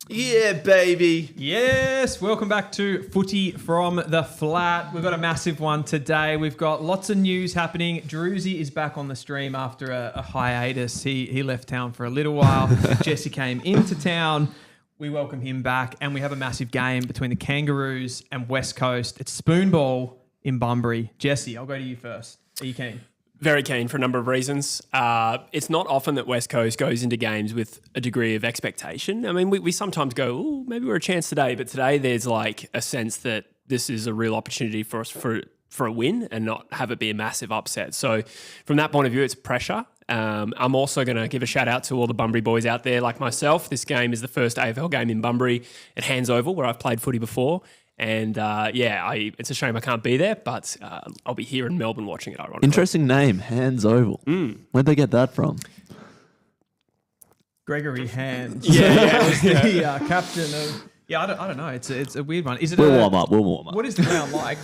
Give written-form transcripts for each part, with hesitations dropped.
Yeah, baby. Yes, welcome back to Footy from the Flat. We've got a massive one today. We've got lots of news happening. Druzy is back on the stream after a hiatus. He left town for a little while. Jesse came into town. We welcome him back, and we have a massive game between the Kangaroos and West Coast. It's Spoonball in Bunbury. Jesse, I'll go to you first. Are you keen? Very keen for a number of reasons. It's not often that West Coast goes into games with a degree of expectation. I mean, we sometimes go, oh, maybe we're a chance today, but today there's like a sense that this is a real opportunity for us for a win and not have it be a massive upset. So from that point of view, it's pressure. I'm also going to give a shout out to all the Bunbury boys out there like myself. This game is the first AFL game in Bunbury at Hands Oval, where I've played footy before. And it's a shame I can't be there, but I'll be here in Melbourne watching it, ironically. Interesting name, Hands Oval. Where'd they get that from? Gregory Hands. Yeah. Was the captain of... Yeah, I don't know. It's a weird one. Is it? We'll warm up. What is the ground like?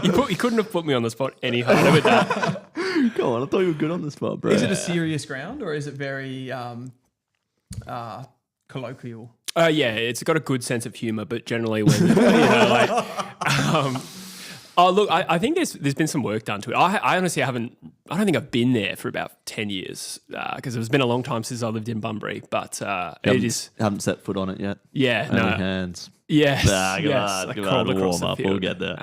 You couldn't have put me on the spot any harder with that. Go on, I thought you were good on the spot, bro. Is it a serious ground or is it very colloquial? It's got a good sense of humour, but generally when I think there's been some work done to it. I honestly I don't think I've been there for about 10 years because it's been a long time since I lived in Bunbury, but haven't set foot on it yet. Yeah, Only no. hands. Yes, Give that a warm up. We'll get there.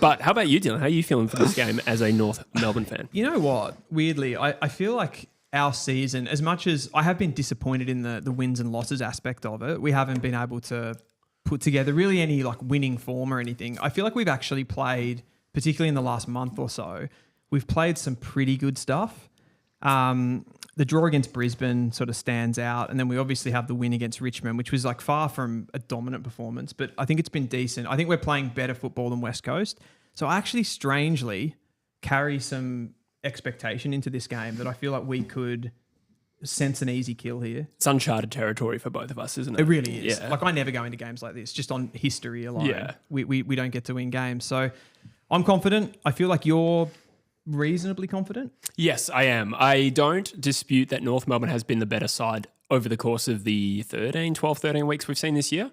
But how about you, Dylan? How are you feeling for this game as a North Melbourne fan? You know what? Weirdly, I feel like our season, as much as I have been disappointed in the wins and losses aspect of it, we haven't been able to put together really any like winning form or anything. I feel like we've actually played, particularly in the last month or so, we've played some pretty good stuff. The draw against Brisbane sort of stands out. And then we obviously have the win against Richmond, which was like far from a dominant performance, but I think it's been decent. I think we're playing better football than West Coast. So I actually strangely carry some expectation into this game that I feel like we could sense an easy kill here. It's uncharted territory for both of us, isn't it? It really is. Yeah. Like I never go into games like this, just on history alone. Yeah. We don't get to win games. So I'm confident. I feel like you're reasonably confident. Yes, I am. I don't dispute that North Melbourne has been the better side over the course of the 12, 13 weeks we've seen this year.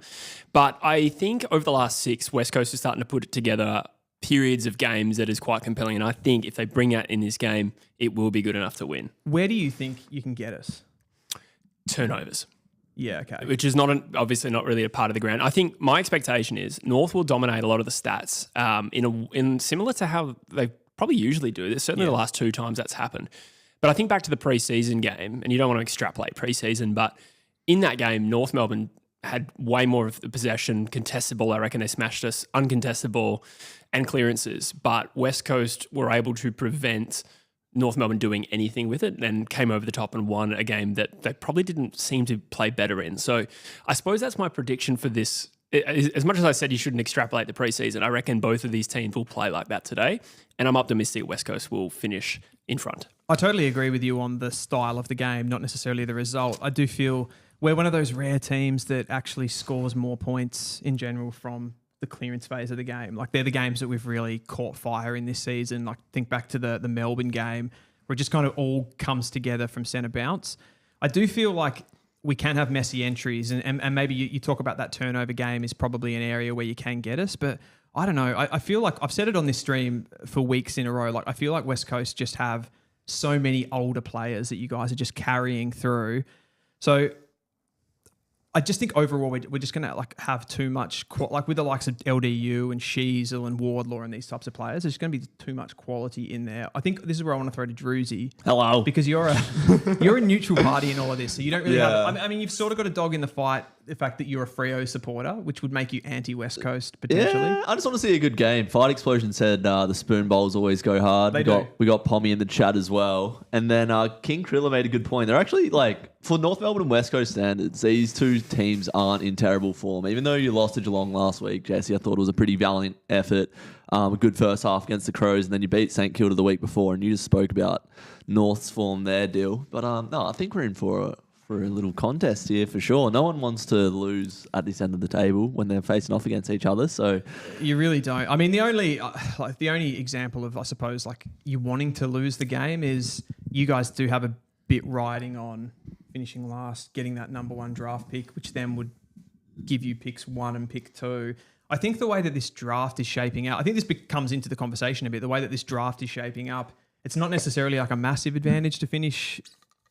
But I think over the last 6, West Coast is starting to put it together periods of games that is quite compelling. And I think if they bring out in this game, it will be good enough to win. Where do you think you can get us? Turnovers. Yeah, okay. Which is obviously not really a part of the ground. I think my expectation is North will dominate a lot of the stats in similar to how they probably usually do. There's certainly the last 2 times that's happened. But I think back to the preseason game, and you don't want to extrapolate preseason, but in that game, North Melbourne had way more of the possession, contested ball. I reckon they smashed us, uncontested ball and clearances. But West Coast were able to prevent North Melbourne doing anything with it and came over the top and won a game that they probably didn't seem to play better in. So I suppose that's my prediction for this. As much as I said you shouldn't extrapolate the preseason, I reckon both of these teams will play like that today. And I'm optimistic West Coast will finish in front. I totally agree with you on the style of the game, not necessarily the result. I do feel we're one of those rare teams that actually scores more points in general from the clearance phase of the game. Like they're the games that we've really caught fire in this season. Like think back to the Melbourne game where it just kind of all comes together from centre bounce. I do feel like we can have messy entries and maybe you talk about that turnover game is probably an area where you can get us, but I don't know. I feel like I've said it on this stream for weeks in a row. Like I feel like West Coast just have so many older players that you guys are just carrying through. So I just think overall we're just going to like have too much, like with the likes of LDU and Sheasel and Wardlaw and these types of players, there's going to be too much quality in there. I think this is where I want to throw to Druzy. Hello. Because you're a neutral party in all of this. So you don't really have, I mean, you've sort of got a dog in the fight, the fact that you're a Freo supporter, which would make you anti-West Coast potentially. Yeah, I just want to see a good game. Fight Explosion said the spoon bowls always go hard. We got Pommy in the chat as well. And then King Kriller made a good point. They're actually like, for North Melbourne and West Coast standards, these two teams aren't in terrible form. Even though you lost to Geelong last week, Jesse, I thought it was a pretty valiant effort. A good first half against the Crows, and then you beat St Kilda the week before, and you just spoke about North's form, their deal. But no, I think we're in for a little contest here for sure. No one wants to lose at this end of the table when they're facing off against each other. So you really don't. I mean, the only example of, I suppose, like you wanting to lose the game is you guys do have a bit riding on finishing last, getting that number 1 draft pick, which then would give you picks 1 and pick 2. I think the way that this draft is shaping out, I think this comes into the conversation a bit, the way that this draft is shaping up, it's not necessarily like a massive advantage to finish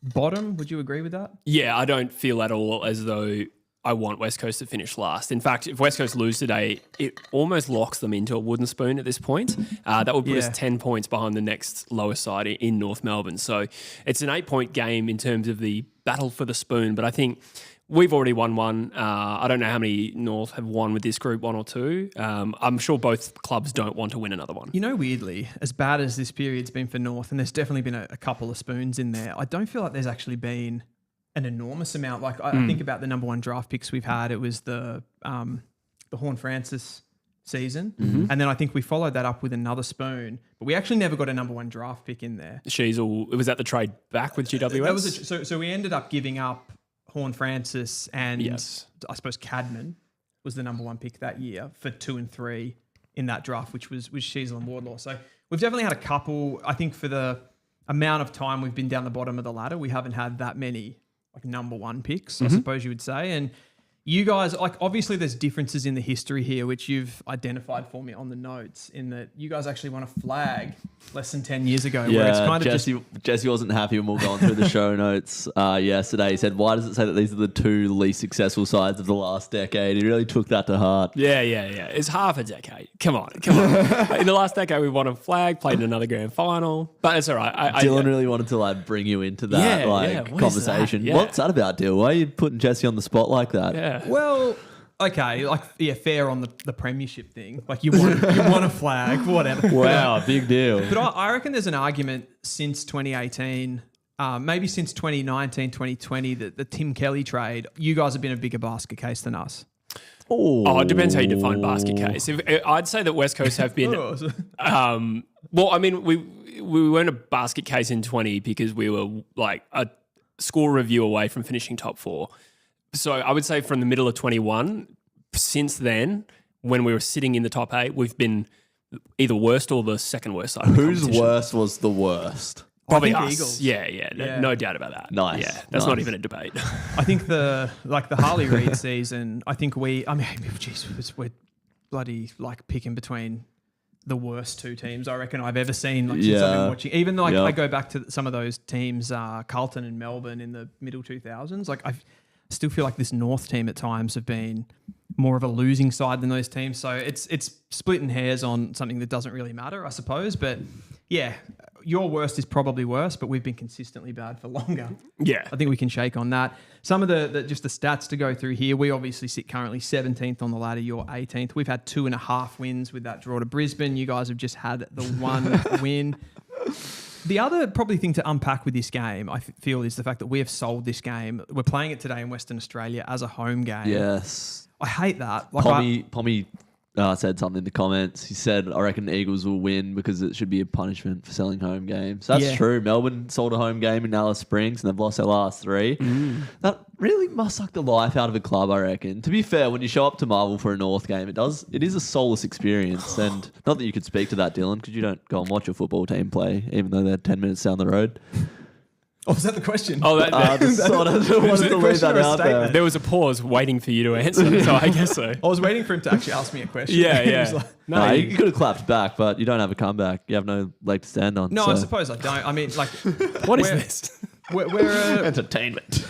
bottom. Would you agree with that? Yeah, I don't feel at all as though I want West Coast to finish last. In fact, if West Coast lose today, it almost locks them into a wooden spoon at this point. That would put us 10 points behind the next lowest side in North Melbourne. So it's an 8-point game in terms of the battle for the spoon. But I think we've already won one. I don't know how many North have won with this group, 1 or 2. I'm sure both clubs don't want to win another one. You know, weirdly, as bad as this period's been for North, and there's definitely been a couple of spoons in there, I don't feel like there's actually been an enormous amount. Like I think about the number 1 draft picks we've had. It was the Horne-Francis season, and then I think we followed that up with another spoon. But we actually never got a number 1 draft pick in there. Was that the trade back with GWS? That was so we ended up giving up Horne-Francis and I suppose Cadman was the number 1 pick that year for 2 and 3 in that draft, which was Sheasel and Wardlaw. So we've definitely had a couple. I think for the amount of time we've been down the bottom of the ladder, we haven't had that many like number 1 picks, I suppose you would say. And you guys, like obviously there's differences in the history here, which you've identified for me on the notes, in that you guys actually won a flag less than 10 years ago. Yeah, where it's kind of Jesse wasn't happy when we were going through the show notes yesterday. He said, why does it say that these are the 2 least successful sides of the last decade? He really took that to heart. Yeah. It's half a decade. Come on. In the last decade, we won a flag, played in another grand final. But it's all right. Dylan really wanted to like bring you into that conversation. Yeah. What's that about, Dylan? Why are you putting Jesse on the spot like that? Yeah. Well, okay, fair on the premiership thing. Like you want a flag, whatever. Wow, big deal. But I reckon there's an argument since 2018, maybe since 2019, 2020, that the Tim Kelly trade, you guys have been a bigger basket case than us. Oh, it depends how you define basket case. I'd say that West Coast have been. Well, I mean, we weren't a basket case in 20 because we were like a score review away from finishing top 4. So I would say from the middle of 21, since then, when we were sitting in the top 8, we've been either worst or the second worst side. Whose worst was the worst? Probably us. Eagles. Yeah. No doubt about that. Nice. Yeah, that's not even a debate. I think the Harley Reid season, we're bloody like picking between the worst 2 teams I reckon I've ever seen since I've been watching. Even though I go back to some of those teams, Carlton and Melbourne in the middle 2000s, like I still feel like this North team at times have been more of a losing side than those teams. So it's splitting hairs on something that doesn't really matter, I suppose. But yeah, your worst is probably worse, but we've been consistently bad for longer. Yeah. I think we can shake on that. Some of the just the stats to go through here, we obviously sit currently 17th on the ladder, you're 18th. We've had 2.5 wins with that draw to Brisbane. You guys have just had the 1 win. The other probably thing to unpack with this game, I feel, is the fact that we have sold this game. We're playing it today in Western Australia as a home game. Yes. I hate that. Like Pommy said something in the comments. He said, I reckon the Eagles will win because it should be a punishment for selling home games. That's true. Melbourne sold a home game in Alice Springs and they've lost their last 3. That really must suck the life out of a club, I reckon. To be fair, when you show up to Marvel for a North game, it is a soulless experience. And not that you could speak to that, Dylan, because you don't go and watch your football team play, even though they're 10 minutes down the road. Oh, is that the question? Oh, just sort of wanted to leave that out there. There was a pause waiting for you to answer, so I guess so. I was waiting for him to actually ask me a question. Yeah. No, you could have clapped back, but you don't have a comeback. You have no leg to stand on. No, so. I suppose I don't. I mean, like, what is this? We're entertainment.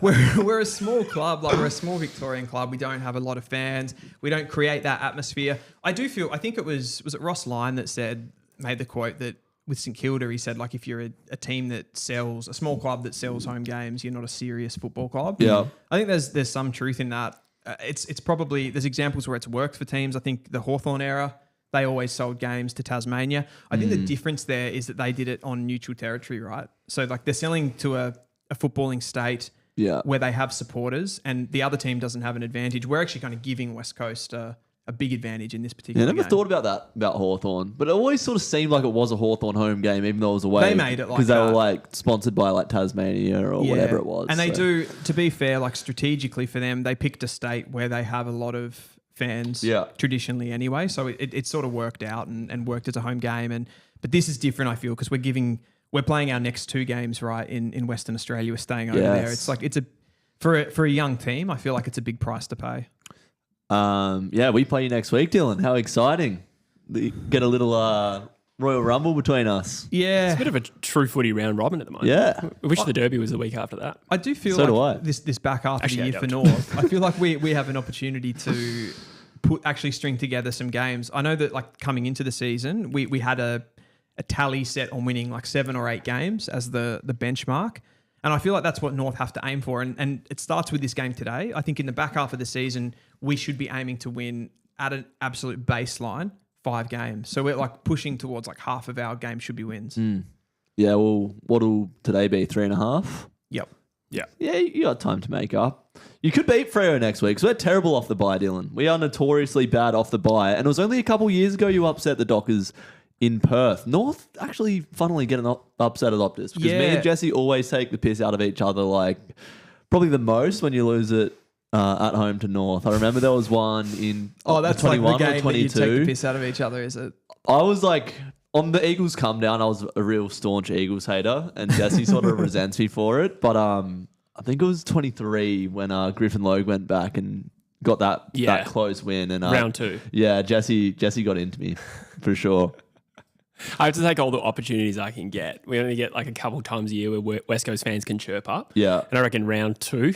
we're a small club, like we're a small Victorian club. We don't have a lot of fans. We don't create that atmosphere. I think it was it Ross Lyon that made the quote that with St Kilda, he said, like, if you're a team that sells, a small club that sells home games, you're not a serious football club. Yeah. I think there's some truth in that. It's probably, there's examples where it's worked for teams. I think the Hawthorn era, they always sold games to Tasmania. I think the difference there is that they did it on neutral territory, right? So like they're selling to a footballing state where they have supporters and the other team doesn't have an advantage. We're actually kind of giving West Coast a big advantage in this particular game. I never thought about that, about Hawthorn, but it always sort of seemed like it was a Hawthorn home game, even though it was away. They made it like because they were like sponsored by like Tasmania or whatever it was. And they do, to be fair, like strategically for them, they picked a state where they have a lot of fans traditionally anyway. So it sort of worked out and worked as a home game. But this is different, I feel, because we're giving we're playing our next 2 games right in Western Australia. We're staying over there. It's like for a young team. I feel like it's a big price to pay. We play you next week, Dylan. How exciting! Get a little Royal Rumble between us. Yeah, it's a bit of a true footy round robin at the moment. Yeah, I wish the Derby was the week after that. I do feel this back half of the year for North. I feel like we have an opportunity to actually string together some games. I know that like coming into the season, we had a tally set on winning like 7 or 8 games as the benchmark. And I feel like that's what North have to aim for. And it starts with this game today. I think in the back half of the season, we should be aiming to win at an absolute baseline 5 games. So we're like pushing towards like half of our games should be wins. Yeah, well, what'll today be? 3.5? Yep. Yeah. Yeah, you got time to make up. You could beat Freo next week because we're terrible off the bye, Dylan. We are notoriously bad off the bye. And it was only a couple years ago you upset the Dockers in Perth. North actually funnily getting upset at Optus because me and Jesse always take the piss out of each other, like probably the most when you lose it at home to North. I remember there was one in that's 21 like the game or 22. that you take the piss out of each other, is it? I was like, on the Eagles come down, I was a real staunch Eagles hater, and Jesse sort of resents me for it. But I think it was 23 when Griffin Logue went back and got that close win. And round 2. Yeah, Jesse got into me for sure. I have to take all the opportunities I can get. We only get like a couple times a year where West Coast fans can chirp up. Yeah. And I reckon round 2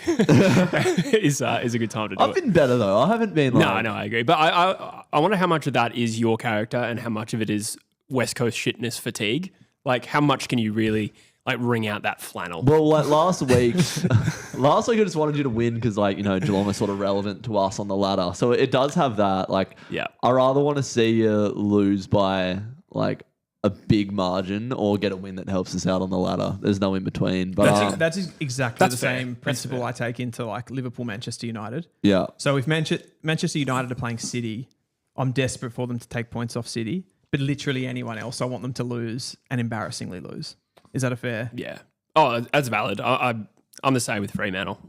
is a good time to do it. I've been better though. I haven't been like... No, I agree. But I wonder how much of that is your character and how much of it is West Coast shitness fatigue. Like how much can you really like wring out that flannel? Well, like last week I just wanted you to win because like, Geelong is sort of relevant to us on the ladder. So it does have that. Like, I rather want to see you lose by like a big margin or get a win that helps us out on the ladder. There's no in between. But that's exactly the same principle I take into like Liverpool, Manchester United. Yeah. So if Manchester United are playing City, I'm desperate for them to take points off City. But literally anyone else, I want them to lose and embarrassingly lose. Is that a fair? Yeah. Oh, that's valid. I'm the same with Fremantle.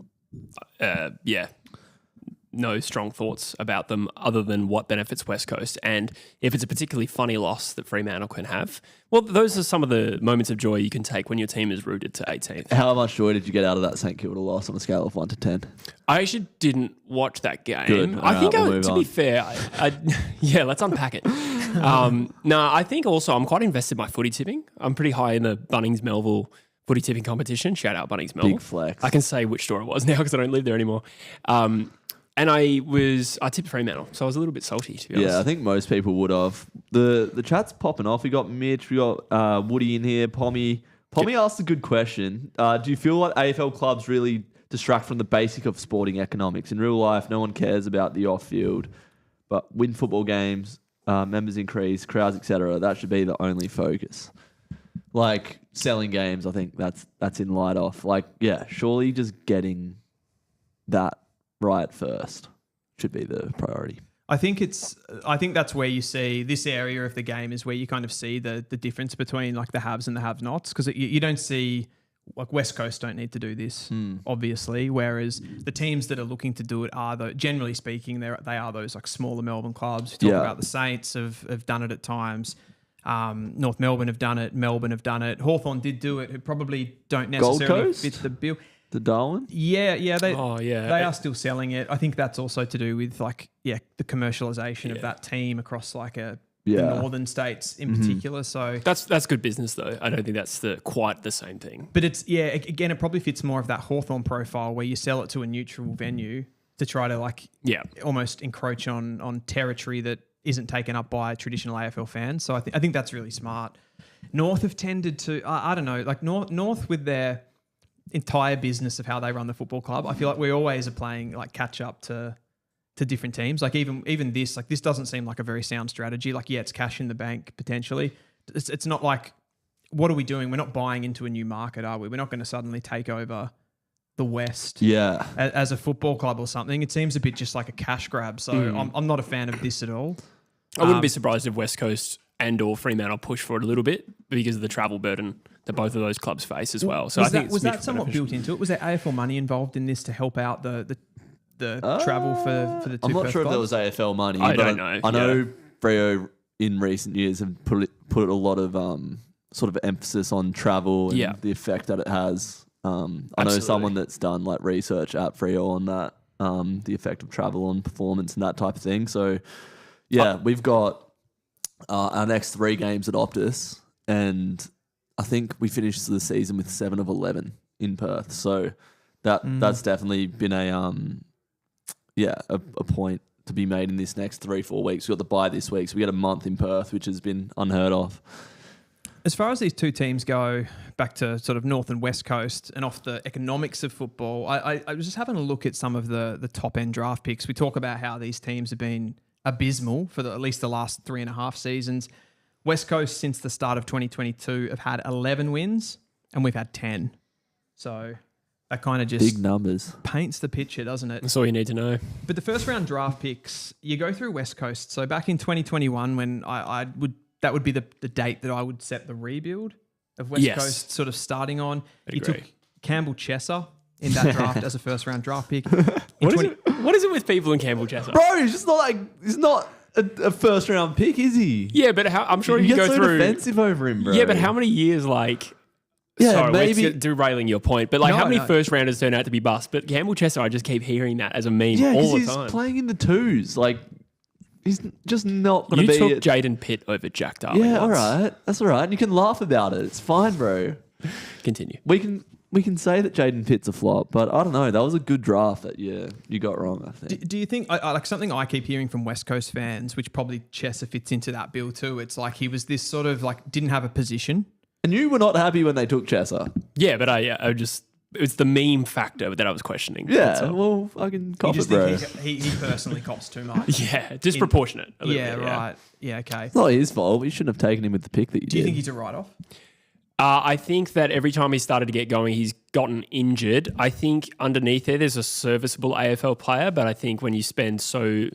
No strong thoughts about them other than what benefits West Coast. And if it's a particularly funny loss that Fremantle can have, well, those are some of the moments of joy you can take when your team is rooted to 18th. How much joy did you get out of that St Kilda loss on a scale of 1 to 10? I actually didn't watch that game. Good. I think, to be fair, let's unpack it. I think also I'm quite invested in my footy tipping. I'm pretty high in the Bunnings Melville footy tipping competition. Shout out Bunnings Melville. Big flex. I can say which store it was now because I don't live there anymore. And I tipped Fremantle, so I was a little bit salty, to be honest. Yeah, I think most people would have. The chat's popping off. We got Mitch, we got Woody in here, Pommy. Pommy asked a good question. Do you feel like AFL clubs really distract from the basic of sporting economics? In real life, no one cares about the off-field, but win football games, members increase, crowds, etc. That should be the only focus. Like selling games, I think that's in light of. Like, yeah, surely just getting that right first should be the priority. I think that's where you see this area of the game is where you kind of see the difference between like the haves and the have-nots, because you don't see like West Coast don't need to do this obviously, whereas the teams that are looking to do it are generally speaking they are those like smaller Melbourne clubs. We talk about the Saints have done it at times. North Melbourne have done it. Melbourne have done it. Hawthorn did do it. Who probably don't necessarily fit the bill. The Darwin? Yeah. They are still selling it. I think that's also to do with the commercialization of that team across like the northern states in particular. So that's good business though. I don't think that's quite the same thing. But it's again it probably fits more of that Hawthorn profile where you sell it to a neutral venue to try to almost encroach on territory that isn't taken up by traditional AFL fans. So I think that's really smart. North have tended to I don't know, like North with their entire business of how they run the football club. I feel like we always are playing like catch up to different teams. Like even this doesn't seem like a very sound strategy. Like, it's cash in the bank potentially. It's not like, what are we doing? We're not buying into a new market, are we? We're not going to suddenly take over the West as a football club or something. It seems a bit just like a cash grab. So I'm not a fan of this at all. I wouldn't be surprised if West Coast and or Fremantle push for it a little bit because of the travel burden that both of those clubs face as well. So was that somewhat built into it? Was there AFL money involved in this to help out the travel for the two? I'm not sure clubs? if there was AFL money. I don't know. I know Freo in recent years have put a lot of sort of emphasis on travel and the effect that it has. I know someone that's done like research at Freo on that, the effect of travel on performance and that type of thing. So, we've got our next 3 games at Optus, and I think we finished the season with 7 of 11 in Perth. So that's definitely been a point to be made in this next 3-4 weeks. We got the bye this week, so we get a month in Perth, which has been unheard of. As far as these two teams go, back to sort of North and West Coast and off the economics of football, I was just having a look at some of the top-end draft picks. We talk about how these teams have been abysmal for at least the last 3.5 seasons. West Coast, since the start of 2022, have had 11 wins, and we've had 10. So that kind of just big numbers paints the picture, doesn't it? That's all you need to know. But the first round draft picks, you go through West Coast. So back in 2021, when that would be the date that I would set the rebuild of West Coast sort of starting on. You took Campbell Chesser in that draft as a first round draft pick. What is it with people in Campbell Chesser? Bro, he's not a first round pick, is he? Yeah, but I'm sure you go so through defensive over him, bro. Yeah, but how many years sorry, maybe we're derailing your point, but how many first rounders turn out to be bust? But Campbell Chesser, I just keep hearing that as a meme all the time. He's playing in the twos. Like, he's just not going to be... You took Jaden Pitt over Jack Darling. Yeah, all right. That's all right. And you can laugh about it. It's fine, bro. Continue. We can say that Jaden Pitt's a flop, but I don't know. That was a good draft that you got wrong, I think. Do you think, like something I keep hearing from West Coast fans, which probably Chesser fits into that bill too, it's like he was this sort of like didn't have a position. And you were not happy when they took Chesser. Yeah, but I just... It's the meme factor that I was questioning. Yeah, well, I can cop it, bro. He personally cops too much. Yeah, disproportionate. Right. Yeah, okay. It's not his fault. You shouldn't have taken him with the pick that you did. Do you think he's a write-off? I think that every time he started to get going, he's gotten injured. I think underneath there's a serviceable AFL player, but I think when you spend so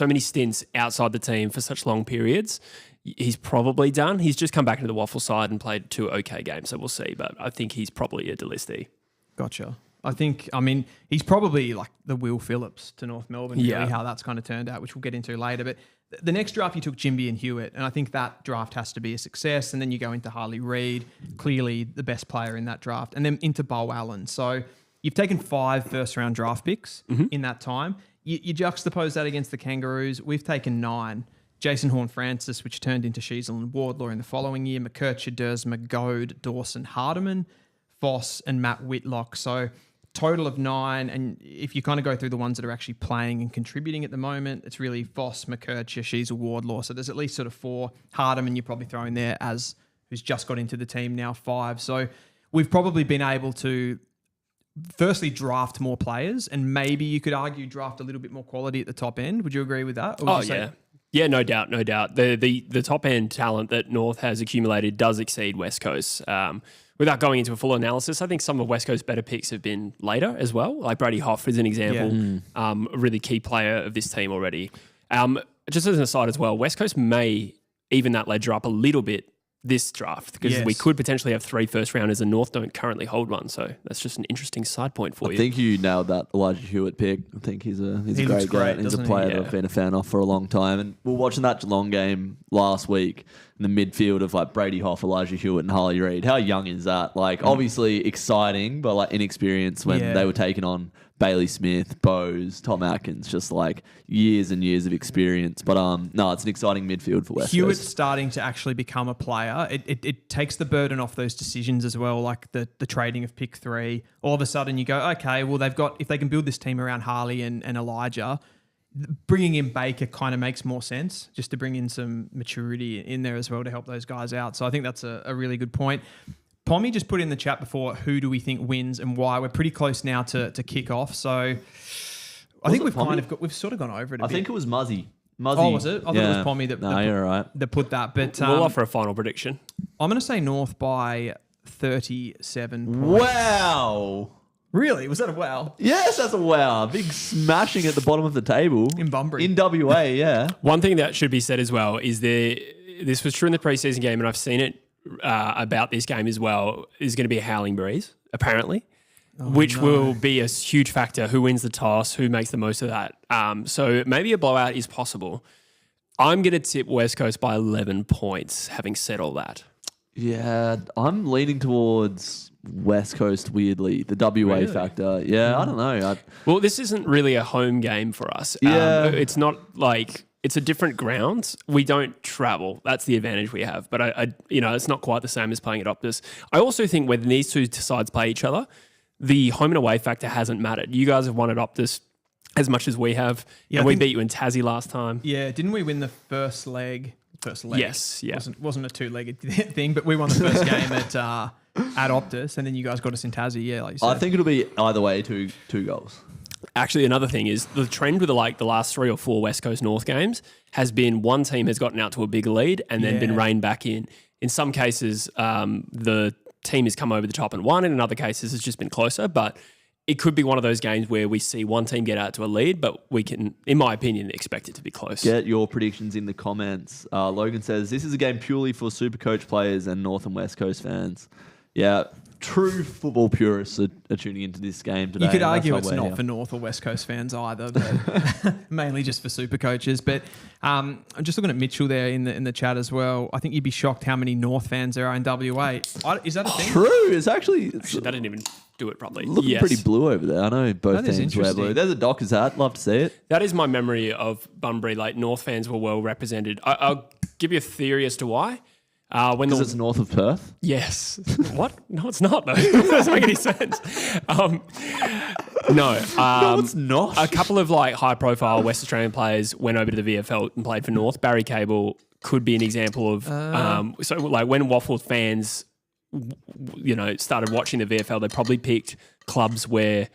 many stints outside the team for such long periods, he's probably done. He's just come back into the Waffle side and played 2 okay games, so we'll see. But I think he's probably a delisty. Gotcha. I mean, he's probably like the Will Phillips to North Melbourne, really, how that's kind of turned out, which we'll get into later. But the next draft, you took Jimby and Hewitt, and I think that draft has to be a success. And then you go into Harley Reid, clearly the best player in that draft, and then into Bo Allen. So you've taken 5 first-round draft picks in that time. You juxtapose that against the Kangaroos. We've taken 9. Jason Horne-Francis, which turned into Sheasel and Wardlaw in the following year, McKercher, Dersma, Goad, Dawson, Hardiman, Foss, and Matt Whitlock. So total of 9. And if you kind of go through the ones that are actually playing and contributing at the moment, it's really Foss, McKercher, Sheasel, Wardlaw. So there's at least sort of 4. Hardiman you probably throw in there as who's just got into the team now, 5. So we've probably been able to firstly draft more players, and maybe you could argue draft a little bit more quality at the top end. Would you agree with that? Or would you say Yeah, no doubt. The top end talent that North has accumulated does exceed West Coast. Without going into a full analysis, I think some of West Coast's better picks have been later as well. Like Brady Hoff is an example, a really key player of this team already. Just as an aside as well, West Coast may even that ledger up a little bit this draft because we could potentially have 3 first rounders and North don't currently hold one. So that's just an interesting side point for you. I think you nailed that Elijah Hewitt pick. I think he's a great guy. He's a player that I've been a fan of for a long time. And we were watching that Geelong game last week in the midfield of like Brady Hoff, Elijah Hewitt and Harley Reid. How young is that? Like obviously exciting, but like inexperienced when they were taking on Bailey Smith, Bose, Tom Atkins, just like years and years of experience. But no, it's an exciting midfield for West Hewitt's Coast. starting to actually become a player. It takes the burden off those decisions as well, like the trading of pick 3. All of a sudden you go, okay, well if they can build this team around Harley and Elijah, bringing in Baker kind of makes more sense, just to bring in some maturity in there as well to help those guys out. So I think that's a really good point. Pommy just put in the chat before, who do we think wins and why? We're pretty close now to kick off. So I think we've sort of gone over it a bit. I think it was Muzzy. Oh, was it? I thought it was Pommy that you're right. that put that. But we'll offer a final prediction. I'm going to say North by 37 points. Wow. Really? Was that a wow? Yes, that's a wow. Big smashing at the bottom of the table. In Bunbury. In WA, yeah. One thing that should be said as well is this was true in the preseason game, and I've seen it about this game as well, is going to be a howling breeze, apparently, which will be a huge factor. Who wins the toss? Who makes the most of that? So maybe a blowout is possible. I'm going to tip West Coast by 11 points, having said all that. Yeah, I'm leaning towards West Coast, weirdly. The WA Really? factor. Yeah, I don't know. Well, this isn't really a home game for us. Yeah. It's not like it's a different ground. We don't travel. That's the advantage we have. But it's not quite the same as playing at Optus. I also think when these two sides play each other, the home and away factor hasn't mattered. You guys have won at Optus as much as we have. Yeah, and we beat you in Tassie last time. Yeah, didn't we win the first leg? Yes, yeah. Wasn't a two-legged thing, but we won the first game at Optus, and then you guys got us in Tassie. Yeah, like you said. I think it'll be either way, two goals. Actually, another thing is the trend with the last 3 or 4 West Coast North games has been one team has gotten out to a big lead and then been reined back in. In some cases, the team has come over the top and won, and in other cases, it's just been closer. But it could be one of those games where we see one team get out to a lead, but we can, in my opinion, expect it to be close. Get your predictions in the comments. Logan says, this is a game purely for Supercoach players and North and West Coast fans. Yeah, true football purists are tuning into this game today. You could argue it's not for North or West Coast fans either, but mainly just for super coaches. But I'm just looking at Mitchell there in the chat as well. I think you'd be shocked how many North fans there are in WA. Is that a thing? True. It's actually... Actually, that didn't even do it properly. Looking pretty blue over there. I know both teams wear blue. There's a Dockers hat. Love to see it. That is my memory of Bunbury. Like, North fans were well represented. I'll give you a theory as to why. Because it's north of Perth? Yes. What? No, it's not, though. It doesn't make any sense. No, it's not. A couple of high-profile West Australian players went over to the VFL and played for North. Barry Cable could be an example of... when Waffle fans, started watching the VFL, they probably picked clubs where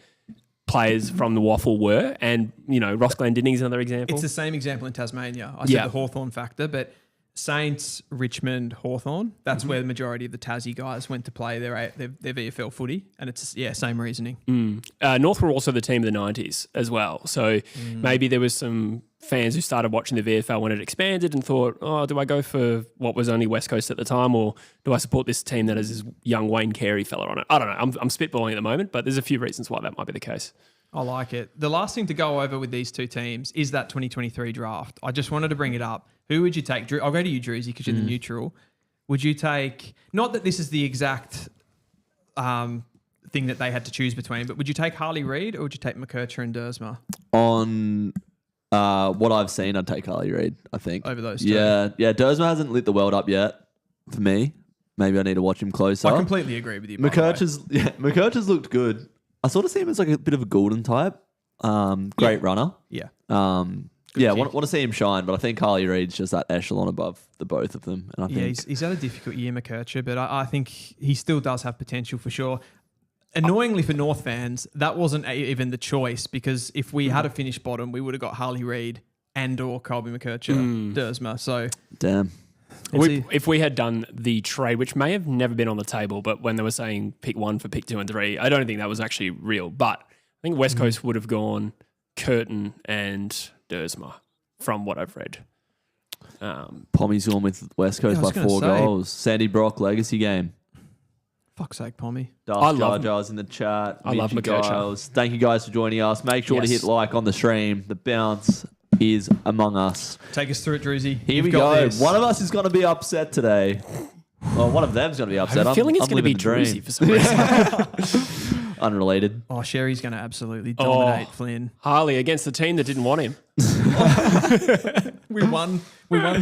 players from the Waffle were. And, Ross Glendinning is another example. It's the same example in Tasmania. I said the Hawthorn factor, but... Saints, Richmond, Hawthorn. That's where the majority of the Tassie guys went to play their VFL footy, and it's same reasoning. North were also the team of the 90s as well, so maybe there was some fans who started watching the VFL when it expanded and thought, oh, do I go for what was only West Coast at the time, or do I support this team that has this young Wayne Carey fella on it? I don't know. I'm spitballing at the moment, but there's a few reasons why that might be the case. I like it. The last thing to go over with these two teams is that 2023 draft. I just wanted to bring it up. Who would you take? Drew, I'll go to you, Drewsy, because you're the neutral. Would you take, not that this is the exact thing that they had to choose between, but would you take Harley Reid or would you take McKercher and Dersma? On what I've seen, I'd take Harley Reid, I think. Over those two? Yeah. Dersma hasn't lit the world up yet for me. Maybe I need to watch him closer. I completely agree with you. McKercher's looked good. I sort of see him as like a bit of a golden type. Great runner. Yeah. Want to see him shine, but I think Harley Reid's just that echelon above the both of them. And I think he's had a difficult year, McKercher, but I think he still does have potential for sure. Annoyingly for North fans, that wasn't even the choice, because if we had a finished bottom, we would have got Harley Reid and or Colby McKercher, Dersma. So damn. If we had done the trade, which may have never been on the table, but when they were saying pick 1 for pick 2 and 3, I don't think that was actually real. But I think West Coast would have gone Curtin and Dersma, from what I've read. Pommy's gone with West Coast by 4 goals. Sandy Brock legacy game. Fuck's sake, Pommy. Darth Jar Jar's in the chat. I love McKercher. Thank you guys for joining us. Make sure to hit like on the stream. The bounce is among us. Take us through it, Druzy. Here we go. This. One of us is going to be upset today. Well, one of them's going to be upset. I have a feeling it's going to be Druzy for some reason. Unrelated. Oh, Sherry's going to absolutely dominate Flynn. Harley against the team that didn't want him. We won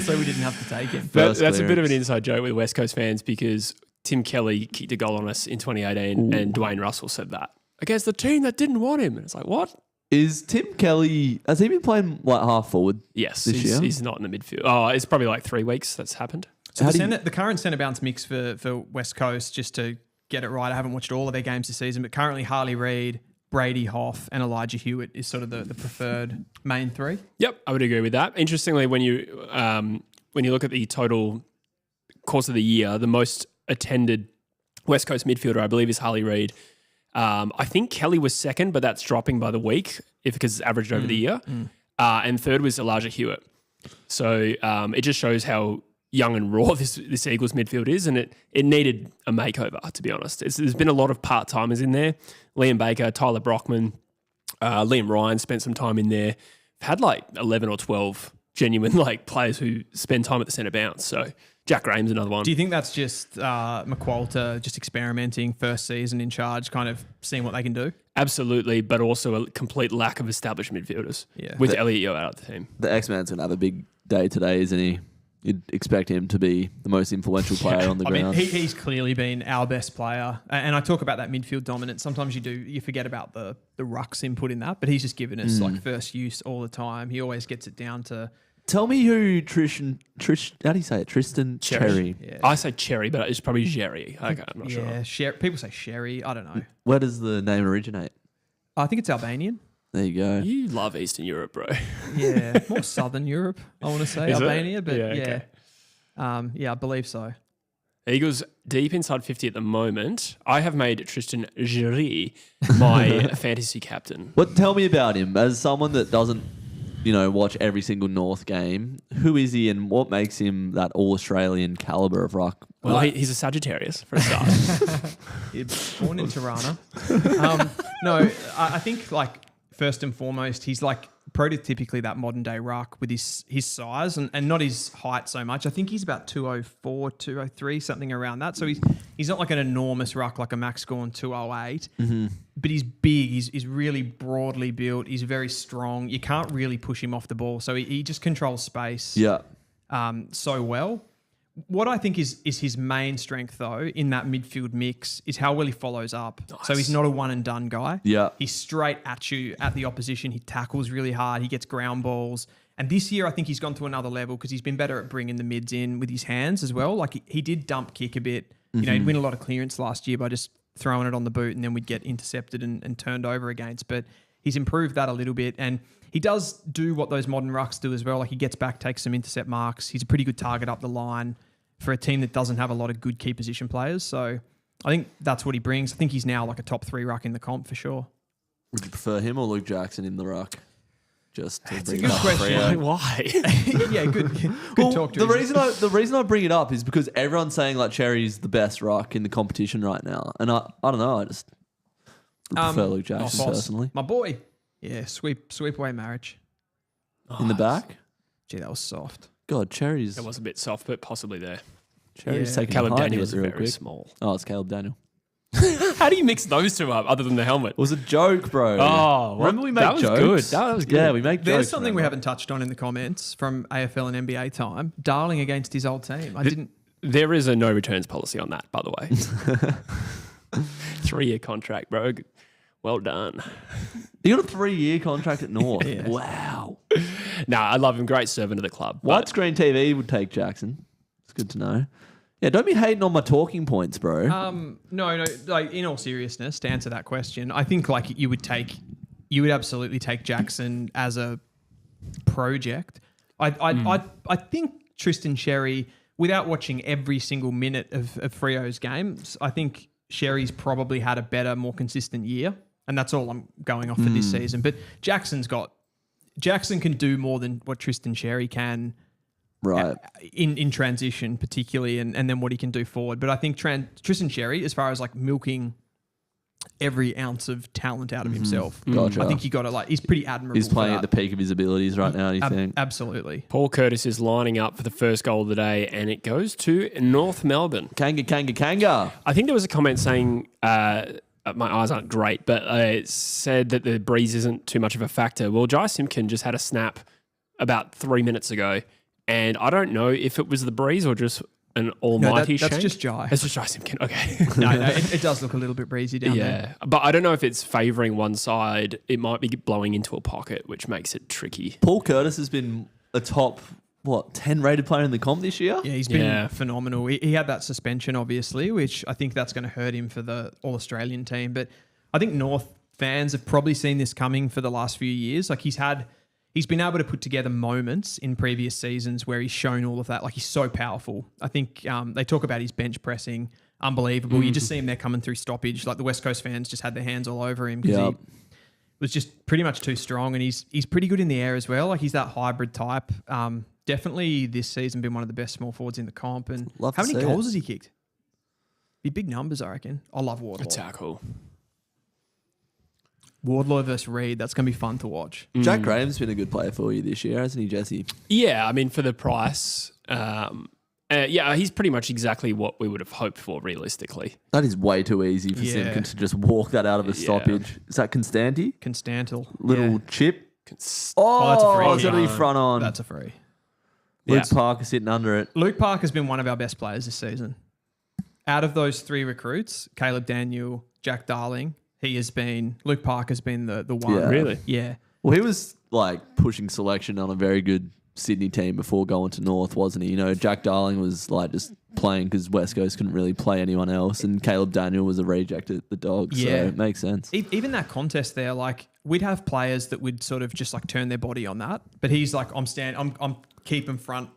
so we didn't have to take him. That's a bit of an inside joke with West Coast fans, because Tim Kelly kicked a goal on us in 2018 and Dwayne Russell said that. Against the team that didn't want him. And it's like, what? Is Tim Kelly, has he been playing like half forward? Yes, this year? He's not in the midfield. Oh, it's probably like 3 weeks that's happened. So the current centre bounce mix for West Coast, just to get it right, I haven't watched all of their games this season, but currently Harley Reid, Brady Hoff and Elijah Hewitt is sort of the preferred main 3. Yep, I would agree with that. Interestingly, when you look at the total course of the year, the most attended West Coast midfielder, I believe, is Harley Reid. I think Kelly was second, but that's dropping by the week because it's averaged over the year. And third was Elijah Hewitt. So it just shows how young and raw this Eagles midfield is, and it needed a makeover, to be honest. There's been a lot of part-timers in there. Liam Baker, Tyler Brockman, Liam Ryan spent some time in there. Had like 11 or 12 genuine players who spend time at the centre bounce. So Jack Graham's another one. Do you think that's just McQualter just experimenting, first season in charge, kind of seeing what they can do? Absolutely, but also a complete lack of established midfielders. Yeah. With Elliot Yeo out of the team. The X-Man's going to have a big day today, isn't he? You'd expect him to be the most influential player on the ground. I mean, he's clearly been our best player. And I talk about that midfield dominance. Sometimes you forget about the ruck's input in that, but he's just given us like first use all the time. He always gets it down to... Tell me who how do you say it? Tristan Cherry. Yeah. I say Cherry, but it's probably Jerry. Okay, I'm not sure. Yeah, people say Sherry. I don't know. Where does the name originate? I think it's Albanian. There you go. You love Eastern Europe, bro. Yeah, more Southern Europe, I want to say. Is Albania, it? but Yeah, okay. I believe so. Eagles deep inside 50 at the moment. I have made Tristan Jerry my fantasy captain. Tell me about him as someone that doesn't, watch every single North game. Who is he, and what makes him that all-Australian caliber of ruck? Well, he's a Sagittarius for a start. He's born in Tirana. No, I think first and foremost, he's prototypically that modern day ruck with his size and not his height so much. I think he's about 204, 203, something around that. So he's not like an enormous ruck like a Max Gawn 208, but he's big. He's really broadly built. He's very strong. You can't really push him off the ball. So he just controls space so well. What I think is his main strength, though, in that midfield mix is how well he follows up. Nice. So he's not a one-and-done guy. Yeah. He's straight at you, at the opposition. He tackles really hard. He gets ground balls. And this year, I think he's gone to another level because he's been better at bringing the mids in with his hands as well. Like, he did dump kick a bit. He'd win a lot of clearance last year by just throwing it on the boot, and then we'd get intercepted and turned over against. But he's improved that a little bit. And he does do what those modern rucks do as well. Like, he gets back, takes some intercept marks. He's a pretty good target up the line for a team that doesn't have a lot of good key position players. So I think that's what he brings. I think he's now like a top 3 ruck in the comp for sure. Would you prefer him or Luke Jackson in the ruck? Just to bring a good question. Why? Yeah, good talk to the reason I bring it up is because everyone's saying like Cherry's the best ruck in the competition right now. And I don't know, I just prefer Luke Jackson personally. My boy. Yeah, sweep away marriage. In the back? Gee, that was soft. God, Cherry's... It was a bit soft, but possibly there. Cherry's taking Caleb a height Daniel hit was real very quick. small. Oh, it's Caleb Daniel. How do you mix those two up other than the helmet? It was a joke, bro. Oh, remember we make that was jokes? Good. That was good. Yeah, we make jokes. There's something we haven't touched on in the comments from AFL and NBA time. Darling against his old team. There is a no returns policy on that, by the way. 3-year contract, bro. Well done. You got a 3-year contract at North. Yes. Wow. Nah, I love him. Great servant of the club. Widescreen TV would take Jackson. It's good to know. Yeah, don't be hating on my talking points, bro. No. Like, in all seriousness, to answer that question, I think like you would absolutely take Jackson as a project. I think Tristan Cherry, without watching every single minute of Freo's games, I think Sherry's probably had a better, more consistent year. And that's all I'm going off for this season. But Jackson can do more than what Tristan Cherry can, right? In transition, particularly, and then what he can do forward. But I think Tristan Cherry, as far as like milking every ounce of talent out of himself, Gotcha. I think he's pretty admirable. He's playing at the peak of his abilities right now. You think? Absolutely. Paul Curtis is lining up for the first goal of the day, and it goes to North Melbourne. Kanga. I think there was a comment saying. My eyes aren't great, but it said that the breeze isn't too much of a factor. Well, Jai Simpkin just had a snap about 3 minutes ago, and I don't know if it was the breeze or just an almighty that's shank. just Jai. It's just Jai Simpkin. Okay. No, it does look a little bit breezy down there. Yeah, but I don't know if it's favouring one side. It might be blowing into a pocket, which makes it tricky. Paul Curtis has been a top 10 rated player in the comp this year? Yeah, he's been phenomenal. He had that suspension, obviously, which I think that's going to hurt him for the All-Australian team. But I think North fans have probably seen this coming for the last few years. Like he's been able to put together moments in previous seasons where he's shown all of that. Like he's so powerful. I think they talk about his bench pressing. Unbelievable. You just see him there coming through stoppage. Like the West Coast fans just had their hands all over him because he was just pretty much too strong. And he's pretty good in the air as well. Like he's that hybrid type. Definitely this season been one of the best small forwards in the comp. And how many goals has he kicked? Be big numbers, I reckon. I love Wardlaw. A tackle. Wardlaw versus Reid. That's going to be fun to watch. Jack Graham's been a good player for you this year, hasn't he, Jesse? Yeah, I mean, for the price, He's pretty much exactly what we would have hoped for realistically. That is way too easy for Simpkins to just walk that out of a stoppage. Is that Constantil. Little chip. That's a free. It's got to be front on. That's a free. Luke Parker sitting under it. Luke Parker's been one of our best players this season. Out of those 3 recruits, Caleb Daniel, Jack Darling, Luke Parker's been the one. Yeah. Really? Yeah. Well, he was like pushing selection on a very good Sydney team before going to North, wasn't he? You know, Jack Darling was like just playing because West Coast couldn't really play anyone else, and Caleb Daniel was a reject at the Dogs. Yeah. So it makes sense. Even that contest there, like we'd have players that would sort of just like turn their body on that, but he's like, I'm keeping front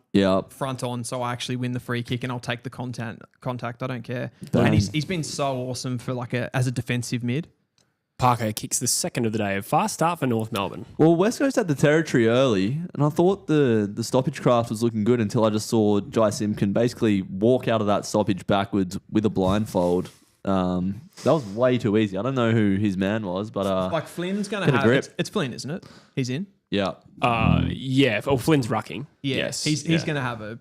on, so I actually win the free kick and I'll take the contact. I don't care. Bang. And he's been so awesome for as a defensive mid. Parker kicks the second of the day. A fast start for North Melbourne. Well, West Coast had the territory early, and I thought the stoppage craft was looking good until I just saw Jai Simpkin basically walk out of that stoppage backwards with a blindfold. That was way too easy. I don't know who his man was, but like Flynn's going to have grip. It's Flynn, isn't it? He's in. Yeah. Flynn's rucking. Yeah. Yes. He's going to have a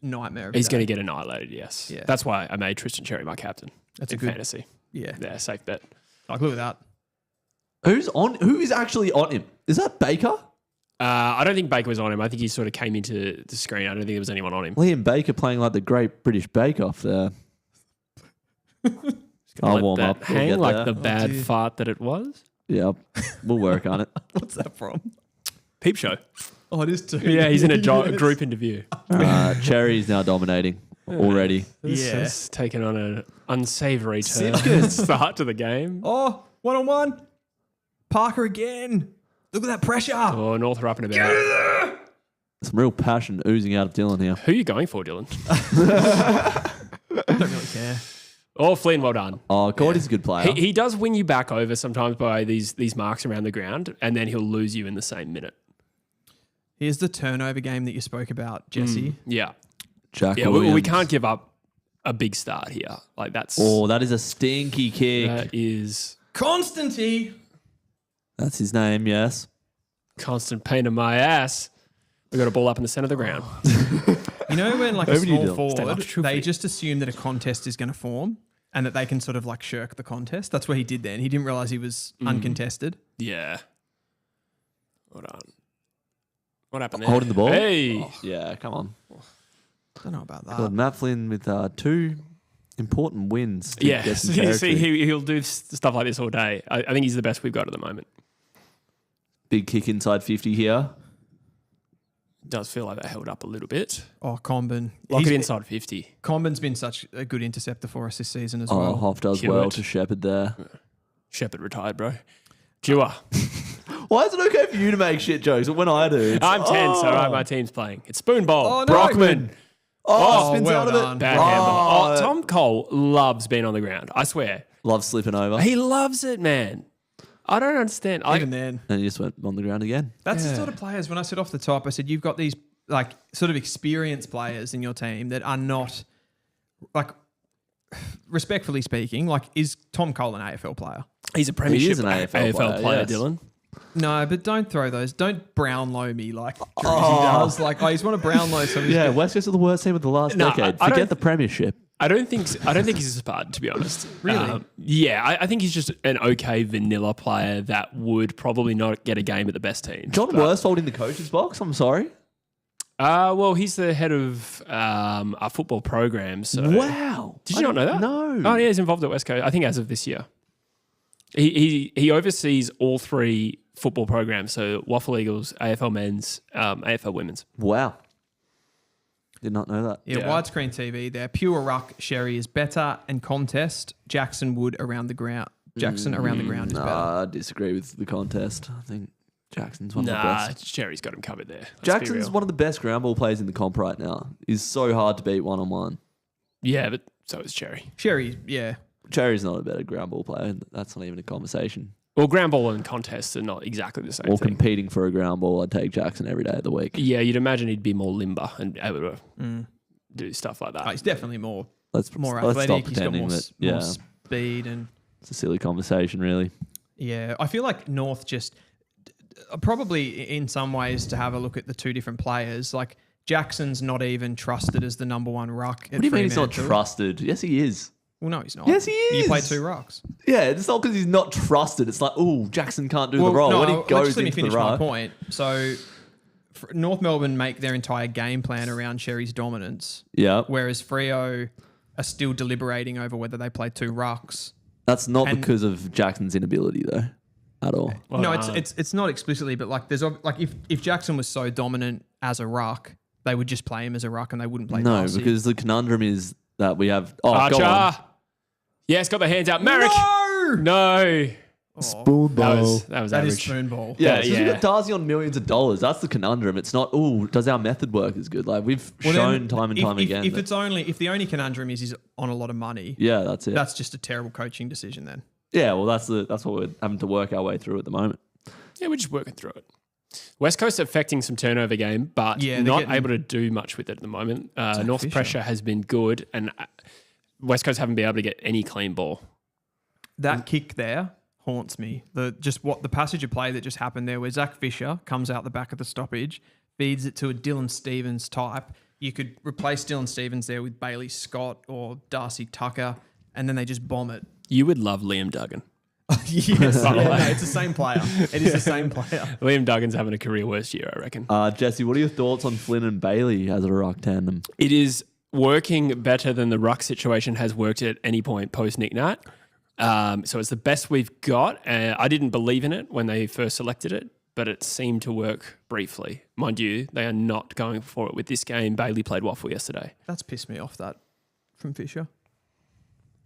nightmare. He's going to get annihilated. Yes. Yeah. That's why I made Tristan Cherry my captain. That's in a good fantasy. Yeah. Yeah. Safe bet. Like look at that. Who is actually on him? Is that Baker? I don't think Baker was on him. I think he sort of came into the screen. I don't think there was anyone on him. Liam Baker playing like the great British Bake Off there. I'll warm up. Hang We'll like get the there. bad fart that it was. Yep. We'll work on it. What's that from? Peep show. Oh, it is too. Yeah, he's in a group interview. Cherry's now dominating already. This Yeah. has taken on an unsavoury turn. Start to the game. Oh, 1-on-1. Parker again. Look at that pressure. Oh, North are up and about. Some real passion oozing out of Dylan here. Who are you going for, Dylan? I don't really care. Oh, Flynn, well done. Oh, Gordy's a good player. He does win you back over sometimes by these marks around the ground, and then he'll lose you in the same minute. Here's the turnover game that you spoke about, Jesse. Yeah. Jack Yeah, Williams. we can't give up a big start here. Like that's Oh, that is a stinky kick. that is Constantine. That's his name, yes. constant pain in my ass. We got a ball up in the center of the ground. You know when like a Over to you, small Dylan. forward, Stand up, true they feet. just assume that a contest is going to form and that they can sort of like shirk the contest. That's what he did then. He didn't realize he was uncontested. Yeah. Hold on. What happened there? Holding the ball? Hey. Yeah, come on. Don't know about that. Well, Matt Flynn with 2 important wins. To Yeah. get some See, territory. he'll do stuff like this all day. I think he's the best we've got at the moment. Big kick inside 50 here. Does feel like that held up a little bit. Oh, Comben. Lock it inside 50. Comben's been such a good interceptor for us this season as Oh, well. Hoff does Hewitt. well to Shepherd there. Shepard retired, bro. Dewar. Why is it okay for you to make shit jokes? But when I do, it's, I'm 10, so right, my team's playing. It's Spoonball. Oh, no. Brockman. spins well out of done. it. Bad handball. Oh, Tom Cole loves being on the ground. I swear. Love slipping over. He loves it, man. I don't understand. Even then. And he just went on the ground again. That's the sort of players, when I said off the top, I said, you've got these like sort of experienced players in your team that are not like, respectfully speaking, like is Tom Cole an AFL player? He's a premiership an AFL player, yes. Dylan. No, but don't throw those. Don't Brownlow me like Druzy does. Like, I just want to Brownlow somebody. Yeah, West Coast are the worst team of the last No, decade. I Forget don't- the premiership. I don't think he's a spud, to be honest. Really? I think he's just an okay vanilla player that would probably not get a game at the best team. John Worsfold in the coach's box. I'm sorry. Well, he's the head of our football program. So Wow. Did you not know that? No. Oh, yeah, he's involved at West Coast. I think as of this year, he oversees all 3 football programs. So Waffle Eagles, AFL Men's, AFL Women's. Wow. Did not know that. Yeah, widescreen TV there. Pure Ruck, Sherry is better, and contest, Jackson Wood around the ground. Jackson around the ground is better. I disagree with the contest. I think Jackson's one of the Nah, best. Sherry's got him covered there. Let's be Jackson's real. one of the best ground ball players in the comp right now. He's so hard to beat one-on-one. Yeah, but so is Cherry. Sherry, yeah. Cherry's not a better ground ball player. That's not even a conversation. Well, ground ball and contests are not exactly the same Or thing. competing for a ground ball, I'd take Jackson every day of the week. Yeah, you'd imagine he'd be more limber and able to do stuff like that. Oh, he's definitely more Let's more stop athletic. He's got pretending more, that. Yeah, more speed and it's a silly conversation, really. yeah. I feel like North just probably in some ways to have a look at the 2 different players. Like Jackson's not even trusted as the number one ruck. What do you mean he's not trusted? Yes, he is. Well, no, he's not. Yes, he is. You play 2 rucks. Yeah, it's not because he's not trusted. It's like, Jackson can't do the role. No, when he goes just let me into finish the my ruck. point. So, North Melbourne make their entire game plan around Sherry's dominance. Yeah. Whereas Freo are still deliberating over whether they play 2 rucks. That's not because of Jackson's inability, though, at all. Well, no, it's not explicitly, but like there's like if Jackson was so dominant as a ruck, they would just play him as a ruck and they wouldn't play. No, Darcy. because the conundrum is that we have Archer. Go on. Yes, got the hands out. Merrick. No. Spoonball. That was That is average. Spoonball. Yeah, so we've got Darcy on millions of dollars. That's the conundrum. It's not, does our method work as good? Like we've shown time and time again. If the only conundrum is he's on a lot of money, yeah, that's it. that's just a terrible coaching decision then. Yeah, well, that's what we're having to work our way through at the moment. Yeah, we're just working through it. West Coast affecting some turnover game, but Yeah, not able to do much with it at the moment. North Fisher. pressure has been good, and West Coast haven't been able to get any clean ball. That kick there haunts me. The passage of play that just happened there where Zach Fisher comes out the back of the stoppage, feeds it to a Dylan Stevens type. You could replace Dylan Stevens there with Bailey Scott or Darcy Tucker, and then they just bomb it. You would love Liam Duggan. Yes, it's the same player. It is the same player. Liam Duggan's having a career worst year, I reckon. Jesse, what are your thoughts on Flynn and Bailey as a ruck tandem? It is working better than the ruck situation has worked at any point post Nick Nat. So it's the best we've got. I didn't believe in it when they first selected it, but it seemed to work briefly. Mind you, they are not going for it with this game. Bailey played waffle yesterday. That's pissed me off, that, from Fisher.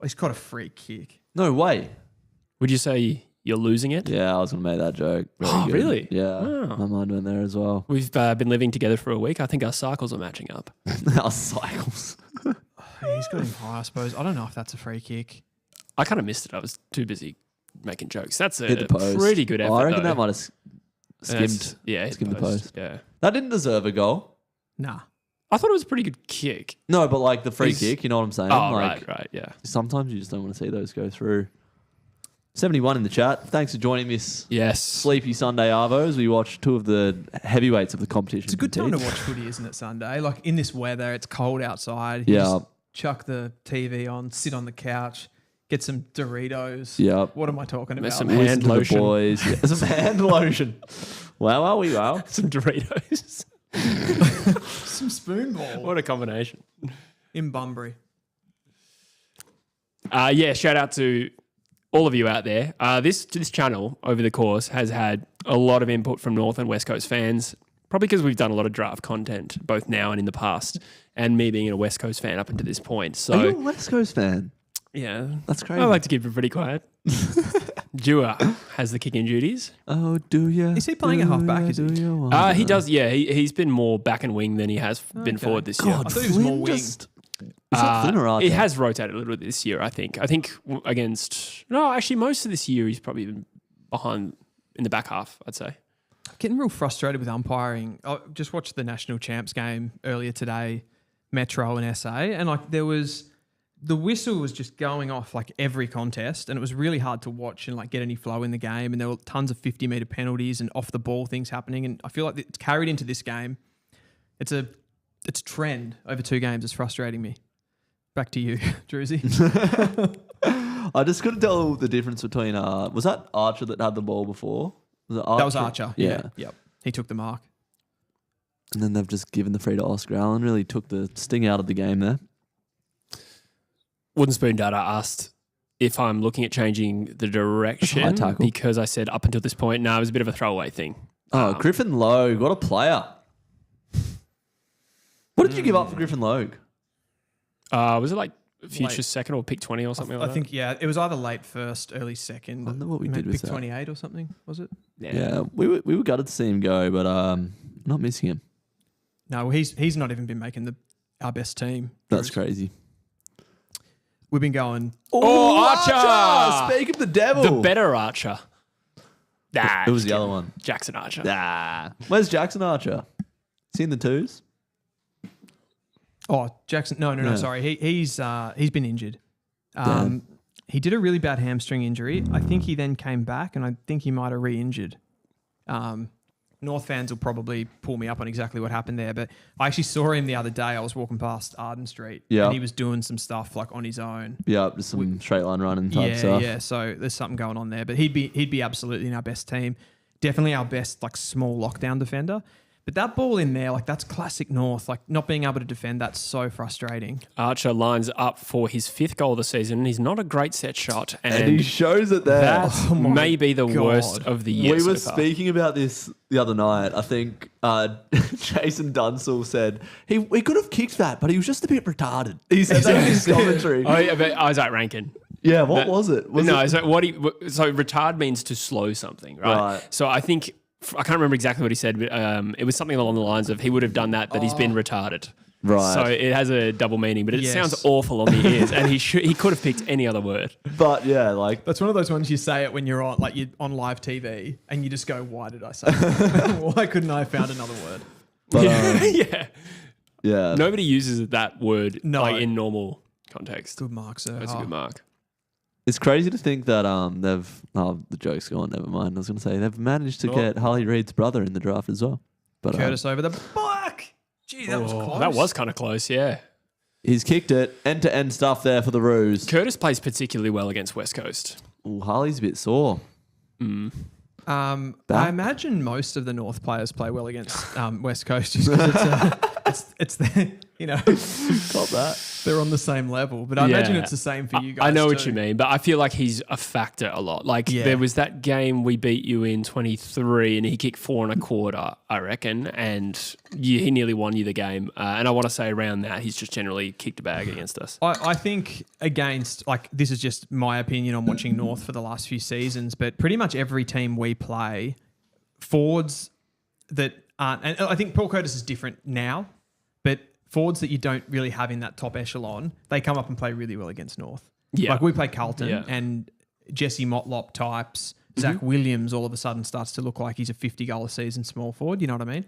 He's got a free kick. No way. Would you say you're losing it? Yeah, I was going to make that joke. Very good. Really? Yeah, Wow. my mind went there as well. We've been living together for a week. I think our cycles are matching up. Our cycles. He's got him high, I suppose. I don't know if that's a free kick. I kind of missed it. I was too busy making jokes. That's Hit a the post. pretty good effort. I reckon though. that might have skimmed. Hit skimmed the post. Yeah. That didn't deserve a goal. Nah. I thought it was a pretty good kick. No, but like the free kick, you know what I'm saying? Oh, like, right, yeah. Sometimes you just don't want to see those go through. 71 in the chat. Thanks for joining this Yes. sleepy Sunday Arvo as we watch 2 of the heavyweights of the competition. It's a good time to watch footy, isn't it, Sunday? Like in this weather, it's cold outside. Yeah. Just chuck the TV on, sit on the couch, get some Doritos. Yeah. What am I talking about? some man? Listen hand to the lotion. boys. Yeah, some hand lotion. Wow. Some Doritos. Some Spoonball What a combination. in Bunbury. Shout out to all of you out there. This channel over the course has had a lot of input from North and West Coast fans, probably because we've done a lot of draft content, both now and in the past, and me being a West Coast fan up until this point. So, Are you a West Coast fan? yeah. That's crazy. I like to keep it pretty quiet. Dewar has the kicking duties. Oh, do you? Is he playing a half-back, is he? He does, yeah. He's been more back and wing than he has been forward this year. God, I thought he was more Flynn wing. just... Is that Flynn or Archer? It has rotated a little bit this year, I think. I think against... No, actually, most of this year he's probably been behind in the back half, I'd say. Getting real frustrated with umpiring. I just watched the National Champs game earlier today, Metro and SA, and like the whistle was just going off like every contest, and it was really hard to watch and like get any flow in the game. And there were tons of 50-meter penalties and off the ball things happening, and I feel like it's carried into this game. It's a trend over 2 games. It's frustrating me. Back to you, Druzy. I just couldn't tell the difference between... was that Archer that had the ball before? Was it Archer? That was Archer. Yeah. Yep. He took the mark. And then they've just given the free to Oscar Allen. Really took the sting out of the game there. Wooden Spoon Data asked if I'm looking at changing the direction High tackle. because I said up until this point, no, it was a bit of a throwaway thing. Oh, Griffin Logue. What a player. What did you give up for Griffin Logue? Was it like future Late. second or pick 20 or something like I that? think, yeah, it was either late first, early second. I wonder what we Maybe did with pick that. 28 or something, was it? Yeah, we were gutted to see him go, but not missing him. No, well, he's not even been making our best team. That's crazy. We've been going. Oh, Archer! Speak of the devil. The better Archer. Nah, It was just the other kidding. one. Jackson Archer. Nah. Where's Jackson Archer? Is he in the 2s? Oh, Jackson. No, Yeah. sorry. He's been injured. Damn. He did a really bad hamstring injury. I think he then came back, and I think he might have re-injured. North fans will probably pull me up on exactly what happened there, but I actually saw him the other day. I was walking past Arden Street, and he was doing some stuff like on his own. Yeah, just some straight line running type stuff. Yeah. So there's something going on there, but he'd be absolutely in our best team. Definitely our best like small lockdown defender. But that ball in there, like that's classic North. Like not being able to defend, that's so frustrating. Archer lines up for his 5th goal of the season. He's not a great set shot. And he shows it there. That's maybe the worst of the year. We were speaking about this the other night. I think Jason Dunsall said he could have kicked that, but he was just a bit retarded. He said that in his commentary. Oh, yeah, but Isaac Rankin. Yeah, what was it? So retard means to slow something, right? So I think... I can't remember exactly what he said, but it was something along the lines of he would have done that, but he's been retarded. Right. So it has a double meaning, but it sounds awful on the ears, and he could have picked any other word. But yeah, like that's one of those ones you say it when you're on live TV, and you just go, "Why did I say that? Why couldn't I have found another word?" But, yeah. Nobody uses that word in normal context. Good mark, sir. That's a good mark. It's crazy to think that the joke's gone, never mind. I was going to say they've managed to get Harley Reid's brother in the draft as well. But Curtis over the back. Gee, that was close. That was kind of close, yeah. He's kicked it. End-to-end stuff there for the Roos. Curtis plays particularly well against West Coast. Ooh, Harley's a bit sore. I imagine most of the North players play well against West Coast just because it's Got that. They're on the same level, but I imagine it's the same for you guys. I know too. what you mean, but I feel like he's a factor a lot. Like there was that game we beat you in 23 and he kicked 4 1/4, I reckon, and he nearly won you the game. And I want to say around that, he's just generally kicked a bag against us. I think against, like, this is just my opinion on watching North for the last few seasons, but pretty much every team we play, forwards that aren't, and I think Paul Curtis is different now, but forwards that you don't really have in that top echelon, they come up and play really well against North. Yeah. Like we play Carlton and Jesse Motlop types, Zach Williams all of a sudden starts to look like he's a 50-goal a season small forward, you know what I mean?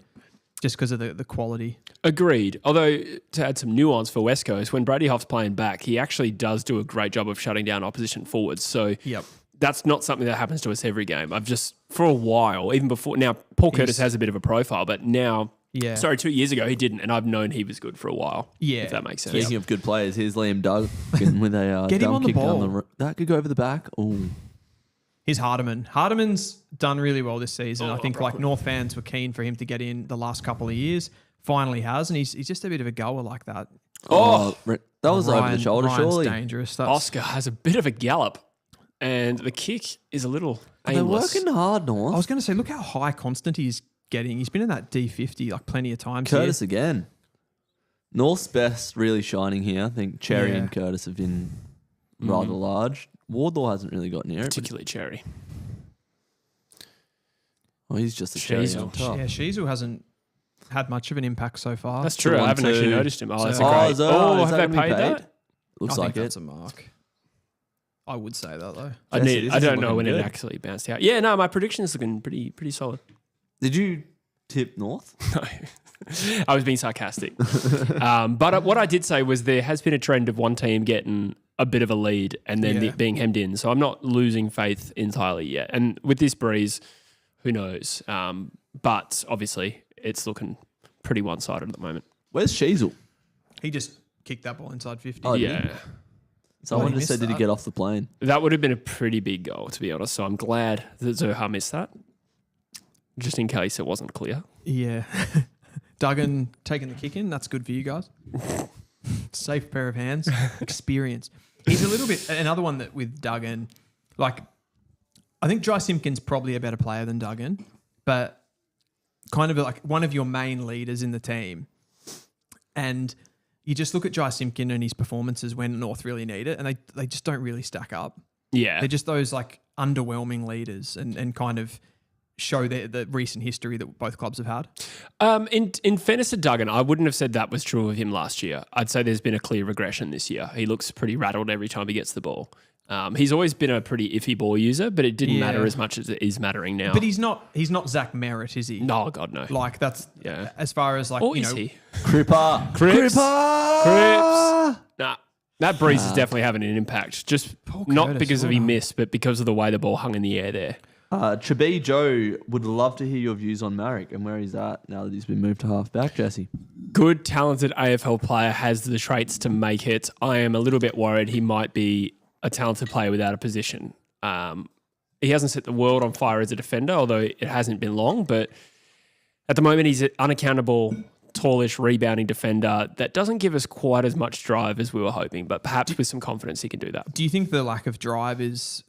Just because of the quality. Agreed. Although, to add some nuance for West Coast, when Brady Hoff's playing back, he actually does do a great job of shutting down opposition forwards. So that's not something that happens to us every game. I've just, for a while, even before, now Paul Curtis has a bit of a profile, but now... Yeah. Sorry, 2 years ago he didn't, and I've known he was good for a while. Yeah. If that makes sense. Speaking of good players, here's Liam Duggan with a Get him on the kick ball. down that could go over the back. Ooh. Here's Hardiman. Hardiman's done really well this season. I think like North fans were keen for him to get in the last couple of years. Finally has, and he's just a bit of a goer like that. Oh, that was over the shoulder, Ryan's surely. Dangerous. Oscar has a bit of a gallop, and the kick is a little aimless. They're working hard, North. I was going to say, look how high constant he's getting. He's been in that D50 like plenty of times. Curtis again. North's best really shining here. I think Cherry and Curtis have been rather large. Wardlaw hasn't really got near it. Particularly Cherry. Oh, he's just a cherry Sheezel. on top. Yeah, Sheezel hasn't had much of an impact so far. That's true. I haven't actually noticed him. Oh, that's a great. Have they paid that? Looks I like think that's it. a mark. I would say that though. I don't know when it actually bounced out. Yeah, no, my prediction is looking pretty solid. Did you tip North? No. I was being sarcastic. But what I did say was there has been a trend of one team getting a bit of a lead and then being hemmed in. So I'm not losing faith entirely yet. And with this breeze, who knows? But obviously it's looking pretty one-sided at the moment. Where's Sheezel? He just kicked that ball inside 50. Oh, yeah. Someone he just said, missed did he that. get off the plane? That would have been a pretty big goal, to be honest. So I'm glad that Zohar missed that, just in case it wasn't clear. Yeah. Duggan taking the kick in. That's good for you guys. Safe pair of hands. Experience. He's a little bit... Another one that with Duggan, like, I think Jai Simpkin's probably a better player than Duggan, but kind of like one of your main leaders in the team. And you just look at Jai Simpkin and his performances when North really need it, and they just don't really stack up. Yeah. They're just those like underwhelming leaders and kind of show the recent history that both clubs have had. In fairness to Duggan, I wouldn't have said that was true of him last year. I'd say there's been a clear regression this year. He looks pretty rattled every time he gets the ball. He's always been a pretty iffy ball user, but it didn't matter as much as it is mattering now. But he's not Zach Merritt, is he? No, God, no. Like that's as far as like Or you is know. he? Cripper. Cripps. Nah, that breeze is definitely having an impact. Just Paul not Curtis, because of well he done. missed, but because of the way the ball hung in the air there. Chabi Joe would love to hear your views on Marek and where he's at now that he's been moved to half-back, Jesse. Good, talented AFL player, has the traits to make it. I am a little bit worried he might be a talented player without a position. He hasn't set the world on fire as a defender, although it hasn't been long, but at the moment he's an unaccountable, tallish, rebounding defender that doesn't give us quite as much drive as we were hoping, but perhaps with some confidence he can do that. Do you think the lack of drive is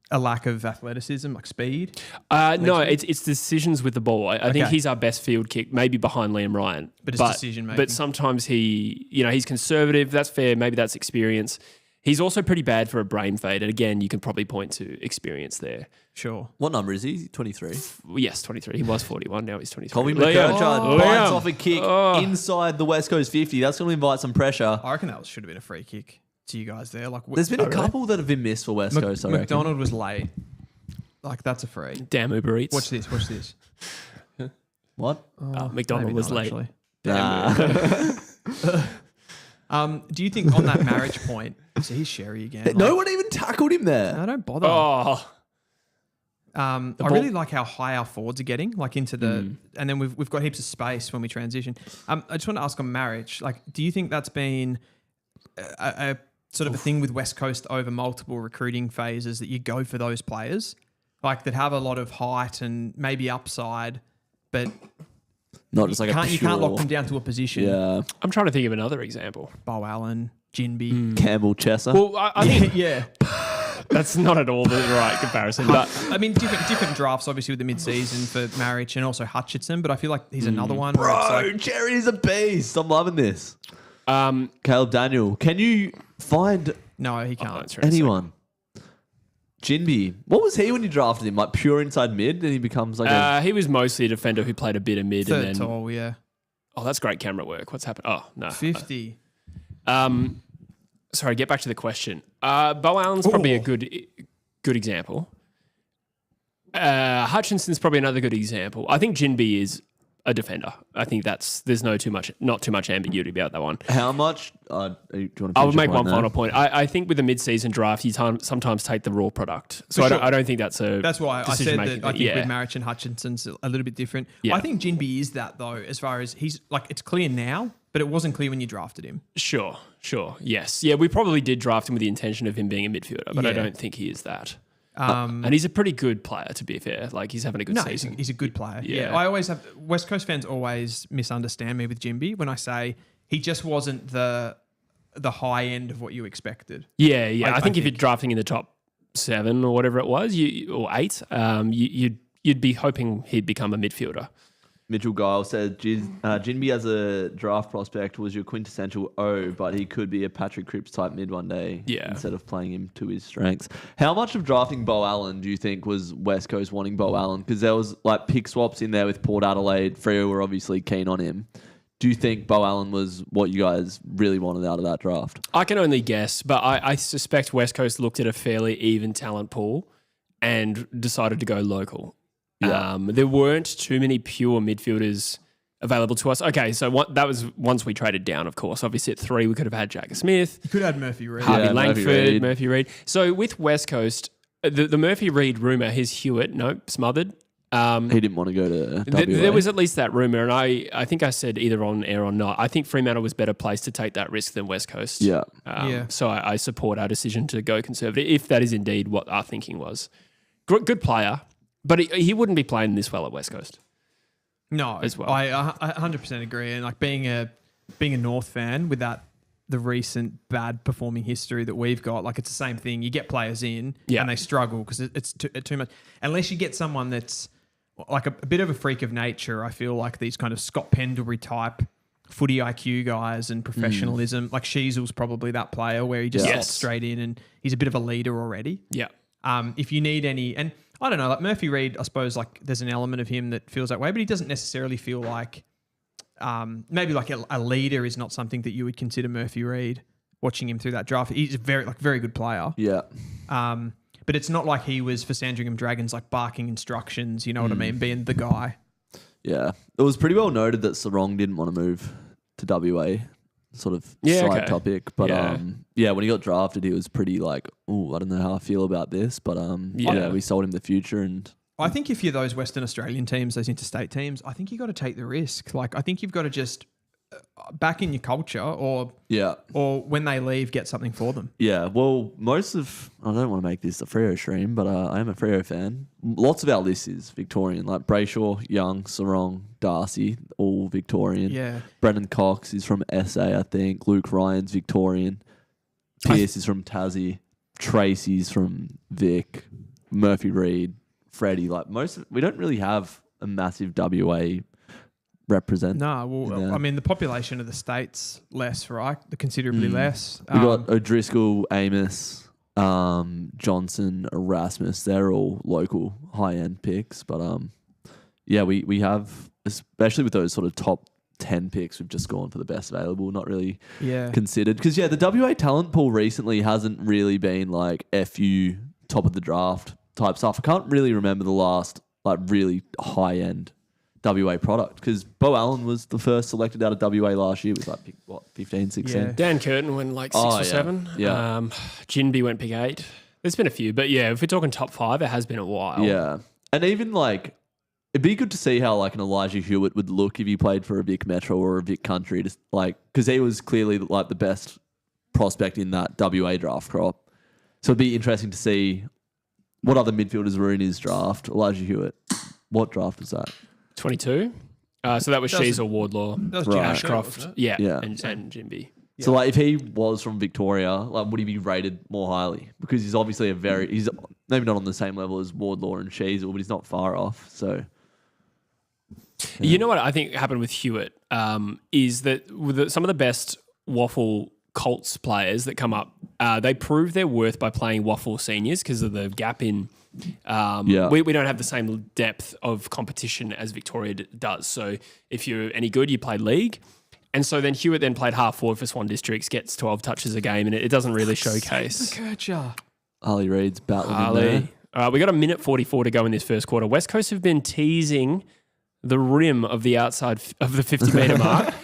a lack of athleticism, like speed? No, it's decisions with the ball. I think he's our best field kick, maybe behind Liam Ryan. But it's decision making. But sometimes he's conservative. That's fair. Maybe that's experience. He's also pretty bad for a brain fade. And again, you can probably point to experience there. Sure. What number is he? 23? Yes, 23. He was 41. Now he's 23. Colby McKerchard bites off a kick inside the West Coast 50. That's going to invite some pressure. I reckon that should have been a free kick to you guys there. There's been a couple that have been missed for West Coast, I reckon. McDonald was late. Like, that's a free. Damn Uber Eats. Watch this. What? McDonald was late. Actually. Damn. Do you think on that marriage point, so he's Sherry again? No one even tackled him there. I don't bother. Oh. I really like how high our forwards are getting, like into the, and then we've got heaps of space when we transition. I just want to ask on marriage, like, do you think that's been a sort of a thing with West Coast over multiple recruiting phases that you go for those players, like that have a lot of height and maybe upside, but not just like you can't lock them down to a position. Yeah, I'm trying to think of another example. Bo Allen, Jinby, Campbell, Chesser. Well, I think yeah. That's not at all the right comparison. But I mean, different drafts, obviously, with the mid-season for Marriage and also Hutchinson, but I feel like he's another one. Where it's like, Jerry's a beast. I'm loving this. Caleb Daniel, can you find no, he can't. Anyone? Jinby. What was he when you drafted him? Like pure inside mid, and he becomes like he was mostly a defender who played a bit of mid. Third and then tall, yeah. Oh, that's great camera work. What's happened? Oh, no. 50. Sorry, get back to the question. Bo Allen's probably a good example. Hutchinson's probably another good example. I think Jinby is a defender. I think there's not too much ambiguity about that one. How much? Do you want to I would make one final point. I think with the mid-season draft, you sometimes take the raw product. So I don't think that's a That's why I said that I think yeah. with Marich and Hutchinson's a little bit different. Yeah. I think Jinby is that, though, as far as he's like, it's clear now, but it wasn't clear when you drafted him. Sure. Yes. Yeah, we probably did draft him with the intention of him being a midfielder, but I Yeah. don't think he is that. And he's a pretty good player, to be fair. Like, he's having a good season. He's a good player. Yeah. I always have West Coast fans always misunderstand me with Jinby when I say he just wasn't the high end of what you expected. Yeah. I think if you're drafting in the top 7 or whatever it was, or 8, you'd be hoping he'd become a midfielder. Mitchell Guile said Jinby as a draft prospect was your quintessential O, but he could be a Patrick Cripps type mid one day instead of playing him to his strengths. How much of drafting Bo Allen do you think was West Coast wanting Bo Allen? Because there was like pick swaps in there with Port Adelaide. Freo were obviously keen on him. Do you think Bo Allen was what you guys really wanted out of that draft? I can only guess, but I suspect West Coast looked at a fairly even talent pool and decided to go local. Yeah. There weren't too many pure midfielders available to us. Okay, so that was once we traded down, of course. Obviously at 3, we could have had Jagger Smith. You could have had Murphy Reid. Harvey Langford, Murphy Reid. So with West Coast, the Murphy Reid rumour, his Hewitt, smothered. He didn't want to go to WA. There was at least that rumour, and I think I said either on air or not, I think Fremantle was better placed to take that risk than West Coast. Yeah. So I support our decision to go conservative, if that is indeed what our thinking was. Good player. But he wouldn't be playing this well at West Coast. No, as well. I 100% agree. And like being a North fan with the recent bad performing history that we've got, like it's the same thing. You get players in and they struggle because it's too much. Unless you get someone that's like a bit of a freak of nature, I feel like these kind of Scott Pendlebury type footy IQ guys and professionalism. Like Sheasel's probably that player where he just slots straight in and he's a bit of a leader already. Yeah. If you need any, and I don't know, like Murphy Reid, I suppose like there's an element of him that feels that way, but he doesn't necessarily feel like, maybe like a leader is not something that you would consider Murphy Reid watching him through that draft. He's a very good player. Yeah. But it's not like he was for Sandringham Dragons, like barking instructions, you know what I mean? Being the guy. Yeah. It was pretty well noted that Sarong didn't want to move to WA. sort of side topic. But when he got drafted, he was pretty like, oh, I don't know how I feel about this. But we sold him the future. And I think if you're those Western Australian teams, those interstate teams, I think you got to take the risk. Like, I think you've got to just back in your culture, or when they leave, get something for them. Yeah, well, I don't want to make this a Freo stream, but I am a Freo fan. Lots of our list is Victorian, like Brayshaw, Young, Sarong, Darcy, all Victorian. Yeah. Brendan Cox is from SA, I think. Luke Ryan's Victorian. Pierce is from Tassie. Tracy's from Vic. Murphy Reid, Freddie. Like we don't really have a massive WA represent. No, well, I mean, the population of the state's less, right? Considerably less. We got O'Driscoll, Amos, Johnson, Erasmus. They're all local high-end picks. But we have, especially with those sort of top 10 picks, we've just gone for the best available, not really considered. Because, the WA talent pool recently hasn't really been like FU top of the draft type stuff. I can't really remember the last like really high-end WA product, because Bo Allen was the first selected out of WA last year with 15, 16. Yeah. Dan Curtin went like 6 or 7. Yeah. Jinby went pick 8. There's been a few, but if we're talking top 5, it has been a while. Yeah. And even like, it'd be good to see how like an Elijah Hewitt would look if he played for a Vic Metro or a Vic Country, just like, because he was clearly like the best prospect in that WA draft crop. So it'd be interesting to see what other midfielders were in his draft. Elijah Hewitt, what draft was that? 22. So that was Shees or Wardlaw. That was Ashcroft. And Jinby. Yeah. So like, if he was from Victoria, like, would he be rated more highly? Because he's obviously he's maybe not on the same level as Wardlaw and Shees, but he's not far off. So, you know what I think happened with Hewitt is that with some of the best Waffle Colts players that come up, they prove their worth by playing Waffle seniors because of the gap in. We don't have the same depth of competition as Victoria does. So if you're any good, you play league. And so then Hewitt then played half forward for Swan Districts, gets 12 touches a game, and it doesn't really showcase. Ali Reid's battling in there. We got 1:44 to go in this first quarter. West Coast have been teasing the rim of the outside of the 50-metre mark.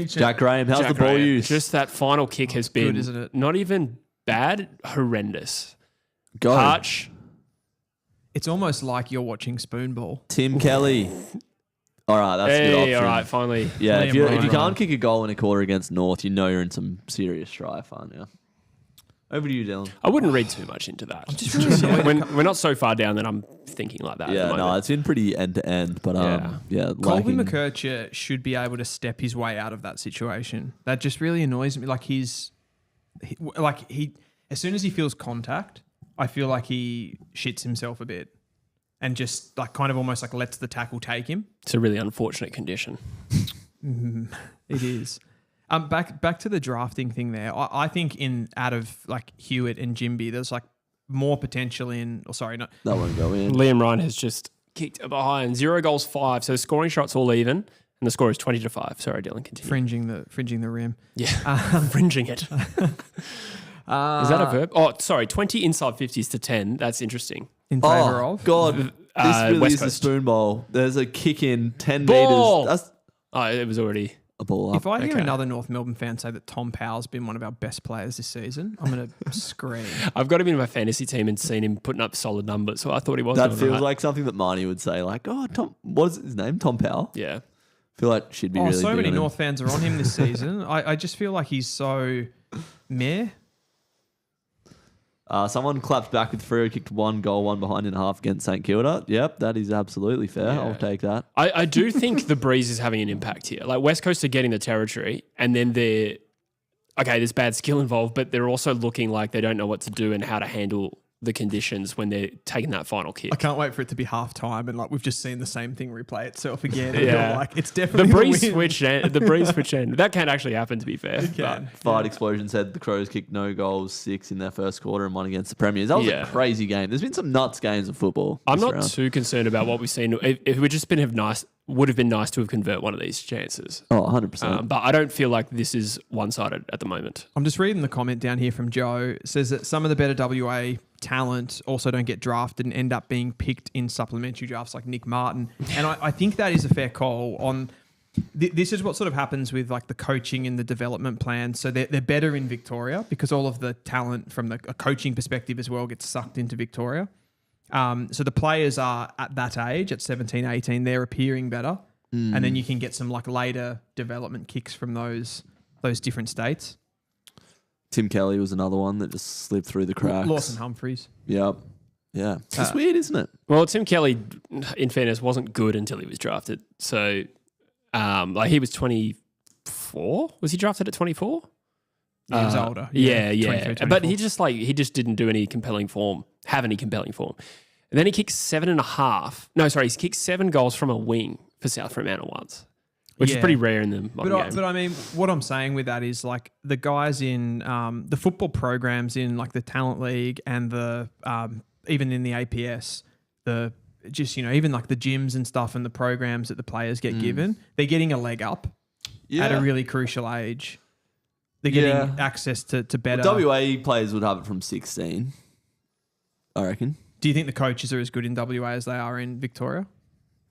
Jack Graham, how's the ball use? Just that final kick has been good, isn't it? Not even bad, horrendous. Go. Arch. It's almost like you're watching Spoonball. Tim Kelly. All right, that's a good option. All right, finally. Yeah, if you can't kick a goal in a quarter against North, you know you're in some serious strife, aren't you? Over to you, Dylan. I wouldn't read too much into that. I'm just really when we're not so far down that I'm thinking like that. Yeah, no, it's been pretty end to end, but Colby McKercher should be able to step his way out of that situation. That just really annoys me. Like as soon as he feels contact, I feel like he shits himself a bit and just like kind of almost like lets the tackle take him. It's a really unfortunate condition. It is. Back to the drafting thing there. I think out of like Hewitt and Jinby, there's like more potential that won't go in. Liam Ryan has just kicked a behind 0 goals 5. So the scoring shots all even, and the score is 20-5. Sorry, Dylan, continue. Fringing the rim. Yeah, fringing it. Is that a verb? Oh, sorry, 20 inside 50s to 10. That's interesting. In favour of? God, this really West is Coast. a Spoonball. There's a kick in 10 Ball! metres. It was already a ball up. If I hear another North Melbourne fan say that Tom Powell's been one of our best players this season, I'm going to scream. I've got him in my fantasy team and seen him putting up solid numbers, so I thought he was. That feels like something that Marnie would say, like, oh, Tom, what is his name? Tom Powell? Yeah. I feel like she'd be really so many him. North fans are on him this season. I just feel like he's so meh. Someone clapped back with Freo, kicked 1 goal, 1 behind in half against St Kilda. Yep, that is absolutely fair. Yeah. I'll take that. I do think the breeze is having an impact here. Like West Coast are getting the territory, and then there's bad skill involved, but they're also looking like they don't know what to do and how to handle the conditions when they're taking that final kick. I can't wait for it to be half time and like we've just seen the same thing replay itself again. Yeah, like it's definitely the breeze switch end. That can actually happen, to be fair. It can. Fight Explosion said the Crows kicked no goals, 6 in their first quarter and 1 against the Premiers. That was a crazy game. There's been some nuts games of football. I'm not too concerned about what we've seen. It would just would have been nice to have convert one of these chances. Oh, 100%. But I don't feel like this is one-sided at the moment. I'm just reading the comment down here from Joe. It says that some of the better WA talent also don't get drafted and end up being picked in supplementary drafts like Nick Martin. And I think that is a fair call on This is what sort of happens with like the coaching and the development plan. So they're better in Victoria because all of the talent from a coaching perspective as well gets sucked into Victoria. So the players are at that age, at 17, 18, they're appearing better. And then you can get some like later development kicks from those different states. Tim Kelly was another one that just slipped through the cracks. Lawson Humphreys. Yep. Yeah. It's just weird, isn't it? Well, Tim Kelly, in fairness, wasn't good until he was drafted. So, like he was 24. Was he drafted at 24? Yeah, he was older. Yeah. But he just didn't have any compelling form. And then he kicked 7.5. No, sorry, he kicked 7 goals from a wing for South Fremantle once, which is pretty rare in the modern game. But I mean, what I'm saying with that is like the guys in the football programs in like the Talent League and the even in the APS, even like the gyms and stuff and the programs that the players get given, they're getting a leg up at a really crucial age. They're getting access to better. WA players would have it from 16, I reckon. Do you think the coaches are as good in WA as they are in Victoria?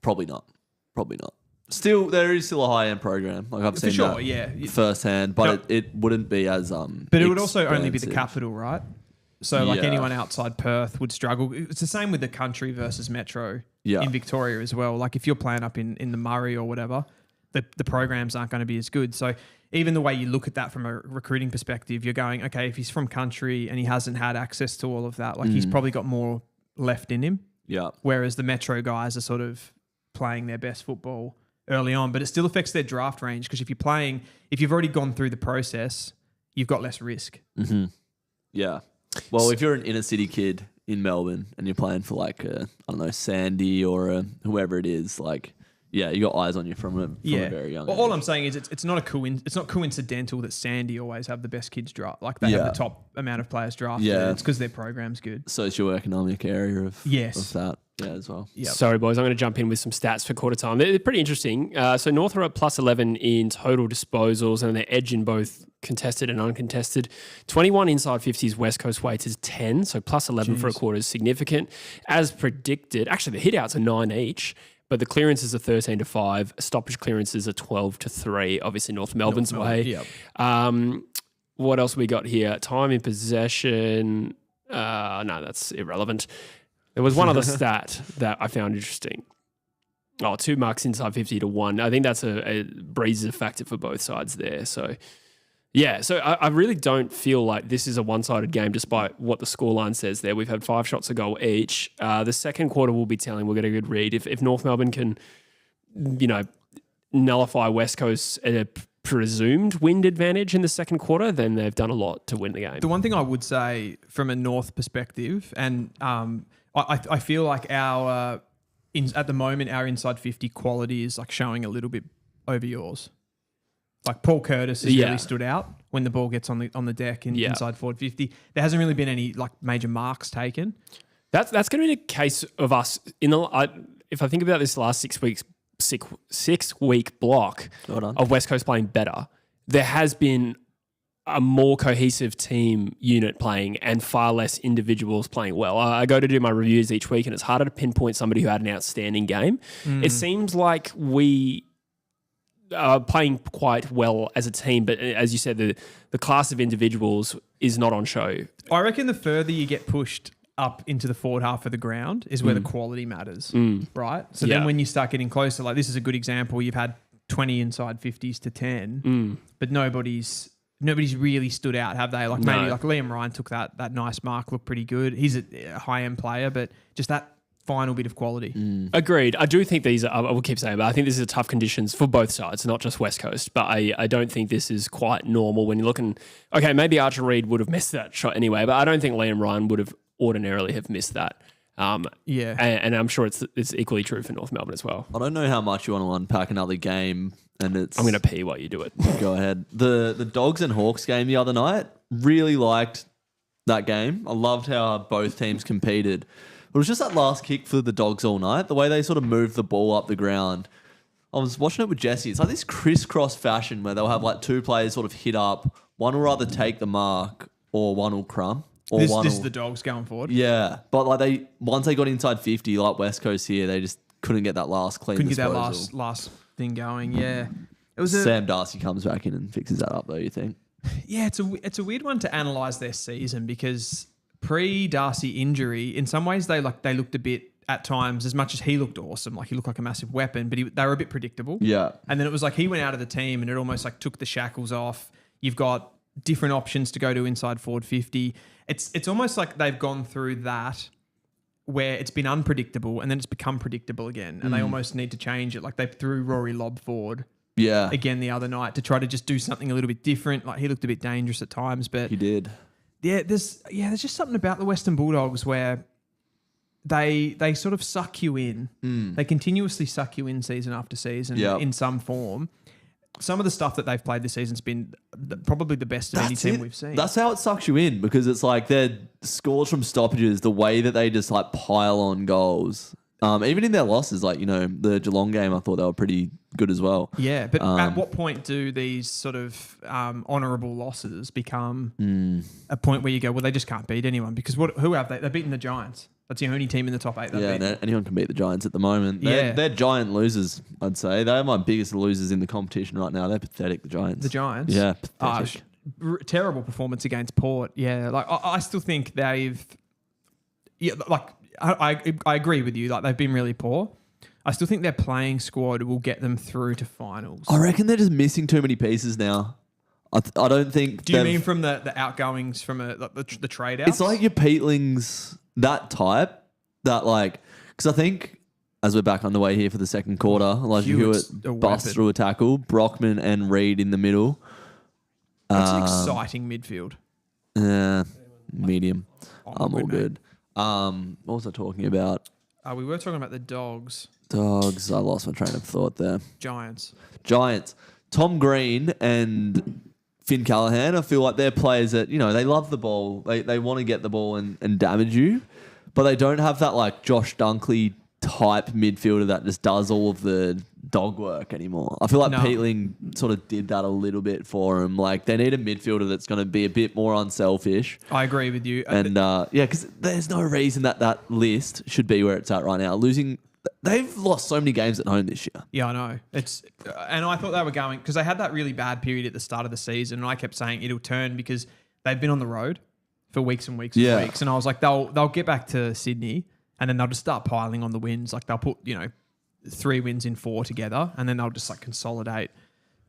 Probably not. Still, there is still a high-end program. Like I've seen that firsthand, but it wouldn't be as But it would also only be the capital, right? So like anyone outside Perth would struggle. It's the same with the country versus metro in Victoria as well. Like if you're playing up in the Murray or whatever, the programs aren't going to be as good. So even the way you look at that from a recruiting perspective, you're going, okay, if he's from country and he hasn't had access to all of that, like he's probably got more left in him. Yeah. Whereas the metro guys are sort of playing their best football early on, but it still affects their draft range because if you've already gone through the process, you've got less risk. Mm-hmm. Yeah. Well, if you're an inner city kid in Melbourne and you're playing for like, I don't know, Sandy or whoever it is, like, yeah, you got eyes on you from a very young age. All I'm saying is it's not coincidental that Sandy always have the best kids draft. Like they have the top amount of players drafted. Yeah. It's because their program's good. Socioeconomic area of that. Yeah, as well. Yep. Sorry, boys. I'm going to jump in with some stats for quarter time. They're pretty interesting. So North are at plus 11 in total disposals and their edge in both contested and uncontested. 21 inside 50s, West Coast weights is 10. So plus 11 for a quarter is significant. As predicted, actually the hitouts are 9 each. But the clearances are 13-5. Stoppage clearances are 12-3. Obviously, North Melbourne's way. Yep. What else we got here? Time in possession. No, that's irrelevant. There was one other stat that I found interesting. 2 marks inside 50 to 1. I think that's a breeze factor for both sides there. So, yeah. So I really don't feel like this is a one-sided game despite what the scoreline says there. We've had 5 shots a goal each. The second quarter will be telling. We'll get a good read. If North Melbourne can, nullify West Coast's presumed wind advantage in the second quarter, then they've done a lot to win the game. The one thing I would say from a North perspective, and I feel like at the moment our inside 50 quality is like showing a little bit over yours. Like Paul Curtis has really stood out when the ball gets on the deck inside forward 50. There hasn't really been any like major marks taken. That's going to be the case of us if I think about this last 6 week block of West Coast playing better. There has been a more cohesive team unit playing and far less individuals playing well. I go to do my reviews each week and it's harder to pinpoint somebody who had an outstanding game. It seems like we are playing quite well as a team, but as you said, the class of individuals is not on show. I reckon the further you get pushed up into the forward half of the ground is where the quality matters, right? So then when you start getting closer, like this is a good example, you've had 20 inside 50s to 10, but nobody's really stood out, have they? Like maybe like Liam Ryan took that nice mark, looked pretty good. He's a high-end player, but just that final bit of quality. Agreed. I do think these are, I will keep saying, but I think this is tough conditions for both sides, not just West Coast. But I don't think this is quite normal when you're looking, okay, maybe Archer Reed would have missed that shot anyway, but I don't think Liam Ryan would have ordinarily have missed that. And I'm sure it's equally true for North Melbourne as well. I don't know how much you want to unpack another game, and I'm going to pee while you do it. Go ahead. The Dogs and Hawks game the other night, really liked that game. I loved how both teams competed. It was just that last kick for the Dogs all night, the way they sort of moved the ball up the ground. I was watching it with Jesse. It's like this crisscross fashion where they'll have like 2 players sort of hit up. One will either take the mark or one will crumb. This is the Dogs going forward. Yeah, but like once they got inside 50, like West Coast here, they just couldn't get that last clean disposal. Last thing going. Yeah, it was Sam Darcy comes back in and fixes that up, though. You think? Yeah, it's a weird one to analyse their season because pre-Darcy injury, in some ways they looked a bit at times, as much as he looked awesome, like he looked like a massive weapon, but they were a bit predictable. Yeah. And then it was like he went out of the team and it almost like took the shackles off. You've got different options to go to inside forward 50. It's almost like they've gone through that where it's been unpredictable and then it's become predictable again and they almost need to change it. Like they threw Rory Lobb forward again the other night to try to just do something a little bit different. Like he looked a bit dangerous at times, but he did. Yeah, there's just something about the Western Bulldogs where they sort of suck you in. They continuously suck you in season after season in some form. Some of the stuff that they've played this season's been probably the best of any team we've seen. That's how it sucks you in because it's like their scores from stoppages, the way that they just like pile on goals. Even in their losses, like, you know, the Geelong game, I thought they were pretty good as well. Yeah, but at what point do these sort of honourable losses become a point where you go, well, they just can't beat anyone? Because who have they? They've beaten the Giants. That's the only team in the top 8 they've beaten. Anyone can beat the Giants at the moment. They're giant losers, I'd say. They're my biggest losers in the competition right now. They're pathetic, the Giants. The Giants? Yeah, pathetic. Terrible performance against Port. Yeah, like I still think they've... Yeah, like... I agree with you. Like they've been really poor. I still think their playing squad will get them through to finals. I reckon they're just missing too many pieces now. I don't think. Do you mean from the outgoings from the trade outs? It's like your Peatlings, that type. That like because I think as we're back on the way here for the second quarter, Elijah Hewitt busts through a tackle, Brockman and Reed in the middle. It's an exciting midfield. Medium. I'm all good. What was I talking about? We were talking about the Dogs. Dogs. I lost my train of thought there. Giants. Tom Green and Finn Callaghan, I feel like they're players that, you know, they love the ball. They want to get the ball and damage you, but they don't have that like Josh Dunkley type midfielder that just does all of the dog work anymore. I feel like Peatling sort of did that a little bit for him. Like they need a midfielder that's going to be a bit more unselfish. I agree with you. And because there's no reason that list should be where it's at right now. They've lost so many games at home this year. Yeah, I know. And I thought they were going because they had that really bad period at the start of the season, and I kept saying it'll turn because they've been on the road for weeks and weeks and weeks, and I was like, they'll get back to Sydney, and then they'll just start piling on the wins. Like they'll put 3 wins in 4 together, and then they'll just like consolidate.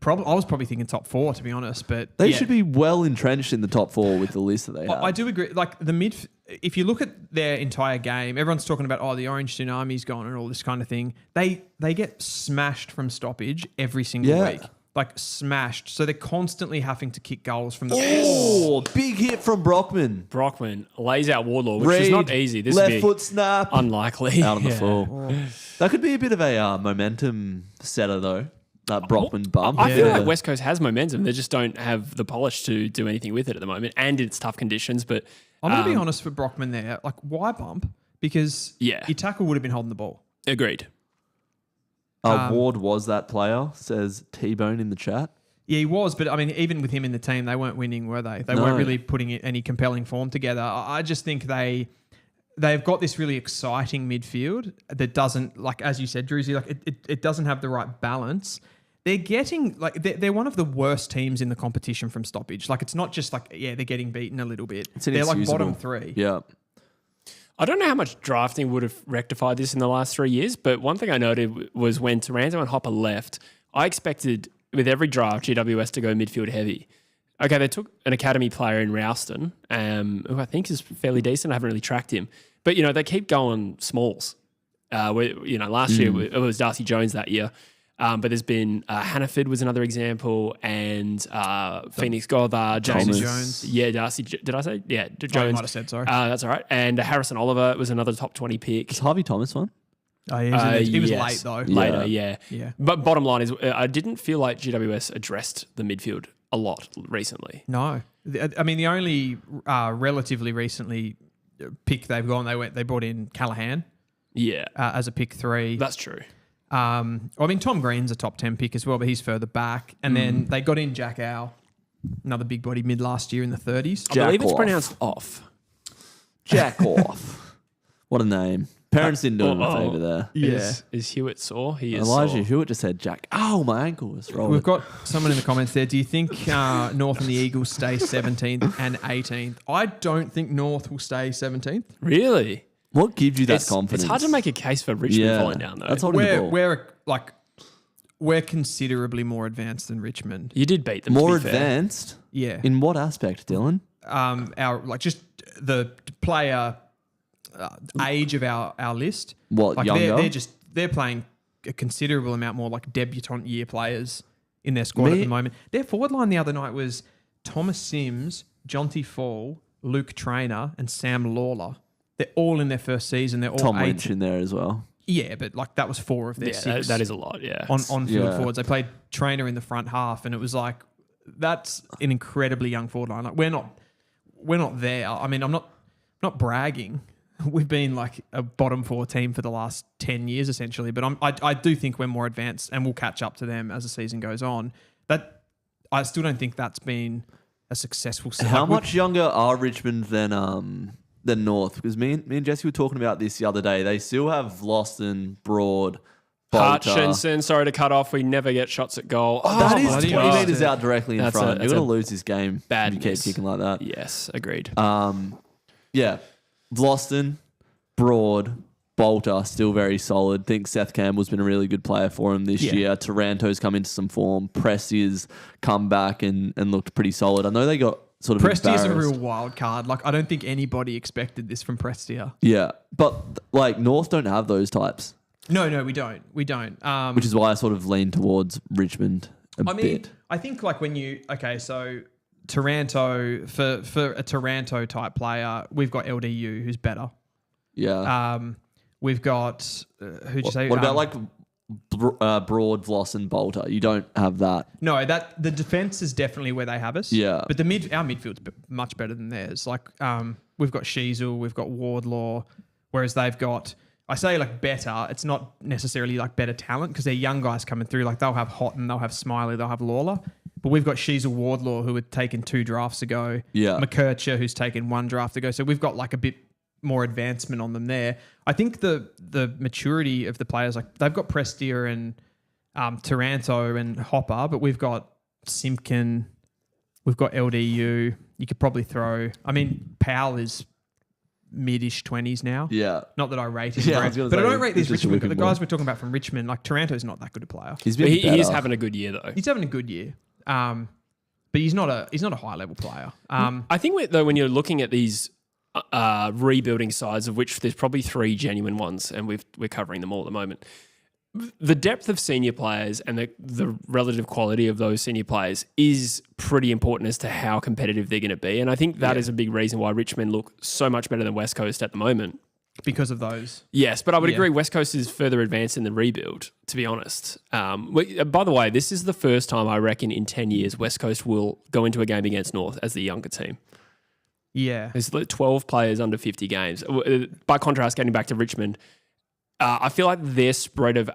I was probably thinking top 4 to be honest, but they should be well entrenched in the top 4 with the list that they have. I do agree. Like if you look at their entire game, everyone's talking about the orange tsunami's gone and all this kind of thing. They get smashed from stoppage every single week. Like smashed. So they're constantly having to kick goals from the big hit from Brockman. Brockman lays out Wardlaw, which is not easy. This left foot snap. Unlikely. Out on the floor. That could be a bit of a momentum setter though. That Brockman bump. I feel like West Coast has momentum. They just don't have the polish to do anything with it at the moment, and it's tough conditions. But I'm going to be honest for Brockman there. Like, why bump? Because your tackle would have been holding the ball. Agreed. Ward was that player, says T-Bone in the chat. Yeah, he was. But, I mean, even with him in the team, they weren't winning, were they? They weren't really putting any compelling form together. I just think they've got this really exciting midfield that doesn't, like, as you said, Druzy, like, it doesn't have the right balance. They're getting, like, they're one of the worst teams in the competition from stoppage. Like, it's not just like, they're getting beaten a little bit. They're like bottom 3. Yeah. I don't know how much drafting would have rectified this in the last 3 years, but one thing I noted was when Taranto and Hopper left, I expected with every draft GWS to go midfield heavy. Okay, they took an academy player in Ralston, who I think is fairly decent. I haven't really tracked him. But, they keep going smalls. Last year it was Darcy Jones that year. But there's been Hannaford was another example, and Phoenix Goddard, Darcy Jones. Yeah, Darcy. Did I say? Yeah, Jones. I might have said, sorry. That's all right. And Harrison Oliver was another top 20 pick. Is Harvey Thomas one? He was late, though. Later, yeah. But bottom line is, I didn't feel like GWS addressed the midfield a lot recently. No. I mean, the only relatively recently pick they've gone, they brought in Callaghan. Yeah. As a pick 3. That's true. I mean, Tom Green's a top 10 pick as well, but he's further back. And then they got in Jack Ow, another big body mid last year in the 30s. I believe it's pronounced off. Jack off. What a name. Parents didn't do him a favour there. Yeah. Is Hewitt sore? He is Elijah sore. Hewitt just said, Jack, my ankle was rolling. We've got someone in the comments there. Do you think North and the Eagles stay 17th and 18th? I don't think North will stay 17th. Really? What gives you that confidence? It's hard to make a case for Richmond falling down, though. That's holding the ball. We're considerably more advanced than Richmond. You did beat them. More to be fair. advanced? Yeah. In what aspect, Dylan? Just the player age of our list. What, younger? They're playing a considerable amount more like debutant year players in their squad at the moment. Their forward line the other night was Thomas Sims, Jonty Fall, Luke Traynor, and Sam Lawler. They're all in their first season. They're all Tom Lynch in there as well. Yeah, but that was 4 of their 6. That is a lot, yeah. On field forwards. They played Traynor in the front half, and it was like, that's an incredibly young forward line. Like, we're not there. I mean, I'm not bragging. We've been like a bottom 4 team for the last 10 years, essentially. But I do think we're more advanced, and we'll catch up to them as the season goes on. That I still don't think that's been a successful season. How much younger are Richmond than North? Because me and Jesse were talking about this the other day. They still have Vlosten, Broad, Bolter. Hutchinson, sorry to cut off. We never get shots at goal. That is 20 metres out directly in front. You're going to lose this game bad if you keep kicking like that. Yes, agreed. Yeah. Vlosten, Broad, Bolter, still very solid. Think Seth Campbell's been a really good player for him this year. Taranto's come into some form. Presti's come back and looked pretty solid. I know they got sort of Presti is a embarrassed. real wild card. Like, I don't think anybody expected this from Prestia. Yeah. But like North don't have those types. No, we don't. Which is why I sort of lean towards Richmond a bit. I think like so Taranto, for a Taranto type player, we've got LDU who's better. Yeah. We've got who'd you say? What about like Broad, Vloss, and Bolter? You don't have that. No, that the defense is definitely where they have us. Yeah. But our midfield's much better than theirs. Like we've got Sheasel, we've got Wardlaw, whereas they've got. I say like better. It's not necessarily like better talent because they're young guys coming through. Like they'll have Houghton, they'll have Smiley, they'll have Lawler. But we've got Sheasel, Wardlaw who had taken 2 drafts ago. Yeah. McKercher who's taken 1 draft ago. So we've got like a bit more advancement on them there. I think the maturity of the players, like they've got Prestia and Taranto and Hopper, but we've got Simpkin, we've got LDU. You could probably throw. I mean, Powell is mid-ish 20s now. Yeah. Not that I rate him, but I don't rate these Richmond. The guys we're talking about from Richmond, like Taranto's not that good a player. He is having a good year though. He's having a good year. But he's not a high level player. I think though when you're looking at these rebuilding sides, of which there's probably 3 genuine ones, and we're covering them all at the moment. The depth of senior players and the relative quality of those senior players is pretty important as to how competitive they're going to be. And I think that is a big reason why Richmond look so much better than West Coast at the moment. Because of those. Yes, but I would agree West Coast is further advanced in the rebuild, to be honest. By the way, this is the first time I reckon in 10 years West Coast will go into a game against North as the younger team. Yeah. There's 12 players under 50 games. By contrast, getting back to Richmond, I feel like their spread of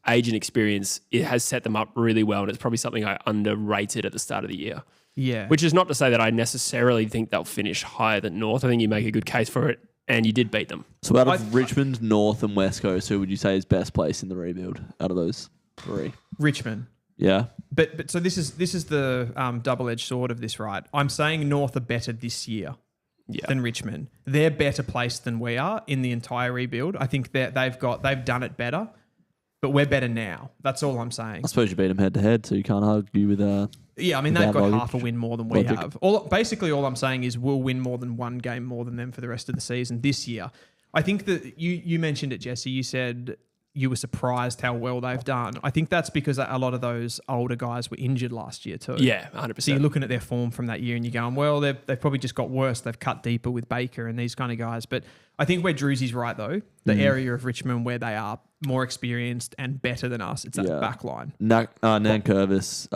age and experience, it has set them up really well, and it's probably something I underrated at the start of the year. Yeah. Which is not to say that I necessarily think they'll finish higher than North. I think you make a good case for it, and you did beat them. So out of Richmond, North, and West Coast, who would you say is best place in the rebuild out of those 3? Richmond. Yeah. But so this is the double-edged sword of this, right? I'm saying North are better this year than Richmond. They're better placed than we are in the entire rebuild. I think they've done it better, but we're better now. That's all I'm saying. I suppose you beat them head to head, so you can't argue with yeah, I mean, they've got half a win more than we logic. have. All I'm saying is we'll win more than 1 game more than them for the rest of the season this year. I think that you mentioned it, Jesse. You said you were surprised how well they've done. I think that's because a lot of those older guys were injured last year too. Yeah, 100%. So you're looking at their form from that year and you're going, well, they've probably just got worse. They've cut deeper with Baker and these kind of guys. But I think where Drewsy's right though, the area of Richmond where they are more experienced and better than us, it's that back line. Nankervis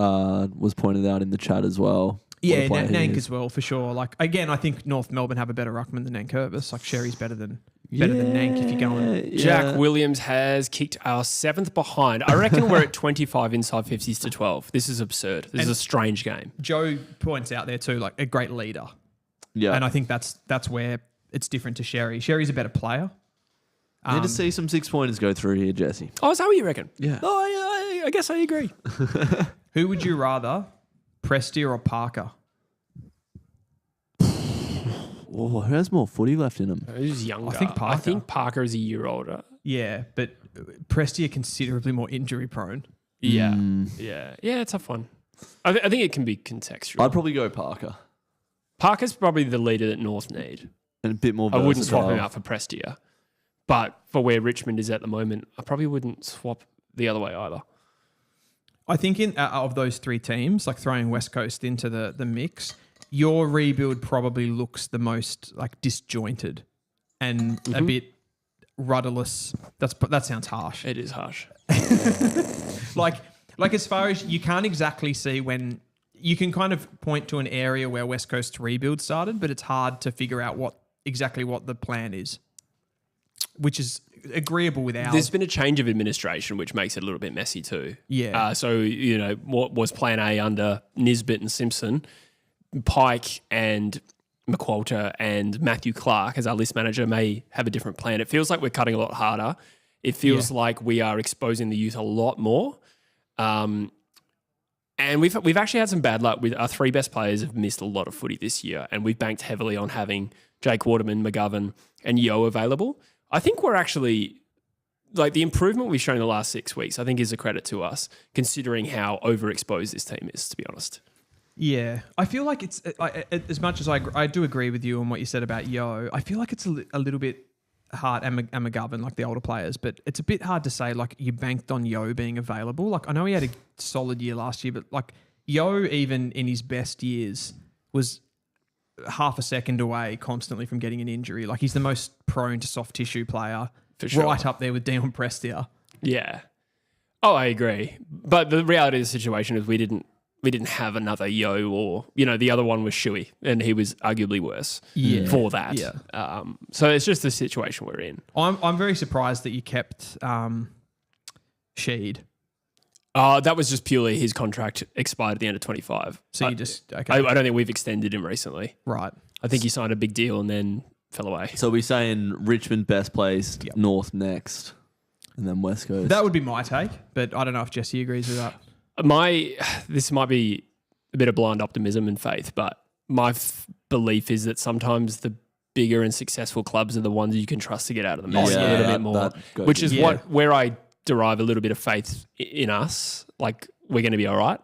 was pointed out in the chat as well. Yeah, Nank as well, for sure. Like, again, I think North Melbourne have a better ruckman than Nankervis. Like, Sherry's better than Nank if you're going. Jack Williams has kicked our 7th behind. I reckon we're at 25 inside 50s to 12. This is absurd. This is a strange game. Joe points out there too, like a great leader. Yeah. And I think that's where it's different to Sherry. Sherry's a better player. Need to see some 6-pointers go through here, Jesse. Oh, is that what you reckon? Yeah. Oh, I guess I agree. Who would you rather, Prestia or Parker? Oh, who has more footy left in him? Who's younger? I think Parker is a year older. Yeah, but Prestia considerably more injury prone. Yeah. Yeah, it's a tough one. I think it can be contextual. I'd probably go Parker. Parker's probably the leader that North need. And a bit more I wouldn't swap versatile. him out for Prestia. But for where Richmond is at the moment, I probably wouldn't swap the other way either. I think of those three teams, like throwing West Coast into the mix, your rebuild probably looks the most like disjointed and a bit rudderless. That sounds harsh. It is harsh. Like as far as you can't exactly see when you can kind of point to an area where West Coast's rebuild started, but it's hard to figure out exactly what the plan is, which is agreeable with ours. There's been a change of administration, which makes it a little bit messy too. Yeah. So, what was plan A under Nisbet and Simpson, Pike and McQualter and Matthew Clark as our list manager may have a different plan. It feels like we're cutting a lot harder. It feels like we are exposing the youth a lot more. And we've actually had some bad luck with our three best players have missed a lot of footy this year, and we've banked heavily on having Jake Waterman, McGovern, and Yo available. I think we're actually like the improvement we've shown in the last 6 weeks. I think is a credit to us, considering how overexposed this team is. To be honest, yeah, I feel like it's as much as I do agree with you on what you said about Yo. I feel like it's a little bit hard and McGovern, like the older players, but it's a bit hard to say like you banked on Yo being available. Like I know he had a solid year last year, but like Yo, even in his best years, was half a second away constantly from getting an injury. Like he's the most prone to soft tissue player, for sure. right up there with Dion Prestia. Yeah. Oh, I agree. But the reality of the situation is we didn't have another Yo, or the other one was Shuey, and he was arguably worse for that. Yeah. So it's just the situation we're in. I'm very surprised that you kept Sheed. That was just purely his contract expired at the end of 25. So you just okay. I don't think we've extended him recently. Right. I think he signed a big deal and then fell away. So we're saying Richmond best placed, North next, and then West Coast. That would be my take, but I don't know if Jesse agrees with that. This might be a bit of blind optimism and faith, but my belief is that sometimes the bigger and successful clubs are the ones you can trust to get out of the mess a little bit more, which is where I derive a little bit of faith in us. Like we're going to be all right.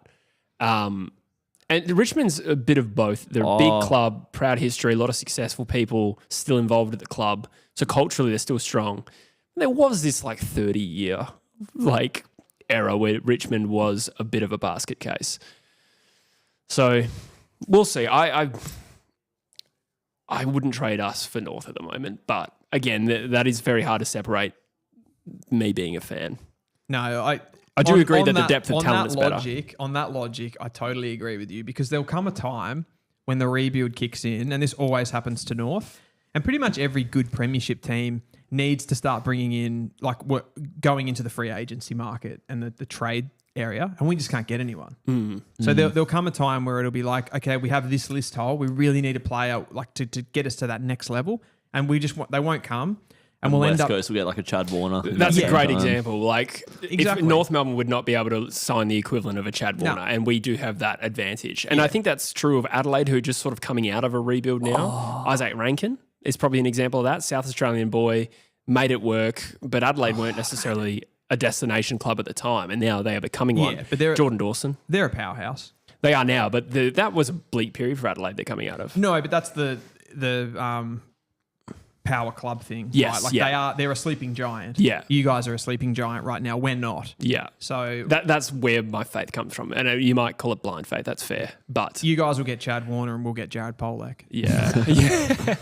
And Richmond's a bit of both. They're a big club, proud history, a lot of successful people still involved at the club. So culturally, they're still strong. There was this 30-year era where Richmond was a bit of a basket case. So we'll see. I wouldn't trade us for North at the moment. But again, that is very hard to separate, me being a fan. No, I do agree that the depth of talent is better. On that logic, I totally agree with you, because there'll come a time when the rebuild kicks in, and this always happens to North, and pretty much every good premiership team needs to start bringing in, going into the free agency market and the trade area, and we just can't get anyone. So there'll come a time where it'll be like, okay, we have this list hole, we really need a player to get us to that next level, and they won't come. And we'll West end up. Coast will get a Chad Warner. That's a great example. Exactly. If North Melbourne would not be able to sign the equivalent of a Chad Warner, and we do have that advantage. And I think that's true of Adelaide, who are just sort of coming out of a rebuild now. Isaac Rankin is probably an example of that. South Australian boy, made it work, but Adelaide weren't necessarily a destination club at the time, and now they are becoming one. But Jordan Dawson. They're a powerhouse. They are now, but that was a bleak period for Adelaide they're coming out of. No, but that's the power club thing. Yes, right? They're a sleeping giant. Yeah. You guys are a sleeping giant right now. We're not. Yeah. So that's where my faith comes from. And you might call it blind faith. That's fair. But you guys will get Chad Warner and we'll get Jared Polak. Yeah.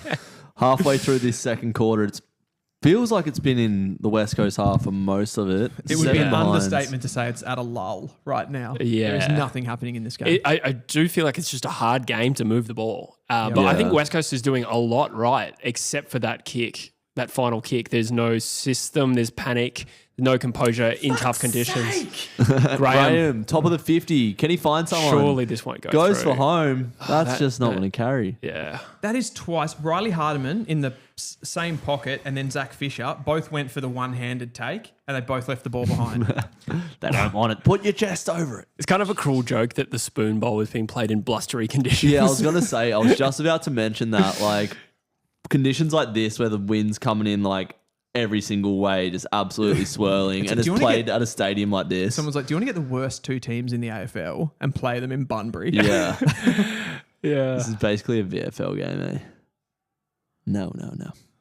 Halfway through this second quarter, it feels like it's been in the West Coast half for most of it. It would be an understatement to say it's at a lull right now. Yeah. There is nothing happening in this game. I do feel like it's just a hard game to move the ball. But I think West Coast is doing a lot right, except for that kick that final kick. There's no system. There's panic. No composure in tough conditions. Graham, top of the 50. Can he find someone? Surely this won't go Goes through. for home. That's just not going to carry. Yeah. That is twice. Riley Hardiman in the same pocket and then Zach Fisher both went for the one-handed take and they both left the ball behind. They don't want it. Put your chest over it. It's kind of a cruel joke that the Spoonball was being played in blustery conditions. Yeah, I was going to say, I was just about to mention that, like, conditions like this where the wind's coming in, like, every single way, just absolutely swirling, and it's played at a stadium like this. Someone's like, do you want to get the worst two teams in the AFL and play them in Bunbury? Yeah. Yeah. This is basically a VFL game, eh? No.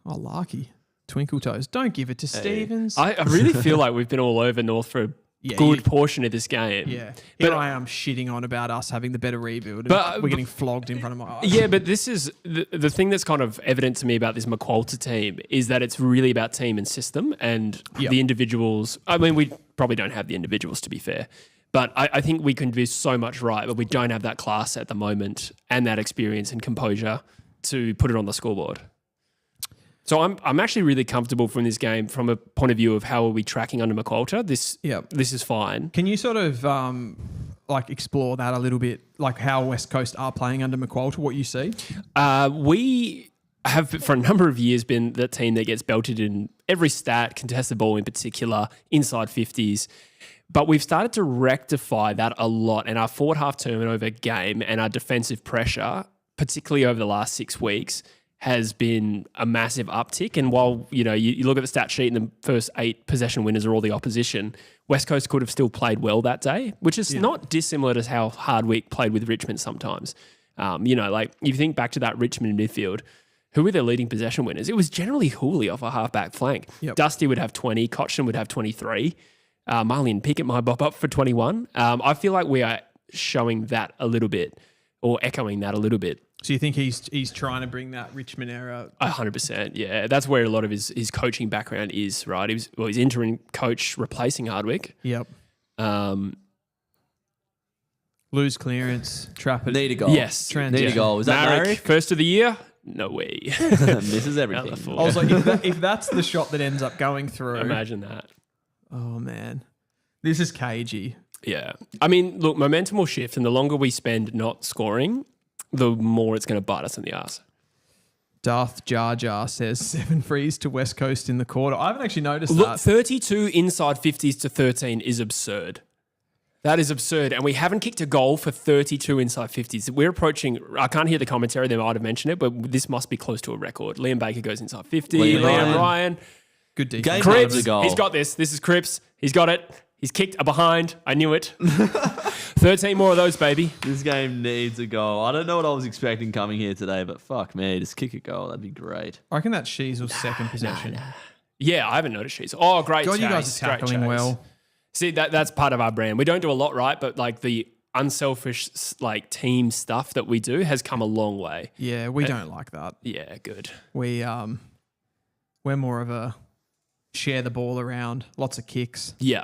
Oh, Larky. Twinkle toes. Don't give it to Stevens. I really feel like we've been all over North for a good portion of this game. Yeah. Here I am shitting on about us having the better rebuild. But we're getting flogged in front of my eyes. Yeah, but this is the thing that's kind of evident to me about this McQualter team is that it's really about team and system and the individuals. I mean, we probably don't have the individuals, to be fair. But I think we can do so much right, but we don't have that class at the moment and that experience and composure to put it on the scoreboard. So I'm actually really comfortable from this game from a point of view of how are we tracking under McQualter. This is fine. Can you sort of explore that a little bit, like how West Coast are playing under McQualter, what you see? We have for a number of years been the team that gets belted in every stat, contested ball in particular, inside 50s. But we've started to rectify that a lot, and our forward half turnover game and our defensive pressure, particularly over the last 6 weeks, has been a massive uptick. And while, you look at the stat sheet and the first 8 possession winners are all the opposition, West Coast could have still played well that day, which is not dissimilar to how Hardwick played with Richmond sometimes. Like you think back to that Richmond midfield, who were their leading possession winners? It was generally Hooley off a half-back flank. Yep. Dusty would have 20, Cotchin would have 23, Marlene Pickett might bop up for 21. I feel like we are showing that a little bit or echoing that a little bit. So you think he's trying to bring that Richmond era? 100%, yeah. That's where a lot of his coaching background is, right? He's interim coach replacing Hardwick. Yep. Lose clearance, trap it. Need a goal. Yes. Need a goal. Is that Marek? First of the year? No way. Misses everything. I was like, if that's the shot that ends up going through. Imagine that. Oh, man. This is cagey. Yeah. I mean, look, momentum will shift, and the longer we spend not scoring, the more it's going to bite us in the ass. Darth Jar Jar says 7 frees to West Coast in the quarter. I haven't actually noticed that. Look, 32 inside 50s to 13 is absurd. That is absurd. And we haven't kicked a goal for 32 inside 50s. We're approaching, I can't hear the commentary, they might have mentioned it, but this must be close to a record. Liam Baker goes inside 50. Liam Ryan. Good defense. Cripps, he's got this. This is Cripps. He's got it. He's kicked a behind. I knew it. 13 more of those, baby. This game needs a goal. I don't know what I was expecting coming here today, but fuck me, just kick a goal. That'd be great. I reckon that's Sheasel's second possession. Yeah, I haven't noticed Sheasel. Oh, great God, chase. You guys are tackling well. See, that's part of our brand. We don't do a lot right, but like the unselfish like team stuff that we do has come a long way. Yeah, we don't like that. Yeah, good. We're more of a share the ball around, lots of kicks. Yeah.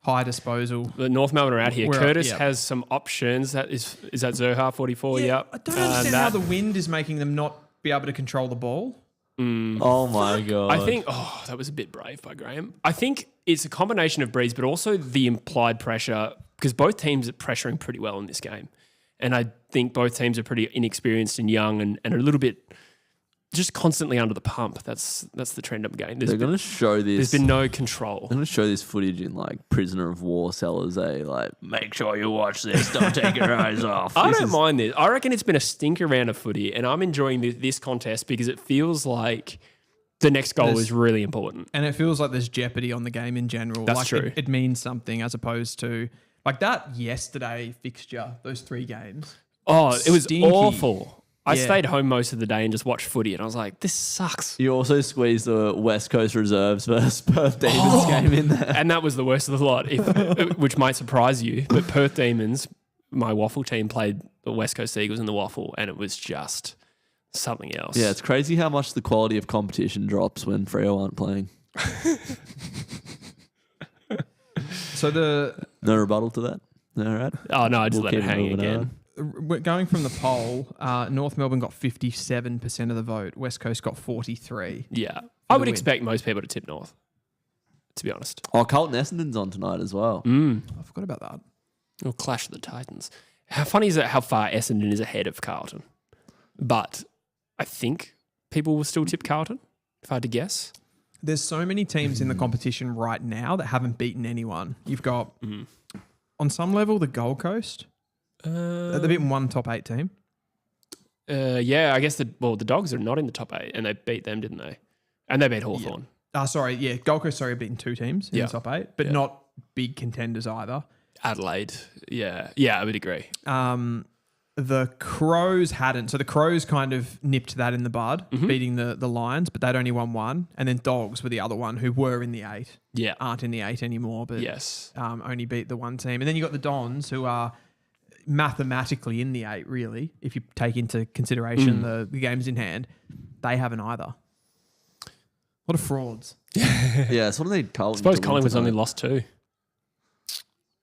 High disposal. The North Melbourne are out here. Curtis has some options. That is that Zerha 44? Yeah. I don't understand how the wind is making them not be able to control the ball. Oh my God. I think, that was a bit brave by Graham. I think it's a combination of breeze, but also the implied pressure, because both teams are pressuring pretty well in this game. And I think both teams are pretty inexperienced and young and a little bit just constantly under the pump. That's the trend I'm getting. They're going to show this. There's been no control. They're going to show this footage in like prisoner of war cellars. Like, make sure you watch this. Don't take your eyes off. I don't mind this. I reckon it's been a stinker round of footy, and I'm enjoying this contest because it feels like the next goal is really important. And it feels like there's jeopardy on the game in general. That's true. It means something as opposed to like that yesterday fixture, those 3 games. Oh, it was awful. I stayed home most of the day and just watched footy, and I was like, this sucks. You also squeezed the West Coast reserves versus Perth Demons game in there. And that was the worst of the lot, which might surprise you. But Perth Demons, my waffle team, played the West Coast Eagles in the waffle, and it was just something else. Yeah, it's crazy how much the quality of competition drops when Freo aren't playing. No rebuttal to that? All right. Oh, no, I just let it hang again. Going from the poll, North Melbourne got 57% of the vote. West Coast got 43%. Yeah. I would expect most people to tip North, to be honest. Oh, Carlton Essendon's on tonight as well. I forgot about that. It'll clash of the Titans. How funny is it how far Essendon is ahead of Carlton? But I think people will still tip Carlton, if I had to guess. There's so many teams in the competition right now that haven't beaten anyone. You've got, on some level, the Gold Coast. They've beaten one top 8 team. Yeah, I guess the Dogs are not in the top 8, and they beat them, didn't they? And they beat Hawthorn. Gold Coast, have beaten 2 teams in the top 8, but not big contenders either. Adelaide, yeah, I would agree. The Crows hadn't. So the Crows kind of nipped that in the bud, beating the Lions, but they'd only won 1. And then Dogs were the other one who were in the 8. Yeah. Aren't in the 8 anymore, but only beat the one team. And then you got the Dons who are mathematically in the 8, really, if you take into consideration the games in hand. They haven't either. What are frauds? Yeah, so what do they Carlton? I suppose Collingwood's only lost 2.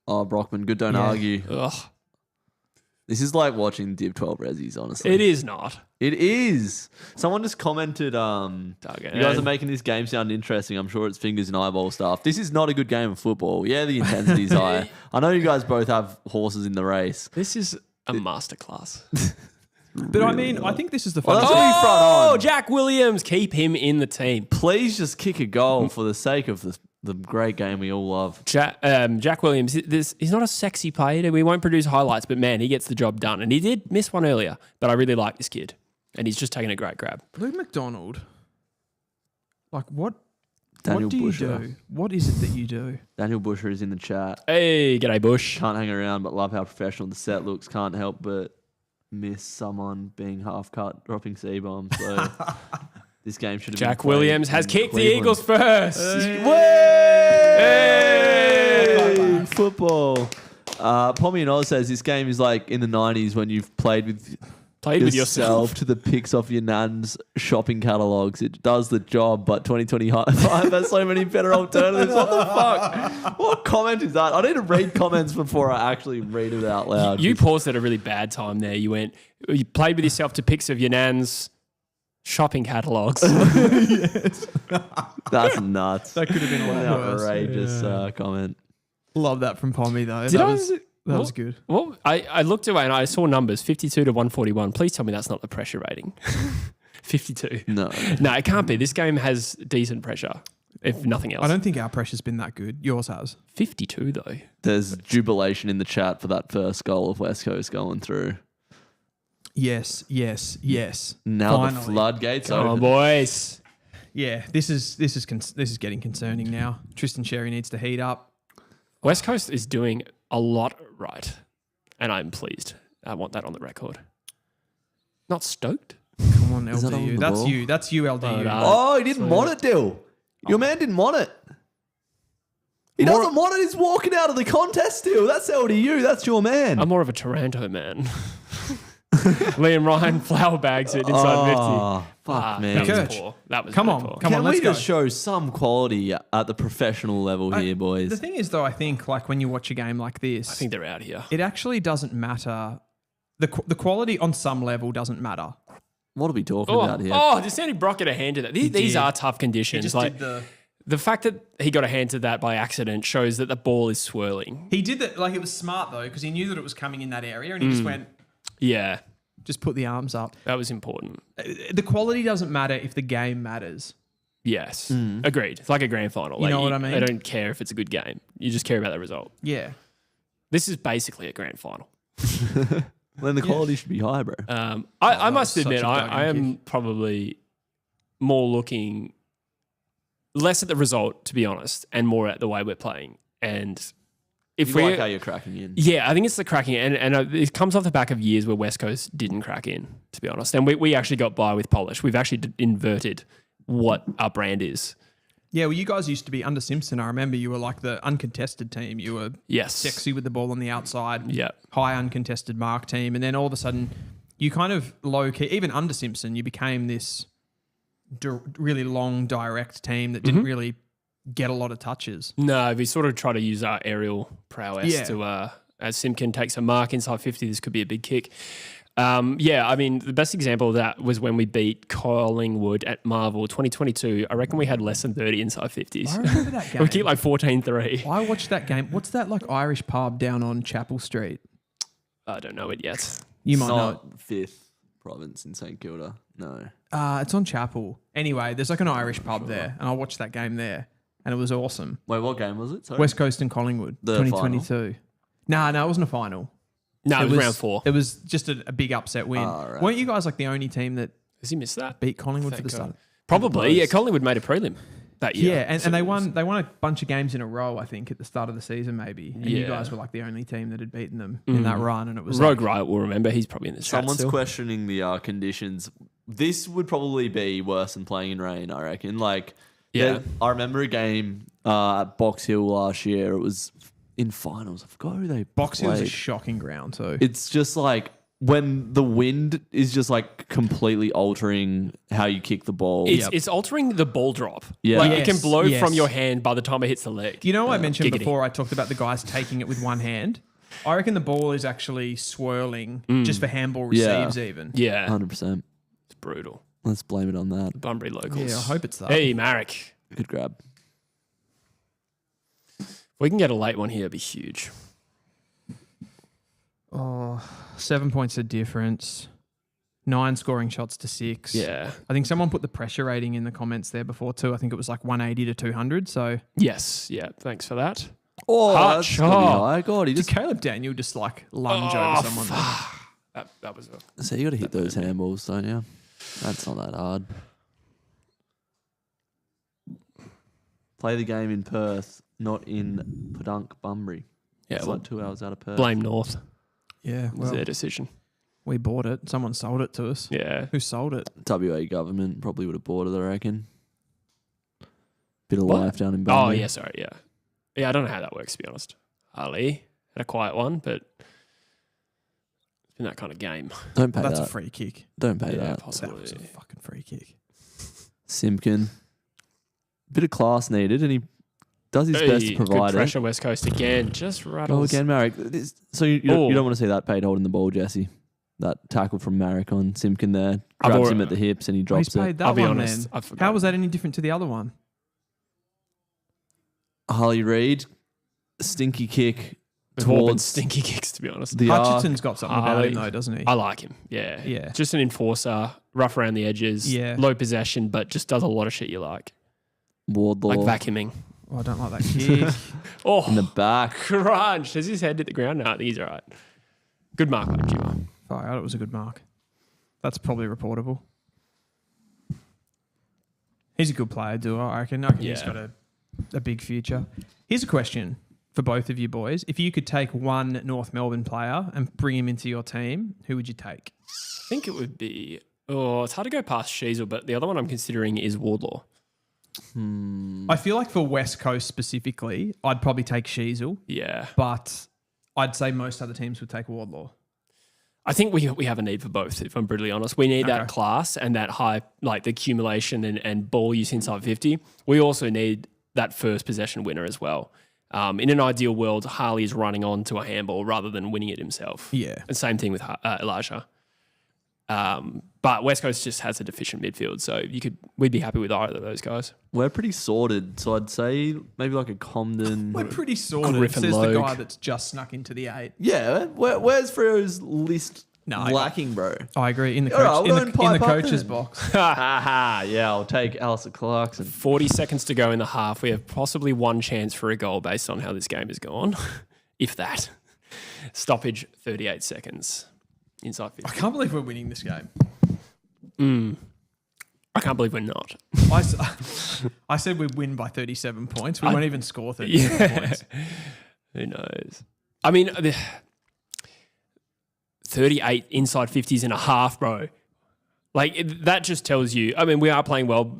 Oh, Brockman, good, don't argue. Ugh. This is like watching Div 12 Rezzies, honestly. It is not. It is. Someone just commented, you guys are making this game sound interesting. I'm sure it's fingers and eyeball stuff. This is not a good game of football. Yeah, the intensity's high. I know you guys both have horses in the race. This is a masterclass. But I mean, I think this is the fun. Jack Williams, keep him in the team. Please just kick a goal for the sake of the great game we all love. Jack Williams, he's not a sexy player. We won't produce highlights, but man, he gets the job done. And he did miss one earlier, but I really like this kid. And he's just taking a great grab. Luke McDonald, what Daniel do you Busher. do? What is it that you do? Daniel Busher is in the chat. Hey, g'day Bush. Can't hang around, but love how professional the set looks. Can't help but miss someone being half cut, dropping C-bombs. So this game should have been Jack Williams has kicked Cleveland. the Eagles first. Hey! Football. Pommy and Oz says this game is like in the 90s when you've played with yourself to the pics off your nan's shopping catalogues. It does the job, but 2025 has so many better alternatives. What the fuck? What comment is that? I need to read comments before I actually read it out loud. You paused at a really bad time there. You played with yourself to pics of your nan's shopping catalogues. Yes. That's nuts. That could have been What a an lot worse. outrageous comment. Love that from Pommy though. That was good. Well, I looked away and I saw numbers 52 to 141. Please tell me that's not the pressure rating. 52. No, it can't be. This game has decent pressure, if nothing else. I don't think our pressure's been that good. Yours has. 52 though. there's jubilation in the chat for that first goal of West Coast going through. Yes. Now Finally. the floodgates Come on, open. boys. Yeah, this is getting concerning now. Tristan Sherry needs to heat up. West Coast is doing a lot right, and I'm pleased. I want that on the record. Not stoked. Come on, Is that on LDU. the That's ball? you. That's you, LDU. Oh, he didn't want it, Dill. Your man didn't want it. He doesn't want it. He's walking out of the contest still. That's LDU. That's your man. I'm more of a Taranto man. Liam Ryan flower bags it inside 50. Fuck, man. That was Kirch. poor. That was Come really on, poor. come Can on, we let's go. just show some quality at the professional level here, boys? The thing is, though, I think like when you watch a game like this, I think they're out here. it actually doesn't matter. The quality on some level doesn't matter. What are we talking about here? Did Sandy Brock get a hand to that? These are tough conditions. The fact that he got a hand to that by accident shows that the ball is swirling. He did that like it was smart though because he knew that it was coming in that area and he just went, Yeah, just put the arms up. that was important. The quality doesn't matter if the game matters. Yes, agreed. It's like a grand final. You know what I mean? I don't care if it's a good game. You just care about the result. Yeah. This is basically a grand final. Then the quality should be high, bro. I must such admit, a I dug-in am probably more looking less at the result, to be honest, and more at the way we're playing. And if You we like how you're cracking in. yeah, I think it's the cracking, and it comes off the back of years where West Coast didn't crack in, to be honest. And we actually got by with polish. We've actually inverted what our brand is. Yeah, well, you guys used to be under Simpson. I remember you were like the uncontested team. You were Yes. sexy with the ball on the outside. Yeah. High uncontested mark team. And then all of a sudden, you kind of low key, even under Simpson, you became this really long, direct team that didn't really get a lot of touches. No, we sort of try to use our aerial prowess Yeah. to, as Simpkin takes a mark inside 50, this could be a big kick. Yeah, I mean, the best example of that was when we beat Collingwood at Marvel 2022. I reckon we had less than 30 inside 50s. I remember that game. We kicked like 14-3. I watched that game. What's that like Irish pub down on Chapel Street? I don't know it yet. You might know it. Not 5th province in St Kilda. No. It's on Chapel. Anyway, there's like an Irish pub there, and I watched that game there, and it was awesome. Wait, what game was it? Sorry. West Coast and Collingwood, The 2022. No, it wasn't a final. No, it was round 4. It was just a big upset win. Right. Weren't you guys like the only team that Has he missed that? beat Collingwood for the start? Probably. Yeah, Collingwood made a prelim that year. Yeah, and they won a bunch of games in a row, I think, at the start of the season maybe. And you guys were like the only team that had beaten them in that run. And it was Rogue Riot will remember. He's probably in the chat Someone's still. questioning the conditions. This would probably be worse than playing in rain, I reckon. Like, Yeah. I remember a game at Box Hill last year. It was in finals. I forgot who they Box Hill's a played. shocking ground too. It's just like when the wind is just like completely altering how you kick the ball. It's altering the ball drop. Yeah. Like it can Yes, blow yes. from your hand by the time it hits the leg. You know, I mentioned Giggity. before I talked about the guys taking it with one hand. I reckon the ball is actually swirling just for handball receives even. Yeah. 100%. It's brutal. Let's blame it on that. Bunbury locals. Yeah, I hope it's that. Hey, Marek. Good grab. If we can get a late one here, it'd be huge. 7 points of difference. 9 scoring shots to 6. Yeah. I think someone put the pressure rating in the comments there before too. I think it was like 180 to 200. So Yes. Yeah. Thanks for that. Oh, Hutch. that's gotta be Oh. high. God, he did just... Caleb Daniel just like lunge over someone? That was a... So you got to hit those handballs, don't you? That's not that hard. Play the game in Perth, not in Padunk, Bunbury. Yeah. It's Well, like 2 hours out of Perth. blame North. Yeah, It was their decision. we bought it. Someone sold it to us. Yeah. Who sold it? WA government probably would have bought it, I reckon. Bit of What? life down in Oh, Bunbury. yeah. Sorry. Yeah. Yeah. I don't know how that works, to be honest. Ali had a quiet one, but it's been that kind of game. Don't pay That's that. a free kick. Don't pay Yeah, that. possibly. That was a fucking free kick. Simpkin. Bit of class needed, and he does his best to Good provide it. pressure, West Coast again. Just Go rattles. again, Marek. So you Oh. don't want to see that paid holding the ball, Jesse. That tackle from Marek on Simpkin there. I've Grabs already- him at the hips and he He's drops it. paid that I'll be one honest, then. I forgot. How was that any different to the other one? Harley Reid, stinky kick We've all been towards stinky kicks, to be honest. the arc. Hutchinson's got something about Harley. him though, doesn't he? I like him. Yeah. Yeah. Just an enforcer, rough around the edges, Yeah. low possession, but just does a lot of shit you like. Wardlaw Like vacuuming. Oh, I don't like that kick. Oh, in the back. crunch. Has his head hit the ground? No, I think he's all right. Good mark by Jimmer. Far out, it was a good mark. That's probably reportable. He's a good player, do I reckon. I reckon he's Yeah. got a big future. Here's a question for both of you boys. If you could take one North Melbourne player and bring him into your team, who would you take? I think it would be... Oh, it's hard to go past Sheasel, but the other one I'm considering is Wardlaw. I feel like for West Coast specifically, I'd probably take Sheasel, Yeah. but I'd say most other teams would take Wardlaw. I think we have a need for both, if I'm brutally honest. We need that Okay. class and that high, like the accumulation and ball use inside 50. We also need that first possession winner as well. In an ideal world, Harley is running on to a handball rather than winning it himself. Yeah. And same thing with Elijah. But West Coast just has a deficient midfield, so we'd be happy with either of those guys. We're pretty sorted, so I'd say maybe like a Comden. We're pretty sorted, Griffin says the Logue. guy that's just snuck into the 8. Yeah, where's Freo's list No, lacking, bro? I agree. In the, All right, coach, we'll in the pipe up coach's then. box. Haha, yeah, I'll take Alistair Clarkson. 40 seconds to go in the half. We have possibly one chance for a goal based on how this game is going, if that. Stoppage, 38 seconds. Inside 50. I can't believe we're winning this game. I can't believe we're not. I said we'd win by 37 points. We won't even score 37 points. Who knows? I mean, 38 inside 50s and a half, bro. Like, that just tells you, I mean, we are playing well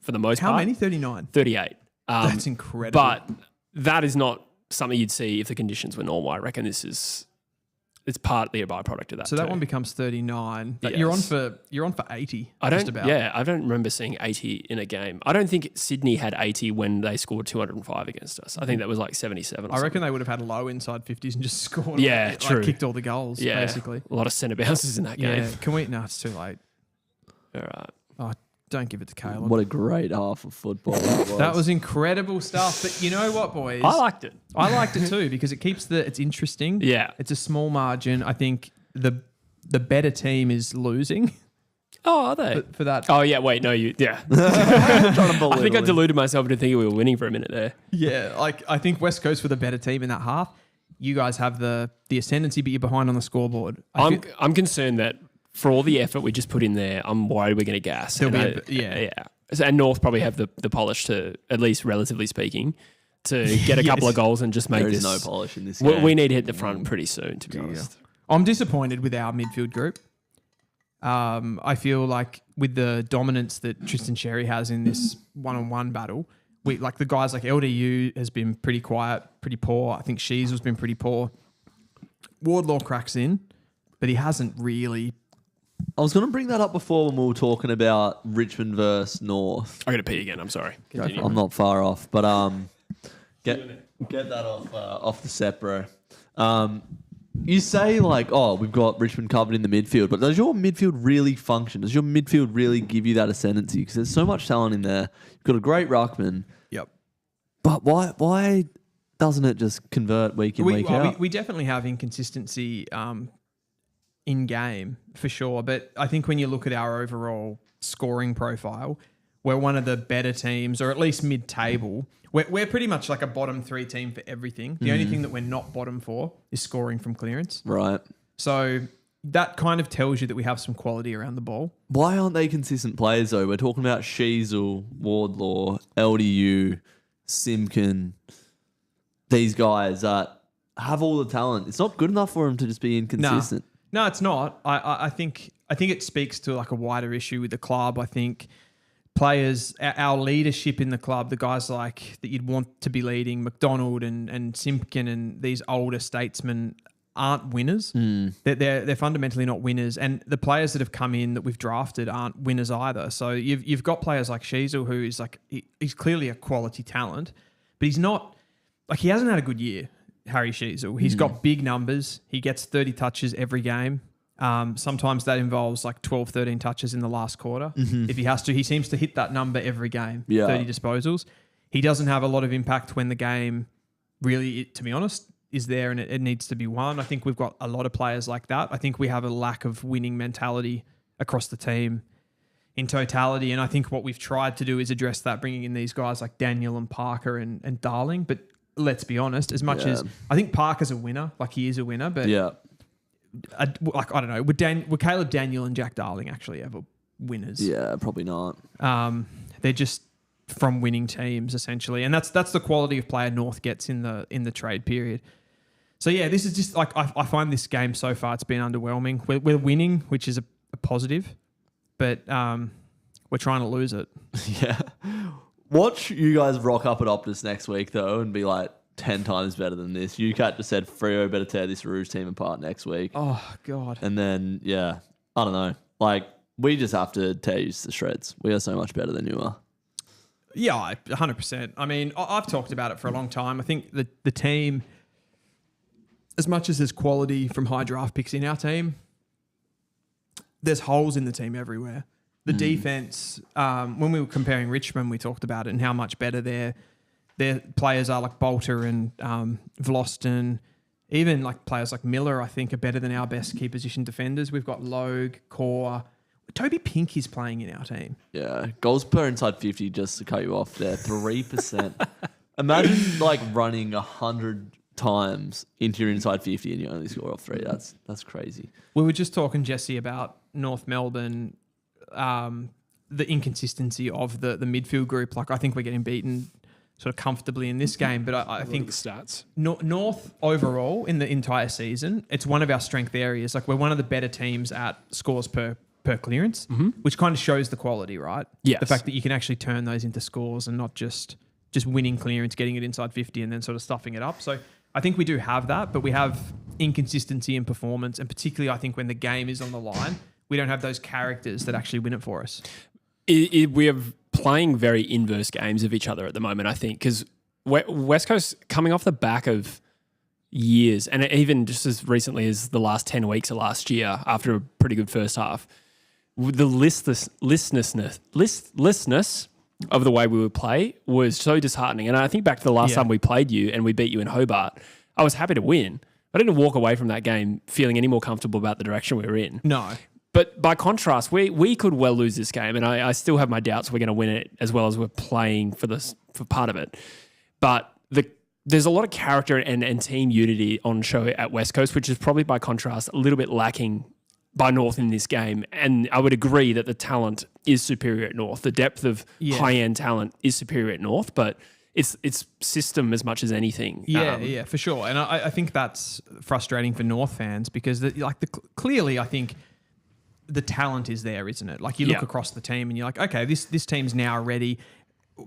for the most How part. many? 39. 38. That's incredible. But that is not something you'd see if the conditions were normal. I reckon this is it's partly a byproduct of that. So that too. one becomes 39. But Yes. you're on for 80. I don't. Just about. Yeah, I don't remember seeing 80 in a game. I don't think Sydney had 80 when they scored 205 against us. I think that was like 77. Or I reckon something. they would have had low inside 50s and just scored. Yeah, like, true. kicked all the goals. Yeah, basically. a lot of centre bounces in that game. Yeah. Can we? No, it's too late. All right. Oh, don't give it to Caleb. What a great half of football that was. That was incredible stuff. But you know what, boys? I liked it. I liked it too because it's interesting. Yeah. It's a small margin. I think the better team is losing Oh, are they? for that. Oh yeah. Wait. No. Yeah. I think I deluded myself into thinking we were winning for a minute there. Yeah, like I think West Coast were the better team in that half. You guys have the ascendancy, but you're behind on the scoreboard. I'm concerned that for all the effort we just put in there, I'm worried we're going to gas. There'll And be yeah. So, and North probably have the polish to, at least relatively speaking, to get a couple Yes. of goals and just make There this. is no polish in this game. We need to hit the front pretty soon, to be honest. I'm disappointed with our midfield group. I feel like with the dominance that Tristan Sherry has in this one-on-one battle, we like the guys like LDU has been pretty quiet, pretty poor. I think Shees has been pretty poor. Wardlaw cracks in, but he hasn't really. I was going to bring that up before when we were talking about Richmond versus North. I got to pee again. I'm sorry. Continue. I'm not far off, but get that off the set, bro. You say like, oh, we've got Richmond covered in the midfield, but does your midfield really function? Does your midfield really give you that ascendancy? Because there's so much talent in there. You've got a great ruckman. Yep. But why doesn't it just convert week in, week out? We definitely have inconsistency in game for sure, but I think when you look at our overall scoring profile, we're one of the better teams, or at least mid-table. We're pretty much like a bottom 3 team for everything. The only thing that we're not bottom for is scoring from clearance. Right. So that kind of tells you that we have some quality around the ball. Why aren't they consistent players though? We're talking about Sheasel, Wardlaw, LDU, Simpkin, these guys that have all the talent. It's not good enough for them to just be inconsistent. No, it's not. I think it speaks to like a wider issue with the club. I think players, our leadership in the club, the guys like that you'd want to be leading, McDonald and Simpkin and these older statesmen aren't winners. They're fundamentally not winners, and the players that have come in that we've drafted aren't winners either. So you've got players like Sheasel, who is like he's clearly a quality talent, but he's not like he hasn't had a good year. Harry Sheasel, he's got big numbers. He gets 30 touches every game. Sometimes that involves like 12, 13 touches in the last quarter. If he has to, he seems to hit that number every game, 30 disposals. He doesn't have a lot of impact when the game really, to be honest, is there and it needs to be won. I think we've got a lot of players like that. I think we have a lack of winning mentality across the team in totality. And I think what we've tried to do is address that, bringing in these guys like Daniel and Parker and Darling. But let's be honest, as much as I think Parker's a winner, like he is a winner, but like I don't know, would Caleb Daniel and Jack Darling actually ever winners? Yeah, probably not. They're just from winning teams essentially, and that's the quality of player North gets in the trade period. So yeah, this is just like I find this game so far it's been underwhelming. We're winning, which is a positive, but we're trying to lose it. Yeah. Watch you guys rock up at Optus next week, though, and be like 10 times better than this. UCAT just said Freo better tear this Rouge team apart next week. Oh, God. And then, yeah, I don't know. Like, we just have to tear you to shreds. We are so much better than you are. Yeah, 100%. I mean, I've talked about it for a long time. I think the team, as much as there's quality from high draft picks in our team, there's holes in the team everywhere. The defense, when we were comparing Richmond, we talked about it and how much better their players are, like Bolter and Vlosten. Even like players like Miller, I think, are better than our best key position defenders. We've got Logue, Core. Toby Pink is playing in our team. Yeah, goals per inside 50, just to cut you off there, 3%. Imagine like running 100 times into your inside 50 and you only score off 3. That's crazy. We were just talking, Jesse, about North Melbourne, the inconsistency of the midfield group. Like I think we're getting beaten sort of comfortably in this game, but I think the stats. North overall in the entire season, it's one of our strength areas. Like we're one of the better teams at scores per clearance, which kind of shows the quality, right? Yes. The fact that you can actually turn those into scores and not just winning clearance, getting it inside 50 and then sort of stuffing it up. So I think we do have that, but we have inconsistency in performance, and particularly I think when the game is on the line, we don't have those characters that actually win it for us. We are playing very inverse games of each other at the moment, I think, because West Coast coming off the back of years, and even just as recently as the last 10 weeks of last year, after a pretty good first half, the listlessness of the way we would play was so disheartening. And I think back to the last time we played you and we beat you in Hobart, I was happy to win. I didn't walk away from that game feeling any more comfortable about the direction we were in. No. But by contrast, we could well lose this game, and I still have my doubts we're going to win it as well as we're playing for part of it. But there's a lot of character and team unity on show at West Coast, which is probably by contrast a little bit lacking by North in this game. And I would agree that the talent is superior at North. The depth of high-end talent is superior at North, but it's system as much as anything. Yeah, for sure. And I think that's frustrating for North fans because clearly I think the talent is there, isn't it? Like you look across the team and you're like, okay, this team's now ready.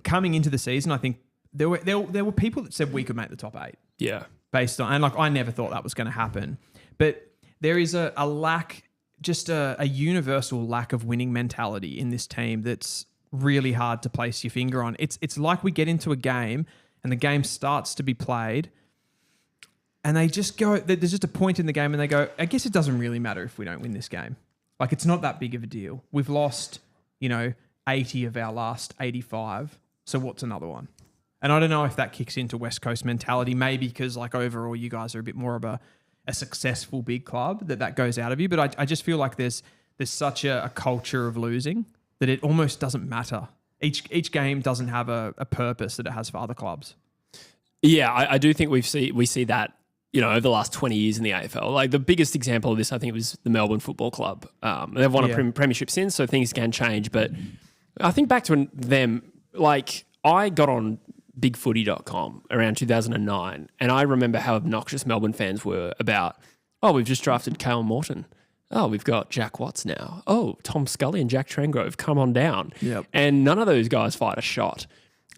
Coming into the season, I think there were people that said we could make the top 8. Yeah. Based on, and like I never thought that was going to happen. But there is a lack, just a universal lack of winning mentality in this team that's really hard to place your finger on. It's like we get into a game and the game starts to be played and they just go, there's just a point in the game and they go, I guess it doesn't really matter if we don't win this game. Like it's not that big of a deal. We've lost, 80 of our last 85. So what's another one? And I don't know if that kicks into West Coast mentality, maybe because like overall you guys are a bit more of a successful big club that goes out of you. But I just feel like there's such a culture of losing that it almost doesn't matter. Each game doesn't have a purpose that it has for other clubs. Yeah, I do think we see that, over the last 20 years in the AFL. Like the biggest example of this, I think, was the Melbourne Football Club. They've won a premiership since, so things can change. But I think back to them, like I got on bigfooty.com around 2009, and I remember how obnoxious Melbourne fans were about, we've just drafted Cale Morton. Oh, we've got Jack Watts now. Oh, Tom Scully and Jack Trengrove, come on down. Yep. And none of those guys fired a shot.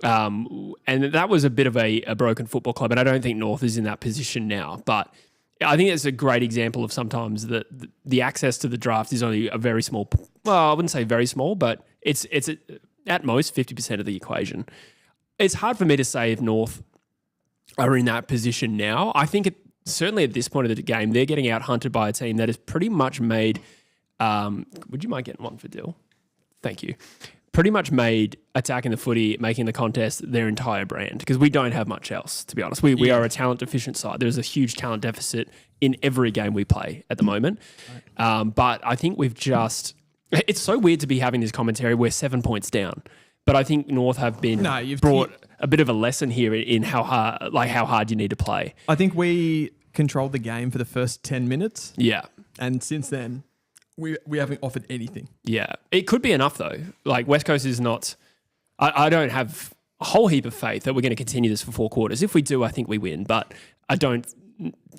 And that was a bit of a broken football club, and I don't think North is in that position now. But I think it's a great example of sometimes the access to the draft is only a very small, well, I wouldn't say very small, but it's at most 50% of the equation. It's hard for me to say if North are in that position now. I think certainly at this point of the game, they're getting out hunted by a team that has pretty much made, would you mind getting one for Dill? Thank you. Pretty much made attacking the footy, making the contest their entire brand because we don't have much else, to be honest. We are a talent deficient side. There's a huge talent deficit in every game we play at the moment. Right. But I think it's so weird to be having this commentary. We're 7 points down. But I think North have been brought a bit of a lesson here in how hard you need to play. I think we controlled the game for the first 10 minutes. Yeah. And since then, we haven't offered anything. Yeah. It could be enough, though. Like, West Coast is not... I don't have a whole heap of faith that we're going to continue this for 4 quarters. If we do, I think we win. But I don't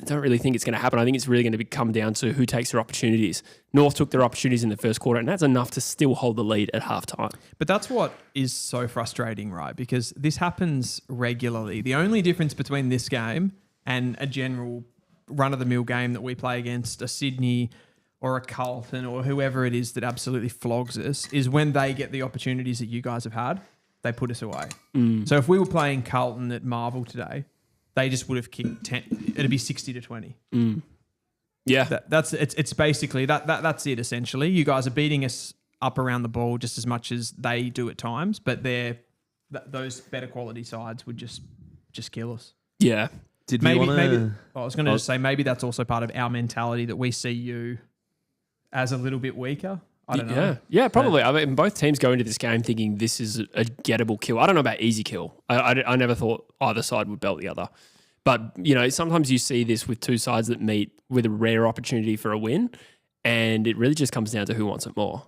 really think it's going to happen. I think it's really going to come down to who takes their opportunities. North took their opportunities in the first quarter, and that's enough to still hold the lead at halftime. But that's what is so frustrating, right? Because this happens regularly. The only difference between this game and a general run-of-the-mill game that we play against a Sydney or a Carlton or whoever it is that absolutely flogs us is when they get the opportunities that you guys have had, they put us away. So if we were playing Carlton at Marvel today, they just would have kicked 10. It'd be 60-20. Yeah, it's basically that's it essentially. You guys are beating us up around the ball just as much as they do at times, but those better quality sides would just kill us. Yeah. Maybe I was going to just say maybe that's also part of our mentality that we see you as a little bit weaker. I don't know. Yeah, probably. I mean, both teams go into this game thinking this is a gettable kill. I don't know about easy kill. I never thought either side would belt the other. But, sometimes you see this with two sides that meet with a rare opportunity for a win, and it really just comes down to who wants it more.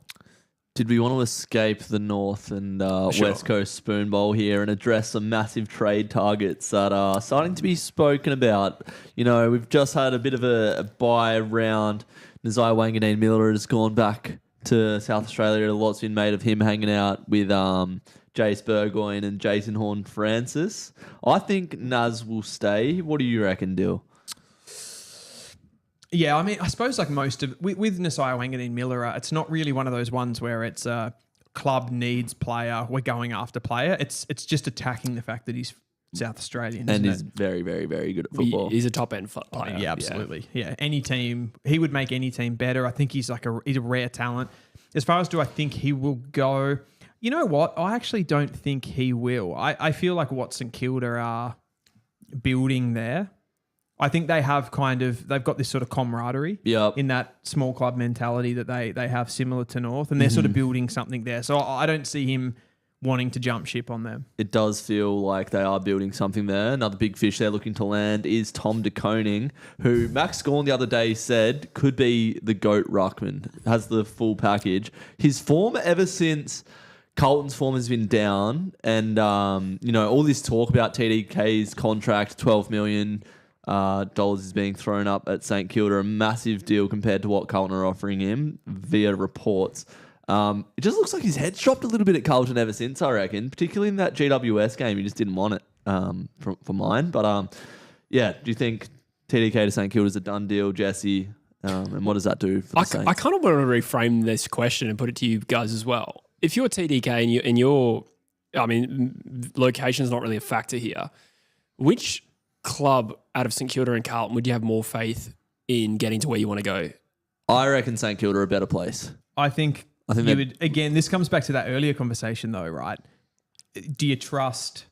Did we want to escape the North and West Coast Spoonball here and address some massive trade targets that are starting to be spoken about? We've just had a bit of a buy round. Nazai Wanganeen Miller has gone back to South Australia. A lot's been made of him hanging out with Jace Burgoyne and Jason Horne-Francis. I think Naz will stay. What do you reckon, Dill? Yeah, I mean, I suppose like most of with Nasiah Wanganeen-Miller, it's not really one of those ones where it's club needs player, we're going after player. It's just attacking the fact that he's South Australian, and he's very, very, very good at football. He's a top end player. Yeah, absolutely. Yeah, any team, he would make any team better. I think he's he's a rare talent. As far as do I think he will go? You know what? I actually don't think he will. I feel like what St Kilda are building there, I think they have they've got this sort of camaraderie in that small club mentality that they have similar to North, and they're sort of building something there. So I don't see him wanting to jump ship on them. It does feel like they are building something there. Another big fish they're looking to land is Tom De Koning, who Max Gawn the other day said could be the GOAT ruckman, has the full package. His form ever since Carlton's form has been down, and all this talk about TDK's contract, $12 million is being thrown up at St Kilda, a massive deal compared to what Carlton are offering him via reports. It just looks like his head's dropped a little bit at Carlton ever since, I reckon, particularly in that GWS game. He just didn't want it for mine. But do you think TDK to St Kilda is a done deal, Jesse? And what does that do for the Saints? I kind of want to reframe this question and put it to you guys as well. If you're TDK and your location's not really a factor here, which club out of St Kilda and Carlton would you have more faith in getting to where you want to go? I reckon St Kilda are a better place. I think you would, again, this comes back to that earlier conversation though, right? Do you trust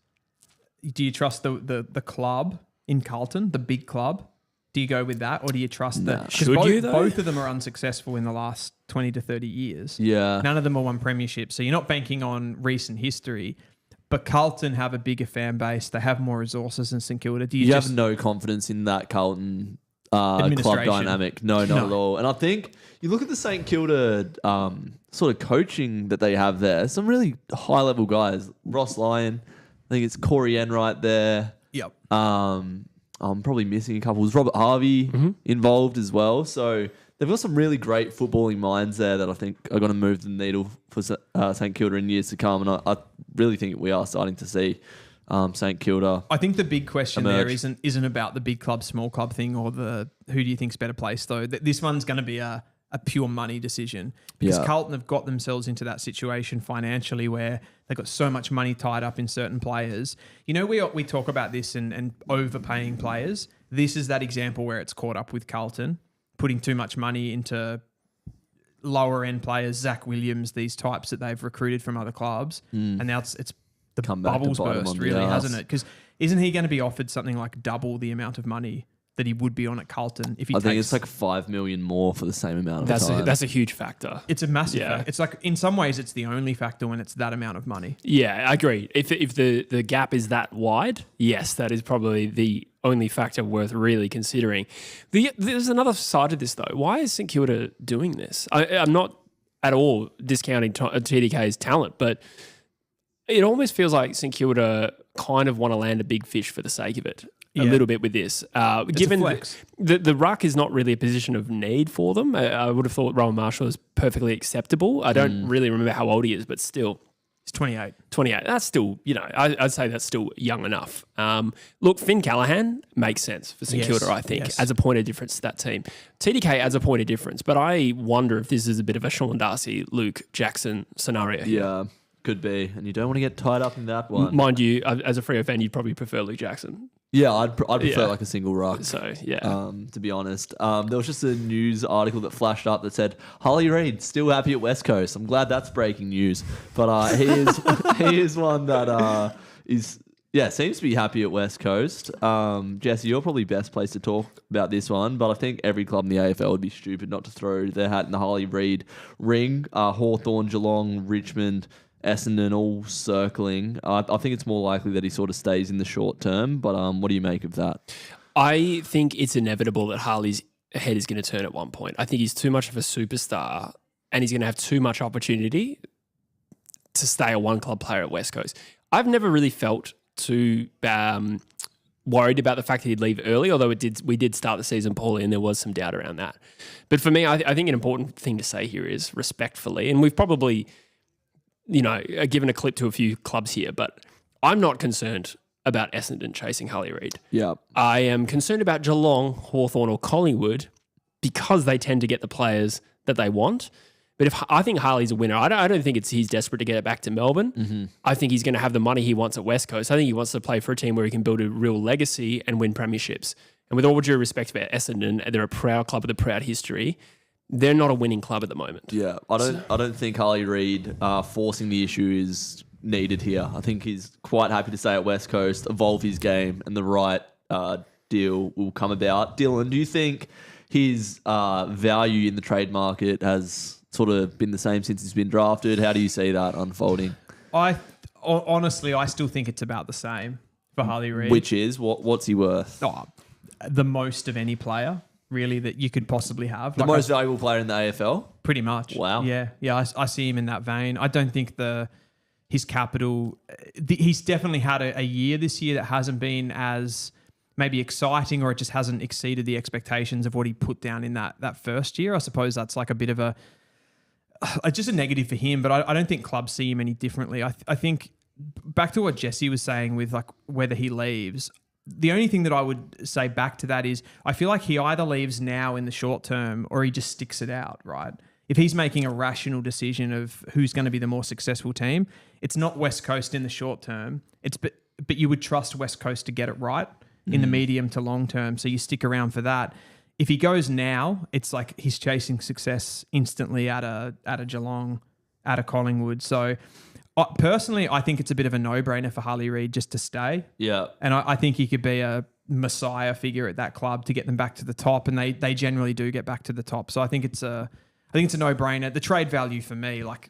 the club in Carlton, the big club? Do you go with that, or do you trust that? Should you though? Both of them are unsuccessful in the last 20 to 30 years. Yeah. None of them have won premierships, so you're not banking on recent history. But Carlton have a bigger fan base. They have more resources than St Kilda. Do you have no confidence in that Carlton club dynamic? No, not at all. And I think you look at the St Kilda sort of coaching that they have there. Some really high-level guys. Ross Lyon. I think it's Corey Enright there. Yep. I'm probably missing a couple. There's Robert Harvey involved as well. So they've got some really great footballing minds there that I think are going to move the needle for St Kilda in years to come. And I really think we are starting to see St Kilda. I think the big question emerge. there isn't about the big club, small club thing or the who do you think's better placed though. This one's going to be a pure money decision because Carlton have got themselves into that situation financially where they've got so much money tied up in certain players. You know, we talk about this and overpaying players. This is that example where it's caught up with Carlton, putting too much money into lower end players, Zach Williams, these types that they've recruited from other clubs. And now it's the bubbles burst, really, hasn't it? Because isn't he going to be offered something like double the amount of money that he would be on at Carlton if he I think it's like $5 million more for the same amount of time. That's a huge factor. It's a massive factor. It's like, in some ways, it's the only factor when it's that amount of money. Yeah, I agree. If the gap is that wide, yes, that is probably the only factor worth really considering. There's another side to this, though. Why is St Kilda doing this? I'm not at all discounting TDK's talent, but it almost feels like St Kilda kind of want to land a big fish for the sake of it. A little bit with this. Given the ruck is not really a position of need for them, I would have thought Rowan Marshall is perfectly acceptable. I don't really remember how old he is, but still. He's 28. 28. That's still, I'd say that's still young enough. Look, Finn Callaghan makes sense for St Kilda, I think, as a point of difference to that team. TDK adds a point of difference, but I wonder if this is a bit of a Sean Darcy, Luke Jackson scenario here. Yeah, could be. And you don't want to get tied up in that one. Mind you, as a Freo fan, you'd probably prefer Luke Jackson. Yeah, I'd prefer like a single ruck. So, yeah. To be honest. There was just a news article that flashed up that said, Harley Reid still happy at West Coast. I'm glad that's breaking news. But he is one that seems to be happy at West Coast. Jesse, you're probably best placed to talk about this one, but I think every club in the AFL would be stupid not to throw their hat in the Harley Reid ring. Hawthorn, Geelong, Richmond, Essendon all circling. I think it's more likely that he sort of stays in the short term, but what do you make of that? I think it's inevitable that Harley's head is going to turn at one point. I think he's too much of a superstar and he's going to have too much opportunity to stay a one-club player at West Coast. I've never really felt too worried about the fact that he'd leave early, although we did start the season poorly and there was some doubt around that. But for me, I think an important thing to say here is respectfully, and we've probably, given a clip to a few clubs here, but I'm not concerned about Essendon chasing Harley Reid. Yeah. I am concerned about Geelong, Hawthorn or Collingwood because they tend to get the players that they want. But I think Harley's a winner. I don't think he's desperate to get it back to Melbourne. Mm-hmm. I think he's going to have the money he wants at West Coast. I think he wants to play for a team where he can build a real legacy and win premierships. And with all due respect for Essendon, they're a proud club with a proud history. They're not a winning club at the moment. Yeah, I don't think Harley Reid forcing the issue is needed here. I think he's quite happy to stay at West Coast, evolve his game, and the right deal will come about. Dylan, do you think his value in the trade market has sort of been the same since he's been drafted? How do you see that unfolding? Honestly, I still think it's about the same for Harley Reid. Which is, what's he worth? The most of any player, really, that you could possibly have. The most valuable player in the AFL? Pretty much. Wow. Yeah, I see him in that vein. I don't think his capital... he's definitely had a year this year that hasn't been as maybe exciting, or it just hasn't exceeded the expectations of what he put down in that first year. I suppose that's like a bit of just a negative for him, but I don't think clubs see him any differently. I think back to what Jesse was saying with like whether he leaves, the only thing that I would say back to that is I feel like he either leaves now in the short term or he just sticks it out, right? If he's making a rational decision of who's going to be the more successful team, it's not West Coast in the short term. But you would trust West Coast to get it right in the medium to long term. So you stick around for that. If he goes now, it's like he's chasing success instantly at a Geelong, at a Collingwood. So personally, I think it's a bit of a no-brainer for Harley Reid just to stay. Yeah. And I think he could be a messiah figure at that club to get them back to the top, and they generally do get back to the top. So I think it's a no-brainer. The trade value for me, like,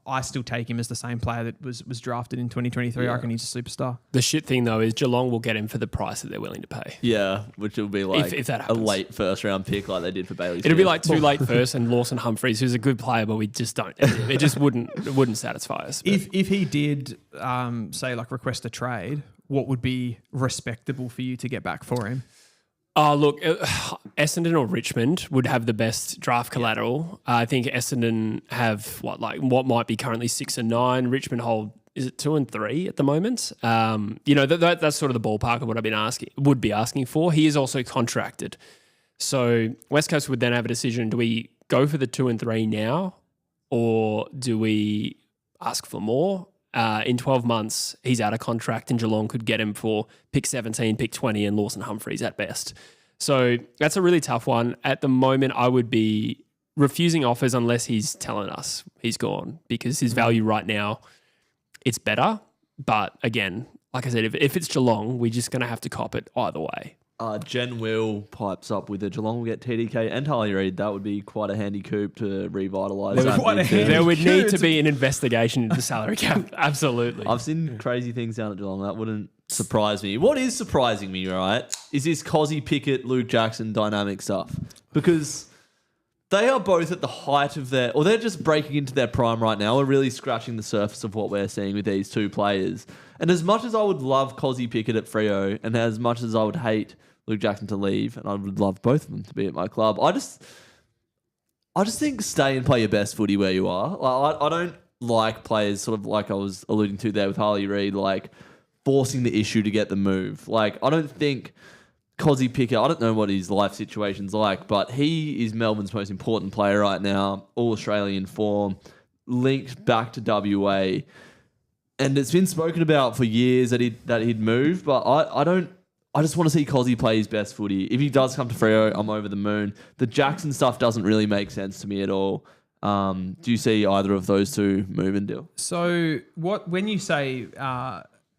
I still take him as the same player that was drafted in 2023. Yeah. I reckon he's a superstar. The shit thing, though, is Geelong will get him for the price that they're willing to pay. Yeah, which will be like if that a late first-round pick like they did for Bailey Smith. It'll be like too late first and Lawson Humphreys, who's a good player, but we just don't. It just wouldn't satisfy us. If he did, say, like request a trade, what would be respectable for you to get back for him? Oh, look, Essendon or Richmond would have the best draft collateral. I think Essendon have what might be currently 6 and 9. Richmond hold, is it 2 and 3 at the moment? That's sort of the ballpark of what would be asking for. He is also contracted. So West Coast would then have a decision. Do we go for the 2 and 3 now, or do we ask for more? In 12 months, he's out of contract and Geelong could get him for pick 17, pick 20 and Lawson Humphreys at best. So that's a really tough one. At the moment, I would be refusing offers unless he's telling us he's gone, because his value right now, it's better. But again, like I said, if it's Geelong, we're just going to have to cop it either way. Jen Will pipes up with it. Geelong will get TDK and Harley Reid. That would be quite a handy coup to revitalise that. There would need to be an investigation into the salary cap. Absolutely. I've seen crazy things down at Geelong. That wouldn't surprise me. What is surprising me, right, is this Cozzy Pickett, Luke Jackson dynamic stuff. Because they are both at the height of or they're just breaking into their prime right now. We're really scratching the surface of what we're seeing with these two players. And as much as I would love Cozzy Pickett at Freo, and as much as I would hate Luke Jackson to leave, and I would love both of them to be at my club, I just think stay and play your best footy where you are. Like, I don't like players, sort of like I was alluding to there with Harley Reid, like forcing the issue to get the move. Like, I don't think Cozzy Pickett, I don't know what his life situation's like, but he is Melbourne's most important player right now, all Australian form, linked back to WA. And it's been spoken about for years that he'd move, but I just want to see Cozzy play his best footy. If he does come to Freo, I'm over the moon. The Jackson stuff doesn't really make sense to me at all. Do you see either of those two moving, Dill? So when you say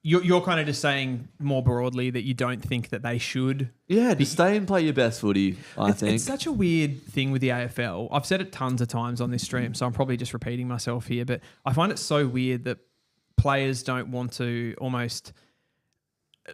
you're kind of just saying more broadly that you don't think that they should. Yeah, just stay and play your best footy, I think. It's such a weird thing with the AFL. I've said it tons of times on this stream, so I'm probably just repeating myself here, but I find it so weird that players don't want to almost...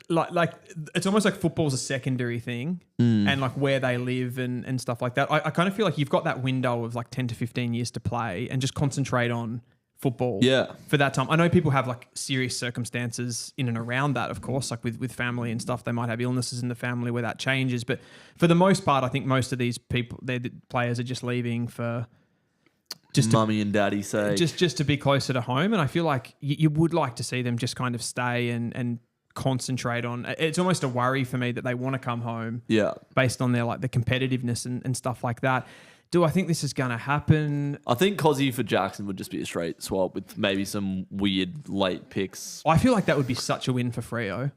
Like it's almost like football's a secondary thing and like where they live and stuff like that. I kind of feel like you've got that window of like 10 to 15 years to play and just concentrate on football for that time. I know people have like serious circumstances in and around that, of course, like with family and stuff. They might have illnesses in the family where that changes. But for the most part, I think most of these people, the players are just leaving for just mummy and daddy's sake. Just to be closer to home. And I feel like you would like to see them just kind of stay and concentrate on. It's almost a worry for me that they want to come home based on their like the competitiveness and stuff like that. Do I think this is going to happen? I think Cozzy for Jackson would just be a straight swap with maybe some weird late picks. I feel like that would be such a win for Freo.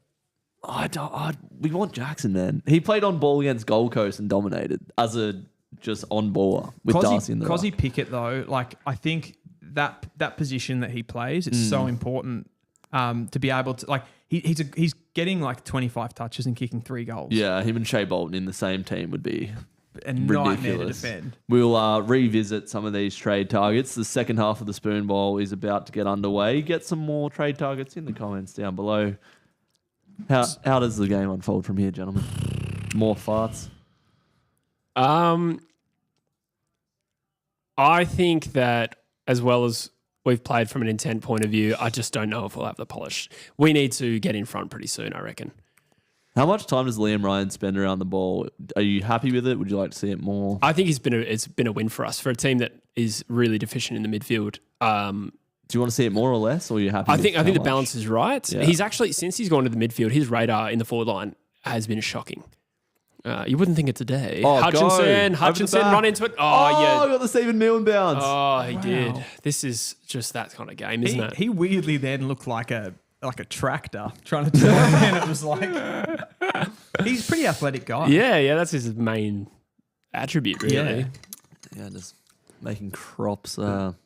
We want Jackson, man. He played on ball against Gold Coast and dominated as a just on baller with Darcy in the Cozzy Pickett, though, like I think that position that he plays is so important to be able to like he's getting like 25 touches and kicking 3 goals. Yeah, him and Shea Bolton in the same team would be a nightmare to ridiculous. defend. We'll revisit some of these trade targets. The second half of the Spoonball is about to get underway. Get some more trade targets in the comments down below. How does the game unfold from here, gentlemen? More farts? I think that as well as we've played from an intent point of view, I just don't know if we'll have the polish. We need to get in front pretty soon, I reckon. How much time does Liam Ryan spend around the ball? Are you happy with it? Would you like to see it more? I think it's been a win for us, for a team that is really deficient in the midfield. Do you want to see it more or less, or are you happy? I think the balance is right. Yeah. He's actually, since he's gone to the midfield, his radar in the forward line has been shocking. You wouldn't think it today. Hutchinson, run into it. I got the Stephen Milne bounce. Oh, he did. This is just that kind of game, isn't it? He weirdly then looked like a tractor trying to turn, and it was like he's a pretty athletic guy. Yeah, that's his main attribute, really. Yeah, just making crops. We got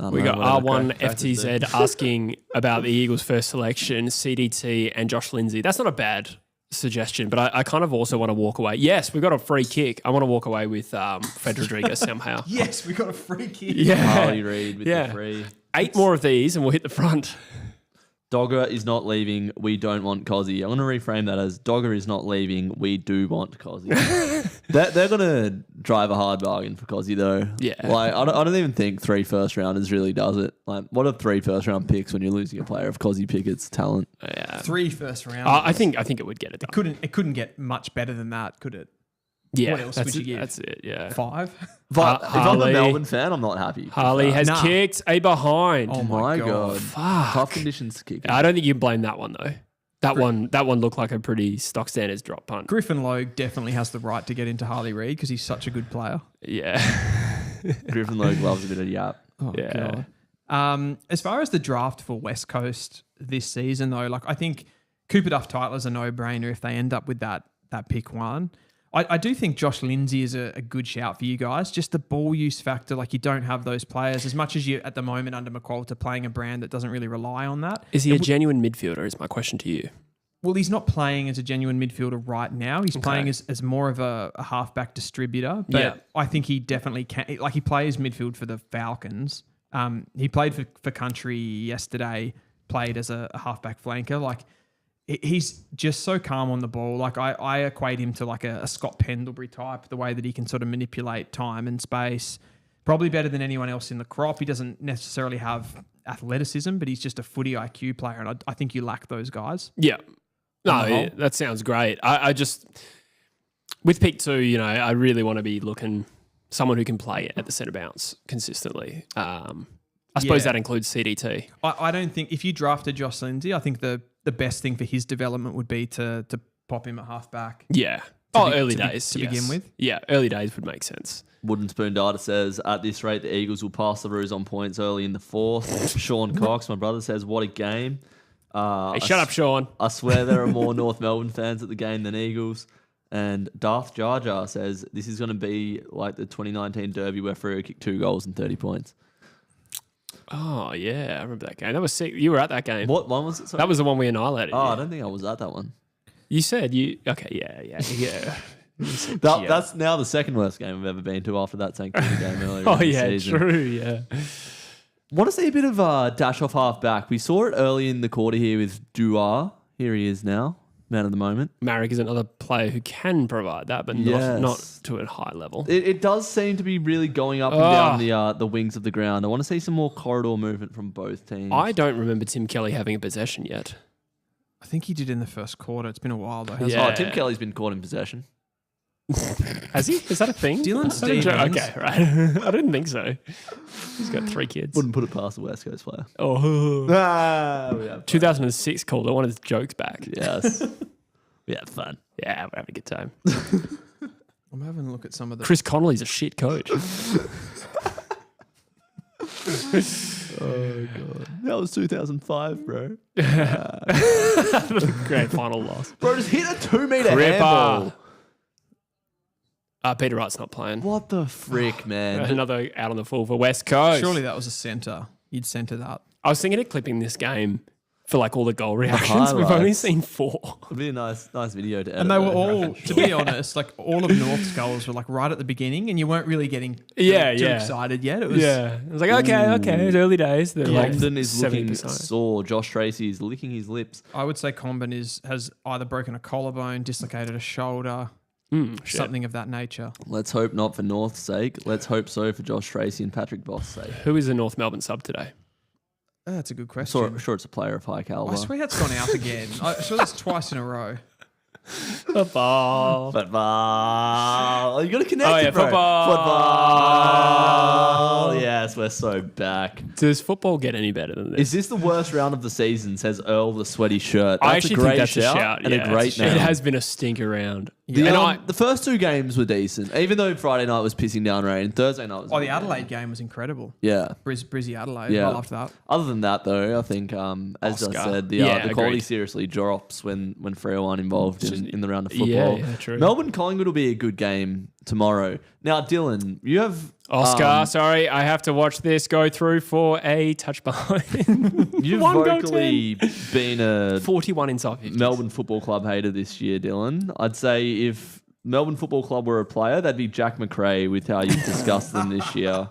R1 FTZ asking about the Eagles' first selection, CDT and Josh Lindsay. That's not a bad suggestion, but I kind of also want to walk away. Yes, we got a free kick. I want to walk away with Fred Rodriguez somehow. Yes, we got a free kick. Yeah. Harley Reid with the free. 8 more of these and we'll hit the front. Dogger is not leaving. We don't want Cozzy. I'm going to reframe that as Dogger is not leaving. We do want Cozzy. They're going to drive a hard bargain for Cozzy, though. Yeah. Like, I don't even think 3 first rounders really does it. Like, what are 3 first round picks when you're losing a player of Cozzy Pickett's talent? Yeah. 3 first rounders. I think it would get it done. It couldn't get much better than that, could it? Yeah. What else would you give? That's it, yeah. 5? But if I'm a Melbourne fan, I'm not happy. Harley has kicked a behind. Oh my God. Fuck. Tough conditions to kick. I don't think you can blame that one though. That one looked like a pretty stock standards drop punt. Griffin Logue definitely has the right to get into Harley Reid because he's such a good player. Yeah. Griffin Logue loves a bit of yap. Oh, yeah. God. As far as the draft for West Coast this season though, like I think Cooper Duff-Tytler's a no-brainer if they end up with that pick 1. I do think Josh Lindsay is a good shout for you guys. Just the ball use factor, like you don't have those players as much as you at the moment under McQualter playing a brand that doesn't really rely on that. Is he a genuine midfielder? Is my question to you. Well, he's not playing as a genuine midfielder right now. He's playing as more of a halfback distributor. But I think he definitely can. Like he plays midfield for the Falcons. He played for Country yesterday. Played as a halfback flanker. Like. He's just so calm on the ball. Like I equate him to like a Scott Pendlebury type, the way that he can sort of manipulate time and space. Probably better than anyone else in the crop. He doesn't necessarily have athleticism, but he's just a footy IQ player. And I think you lack those guys. Yeah. No, that sounds great. I just, with pick 2, I really want to be looking someone who can play at the centre bounce consistently. I suppose that includes CDT. I don't think if you drafted Josh Lindsay, I think the best thing for his development would be to pop him at halfback. Yeah. Early days to begin with. Yeah, early days would make sense. Wooden Spoon Data says, at this rate, the Eagles will pass the Roos on points early in the 4th. Sean Cox, my brother, says, what a game. Hey, shut up, Sean. I swear there are more North Melbourne fans at the game than Eagles. And Darth Jar Jar says, this is going to be like the 2019 Derby where Freo kicked 2 goals and 30 points. Oh, yeah. I remember that game. That was sick. You were at that game. What one was it? Sorry? That was the one we annihilated. Oh, I don't think I was at that one. You said you... Okay, yeah. That's now the second worst game I've ever been to after that St Kilda game earlier in the season. True, yeah. Want to see a bit of dash off half back. We saw it early in the quarter here with Duar. Here he is now. man of the moment. Marek is another player who can provide that, but not to a high level. It does seem to be really going up and down the wings of the ground. I want to see some more corridor movement from both teams. I don't remember Tim Kelly having a possession yet. I think he did in the first quarter. It's been a while though. Tim Kelly's been caught in possession. Has he? Is that a thing? Dylan Stevens. Okay, right. I didn't think so. He's got 3 kids. Wouldn't put it past the West Coast player. 2006 called it. One of his jokes back. Yes. We had fun. Yeah, we're having a good time. I'm having a look at some of the... Chris Connolly's a shit coach. Oh, God. That was 2005, bro. Great final loss. Bro, just hit a 2-meter handball. Peter Wright's not playing. What the frick, man? Another out on the full for West Coast. Surely that was a centre. You'd centre that. I was thinking of clipping this game for like all the goal reactions. We've only seen 4. It'd be a nice video to edit. And they were all, to be honest, like all of North's goals were like right at the beginning, and you weren't really getting too excited yet. It was it was like okay, it's early days. Comben is looking sore. Josh Tracy is licking his lips. I would say Comben has either broken a collarbone, dislocated a shoulder, something of that nature. Let's hope not for North's sake. Let's hope so for Josh Tracy and Patrick Boss' sake. Who is the North Melbourne sub today? That's a good question. Sure, it's a player of high caliber. I swear that's gone out again. I swear that's twice in a row. Football. You got to connect it, bro. Football. Yes, we're so back. Does football get any better than this? Is this the worst round of the season, says Earl the sweaty shirt? I actually think that's a shout. And a great name. It has been a stinker round. The first 2 games were decent, even though Friday night was pissing down rain. Thursday night was... the Adelaide game was incredible. Yeah. Brizzy Adelaide. Yeah. I loved that. Other than that, though, I think, as I said, the quality seriously drops when Freo aren't involved in the round of football. Yeah, true. Melbourne Collingwood will be a good game tomorrow. Now, Dylan, you have... Oscar, sorry, I have to watch this go through for a touch behind. You've vocally been a 41 inside 50. Melbourne Football Club hater this year, Dylan. I'd say if Melbourne Football Club were a player, that'd be Jack McRae with how you've discussed them this year.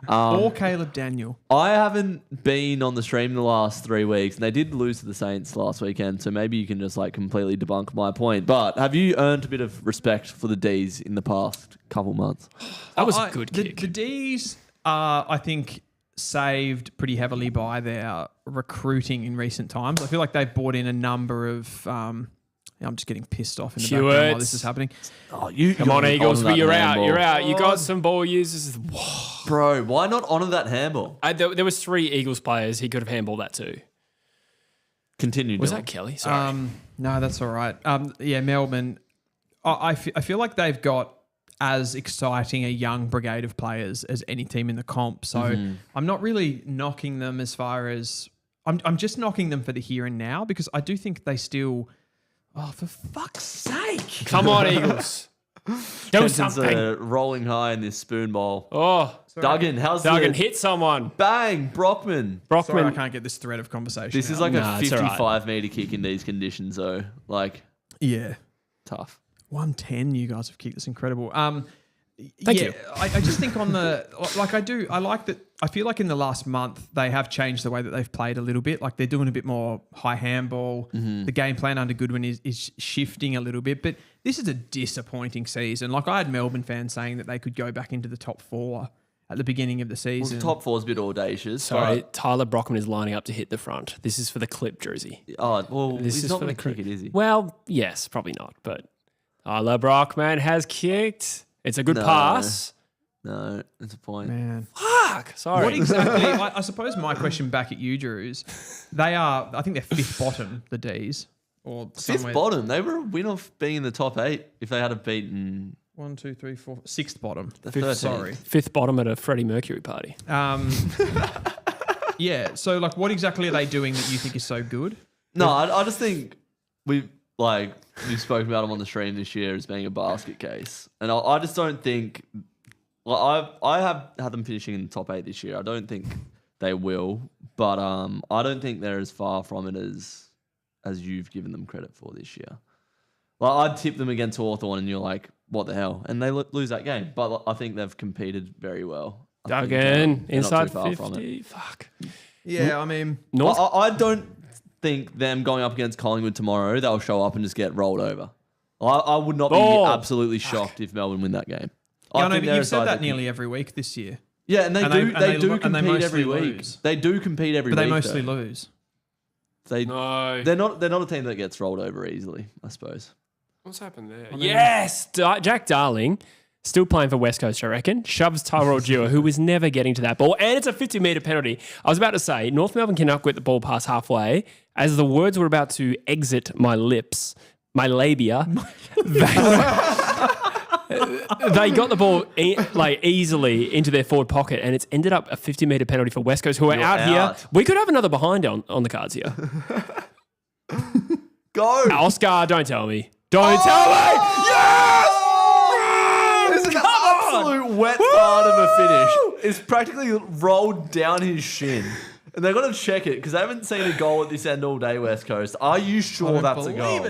Or Caleb Daniel. I haven't been on the stream the last 3 weeks, and they did lose to the Saints last weekend, so maybe you can just like completely debunk my point. But have you earned a bit of respect for the D's in the past couple months? That was a good kick. The D's are, I think, saved pretty heavily by their recruiting in recent times. I feel like they've brought in a number of... I'm just getting pissed off in the background while this is happening. Come on, Eagles. You're out. You're out. You got some ball users. Whoa. Bro, why not honour that handball? There was 3 Eagles players. He could have handballed that too. Continue. Was that Kelly? Sorry. No, that's all right. Melbourne. I feel like they've got as exciting a young brigade of players as any team in the comp. So I'm not really knocking them as far as... I'm just knocking them for the here and now, because I do think they still... Oh, for fuck's sake. Come on, Eagles. Do something. Rolling high in this Spoonball. Oh. Sorry. Duggan, hit someone. Bang, Brockman. Sorry, I can't get this thread of conversation. This is like a 55-metre kick in these conditions, though. Like, yeah. Tough. 110, you guys have kicked. That's incredible. Thank you. I just think on the... I like that... I feel like in the last month, they have changed the way that they've played a little bit. Like, they're doing a bit more high handball. The game plan under Goodwin is shifting a little bit. But this is a disappointing season. Like, I had Melbourne fans saying that they could go back into the top 4 at the beginning of the season. Well, the top 4 is a bit audacious. Sorry, Tyler Brockman is lining up to hit the front. This is for the clip jersey. Oh, well, this he's not going to kick it, is he? Well, yes, probably not. But Tyler Brockman has kicked. It's a good pass. No, that's a point. Man. Fuck. Sorry. What exactly... I suppose my question back at you, Drew, is I think they're 5th bottom, the Ds. Or 5th bottom? They were a win off being in the top 8 if they had beaten... 1, 2, 3, 4... 6th bottom. 5th bottom at a Freddie Mercury party. Yeah, so like what exactly are they doing that you think is so good? No, I just think we've spoken about them on the stream this year as being a basket case. And I just don't think... Well, I have had them finishing in the top 8 this year. I don't think they will, but I don't think they're as far from it as you've given them credit for this year. Like, I'd tip them against Hawthorn and you're like, what the hell? And they lose that game. But I think they've competed very well. Duggan, inside 50. Fuck. Yeah, I mean... I don't think them going up against Collingwood tomorrow, they'll show up and just get rolled over. I would not be absolutely shocked if Melbourne win that game. Yeah, I know, but you've said that nearly every week this year. Yeah, and they do compete every week. Lose. They do compete every week. But they mostly lose. They're not a team that gets rolled over easily, I suppose. What's happened there? Yes! Jack Darling, still playing for West Coast, I reckon, shoves Tyrell Dewar, who was never getting to that ball, and it's a 50-metre penalty. I was about to say, North Melbourne cannot get the ball past halfway. As the words were about to exit my lips, my labia, they got the ball easily into their forward pocket, and it's ended up a 50-metre penalty for West Coast, who are out here. We could have another behind on the cards here. Go! Oscar, don't tell me. Don't tell me! Yes! It's an absolute wet part of a finish. It's practically rolled down his shin. And they've got to check it because they haven't seen a goal at this end all day, West Coast. Are you sure that's a goal?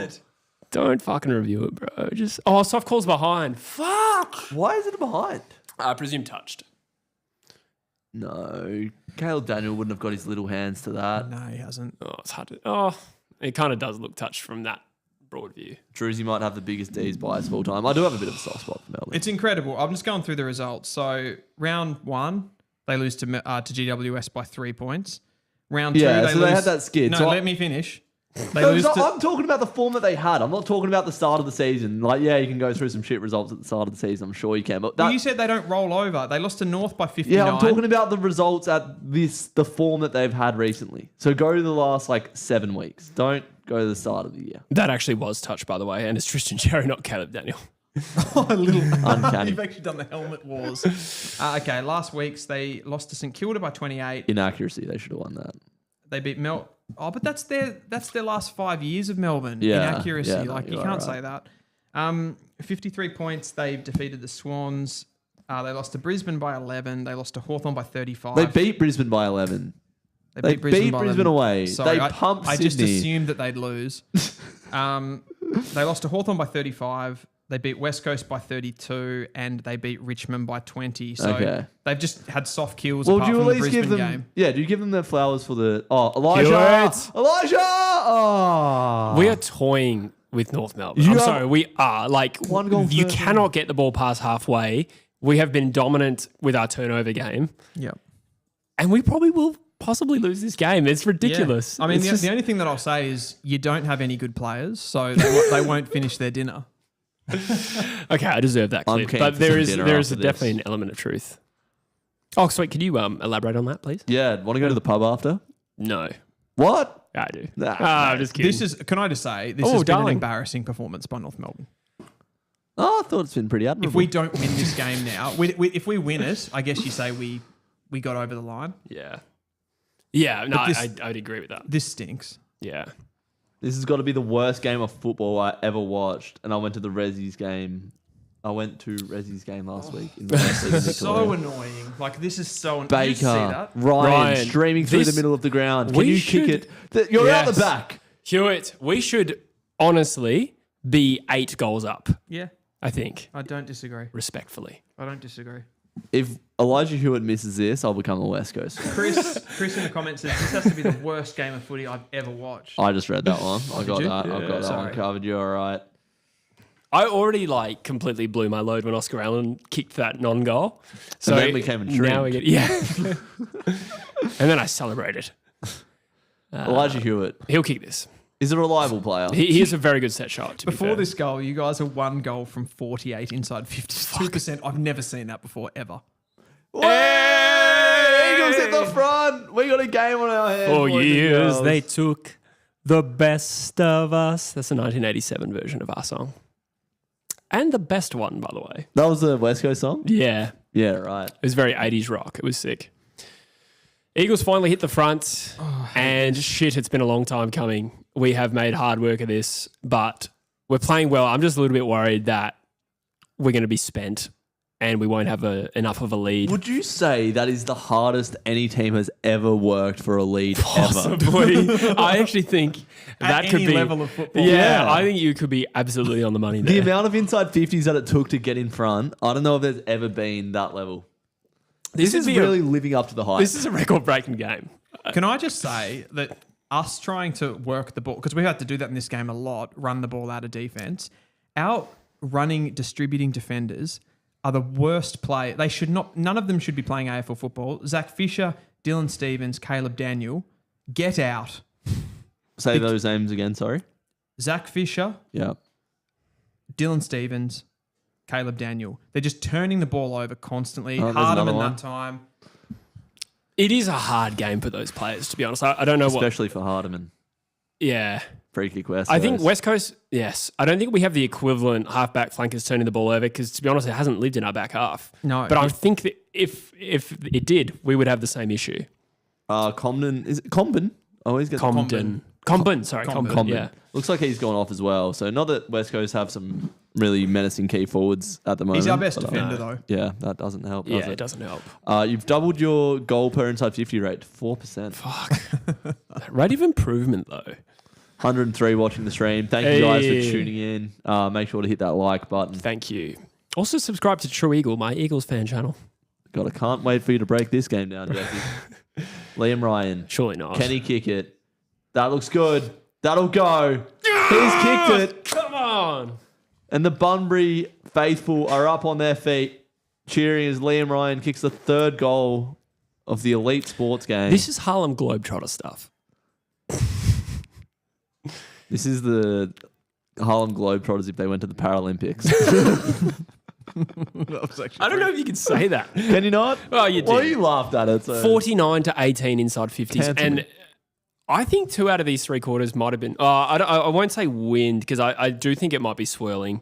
Don't fucking review it, bro. Soft call's behind. Fuck! Why is it behind? I presume touched. No. Caleb Daniel wouldn't have got his little hands to that. No, he hasn't. It's hard to... it kind of does look touched from that broad view. Druzy might have the biggest D's bias of all time. I do have a bit of a soft spot for Melbourne. It's incredible. I'm just going through the results. So round 1, they lose to GWS by 3 points. Round 2, they had that skid. No, let me finish. I'm talking about the form that they had. I'm not talking about the start of the season. You can go through some shit results at the start of the season. I'm sure you can. But you said they don't roll over. They lost to North by 59. Yeah, I'm talking about the results at the form that they've had recently. So go to the last 7 weeks. Don't go to the start of the year. That actually was touched, by the way, and it's Tristan Cherry, not Caleb Daniel. A little uncanny. You've actually done the helmet wars. Okay, last week's they lost to St Kilda by 28. Inaccuracy. They should have won that. They beat but that's their last 5 years of Melbourne. Yeah, Inaccuracy. yeah, You can't say that. 53 points. They defeated the Swans. They lost to Brisbane by 11. They lost to Hawthorn by 35. They beat Brisbane by 11. They beat Brisbane away. Sorry, they pumped Sydney. I just assumed that they'd lose. They lost to Hawthorn by 35. They beat West Coast by 32, and they beat Richmond by 20. So they've just had soft kills apart from the Brisbane game. Yeah, do you give them their flowers for the... Oh, Elijah! Elijah! Oh. We are toying with North Melbourne. I'm sorry, we are. One goal you cannot get the ball past halfway. We have been dominant with our turnover game. Yeah. And we probably will possibly lose this game. It's ridiculous. Yeah. I mean, the only thing that I'll say is you don't have any good players, so they won't finish their dinner. Okay, I deserve that clip. But there is definitely an element of truth. Oh, sweet. Could you elaborate on that, please? Yeah. Want to go to the pub after? No. What? I do. Nah, I'm just kidding. Can I just say, this has been an embarrassing performance by North Melbourne. Oh, I thought it's been pretty admirable. If we don't win this game now, if we win it, I guess you say we got over the line. Yeah. Yeah, no, I'd agree with that. This stinks. Yeah. This has got to be the worst game of football I ever watched. And I went to the Rezzies game. Last week. In the so annoying. This is so annoying. Baker, Did you see that? Ryan streaming through the middle of the ground. Can you kick it? You're out the back. Hewitt, we should honestly be 8 goals up. Yeah. I think. I don't disagree. Respectfully. I don't disagree. If Elijah Hewitt misses this, I'll become a West Coast. Chris in the comments says this has to be the worst game of footy I've ever watched. I just read that one. I got that. Yeah, I've got that one covered. You're all right. I already completely blew my load when Oscar Allen kicked that non-goal. So and then became a trend. Now we get and then I celebrated. Elijah Hewitt. He'll kick this. He's a reliable player. He is a very good set shot. Before this goal, you guys are 1 goal from 48 inside 52%. I've never seen that before, ever. Hey! Eagles hit the front. We got a game on our hands. 4 years they took the best of us. That's the 1987 version of our song. And the best one, by the way. That was the West Coast song? Yeah. Yeah, right. It was very 80s rock. It was sick. Eagles finally hit the front, and shit, it's been a long time coming. We have made hard work of this, but we're playing well. I'm just a little bit worried that we're going to be spent and we won't have enough of a lead. Would you say that is the hardest any team has ever worked for a lead Possibly. ever? I actually think that At could any be level of football. Yeah, I think you could be absolutely on the money there. The amount of inside 50s that it took to get in front, I don't know if there's ever been that level. This is really living up to the hype. This is a record-breaking game. Can I just say that us trying to work the ball, because we had to do that in this game a lot, run the ball out of defense. Our running, distributing defenders are the worst play. They should not. None of them should be playing AFL football. Zach Fisher, Dylan Stevens, Caleb Daniel, get out. Say those names again. Sorry. Zach Fisher. Yeah. Dylan Stevens, Caleb Daniel. They're just turning the ball over constantly. Oh, Hardeman that time. It is a hard game for those players, to be honest. I don't know Especially for Hardeman. Yeah. Free kick West I think West Coast, yes. I don't think we have the equivalent halfback flankers turning the ball over because, to be honest, it hasn't lived in our back half. No. But I think that if it did, we would have the same issue. Comden. Is it Comben? I always get Comben, sorry. Comben. Yeah. Looks like he's gone off as well. So not that West Coast have some really menacing key forwards at the moment. He's our best defender, though. Yeah, that doesn't help, does Yeah, it? it doesn't help. You've doubled your goal per inside 50 rate to 4%. Fuck. Rate of improvement, though. 103 watching the stream. Thank you guys for tuning in. Make sure to hit that like button. Thank you. Also subscribe to True Eagle, my Eagles fan channel. God, I can't wait for you to break this game down, Jesse. Liam Ryan. Surely not. Can he kick it? That looks good. That'll go. He's kicked it. Come on. And the Bunbury faithful are up on their feet, cheering as Liam Ryan kicks the third goal of the elite sports game. This is Harlem Globetrotter stuff. This is the Harlem Globetrotters if they went to the Paralympics. I don't know if you can say that. Can you not? Oh, you did. Well, you laughed at it. So. 49 to 18 inside 50s. Cancel And me. I think 2 out of these 3 quarters might have been... I won't say wind because I do think it might be swirling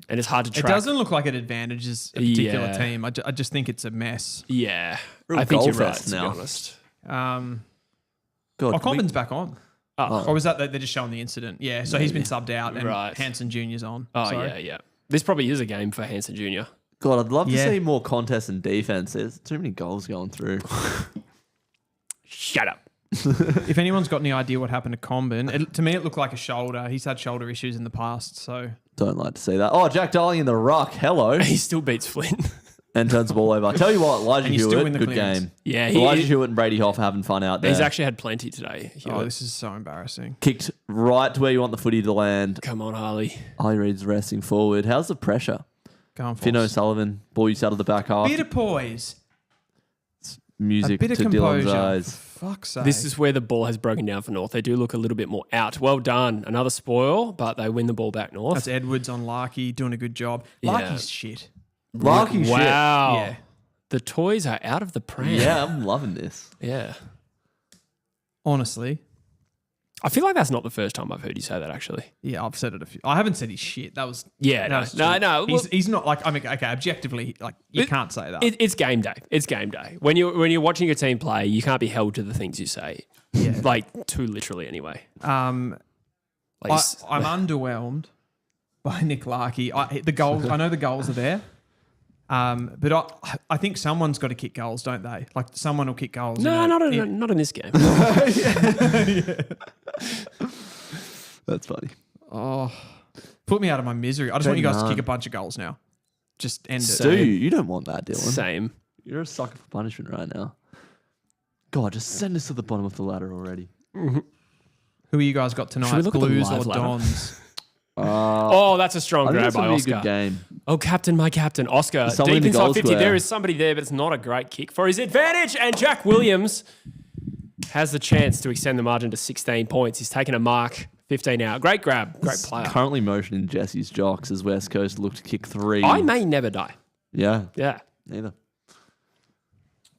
and it's hard to track. It doesn't look like it advantages a particular Yeah. team. I just think it's a mess. Yeah. Real I think goal you're right, fest to now. be honest. God, Comben's back on. Oh, Or was that they're just showing the incident? Yeah, so he's been subbed out and Right. Hanson Jr.'s on. Oh, Sorry. yeah. This probably is a game for Hanson Jr. God, I'd love to Yeah. see more contests and defense. There's too many goals going through. Shut up. If anyone's got any idea what happened to Comben, to me it looked like a shoulder. He's had shoulder issues in the past, so... Don't like to see that. Oh, Jack Darling in the ruck. Hello. He still beats Flynn. And turns the ball over. I tell you what, Elijah And you still Hewitt, win the good clearance. game. Yeah, Elijah Hewitt and Brady Hoff having fun out there. He's actually had plenty today. Oh, this is so embarrassing. Kicked right to where you want the footy to land. Come on, Harley. Ollie Reed's resting forward. How's the pressure? Go on, Finn Foss. O'Sullivan, ball you out of the back half. Bit of poise. Music A bit to of Dylan's composure. eyes. For fuck's sake. This is where the ball has broken down for North. They do look a little bit more out. Well done. Another spoil, but they win the ball back North. That's Edwards on Larky doing a good job. Yeah. Larky's shit. Larky shit. Wow. Yeah. The toys are out of the pram. Yeah, I'm loving this. Yeah. Honestly. I feel like that's not the first time I've heard you say that, actually. Yeah, I've said it a few. I haven't said he's shit. That was... Yeah, that was no. true. He's not like... I mean, okay, objectively, like, you can't say that. It's game day. It's game day. When you're watching your team play, you can't be held to the things you say. Yeah. Like, too literally anyway. I'm underwhelmed by Nick Larky. The goals, I know the goals are there, but I think someone's got to kick goals, don't they? Like someone will kick goals. No, not in this game. That's funny. Oh, put me out of my misery. I just want you guys to kick a bunch of goals now. Just end it. Stu, you don't want that, Dylan. Same. You're a sucker for punishment right now. God, just send us to the bottom of the ladder already. Who are you guys got tonight? Should we look at the Blues or live ladder? Dons? Oh, that's a strong I think grab that's by going to be a Oscar. good game. Oh, captain, my captain. Oscar, Someone deep in the inside goal 50. square. There is somebody there, but it's not a great kick for his advantage. And Jack Williams has the chance to extend the margin to 16 points. He's taken a mark, 15 out. Great grab. Great player. Currently motioning Jesse's jocks as West Coast look to kick 3. I may never die. Yeah, Yeah. neither.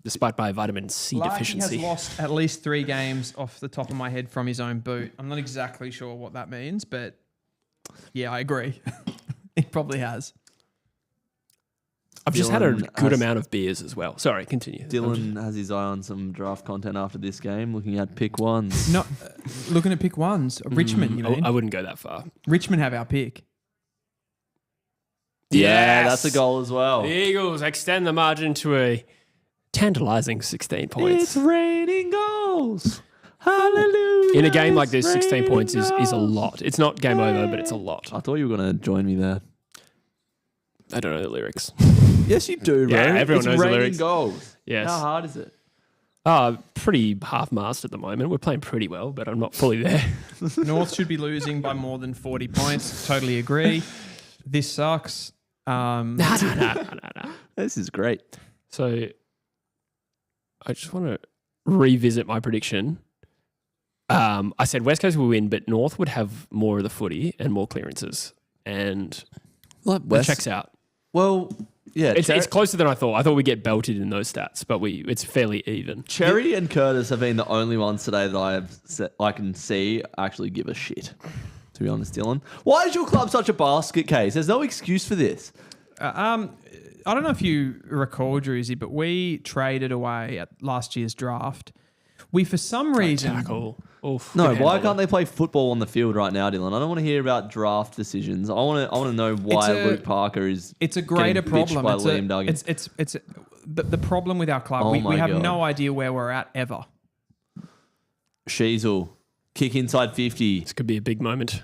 Despite my vitamin C Larky deficiency. has lost at least 3 games off the top of my head from his own boot. I'm not exactly sure what that means, but yeah, I agree. He probably has. I've just had a Dylan good has- amount of beers as well. Sorry, continue. Dylan has his eye on some draft content after this game, looking at pick ones. No, looking at pick ones. Richmond, you mean? I wouldn't go that far. Richmond have our pick. Yeah, Yes! that's a goal as well. The Eagles extend the margin to a tantalizing 16 points. It's raining goals. Hallelujah. In a game like this, it's 16 points is raining a lot. It's not game over, but it's a lot. I thought you were going to join me there. I don't know the lyrics. Yes, you do, bro. Yeah, everyone it's knows the raining lyrics. goals. Yes. How hard is it? Pretty half-mast at the moment. We're playing pretty well, but I'm not fully there. North should be losing by more than 40 points. Totally agree. This sucks. No. This is great. So I just want to revisit my prediction. I said West Coast will win, but North would have more of the footy and more clearances. And it checks out. Well, yeah. It's closer than I thought. I thought we'd get belted in those stats, but it's fairly even. Cherry and Curtis have been the only ones today that I can see actually give a shit, to be honest, Dylan. Why is your club such a basket case? There's no excuse for this. I don't know if you recall, Druzy, but we traded away at last year's draft. We, for some reason... Tackle. Oof, no, why can't they play football on the field right now, Dylan? I don't want to hear about draft decisions. I want to know why Luke Parker is. It's a greater problem. By Liam Duggan. It's the problem with our club. We have no idea where we're at ever. Sheasel, kick inside 50. This could be a big moment.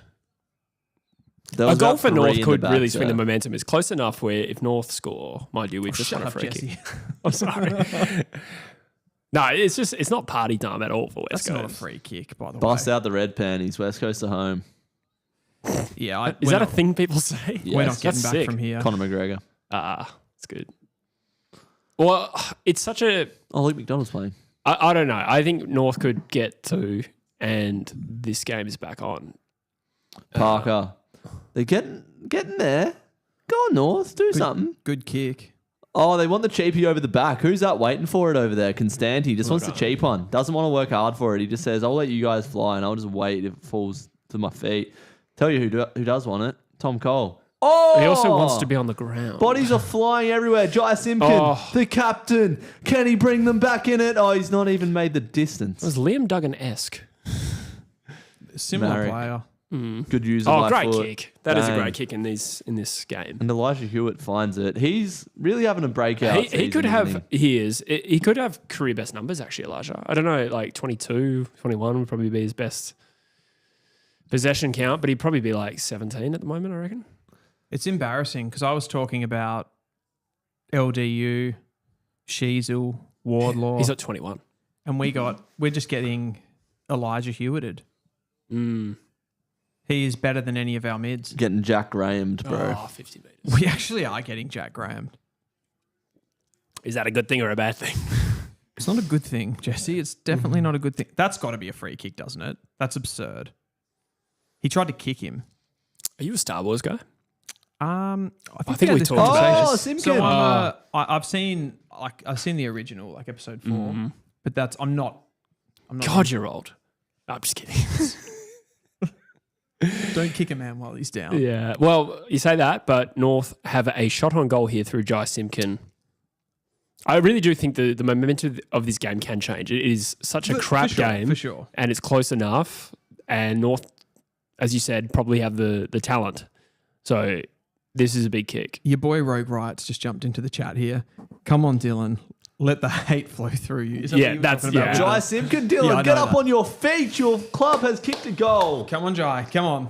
A goal for North could really swing the momentum. It's close enough where if North score, mind you, we've just won a free kick. I'm sorry. No, it's not party time at all for West Coast. That's not a free kick, by the way. Bust out the red panties. West Coast are home. Yeah, is that a thing people say? Yes. We're not getting back from here. Conor McGregor. It's good. Well, it's such a... Oh, Luke McDonald's playing. I don't know. I think North could get 2 and this game is back on. Parker. They're getting there. Go on, North. Do something. Good kick. Oh, they want the cheapie over the back. Who's that waiting for it over there? Constanti just wants the cheap one. Doesn't want to work hard for it. He just says, I'll let you guys fly and I'll just wait if it falls to my feet. Tell you who does want it. Tom Cole. Oh! He also wants to be on the ground. Bodies are flying everywhere. Jai Simpkin, the captain. Can he bring them back in it? Oh, he's not even made the distance. It was Liam Duggan-esque. Similar player. Good use of great foot. kick. That is a great kick in this game. And Elijah Hewitt finds it. He's really having a breakout. He could have he could have career best numbers actually, Elijah. I don't know, like 22, 21 would probably be his best possession count, but he'd probably be like 17 at the moment, I reckon. It's embarrassing because I was talking about LDU, Sheasel, Wardlaw. He's at 21. And we're just getting Elijah Hewitted. He is better than any of our mids. Getting Jack Graham'd, bro. 50 metres. We actually are getting Jack Graham. Is that a good thing or a bad thing? It's not a good thing, Jesse. It's definitely not a good thing. That's got to be a free kick, doesn't it? That's absurd. He tried to kick him. Are you a Star Wars guy? I think we talked about this. Simpkin. So I've seen the original, like episode 4, but I'm not. God, you're old. No, I'm just kidding. Don't kick a man while he's down. Yeah. Well, you say that, but North have a shot on goal here through Jai Simpkin. I really do think the momentum of this game can change. It is such a crap game. For sure. And it's close enough. And North, as you said, probably have the talent. So this is a big kick. Your boy Rogue Wrights just jumped into the chat here. Come on, Dylan. Let the hate flow through you. Jai Simpkin, Dylan, get up on your feet. Your club has kicked a goal. Come on, Jai. Come on.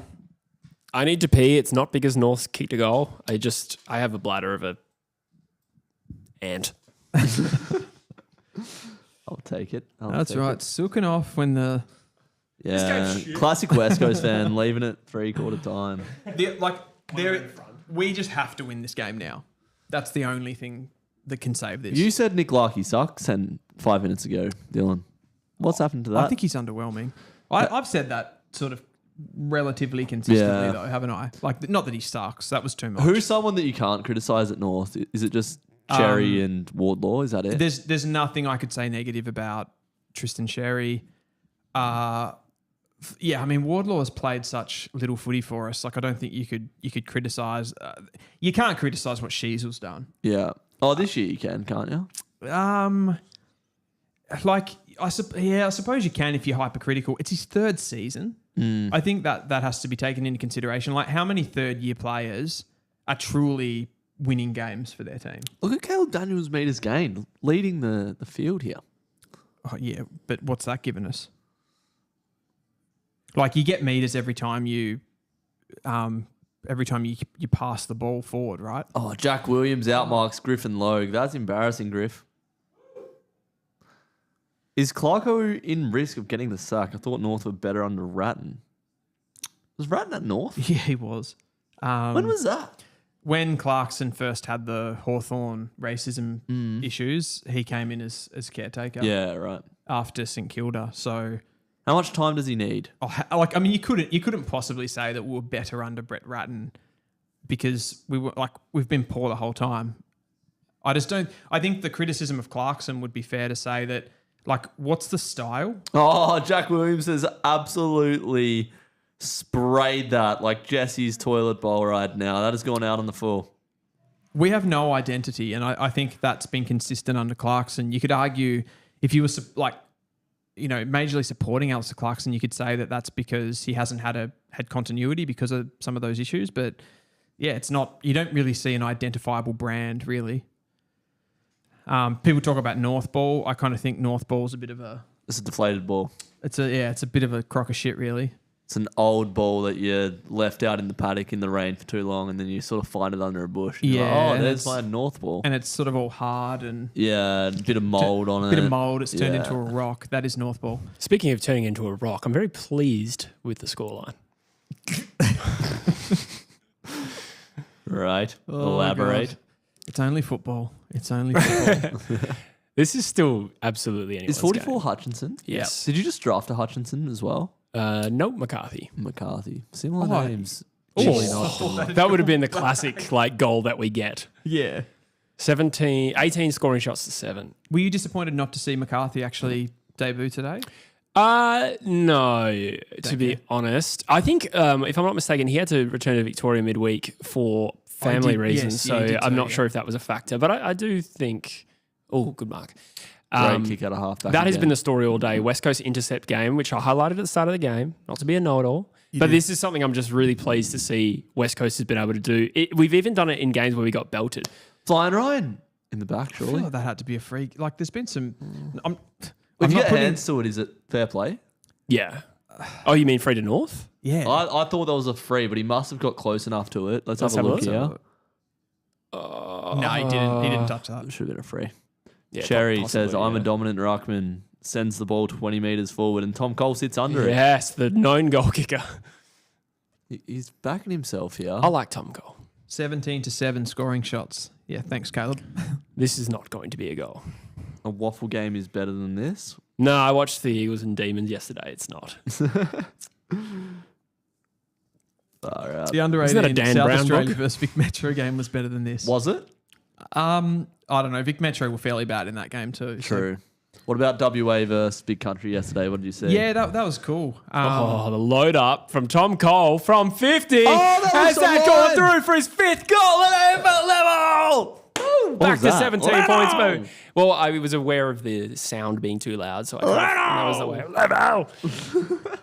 I need to pee. It's not because North kicked a goal. I have a bladder of a ant. I'll take it. That's right. Silking off when the... Yeah, classic West Coast fan, leaving it 3/4 time. We just have to win this game now. That's the only thing that can save this. You said Nick Larkey sucks 5 minutes ago, Dylan. What's happened to that? I think he's underwhelming. I've said that sort of relatively consistently, though, haven't I? Like, not that he sucks. That was too much. Who's someone that you can't criticise at North? Is it just Cherry and Wardlaw? Is that it? There's nothing I could say negative about Tristan Sherry. Yeah, I mean, Wardlaw has played such little footy for us. Like, I don't think you could criticise. You can't criticise what Sheasel's done. Yeah. Oh, this year you can't you? I suppose you can if you're hypercritical. It's his 3rd season. I think that has to be taken into consideration. Like, how many 3rd-year players are truly winning games for their team? Look at Caleb Daniels' meters gained, leading the field here. Oh, yeah, but what's that given us? Like, you get meters every time you pass the ball forward, right? Oh, Jack Williams outmarks Griffin Logue. That's embarrassing, Griff. Is Clarko in risk of getting the sack? I thought North were better under Ratton. Was Ratton at North? Yeah, he was. When was that? When Clarkson first had the Hawthorn racism issues, he came in as caretaker. Yeah, right. After St Kilda. So, how much time does he need? You couldn't possibly say that we were better under Brett Ratton because we've been poor the whole time. I think the criticism of Clarkson would be fair to say that, what's the style? Oh, Jack Williams has absolutely sprayed that like Jesse's toilet bowl right now. That has gone out on the full. We have no identity, and I think that's been consistent under Clarkson. You could argue if you were majorly supporting Alistair Clarkson, you could say that that's because he hasn't had continuity because of some of those issues. But yeah, it's not. You don't really see an identifiable brand, really. People talk about North Ball. I kind of think North Ball's a bit of a... It's a deflated ball. It's a bit of a crock of shit, really. It's an old ball that you left out in the paddock in the rain for too long, and then you sort of find it under a bush. Yeah. There's my North Ball. And it's sort of all hard and... Yeah, a bit of mould on it. A bit of mould. It's turned into a rock. That is North Ball. Speaking of turning into a rock, I'm very pleased with the scoreline. Right. Elaborate. God. It's only football. This is still absolutely anyone's Is 44 game. Hutchinson? Yes. Did you just draft a Hutchinson as well? No, McCarthy. Similar names. That would have been the classic goal that we get. Yeah. 18 scoring shots to 7. Were you disappointed not to see McCarthy actually debut today? No, to be honest. I think, if I'm not mistaken, he had to return to Victoria midweek for family reasons. I'm not sure if that was a factor. But I do think... Oh, good mark. Great kick out of halfback. That has been the story all day. West Coast intercept game, which I highlighted at the start of the game, not to be a know-it-all. But this is something I'm just really pleased to see West Coast has been able to do. We've even done it in games where we got belted. Flying Ryan in the back, surely. I feel like that had to be a free... there's been some... If you get hands to it, is it fair play? Yeah. Oh, you mean free to North? Yeah. I thought that was a free, but he must have got close enough to it. Let's have a look here. No, he didn't. He didn't touch that. Should have been a free. Yeah, Cherry says, I'm a dominant ruckman, sends the ball 20 metres forward, and Tom Cole sits under it. Yes, the known goal kicker. He's backing himself here. I like Tom Cole. 17-7 scoring shots. Yeah, thanks, Caleb. This is not going to be a goal. A waffle game is better than this. No, I watched the Eagles and Demons yesterday. It's not. Far out. The under 18 South Australia versus Vic Metro game was better than this. Was it? I don't know. Vic Metro were fairly bad in that game too. True. So. What about WA versus Big Country yesterday? What did you see? Yeah, that was cool. The load up from Tom Cole from 50. Has that gone through for his 5th goal at AFL level? Back to 17 points. Move. Well, I was aware of the sound being too loud, so that was the way. Level.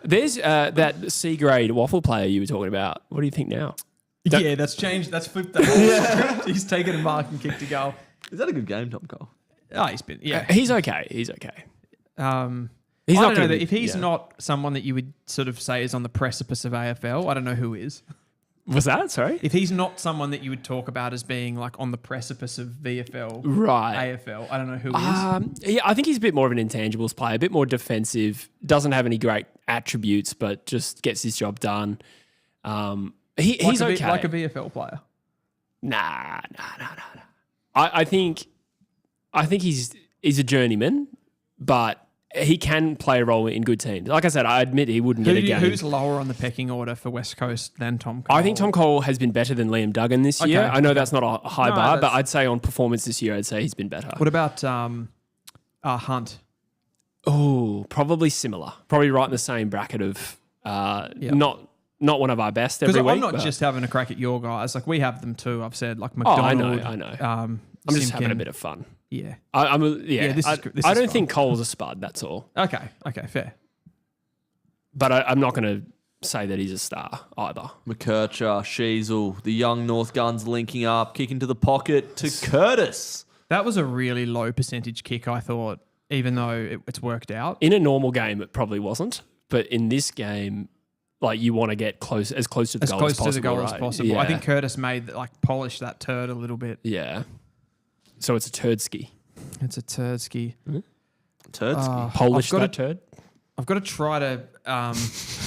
There's that C grade waffle player you were talking about. What do you think now? Yeah, that's changed. That's flipped that. He's taken a mark and kicked a goal. Is that a good game, Tom Cole? Oh, he's been. Yeah, he's okay. He's okay. He's not going to. If he's not someone that you would sort of say is on the precipice of AFL, I don't know who is. Was that? Sorry? If he's not someone that you would talk about as being like on the precipice of VFL, right? AFL, I don't know who is. Yeah, I think he's a bit more of an intangibles player, a bit more defensive, doesn't have any great attributes, but just gets his job done. He's okay. Like a VFL player. Nah. I think he's a journeyman, but he can play a role in good teams. Like I said, I admit he wouldn't get a game. Who's lower on the pecking order for West Coast than Tom Cole? I think Tom Cole has been better than Liam Duggan this year. I know that's not a high bar, but I'd say on performance this year, I'd say he's been better. What about Hunt? Oh, probably similar. Probably right in the same bracket of not one of our best every week. Because I'm not just having a crack at your guys. Like, we have them too. I've said, like, McDonald. I know. I'm just having a bit of fun. Yeah. I don't fun. think Cole's a spud, that's all. Okay, fair. But I'm not going to say that he's a star either. McKercher, Sheasel, the young North Guns linking up, kick into the pocket to Curtis. That was a really low percentage kick, I thought, even though it's worked out. In a normal game, it probably wasn't. But in this game, like, you want to get as close to the goal as possible. Yeah. I think Curtis polished that turd a little bit. Yeah. So it's a turdski. It's a turdski. Turdsky. Polish that turd. I've got to try to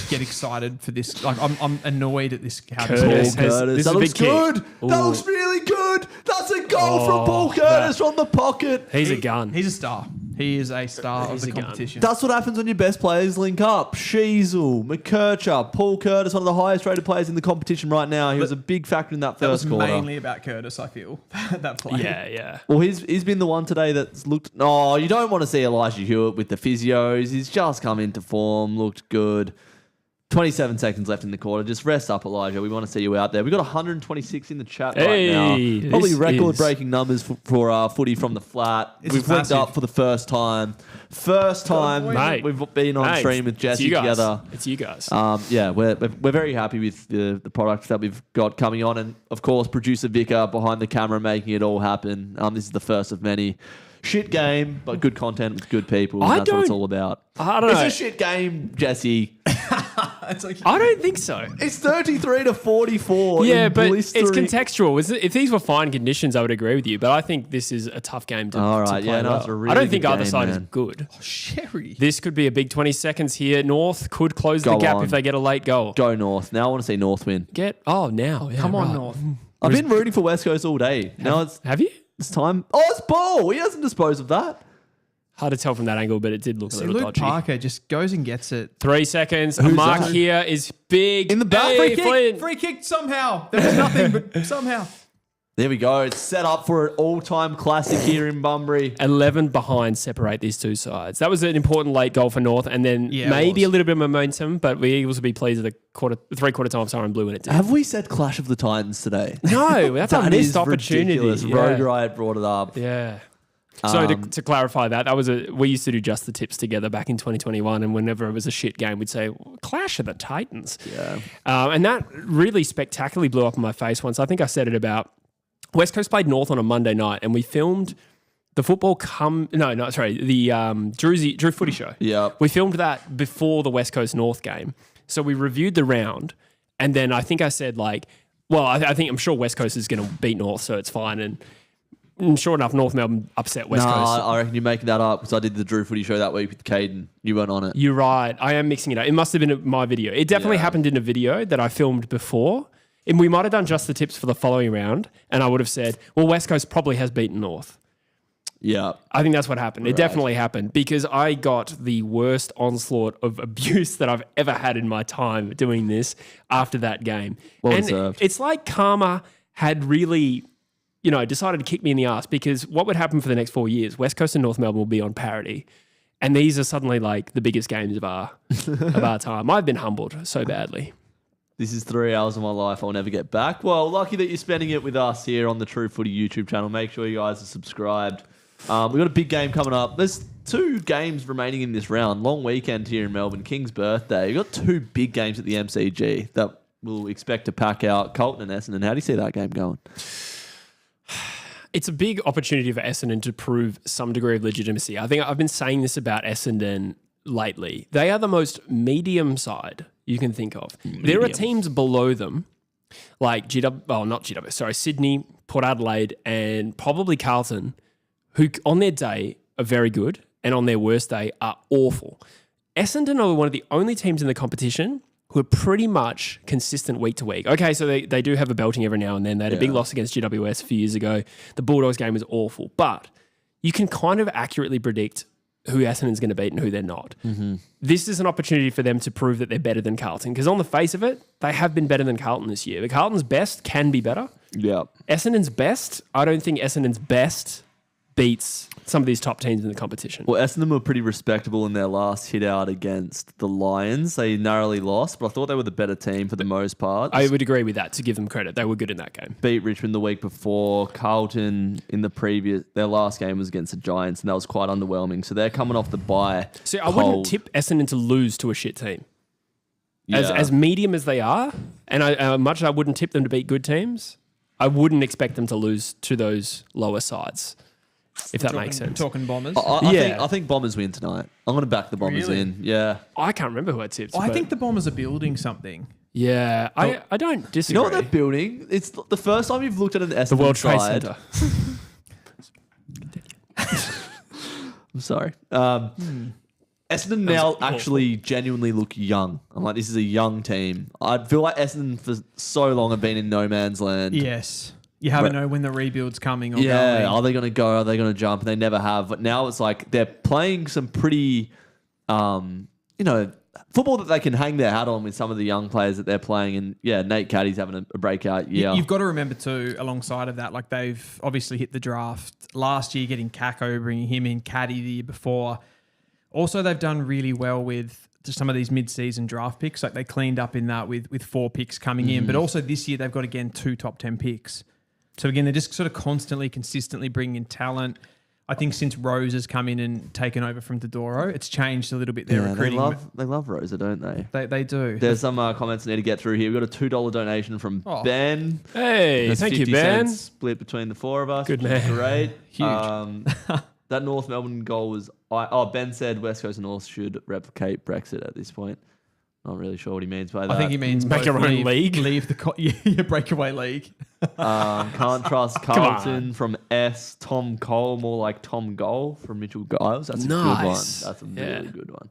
get excited for this. Like I'm annoyed at this. How Curtis this has- That looks big kick. good. That Ooh. looks really good. That's a goal from Paul Curtis from the pocket. He's a gun. He's a star. He is a star of He's the a gun. competition. That's what happens when your best players link up. Sheasel, McKercher, Paul Curtis, one of the highest rated players in the competition right now. He was a big factor in that That was first quarter. mainly about Curtis, I feel. That play. Yeah. Well, he's been the one today that's looked... Oh, you don't want to see Elijah Hewitt with the physios. He's just come into form, looked good. 27 seconds left in the quarter. Just rest up, Elijah. We want to see you out there. We've got 126 in the chat right now. Probably this record-breaking numbers for Footy from the flat. It's We've linked massive. up for the first time. First time Mate. we've been on stream with Jesse together. It's you guys. Yeah, we're very happy with the product that we've got coming on. And, of course, producer Vicar behind the camera making it all happen. This is the first of many. Shit game, but good content with good people. And that's what it's all about. I don't know. It's a shit game, Jesse. It's like, I don't think so. It's 33 to 44. Yeah, in but blistering- it's contextual. If these were fine conditions, I would agree with you. But I think this is a tough game to, All to right, play yeah, no, well. it's a really I don't think good either game, side is man. good. Sherry. This could be a big 20 seconds here. North could close the Go gap on. if they get a late goal. Go North. Now I want to see North win. Now. Yeah, Come on, right. North. I've been rooting for West Coast all day. Now Have you? it's time. Oh, it's Ball. He hasn't disposed of that. Hard to tell from that angle, but it did look a See, little Luke dodgy. Parker just goes and gets it. 3 seconds. A mark that? here is big. In the back. Hey, Free kick. Flynn. Free kick somehow. There was nothing, but somehow. There we go. It's set up for an all-time classic here in Bunbury. 11 behind separate these two sides. That was an important late goal for North, and then Yeah, it maybe was. a little bit of momentum, but the Eagles would be pleased at the three-quarter time siren blue when it did. Have we said Clash of the Titans today? No, that's a That missed is opportunity. ridiculous. Yeah. Road Riot brought it up. Yeah. So to clarify that was we used to do Just the Tips together back in 2021, and whenever it was a shit game, we'd say Clash of the Titans. Yeah. And that really spectacularly blew up in my face once. I think I said it about West Coast played North on a Monday night, and we filmed the Drew Footy show. Yeah. We filmed that before the West Coast North game. So we reviewed the round, and then I think I said I'm sure West Coast is going to beat North, so it's fine. And sure enough, North Melbourne upset West No, Coast. I reckon you're making that up because I did the Drew Footy show that week with Caden. You weren't on it. You're right. I am mixing it up. It must have been my video. It definitely happened in a video that I filmed before. And we might have done Just the Tips for the following round, and I would have said, well, West Coast probably has beaten North. Yeah. I think that's what happened. It definitely happened because I got the worst onslaught of abuse that I've ever had in my time doing this after that game. Well and deserved. it's like karma had really, decided to kick me in the ass because what would happen for the next 4 years? West Coast and North Melbourne will be on parity. And these are suddenly like the biggest games of our time. I've been humbled so badly. This is 3 hours of my life I'll never get back. Well, lucky that you're spending it with us here on the True Footy YouTube channel. Make sure you guys are subscribed. We've got a big game coming up. There's 2 games remaining in this round. Long weekend here in Melbourne. King's birthday. We've got 2 big games at the MCG that we'll expect to pack out. Carlton and Essendon. How do you see that game going? It's a big opportunity for Essendon to prove some degree of legitimacy. I think I've been saying this about Essendon lately. They are the most medium side you can think of. There are teams below them, like Sydney, Port Adelaide, and probably Carlton, who on their day are very good and on their worst day are awful. Essendon are one of the only teams in the competition who are pretty much consistent week to week. Okay, so they do have a belting every now and then. They had a big loss against GWS a few years ago. The Bulldogs game was awful. But you can kind of accurately predict who Essendon's going to beat and who they're not. Mm-hmm. This is an opportunity for them to prove that they're better than Carlton. Because on the face of it, they have been better than Carlton this year. But Carlton's best can be better. Yeah. Essendon's best, I don't think Essendon's best beats some of these top teams in the competition. Well, Essendon were pretty respectable in their last hit out against the Lions. They narrowly lost, but I thought they were the better team for the most part. I would agree with that, to give them credit. They were good in that game. Beat Richmond the week before. Carlton in their last game was against the Giants, and that was quite underwhelming. So they're coming off the bye. See, I wouldn't tip Essendon to lose to a shit team. As medium as they are, and much as I wouldn't tip them to beat good teams, I wouldn't expect them to lose to those lower sides, if that makes sense. Talking Bombers. I think Bombers win tonight. I'm going to back the Bombers Really? in. Yeah. I can't remember who I tipped. I but think the Bombers are building something. Yeah, I don't disagree. You know what they're building? It's the first time you've looked at an Essendon the World Trade side. Center. I'm Sorry. Essendon now actually genuinely look young. I'm like, this is a young team. I feel like Essendon for so long have been in no man's land. Yes. You haven't know when the rebuild's coming or Yeah, going. are they going to go? Are they going to jump? And they never have. But now it's like they're playing some pretty, football that they can hang their hat on with some of the young players that they're playing. And yeah, Nate Caddy's having a breakout year. You've got to remember too, alongside of that, like they've obviously hit the draft last year, getting Kako, bringing him in, Caddy the year before. Also, they've done really well with just some of these mid-season draft picks. Like they cleaned up in that with 4 picks coming in. But also this year, they've got, again, 2 top 10 picks. So again, they're just sort of constantly, consistently bringing in talent. I think since Rose has come in and taken over from Dodoro, it's changed a little bit their recruiting. They love Rosa, don't they? They do. There's some comments I need to get through here. We've got a $2 donation from Ben. Hey, That's thank 50 you, Ben. cents split between the 4 of us. Good which is man. Great. Huge. That North Melbourne goal was... Ben said West Coast and North should replicate Brexit at this point. Not really sure what he means by that. I think he means Make your own league. Leave the breakaway league. Can't trust Carlton from S. Tom Cole, more like Tom Goal from Mitchell Giles. That's a good one. That's a really good one.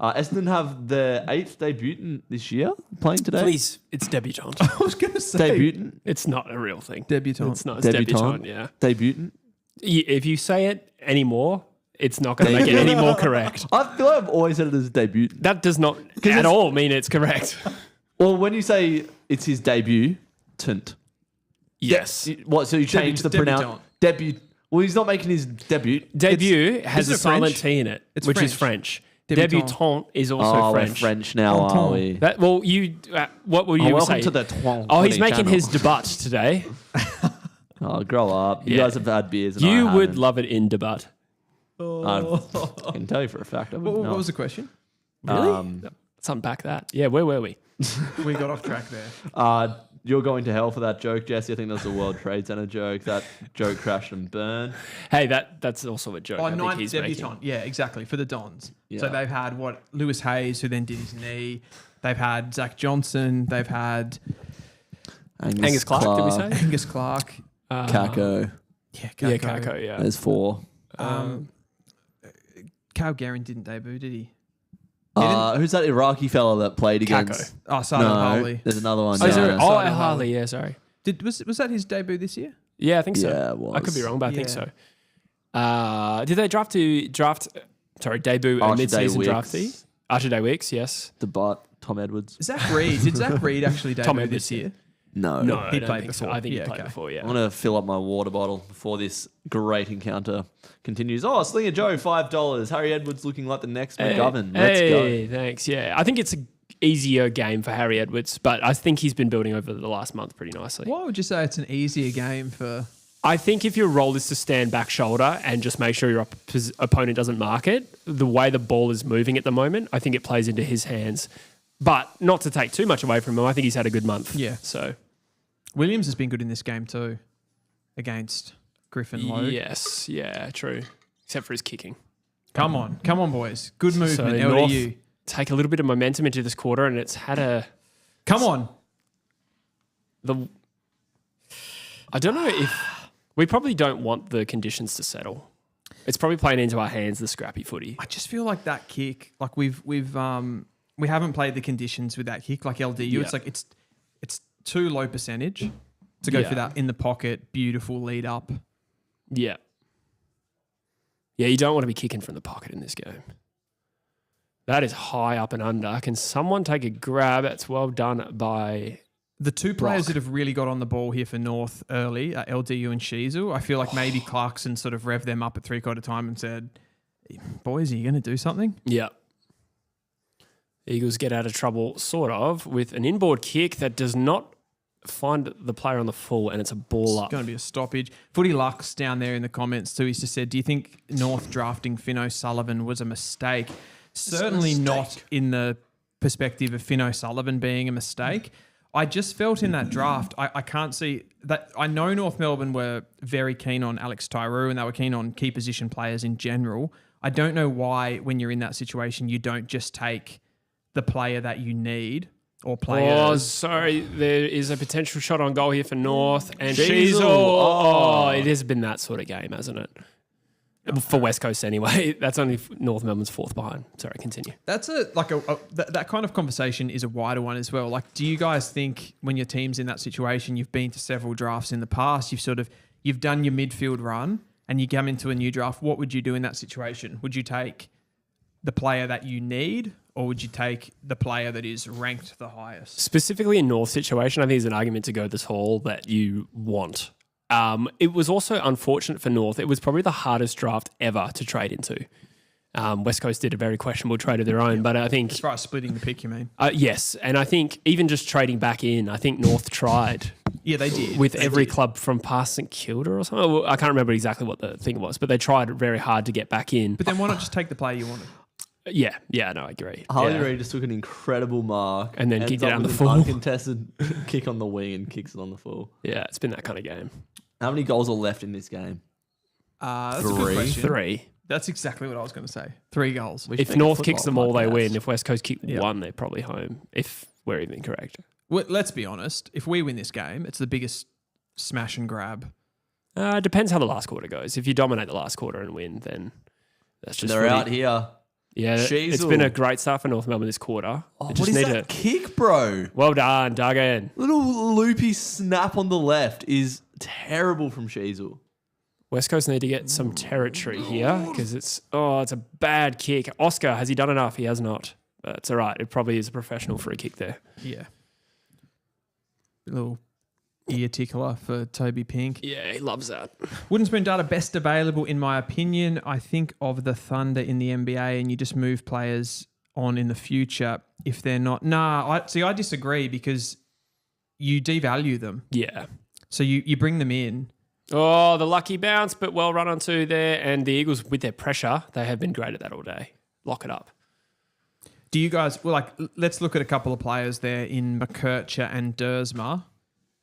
Essendon have their 8th debutant this year playing today. Please, it's debutant. I was going to say. Debutant? It's not a real thing. Debutant. It's not. It's debutant, yeah. Debutant? If you say it anymore, it's not going to make it any more correct. I feel like I've always said it as debutant. That does not at all mean it's correct. Well, when you say it's his debut, tent. Yes. What? So you change the pronoun? Debut. Well, he's not making his debut. Debut has a Isn't it silent French? T in it, It's which is French. French. Debutant. Debutant is also We're French. French now, are we? What will you welcome say? to the Twang he's Footy making channel. his debut today. Oh, grow up. You Yeah. guys have had beers. And You I would haven't. love it in debut. I can tell you for a fact. I would What not. was the question? Let's unpack that. Yeah, where were we? We got off track there. You're going to hell for that joke, Jesse. I think that's a World Trade Center joke. That joke crashed and burned. Hey, that's also a joke. I think 9th he's debutant. making. Yeah, exactly. For the Dons. Yeah. So they've had Lewis Hayes, who then did his knee. They've had Zach Johnson. They've had Angus Clark, did we say? Angus Clark. Kako. Yeah, Yeah, Kako, yeah. There's 4. Cal Guerin didn't debut, did he? Who's that Iraqi fella that played against? Oh, Simon Harley. There's another one. Oh, is yeah. there, Simon Harley, yeah, sorry. Was that his debut this year? Yeah, I think so. Yeah, it was. I could be wrong, but I think Yeah. so. Did they debut a Archie mid-season Day draftee? Archie Day Wicks, yes. The butt, Tom Edwards. Zach Reed. Did Zach Reed actually debut Edwards, this year? No. No, He I don't played think so. before. I think Yeah, he played okay. before, yeah. I'm going to fill up my water bottle before this great encounter continues. Oh, Slinger Joe, $5. Harry Edwards looking like the next McGovern. Let's Hey, go. thanks, yeah. I think it's an easier game for Harry Edwards, but I think he's been building over the last month pretty nicely. Why would you say it's an easier game for... I think if your role is to stand back shoulder and just make sure your opponent doesn't mark it, the way the ball is moving at the moment, I think it plays into his hands. But not to take too much away from him, I think he's had a good month. Yeah. So Williams has been good in this game too, against Griffin Lowe. yes, yeah, true. Except for his kicking. Come on, boys. Good movement, So LDU. North take a little bit of momentum into this quarter, and it's had Come on. I don't know if we probably don't want the conditions to settle. It's probably playing into our hands, the scrappy footy. I just feel like that kick, like we haven't played the conditions with that kick, like LDU. Yeah. It's like it's too low percentage to go for that in the pocket, beautiful lead up. Yeah. Yeah, you don't want to be kicking from the pocket in this game. That is high up and under. Can someone take a grab? It's well done by The two players Brock. that have really got on the ball here for North early are LDU and Shizu. I feel like maybe Clarkson sort of revved them up at 3/4 time and said, boys, are you going to do something? Yeah. Eagles get out of trouble, sort of, with an inboard kick that does not find the player on the full, and it's a ball It's up. going to be a stoppage. Footy Lux down there in the comments too. He's just said, do you think North drafting Finn O'Sullivan was a mistake? Certainly not in the perspective of Finn O'Sullivan being a mistake. I just felt in that draft, I can't see that. I know North Melbourne were very keen on Alex Tyroo and they were keen on key position players in general. I don't know why, when you're in that situation, you don't just take the player that you need or Oh, players. sorry. There is a potential shot on goal here for North. And Sheasel. Sheasel. Oh, it has been that sort of game, hasn't it? For West Coast anyway. That's only North Melbourne's fourth behind. Sorry, continue. That's that kind of conversation is a wider one as well. Like, do you guys think when your team's in that situation, you've been to several drafts in the past, you've done your midfield run and you come into a new draft, what would you do in that situation? Would you take the player that you need, or would you take the player that is ranked the highest? Specifically in North situation, I think there's an argument to go the tall that you want. It was also unfortunate for North. It was probably the hardest draft ever to trade into. West Coast did a very questionable trade of their own, but I think... As far as splitting the pick, you mean? Yes, and I think even just trading back in, I think North tried. Yeah, they did. With every club from past St Kilda or something. Well, I can't remember exactly what the thing was, but they tried very hard to get back in. But then why not just take the player you wanted? Yeah, no, I agree. Harley Reid just took an incredible mark and then kicked it down the full. Uncontested kick on the wing and kicks it on the full. Yeah, it's been that kind of game. How many goals are left in this game? That's a good question. 3. That's exactly what I was going to say. 3 goals. If North kicks them all, they win. If West Coast kick 1, they're probably home, if we're even correct. Well, let's be honest. If we win this game, it's the biggest smash and grab. Depends how the last quarter goes. If you dominate the last quarter and win, then that's just They're out here. Yeah, it's been a great start for North Melbourne this quarter. What is that kick, bro? Well done, Duggan. Little loopy snap on the left is terrible from Sheasel. West Coast need to get some territory here because it's a bad kick. Oscar, has he done enough? He has not. But it's all right. It probably is a professional free kick there. Yeah. Little ear tickler for Toby Pink. Yeah, he loves that. Wooden spoon data best available, in my opinion. I think of the Thunder in the NBA, and you just move players on in the future if they're not. I disagree because you devalue them. Yeah. So you bring them in. Oh, the lucky bounce, but well run onto there. And the Eagles, with their pressure, they have been great at that all day. Lock it up. Do you guys, let's look at a couple of players there in McKercher and Dersma.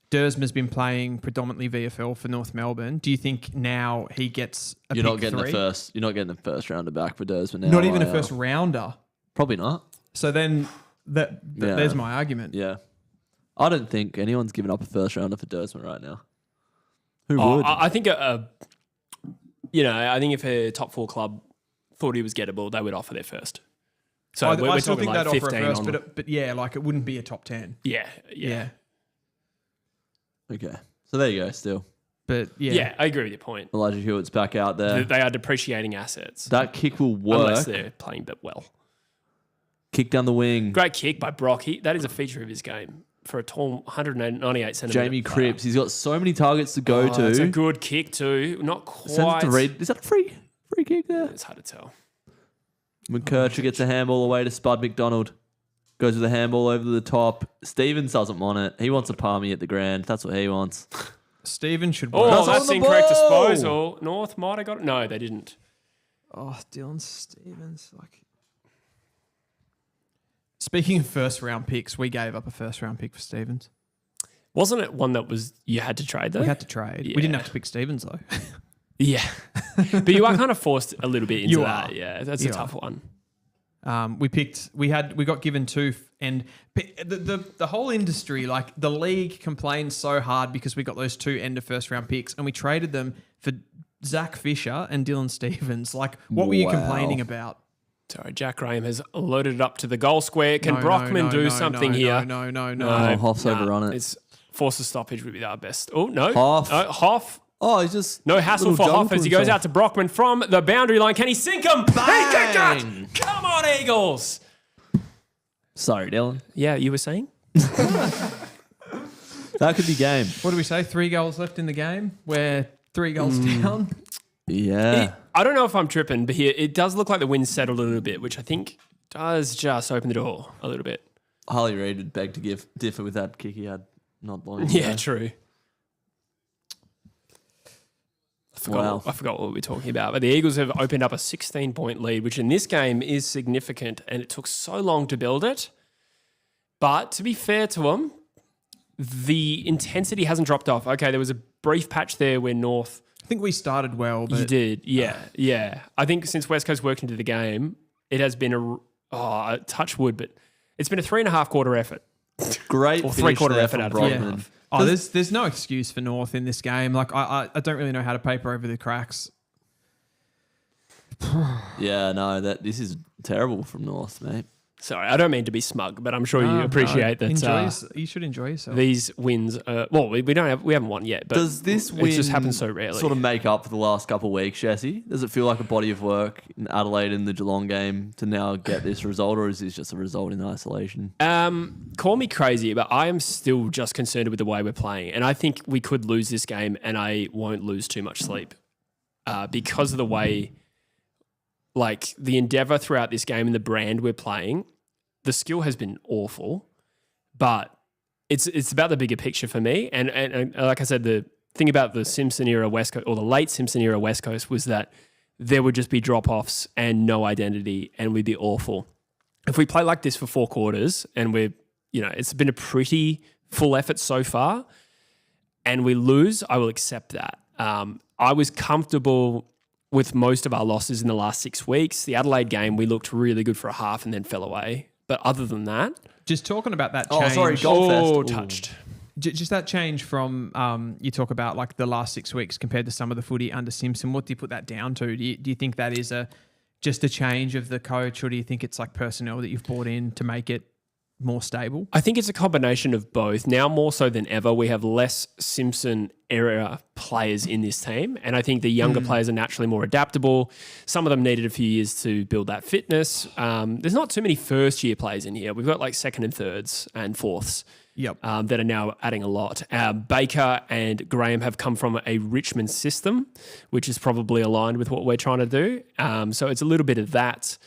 Dersma's been playing predominantly VFL for North Melbourne. Do you think now he gets a You're pick not getting 3? You're not getting the first rounder back for Dersma now. Not even a first rounder. Probably not. So then there's my argument. Yeah. I don't think anyone's given up a first rounder for Dersma right now. Who would? I think I think if a top 4 club thought he was gettable, they would offer their first. So I still think they'd offer a first, on but it wouldn't be a top 10. Yeah. Okay. So there you go, still. But yeah, I agree with your point. Elijah Hewitt's back out there. They are depreciating assets. That kick will work. Unless they're playing that well. Kick down the wing. Great kick by Brock. That is a feature of his game. For a tall 198 centimetre Jamie Cripps. He's got so many targets to go to. It's a good kick too. Not quite. Sends it to Reid. Is that a free kick there? It's hard to tell. McKercher gets a handball away to Spud McDonald. Goes with a handball over the top. Stevens doesn't want it. He wants a palmy at the ground. That's what he wants. Stevens should work. Oh, that's incorrect disposal. North might have got it. No, they didn't. Oh, Dylan Stevens. Speaking of first round picks, we gave up a first round pick for Stevens. Wasn't it one that was you had to trade though? We had to trade. Yeah. We didn't have to pick Stevens though. Yeah. But you are kind of forced a little bit into that. Are. Yeah, that's a tough one. We got given 2 and the whole industry, the league complained so hard because we got those 2 end of first round picks and we traded them for Zach Fisher and Dylan Stevens. What were you complaining about? Sorry, Jack Graham has loaded it up to the goal square. Can Brockman do something here? No. Hoff's overrun it. It's force a stoppage would be our best. Oh, no. Hoff. Hoff. Oh, he's just... No hassle for Hoff as he goes out to Brockman from the boundary line. Can he sink him? Bang! He kicked it! Come on, Eagles. Sorry, Dylan. Yeah, you were saying? That could be game. What do we say? 3 goals left in the game? We're 3 goals down? Yeah. I don't know if I'm tripping, but here it does look like the wind's settled a little bit, which I think does just open the door a little bit. Harley Reid would beg to differ with that kick he had not long ago. Yeah, true. I forgot what we were talking about. But the Eagles have opened up a 16-point lead, which in this game is significant, and it took so long to build it. But to be fair to them, the intensity hasn't dropped off. Okay, there was a brief patch there where North... I think we started well, but... You did, yeah. I think since West Coast worked into the game, it has been a touch wood, but it's been a 3.5 quarter effort. Great or 3/4 effort out of Brockman. Oh, there's no excuse for North in this game. I don't really know how to paper over the cracks. Yeah, no, this is terrible from North, mate. Sorry, I don't mean to be smug, but I'm sure you appreciate that. You should enjoy yourself. These wins, we haven't won yet. But does this win it just happens so rarely? Sort of make up for the last couple of weeks, Jesse? Does it feel like a body of work in Adelaide in the Geelong game to now get this result, or is this just a result in isolation? Call me crazy, but I am still just concerned with the way we're playing, and I think we could lose this game, and I won't lose too much sleep because of the way. Like the endeavour throughout this game and the brand we're playing, the skill has been awful, but it's about the bigger picture for me. And like I said, the thing about the Simpson era West Coast or the late Simpson era West Coast was that there would just be drop-offs and no identity, and we'd be awful. If we play like this for 4 quarters and it's been a pretty full effort so far, and we lose, I will accept that. I was comfortable with most of our losses in the last 6 weeks. The Adelaide game, we looked really good for a half and then fell away. But other than that... Just talking about that change... touched. Just that change from, you talk about like the last 6 weeks compared to some of the footy under Simpson. What do you put that down to? Do you think that is just a change of the coach, or do you think it's like personnel that you've brought in to make it more stable? I think it's a combination of both. Now more so than ever, we have less Simpson era players in this team, and I think the younger players are naturally more adaptable. Some of them needed a few years to build that fitness. There's not too many first year players in here. We've got like second and thirds and fourths that are now adding a lot. Baker and Graham have come from a Richmond system, which is probably aligned with what we're trying to do. So it's a little bit of that.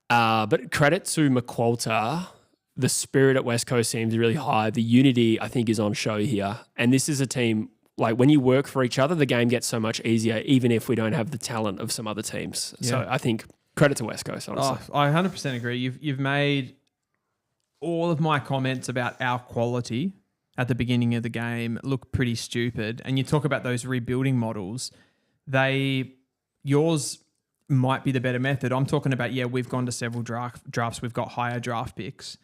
But credit to McQualter, the spirit at West Coast seems really high. The unity, I think, is on show here. And this is a team, like when you work for each other, the game gets so much easier, even if we don't have the talent of some other teams. Yeah. So I think credit to West Coast, honestly. I 100% agree. You've made all of my comments about our quality at the beginning of the game look pretty stupid. And you talk about those rebuilding models. Yours might be the better method. I'm talking about, we've gone to several drafts. We've got higher draft picks,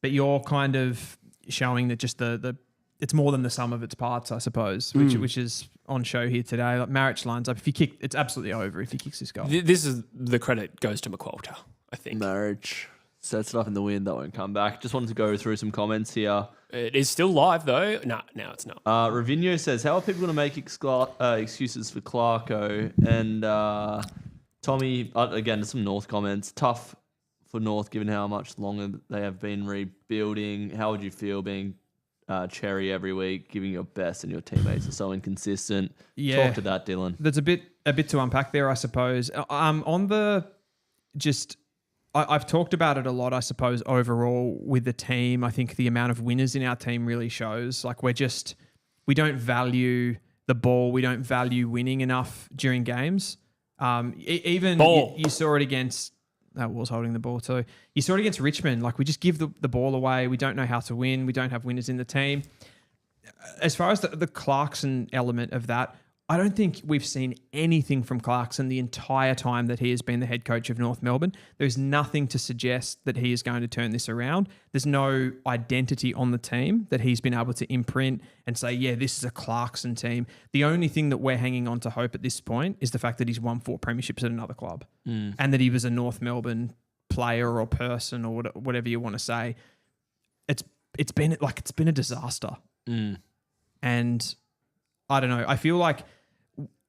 but you're kind of showing that just it's more than the sum of its parts, I suppose, which is on show here today. Like Marich lines up. If he kick, it's absolutely over if he kicks this goal. This is the credit goes to McQualter, I think. Marich sets it up in the wind. That won't come back. Just wanted to go through some comments here. It is still live though. No, it's not. Ravinho says, how are people going to make excuses for Clarko? And Tommy, again, some North comments. Tough for North given how much longer they have been rebuilding. How would you feel being cherry every week, giving your best and your teammates are so inconsistent? Yeah. Talk to that, Dylan. There's a bit to unpack there, I suppose. I've talked about it a lot, I suppose, overall with the team. I think the amount of winners in our team really shows. Like we don't value the ball. We don't value winning enough during games. Even you saw it against, that was holding the ball too. You saw it against Richmond. Like we just give the ball away. We don't know how to win. We don't have winners in the team. As far as the Clarkson element of that, I don't think we've seen anything from Clarkson the entire time that he has been the head coach of North Melbourne. There's nothing to suggest that he is going to turn this around. There's no identity on the team that he's been able to imprint and say, yeah, this is a Clarkson team. The only thing that we're hanging on to hope at this point is the fact that he's won 4 premierships at another club and that he was a North Melbourne player or person or whatever you want to say. It's been a disaster. And I don't know. I feel like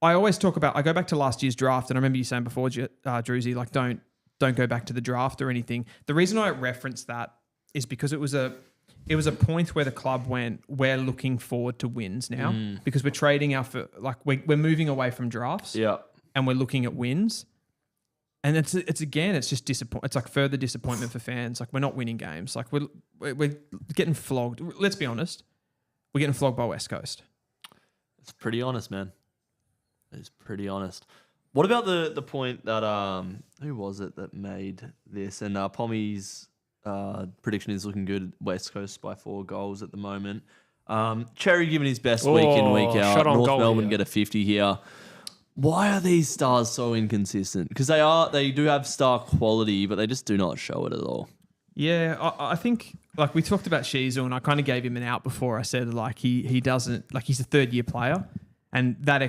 I always talk about, I go back to last year's draft, and I remember you saying before, Druzy, like don't go back to the draft or anything. The reason I referenced that is because it was a point where the club went, we're looking forward to wins now because we're trading we're moving away from drafts and we're looking at wins. And it's just disappoint. It's like further disappointment for fans. Like we're not winning games. Like we're getting flogged. Let's be honest. We're getting flogged by West Coast. It's pretty honest, man. It's pretty honest. What about the point that who was it that made this? And Pommy's prediction is looking good. West Coast by 4 goals at the moment. Cherry giving his best week in, week out. North Melbourne get a 50 here. Why are these stars so inconsistent? Because they do have star quality, but they just do not show it at all. Yeah, I think like we talked about Sheezel, and I kind of gave him an out before. I said like he doesn't, like he's a 3rd-year player, and that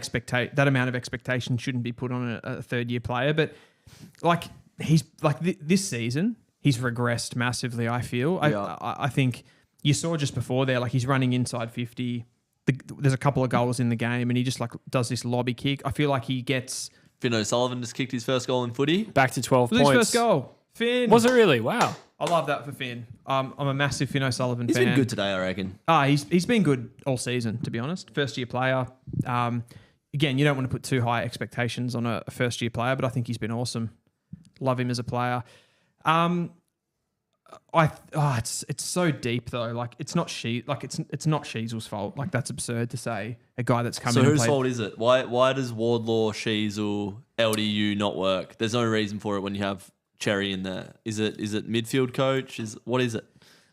amount of expectation shouldn't be put on a third-year player. But like this season, he's regressed massively. I feel. Yeah. I think you saw just before there, like he's running inside 50. There's a couple of goals in the game, and he just like does this lobby kick. I feel like he gets. Finn O'Sullivan just kicked his first goal in footy. Back to 12 was points. His first goal. Finn. Was it really? Wow. I love that for Finn. I'm a massive Finn O'Sullivan fan. He's been good today, I reckon. He's been good all season, to be honest. First-year player. Again, you don't want to put too high expectations on a first-year player, but I think he's been awesome. Love him as a player. It's so deep though. Like it's not it's not Sheasel's fault. Like that's absurd to say. A guy that's coming. So whose fault is it? Why does Wardlaw, Sheasel, LDU not work? There's no reason for it when you have Cherry in there. Is it midfield coach? What is it?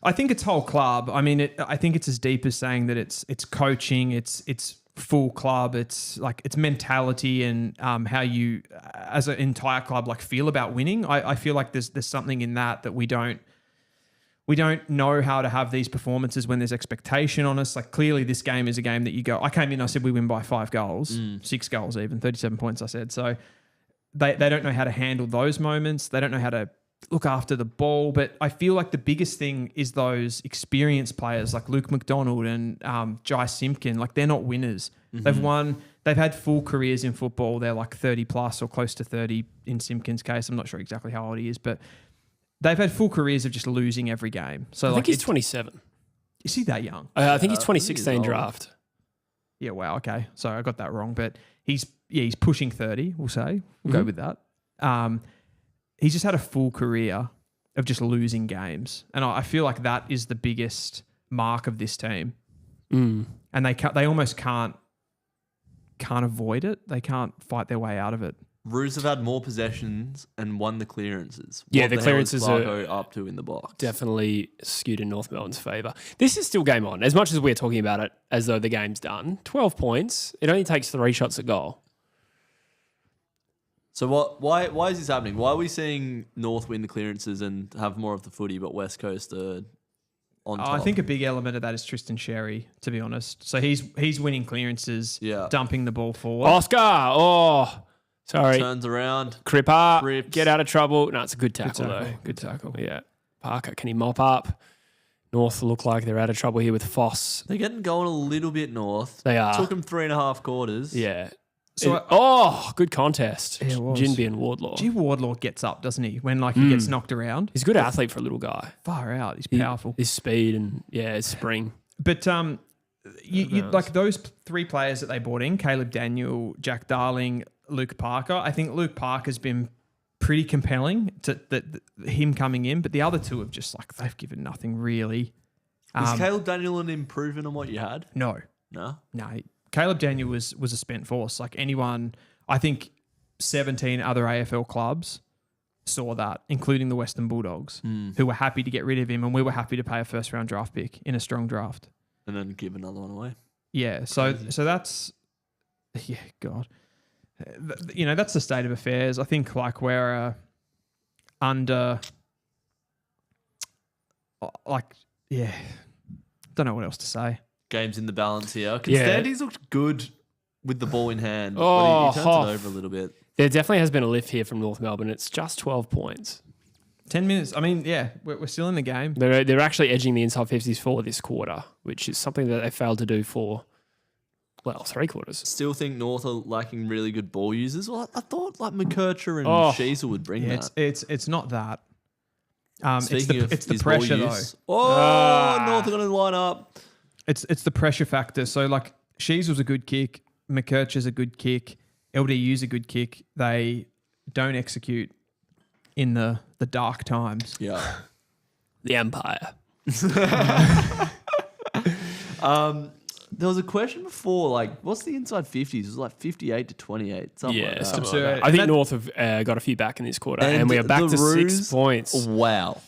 I think it's whole club. I mean, I think it's as deep as saying that it's coaching. It's full club. It's like it's mentality and how you as an entire club like feel about winning. I feel like there's something in that we don't know how to have these performances when there's expectation on us. Like clearly this game is a game that you go, I came in, I said we win by 5 goals, 6 goals even, 37 points I said. So they don't know how to handle those moments. They don't know how to look after the ball. But I feel like the biggest thing is those experienced players like Luke McDonald and Jai Simpkin. Like they're not winners. Mm-hmm. They've had full careers in football. They're like 30 plus or close to 30 in Simpkin's case. I'm not sure exactly how old he is, but they've had full careers of just losing every game. So I think he's 27. Is he that young? I think he's 2016 draft. Yeah, wow, okay. So I got that wrong, but he's pushing 30, we'll say. We'll go with that. He's just had a full career of just losing games. And I feel like that is the biggest mark of this team. And they almost can't avoid it. They can't fight their way out of it. Roos have had more possessions and won the clearances. Yeah, the clearances are up to in the box. Definitely skewed in North Melbourne's favour. This is still game on. As much as we're talking about it as though the game's done, 12 points. It only takes 3 shots at goal. So why is this happening? Why are we seeing North win the clearances and have more of the footy, but West Coast are on top? I think a big element of that is Tristan Sherry, to be honest. So he's winning clearances, dumping the ball forward. Oscar, sorry. Turns around. Cripper, get out of trouble. No, it's a good tackle, though. Good tackle. Yeah. Parker, can he mop up? North look like they're out of trouble here with Foss. They're getting going a little bit North. They are. Took them 3.5 quarters. Yeah. So good contest. Yeah, it was. Jinby and Wardlaw. Wardlaw gets up, doesn't he? When he gets knocked around. He's a good athlete for a little guy. Far out. He's powerful. His speed and his spring. But you like those 3 players that they brought in, Caleb Daniel, Jack Darling, Luke Parker. I think Luke Parker's been pretty compelling to him coming in, but the other 2 have just they've given nothing really. Is Caleb Daniel an improvement on what you had? No. Caleb Daniel was a spent force. Like anyone, I think 17 other AFL clubs saw that, including the Western Bulldogs, who were happy to get rid of him, and we were happy to pay a first-round draft pick in a strong draft. And then give another one away. Yeah, so that's... Yeah, God. That's the state of affairs. I think we're under... don't know what else to say. Games in the balance here. Constantine's looked good with the ball in hand, but he turns it over a little bit. There definitely has been a lift here from North Melbourne. It's just 12 points. 10 minutes. I mean, we're still in the game. They're actually edging the inside 50s for this quarter, which is something that they failed to do for, 3 quarters. Still think North are lacking really good ball users. Well, I thought McKercher and Sheasel would bring that. It's not that. It's the his pressure ball though. use. North are going to line up. It's the pressure factor. So Sheasel's a good kick, McKercher's a good kick, LDU's a good kick. They don't execute in the dark times. Yeah. The Empire. There was a question before, what's the inside 50s? It was 58 to 28. Something like that. Something like that. I think North have got a few back in this quarter, and we are back to 6 points. Wow.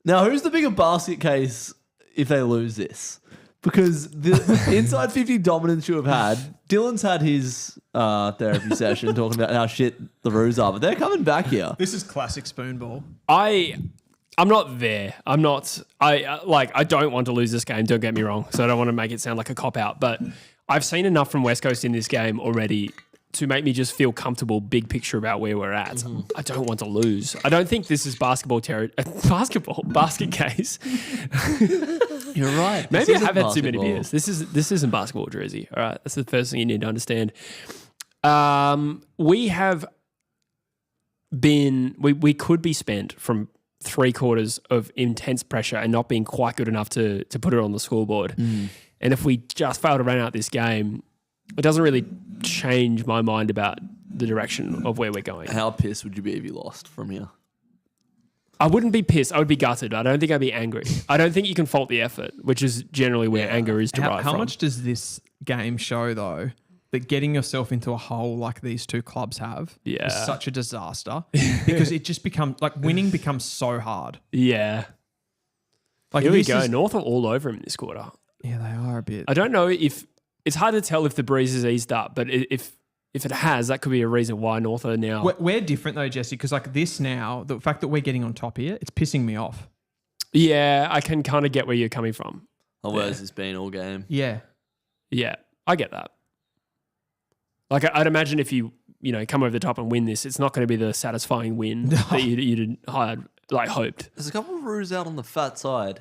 Now, who's the bigger basket case if they lose this? Because the inside 50 dominance you have had, Dylan's had his therapy session talking about how shit the Roos are, but they're coming back here. This is classic Spoonball. I'm not there. I don't want to lose this game, don't get me wrong, so I don't want to make it sound like a cop-out, but I've seen enough from West Coast in this game already to make me just feel comfortable, big picture about where we're at. Mm-hmm. I don't want to lose. I don't think this is basket case. You're right. Maybe I have had too many beers. This isn't basketball, Drizzy. All right, that's the first thing you need to understand. We have been, we could be spent from 3/4 of intense pressure and not being quite good enough to put it on the scoreboard. Mm. And if we just fail to run out this game, it doesn't really change my mind about the direction of where we're going. How pissed would you be if you lost from here? I wouldn't be pissed. I would be gutted. I don't think I'd be angry. I don't think you can fault the effort, which is generally where anger is derived from. How much does this game show, though, that getting yourself into a hole like these two clubs have is such a disaster? Because it just becomes, like, winning becomes so hard. Yeah. Like, here we go. North are all over him this quarter. Yeah, they are a bit. I don't know if... It's hard to tell if the breeze has eased up, but if it has, that could be a reason why North are now... We're different though, Jesse, because like this now, the fact that we're getting on top here, it's pissing me off. Yeah, I can kind of get where you're coming from. Where's this been all game? Yeah. Yeah, I get that. Like I'd imagine if you come over the top and win this, it's not going to be the satisfying win that you'd hoped. There's a couple of roos out on the fat side.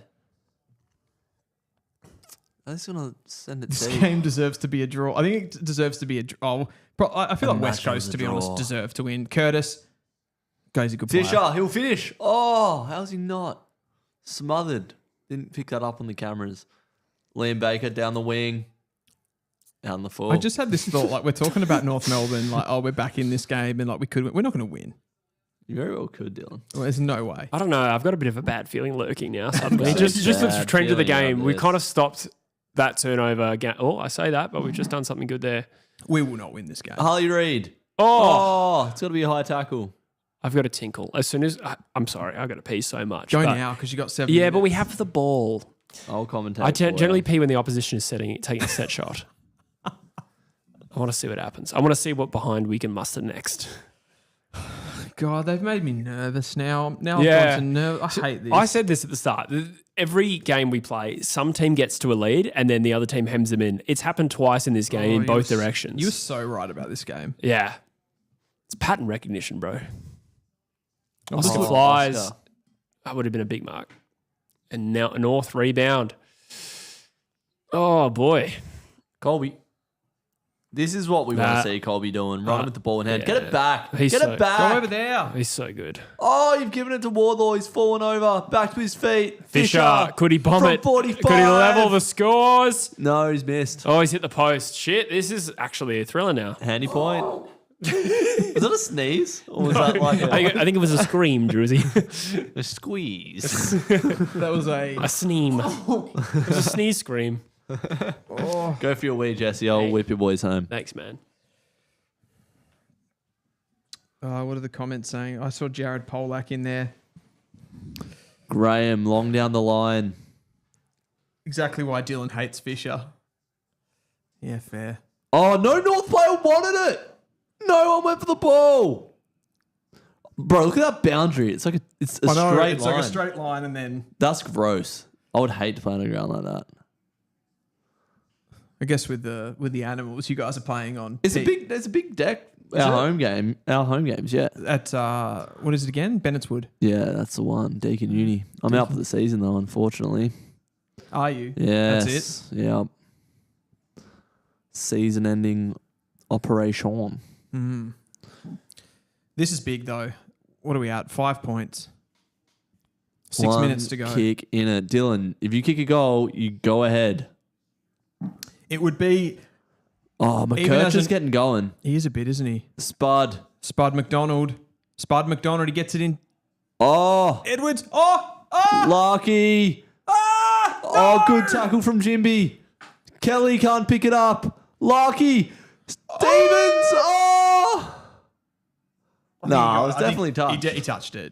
I'm just going to send it to This game deserves to be a draw. I think it deserves to be a draw. I feel like West Coast, to be honest, deserve to win. Curtis goes a good player. Fisher, he'll finish. Oh, how's he not? Smothered. Didn't pick that up on the cameras. Liam Baker down the wing. Out on the floor. I just had this thought, like we're talking about North Melbourne, like, we're back in this game and like we're not going to win. You very well could, Dylan. Well, there's no way. I don't know. I've got a bit of a bad feeling lurking now suddenly. just the trend of the game. We kind of stopped that turnover again. Oh, I say that, but we've just done something good there. We will not win this game. Harley Reid. Oh, it's got to be a high tackle. I've got a tinkle. As soon as... I'm sorry, I've got to pee so much. Go now because you got 7 Yeah, minutes. but we have the ball. I'll commentate. I generally pee when the opposition is taking a set shot. I want to see what happens. I want to see what behind we can muster next. God, they've made me nervous now. Now I've got to nervous. I hate this. I said this at the start. Every game we play, some team gets to a lead and then the other team hems them in. It's happened twice in this game in both directions. You were so right about this game. Yeah. It's pattern recognition, bro. Oscar flies. That would have been a big mark. And now North rebound. Oh, boy. Colby. This is what we want to see Colby doing. Run him with the ball in hand. Yeah. Get it back. Get it back. Go over there. He's so good. Oh, you've given it to Wardlaw. He's fallen over. Back to his feet. Fisher. Could he bomb from it? 45. Could he level the scores? No, he's missed. Oh, he's hit the post. Shit, this is actually a thriller now. Handy point. Was that a sneeze? Or was that like I think it was a scream, Druzy. a squeeze? That was a sneam. It was a sneeze scream. Go for your wee, Jesse. I'll whip your boys home. Thanks, man. what are the comments saying? I saw Jared Polak in there. Graham, long down the line. Exactly why Dylan hates Fisher. Yeah, fair. Oh, no North player wanted it. No one went for the ball. Bro, look at that boundary. It's like a straight line. It's like a straight line and then... That's gross. I would hate to play on a ground like that. I guess with the animals you guys are playing on. There's a big deck. Our home games, yeah. At what is it again? Bennett's Wood. Yeah, that's the one. Deakin Uni. I'm out for the season though, unfortunately. Are you? Yes. That's it. Yeah. Season-ending operation. Mm-hmm. This is big though. What are we at? 5 points. 6 minutes to go. Kick in it, Dylan. If you kick a goal, you go ahead. It would be... Oh, McKircher's getting going. He is a bit, isn't he? Spud McDonald. He gets it in. Oh. Edwards. Oh. Lucky. No! Oh, good tackle from Jimby. Kelly can't pick it up. Lucky. Stevens. Oh. No, it was definitely touched.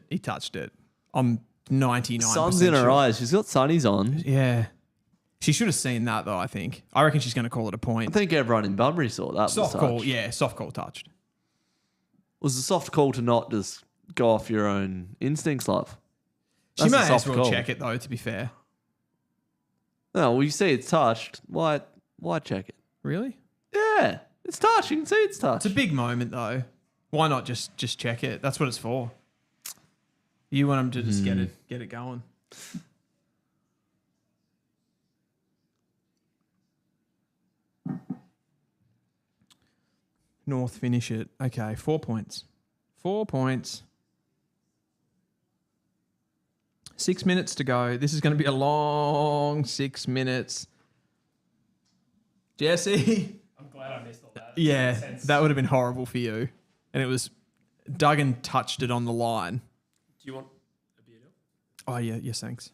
He touched it. I'm 99%. Sun's in her eyes. She's got sunnies on. Yeah. She should have seen that, though, I think. I reckon she's going to call it a point. I think everyone in Bunbury saw that. Soft call, yeah. Soft call touched. Was a soft call to not just go off your own instincts, love? She may as well check it, though, to be fair. No, well, you see it's touched. Why check it? Really? Yeah. It's touch. You can see it's touch. It's a big moment, though. Why not just check it? That's what it's for. You want them to just get it going. North finish it. Okay, 4 points. 4 points. 6 minutes to go. This is going to be a long 6 minutes. Jesse. I'm glad I missed all that. Yeah, that would have been horrible for you. And it was Duggan touched it on the line. Do you want a beer? Oh, yeah. Yes, thanks.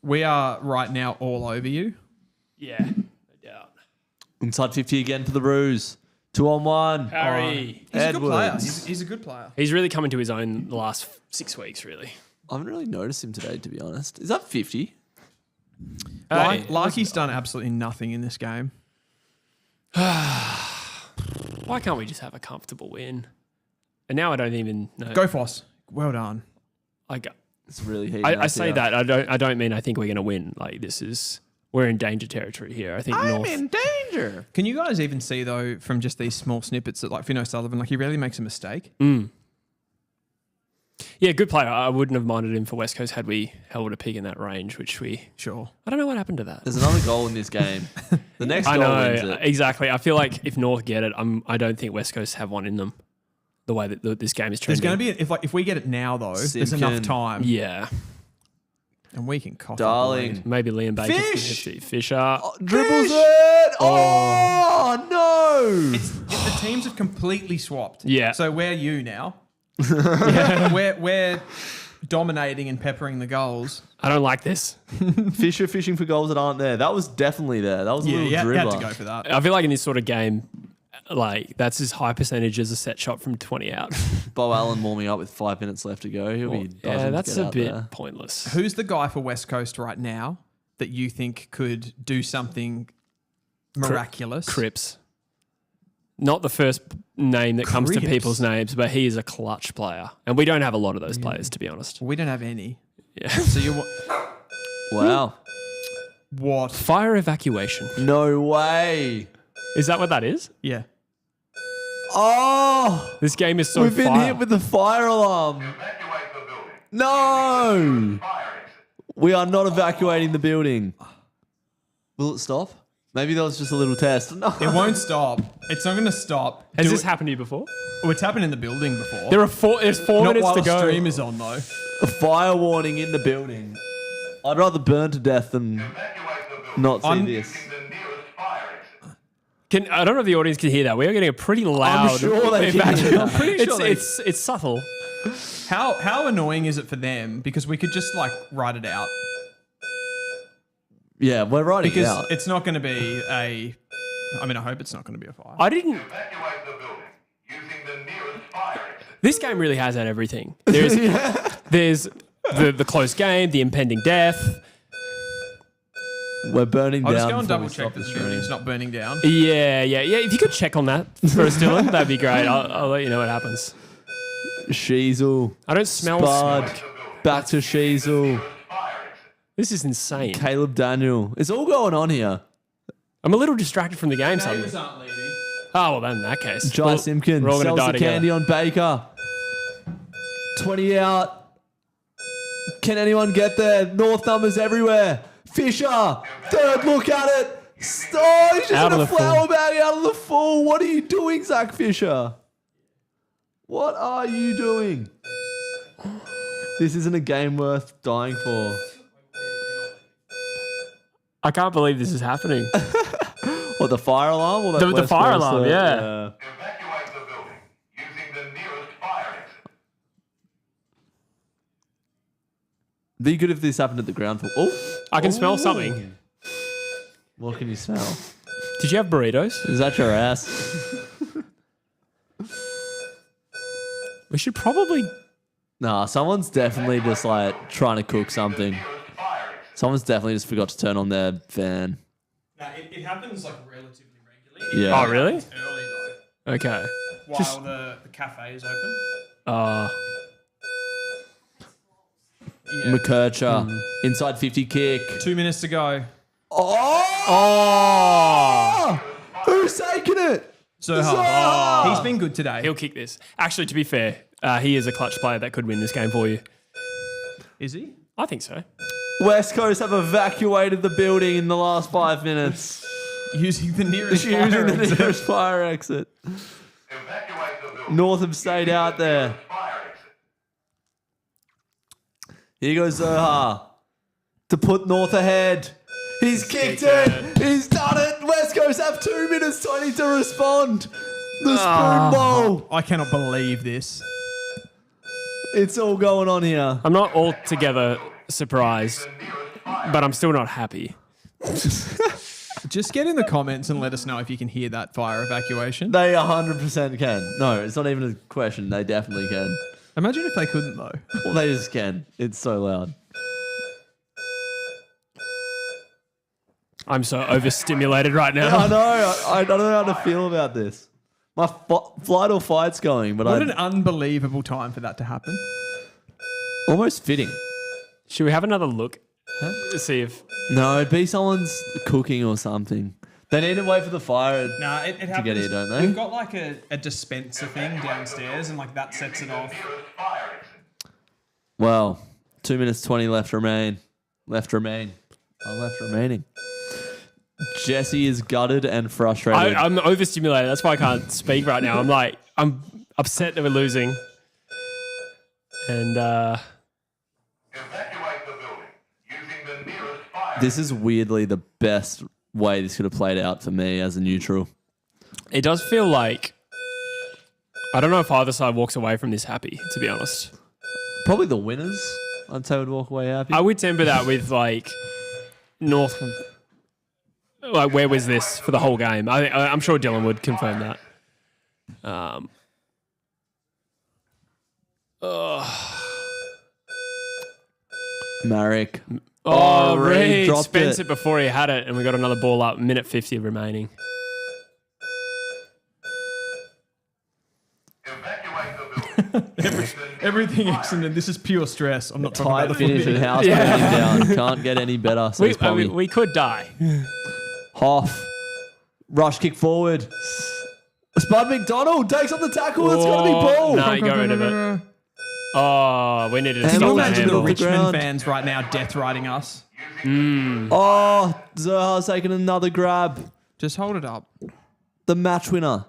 We are right now all over you. Yeah, no doubt. Inside 50 again for the Roos. 2-on-1. Harry. He's a good player. He's a good player. He's really coming to his own the last 6 weeks, really. I haven't really noticed him today, to be honest. Is that 50? Larky's done absolutely nothing in this game. Why can't we just have a comfortable win? And now I don't even know. Go Foss. Well done. It's really heating I up say here. that. I don't mean I think we're going to win. Like we're in danger territory here. I think I'm North. in danger. Can you guys even see, though, from just these small snippets that, like, Finn O'Sullivan, like, he rarely makes a mistake? Yeah, good player. I wouldn't have minded him for West Coast had we held a pig in that range, which we... Sure. I don't know what happened to that. There's another goal in this game. The next I goal know, wins it. exactly. I feel like if North get it, I don't think West Coast have one in them. The way that this game is There's trending. going to be, if we get it now, though, there's enough Simpkin. time. Yeah. And we can cough. Darling. Maybe Liam Baker. Fish! Fisher. Dribbles it. Oh, no. The teams have completely swapped. Yeah. So we're you now. We're dominating and peppering the goals. I don't like this. Fisher fishing for goals that aren't there. That was definitely there. That was a little You dribbler. had to go for that. I feel like in this sort of game, like that's as high percentage as a set shot from 20 out. Bo Allen warming up with 5 minutes left to go. He'll be Yeah, that's get a out bit there. pointless. Who's the guy for West Coast right now that you think could do something miraculous? Cripps. Not the first name that comes to Cripps. people's names, but he is a clutch player. And we don't have a lot of those players, to be honest. We don't have any. Yeah. So you Wow. what? Fire evacuation. No way. Is that what that is? Yeah. Oh, This game is so we've been fire. hit with the fire alarm. No. We are not evacuating the building. Will it stop? Maybe that was just a little test. No. It won't stop. It's not going to stop. Has this happened to you before? Oh, it's happened in the building before. There's 4 not minutes while to the go. stream is on, though. A fire warning in the building. I'd rather burn to death than not see this. I don't know if the audience can hear that. We are getting a pretty loud. I'm sure they can. evacuation. I'm pretty sure it's subtle. How annoying is it for them? Because we could just like write it out. Yeah, we're writing Because it out. it's not going to be a. I mean, I hope it's not going to be a fire. I didn't. Evacuate the building using the nearest fire exit. This game really has had everything. There's the close game, the impending death. We're burning I'll down. just go and before double we check stop that the stream. building's not burning down. Yeah. If you could check on that for us, Dylan, that'd be great. I'll let you know what happens. Sheasel. I don't smell Spud. smoke. Back to Sheasel. This is insane. Caleb Daniel. It's all going on here. I'm a little distracted from the game suddenly. Neighbours aren't leaving. Oh, well, then in that case. Jai Well, Simpkin we're all gonna sells die the candy together. on Baker. 20 out. Can anyone get there? North numbers everywhere. Fisher. Third look at it. Oh, he's just Out in of a the flower bag out of the full. What are you doing, Zach Fisher? What are you doing? This isn't a game worth dying for. I can't believe this is happening. What, the fire alarm? Or that The West fire Coast, alarm, yeah. Evacuate the building using the nearest fire exit. Be good if this happened at the ground floor. Oh, I can smell something. what can you smell? Did you have burritos? Is that your ass? We should probably... Nah, someone's definitely just like trying to cook something. Someone's definitely just forgot to turn on their fan. No, it happens like relatively regularly. Yeah. Oh, really? It's early though, Okay. while the cafe is open. Yeah. McKercher, inside 50 kick. 2 minutes to go. Oh! Who's taking it? Zaha. He's been good today. He'll kick this. Actually, to be fair, he is a clutch player that could win this game for you. Is he? I think so. West Coast have evacuated the building in the last 5 minutes. Using the nearest Using fire the exit. nearest fire exit. Evacuate the building. North have stayed out there. Fire exit. Here goes Zaha to put North ahead. He's kicked it. He's done it. West Coast have 2 minutes 20 to respond. The Spoonball. I cannot believe this. It's all going on here. I'm not altogether surprised, but I'm still not happy. Just get in the comments and let us know if you can hear that fire evacuation. They 100% can. No, it's not even a question. They definitely can. Imagine if they couldn't, though. Well, they just can. It's so loud. I'm so overstimulated right now. I know. I don't know how to feel about this. My flight or fight's going, but What an unbelievable time for that to happen. almost fitting. Should we have another look to see if... No, it'd be someone's cooking or something. They need to wait for the fire. Nah, it happens. To get here, don't they? We've got like a dispenser thing downstairs and like that sets it off. Well, 2 minutes 20 left remaining. Left remaining. Jesse is gutted and frustrated. I'm overstimulated. That's why I can't speak right now. I'm upset that we're losing. And Evacuate the building using the nearest fire. This is weirdly the best way this could have played out for me as a neutral. it does feel like... I don't know if either side walks away from this happy, to be honest. Probably the winners, I'd say, would walk away happy. I would temper that with like North... Like, where was this for the whole game? I'm sure Dylan would confirm that. Marek. Reed Reed dropped spent it. it before he had it, and we got another ball up. Minute 50 remaining. Evacuate the building. Everything excellent. This is pure stress. I'm not talking Tight about the finish footy. and house burning down. Can't get any better, says Pommy. We could die. Hoff. Rush kick forward. Spud McDonald takes on the tackle. It's got to be ball. No, he got rid of it. Oh, we needed to Can you stop the imagine the handle. Rich- Richmond ground. fans right now death riding us. Oh, Zaha's taking another grab. Just hold it up. The match winner.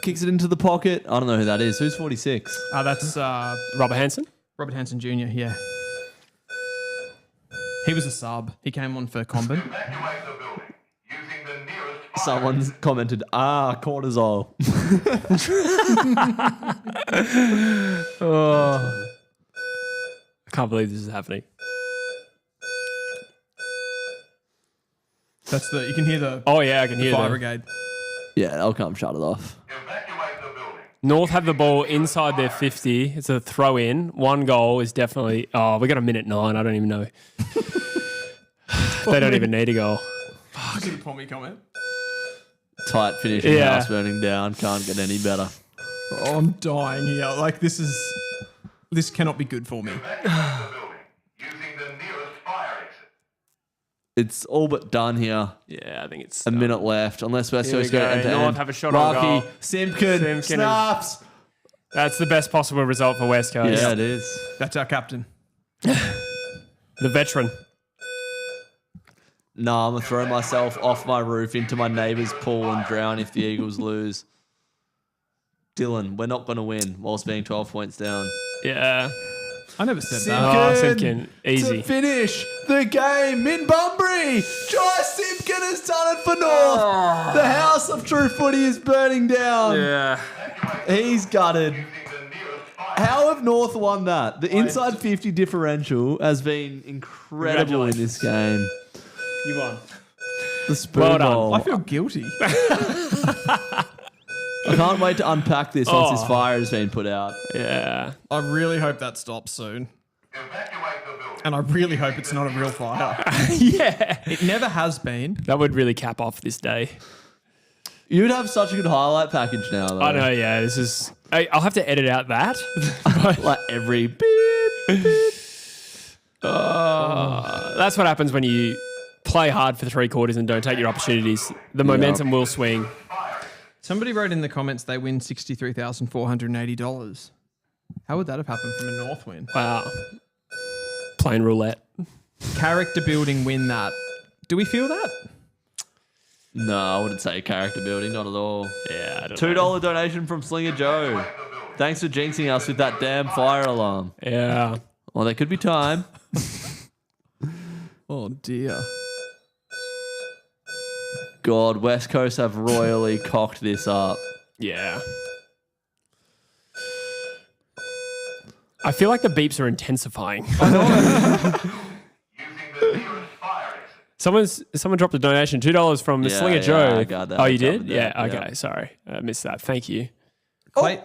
Kicks it into the pocket. I don't know who that is. Who's 46? That's Robert Hansen? Robert Hansen Jr., yeah. He was a sub. He came on for Combin. Evacuate the building using the nearest fire. Someone's commented, cortisol. I can't believe this is happening. You can hear the Oh, yeah, I can hear fire that. brigade. Yeah, I'll come shut it off. Evacuate the building. North have the ball inside their 50. It's a throw in. One goal is definitely... Oh, we got a minute 9. I don't even know. They don't even need a goal. See the Pommy comment? Tight finish and Yeah. house burning down. Can't get any better. Oh, I'm dying here. Like, this cannot be good for me. Evacuate the building using the nearest fire exit. It's all but done here. Yeah, I think it's... A minute left. Unless West Here we Coast go go. end to North end. have a shot on Larky, goal. Simpkin, is- snaps. That's the best possible result for West Coast. Yeah, it is. That's our captain. The veteran. Nah, I'm going to throw myself off my roof into my neighbour's pool and drown if the Eagles lose. Dylan, we're not going to win whilst being 12 points down. Yeah. I never said that. Oh, Simpkin. Easy. To finish the game in Bunbury. Jai Simpkin has done it for North. The house of true footy is burning down. Yeah. He's gutted. Using the nearest fire. How have North won that? The inside 50 differential has been incredible in this game. You won. The spoon Well done. bowl. I feel guilty. I can't wait to unpack this once this Oh. fire has been put out. Yeah. I really hope that stops soon. Evacuate the building. And I really hope it's not a real fire. Yeah. It never has been. That would really cap off this day. You'd have such a good highlight package now, though. I know, yeah. This is... I'll have to edit out that. Like every beep. That that's what happens when you play hard for 3 quarters and don't take your opportunities. The momentum will swing. Somebody wrote in the comments they win $63,480. How would that have happened from a North win? Wow. Playing roulette. Character building win that. Do we feel that? No, I wouldn't say character building, not at all. Yeah, I don't $2 know. donation from Slinger Joe. Thanks for jinxing us with that damn fire alarm. Yeah. Well, there could be time. Oh, dear. God, West Coast have royally cocked this up. Yeah. I feel like the beeps are intensifying. Using the nearest fire exit. Someone dropped a donation, $2 from Slinger Joe. I got that. Oh, I you did? covered Yeah. that, Okay. Sorry, I missed that. Thank you. Clay,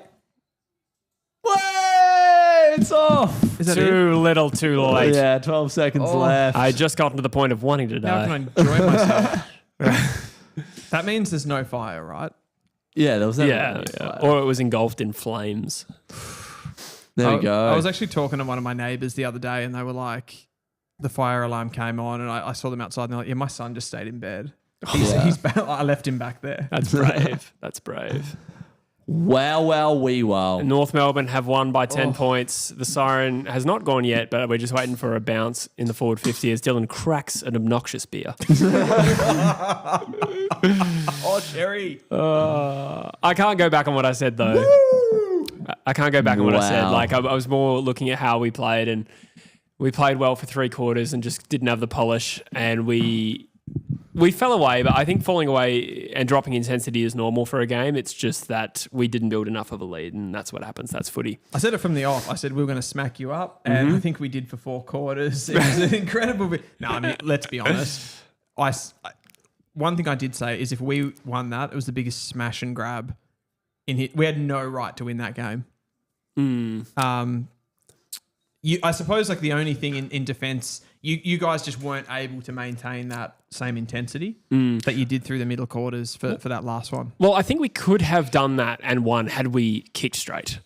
Way! It's off. is that it? Too little, too late. Yeah, 12 seconds left. I just gotten to the point of wanting to Now die. can I enjoy myself? That means there's no fire, right? Yeah, there was never Yeah, any yeah. fire. Or it was engulfed in flames. There we go. I was actually talking to one of my neighbours the other day and they were like, the fire alarm came on and I saw them outside and they're like, yeah, my son just stayed in bed. I left him back there. That's brave. That's brave. Wow, wee wow. North Melbourne have won by 10 points. The siren has not gone yet, but we're just waiting for a bounce in the forward 50 as Dylan cracks an obnoxious beer. Oh, Sherry. I can't go back on what I said, though. I can't go back on what I said. Wow. Like, I was more looking at how we played, and we played well for 3 quarters and just didn't have the polish, and we fell away, but I think falling away and dropping intensity is normal for a game. It's just that we didn't build enough of a lead, and that's what happens. That's footy. I said it from the off. I said we were going to smack you up, and I think we did for 4 quarters. It was an incredible bit. No, I mean, let's be honest. One thing I did say is if we won that, it was the biggest smash and grab we had no right to win that game. I suppose like the only thing in defence, you guys just weren't able to maintain that same intensity that you did through the middle quarters for that last one. Well, I think we could have done that and won had we kicked straight.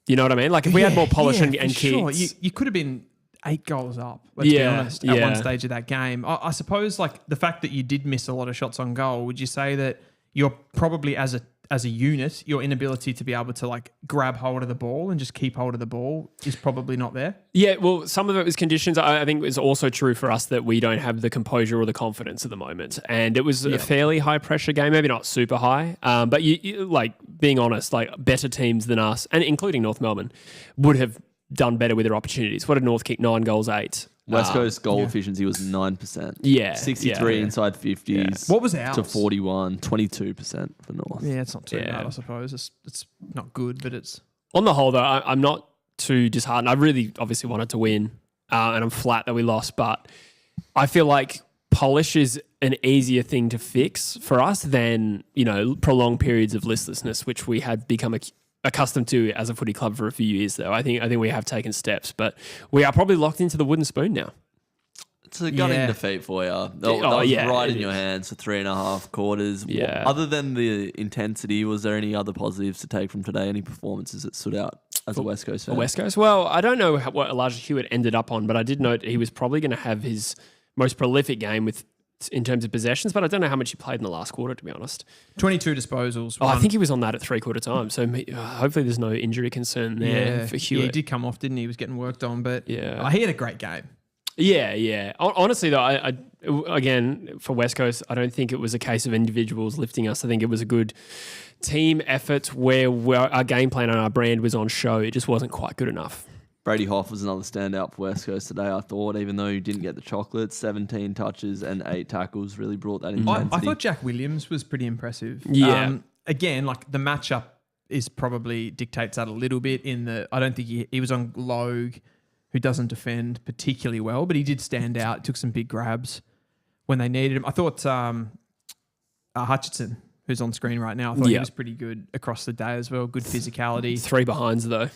You know what I mean? Like if we had more polish and for kicks. sure. You could have been 8 goals up, let's be honest, at one stage of that game. I suppose like the fact that you did miss a lot of shots on goal, would you say that you're probably as a unit, your inability to be able to like grab hold of the ball and just keep hold of the ball is probably not there? Yeah, well, some of it was conditions. I think it's also true for us that we don't have the composure or the confidence at the moment. And it was a fairly high pressure game, maybe not super high. But you like being honest, like better teams than us, and including North Melbourne, would have done better with their opportunities. What did North kick? 9 goals, 8. West Coast goal efficiency was 9%. Yeah. 63 inside 50s. Yeah. What was ours? To 41, 22% for North. Yeah, it's not too bad, I suppose. It's not good, but it's... On the whole, though, I'm not too disheartened. I really obviously wanted to win, and I'm flat that we lost, but I feel like polish is an easier thing to fix for us than, prolonged periods of listlessness, which we had become accustomed to as a footy club for a few years, though. I think we have taken steps, but we are probably locked into the wooden spoon now. It's a gutting defeat for you. That was right in your hands for 3.5 quarters. Yeah. Other than the intensity, was there any other positives to take from today? Any performances that stood out as a West Coast fan? West Coast? Well, I don't know what Elijah Hewitt ended up on, but I did note he was probably going to have his most prolific game in terms of possessions, but I don't know how much he played in the last quarter, to be honest. 22 disposals. I think he was on that at 3/4 time, so hopefully there's no injury concern there for Hewitt. Yeah, he did come off, didn't he? He was getting worked on, but he had a great game. Yeah. Honestly, though, I again, for West Coast, I don't think it was a case of individuals lifting us. I think it was a good team effort where our game plan and our brand was on show. It just wasn't quite good enough. Brady Hoff was another standout for West Coast today, I thought, even though he didn't get the chocolates. 17 touches and 8 tackles really brought that intensity. I thought Jack Williams was pretty impressive. Yeah. Again, like the matchup is probably dictates that a little bit I don't think he was on Logue, who doesn't defend particularly well, but he did stand out, took some big grabs when they needed him. I thought Hutchinson, who's on screen right now, I thought he was pretty good across the day as well. Good physicality. 3 behinds, though.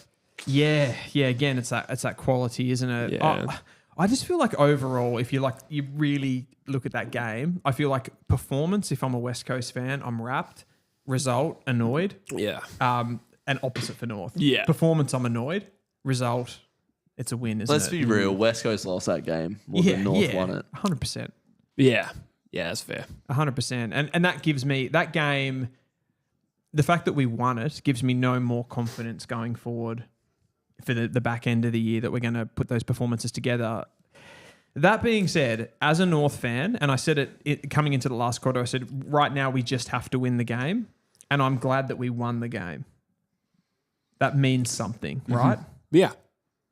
Yeah. Again, it's that quality, isn't it? Yeah. I just feel like overall, if you really look at that game, I feel like performance. If I'm a West Coast fan, I'm wrapped. Result, annoyed. Yeah. And opposite for North. Yeah. Performance, I'm annoyed. Result, it's a win, isn't Let's it? be real. West Coast lost that game more than North won it. 100%. Yeah, that's fair. 100%. And that gives me, that game, the fact that we won it gives me no more confidence going forward for the back end of the year that we're going to put those performances together. That being said, as a North fan, and I said it coming into the last quarter, I said, right now we just have to win the game. And I'm glad that we won the game. That means something, right? Yeah.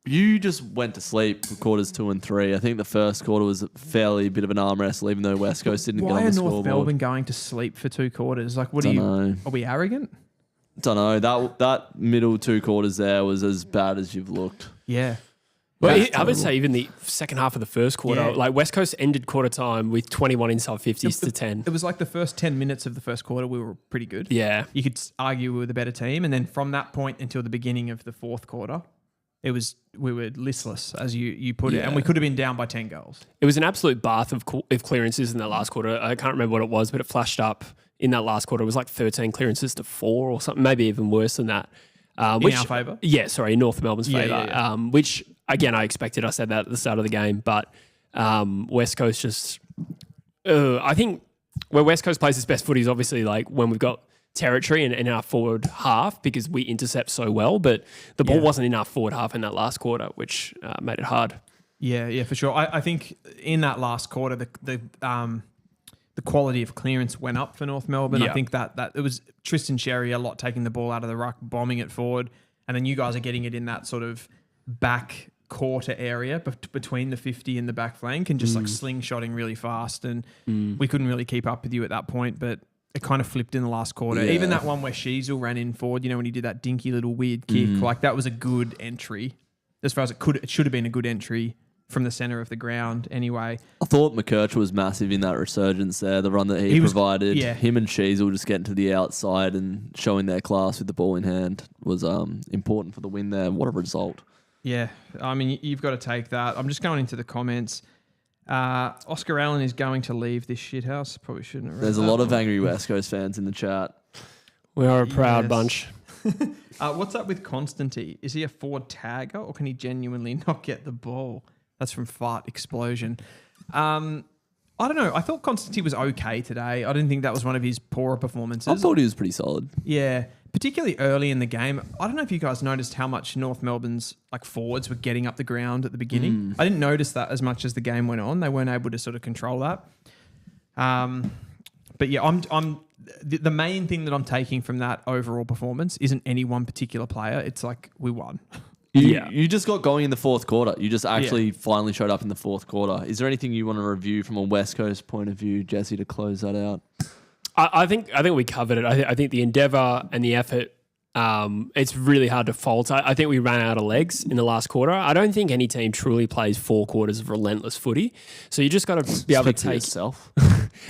You just went to sleep for quarters 2 and 3. I think the first quarter was fairly a bit of an arm wrestle, even though West Coast didn't get on the Why scoreboard. are North Melbourne going to sleep for 2 quarters? Like, what Dunno. are we arrogant? Don't know. That middle 2 quarters there was as bad as you've looked. Yeah. Well, I would say even the second half of the first quarter, Yeah. like West Coast ended quarter time with 21 inside 50s to 10. It was like the first 10 minutes of the first quarter, we were pretty good. Yeah. You could argue we were the better team. And then from that point until the beginning of the fourth quarter, we were listless, as you put it. And we could have been down by 10 goals. It was an absolute bath of clearances in that last quarter. I can't remember what it was, but it flashed up in that last quarter. It was like 13 clearances to 4 or something, maybe even worse than that. In our favour? Yeah, sorry, in North Melbourne's favour. Yeah. Which, again, I expected. I said that at the start of the game. But West Coast just... I think where West Coast plays its best footy is obviously like when we've got territory in our forward half because we intercept so well. But the ball wasn't in our forward half in that last quarter, which made it hard. Yeah, for sure. I think in that last quarter, the quality of clearance went up for North Melbourne. Yeah. I think that it was Tristan Sherry a lot taking the ball out of the ruck, bombing it forward, and then you guys are getting it in that sort of back quarter area between the 50 and the back flank and just like slingshotting really fast, and we couldn't really keep up with you at that point, but it kind of flipped in the last quarter. Yeah. Even that one where Sheasel ran in forward, when he did that dinky little weird kick, like that was a good entry. As far as it should have been a good entry from the centre of the ground anyway. I thought McKercher was massive in that resurgence there, the run that he provided. Yeah. Him and Sheasel just getting to the outside and showing their class with the ball in hand was important for the win there. What a result. Yeah, I mean, you've got to take that. I'm just going into the comments. Oscar Allen is going to leave this shithouse. Probably shouldn't have read There's a that. lot of angry West Coast fans in the chat. We are a proud Yes. bunch. What's up with Constantine? Is he a forward tagger or can he genuinely not get the ball? That's from Fart Explosion. I don't know. I thought Constantine was okay today. I didn't think that was one of his poorer performances. I thought he was pretty solid. Yeah, particularly early in the game. I don't know if you guys noticed how much North Melbourne's like forwards were getting up the ground at the beginning. I didn't notice that as much as the game went on. They weren't able to sort of control that. But yeah, the main thing that I'm taking from that overall performance isn't any one particular player. It's like we won. You just got going in the fourth quarter. You just actually finally showed up in the fourth quarter. Is there anything you want to review from a West Coast point of view, Jesse, to close that out? I think we covered it. I think the endeavour and the effort, it's really hard to fault. I think we ran out of legs in the last quarter. I don't think any team truly plays 4 quarters of relentless footy. So you just got to be able to take yourself.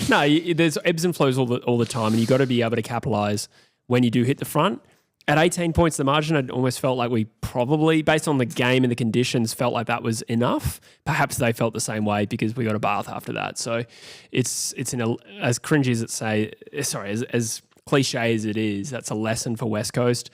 No, there's ebbs and flows all the time, and you got to be able to capitalise when you do hit the front. At 18 points the margin, I almost felt like we probably, based on the game and the conditions, felt like that was enough. Perhaps they felt the same way because we got a bath after that. So it's as cringy as as cliche as it is, that's a lesson for West Coast.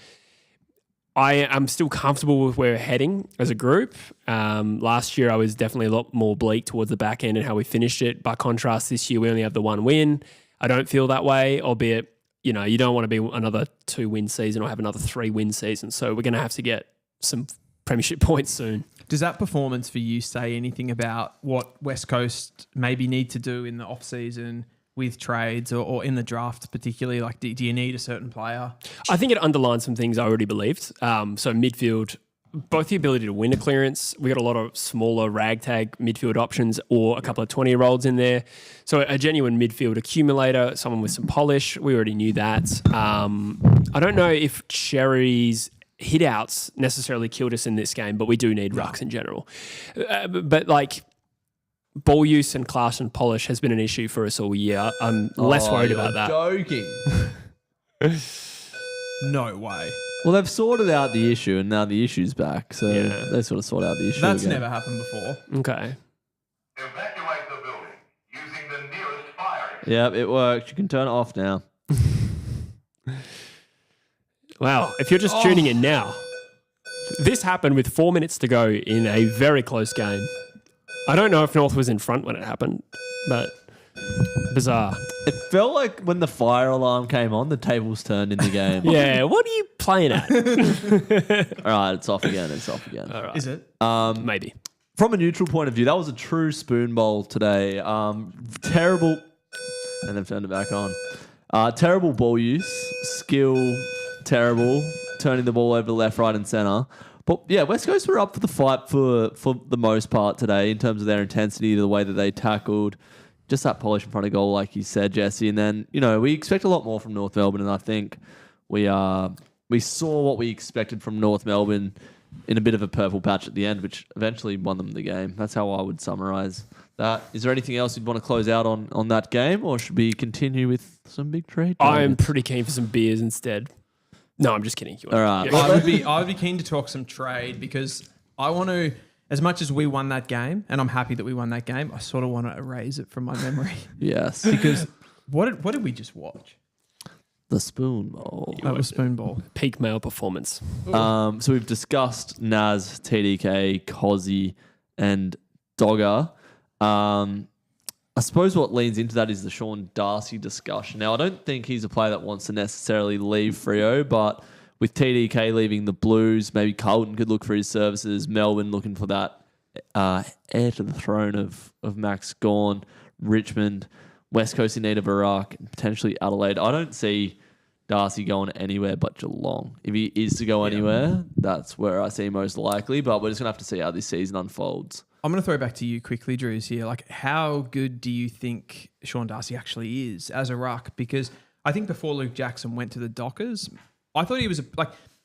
I am still comfortable with where we're heading as a group. Last year, I was definitely a lot more bleak towards the back end and how we finished it. By contrast, this year, we only have the 1 win. I don't feel that way, albeit, you don't want to be another 2-win season or have another 3-win season. So we're going to have to get some premiership points soon. Does that performance for you say anything about what West Coast maybe need to do in the off-season with trades or in the draft particularly? Like, do you need a certain player? I think it underlines some things I already believed. So midfield, both the ability to win a clearance. We got a lot of smaller ragtag midfield options or a couple of 20-year-olds in there. So a genuine midfield accumulator, someone with some polish. We already knew that. I don't know if Cherry's hit-outs necessarily killed us in this game, but we do need rucks in general. But like ball use and class and polish has been an issue for us all year. I'm less worried about that. Joking. No way. Well, they've sorted out the issue, and now the issue's back. So Yeah. they sort of sort out the issue. That's again. never happened before. Okay. Evacuate the building using the nearest fire exit. Yep, it worked. You can turn it off now. Wow. If you're just tuning in now, This happened with 4 minutes to go in a very close game. I don't know if North was in front when it happened, but bizarre. It felt like when the fire alarm came on, the tables turned in the game. Yeah, what are you playing at? All right, it's off again. All right. Is it? Maybe. From a neutral point of view, that was a true Spoonball today. Terrible, and then turned it back on. Terrible ball use, skill, terrible, turning the ball over left, right, and centre. But yeah, West Coast were up for the fight for the most part today in terms of their intensity, the way that they tackled, just that polish in front of goal, like you said, Jesse. And then we expect a lot more from North Melbourne, and I think we saw what we expected from North Melbourne in a bit of a purple patch at the end, which eventually won them the game. That's how I would summarise that. Is there anything else you'd want to close out on that game, or should we continue with some big trade? I'm pretty keen for some beers instead. No, I'm just kidding. All right. I would be keen to talk some trade because I want to, as much as we won that game, and I'm happy that we won that game, I sort of want to erase it from my memory. Yes. Because what did we just watch? The Spoonball. That was Spoonball. Peak male performance. So we've discussed Naz, TDK, Cozzy, and Dogger. I suppose what leans into that is the Sean Darcy discussion. Now, I don't think he's a player that wants to necessarily leave Freo, but with TDK leaving the Blues, maybe Carlton could look for his services. Melbourne looking for that heir to the throne of Max Gawn. Richmond, West Coast in need of a ruck, and potentially Adelaide. I don't see Darcy going anywhere but Geelong. If he is to go anywhere, that's where I see most likely, but we're just going to have to see how this season unfolds. I'm going to throw it back to you quickly, Drews, here. Like, how good do you think Sean Darcy actually is as a ruck? Because I think before Luke Jackson went to the Dockers, I thought he was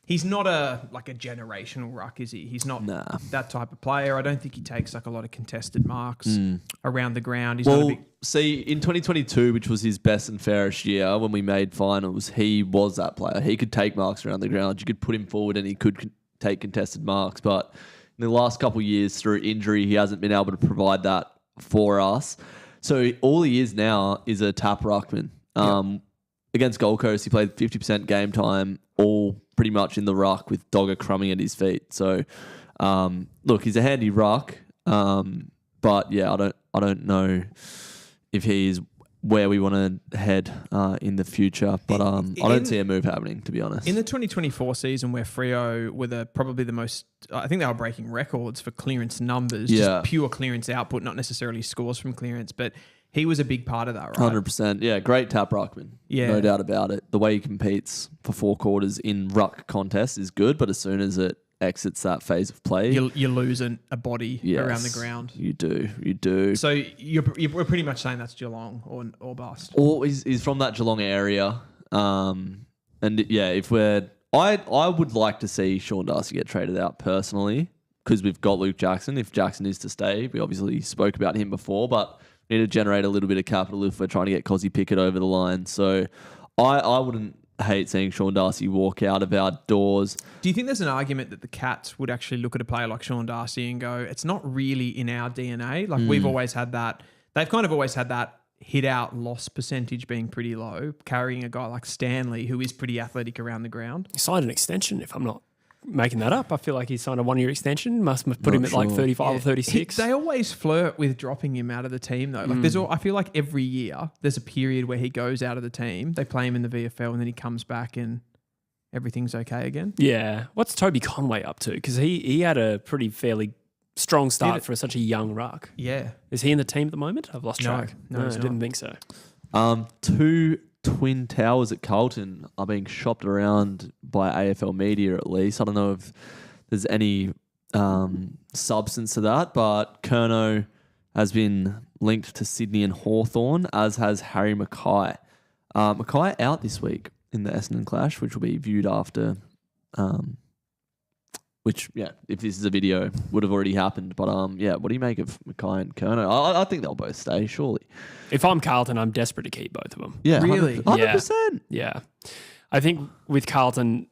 he's not a generational ruck, is he? He's not that type of player. I don't think he takes like a lot of contested marks around the ground. He's not a big... See, in 2022, which was his best and fairest year when we made finals, he was that player. He could take marks around the ground. You could put him forward and he could take contested marks, but in the last couple of years, through injury, he hasn't been able to provide that for us. So all he is now is a tap ruckman. Against Gold Coast, he played 50% game time, all pretty much in the ruck with Dogger crumbing at his feet. So, look, he's a handy ruck, but yeah, I don't know if he's where we want to head in the future. But I don't see a move happening, to be honest. In the 2024 season where Freo were probably the most, I think they were breaking records for clearance numbers, just pure clearance output, not necessarily scores from clearance, but he was a big part of that, right? 100%. Yeah, great tap ruckman. Yeah. No doubt about it. The way he competes for 4 quarters in ruck contests is good, but as soon as it exits that phase of play, you're losing a body around the ground. You do. So you're pretty much saying that's Geelong or bust. Or he's from that Geelong area. And yeah, I would like to see Sean Darcy get traded out personally because we've got Luke Jackson. If Jackson is to stay, we obviously spoke about him before, but we need to generate a little bit of capital if we're trying to get Cozzy Pickett over the line. So I wouldn't hate seeing Sean Darcy walk out of our doors. Do you think there's an argument that the Cats would actually look at a player like Sean Darcy and go, it's not really in our DNA? Like we've always had that. They've kind of always had that hit out loss percentage being pretty low, carrying a guy like Stanley, who is pretty athletic around the ground. He signed an extension, if I'm not making that up. I feel like he signed a 1-year extension. Must have put him at like 35 or 36. They always flirt with dropping him out of the team though. Like I feel like every year there's a period where he goes out of the team. They play him in the VFL and then he comes back and everything's okay again. Yeah. What's Toby Conway up to? Because he had a pretty fairly strong start for such a young ruck. Yeah. Is he in the team at the moment? I've lost track. No, I didn't think so. 2 twin towers at Carlton are being shopped around by AFL media, at least. I don't know if there's any substance to that, but Curnow has been linked to Sydney and Hawthorn, as has Harry Mackay. Mackay out this week in the Essendon clash, which will be viewed after... which, yeah, if this is a video, would have already happened. But, yeah, what do you make of Mackay and Curnow? I think they'll both stay, surely. If I'm Carlton, I'm desperate to keep both of them. Yeah, really? 100%. Yeah. I think with Carlton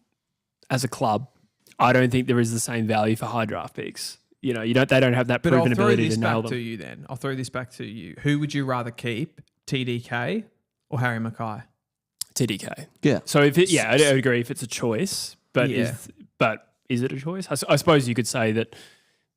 as a club, I don't think there is the same value for high draft picks. You know, they don't have that proven ability to nail them. I'll throw this back to you. Who would you rather keep, TDK or Harry Mackay? TDK. Yeah. So I would agree if it's a choice, but is it a choice? I suppose you could say that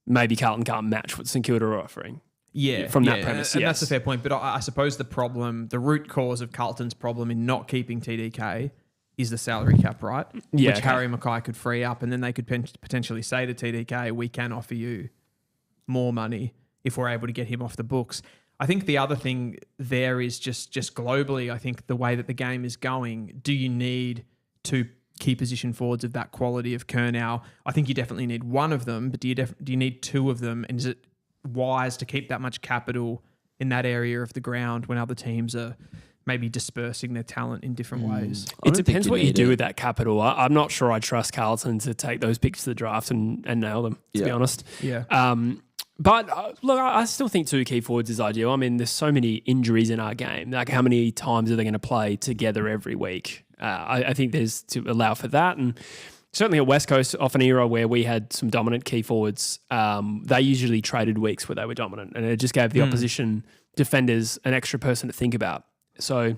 maybe Carlton can't match what St Kilda are offering. Yeah, from that premise, and that's a fair point. But I suppose the root cause of Carlton's problem in not keeping TDK is the salary cap, right? Yeah, which Harry Mackay could free up, and then they could potentially say to TDK, we can offer you more money if we're able to get him off the books. I think the other thing there is just globally, I think the way that the game is going, do you need two key position forwards of that quality of Curnow? I think you definitely need one of them, but do you need two of them? And is it wise to keep that much capital in that area of the ground when other teams are maybe dispersing their talent in different ways? It depends what you do with that capital. I'm not sure I trust Carlton to take those picks to the draft and nail them, to be honest. Yeah. But look, I still think two key forwards is ideal. I mean, there's so many injuries in our game. Like, how many times are they going to play together every week? I think there's to allow for that. And certainly at West Coast, off an era where we had some dominant key forwards, they usually traded weeks where they were dominant, and it just gave the opposition defenders an extra person to think about. So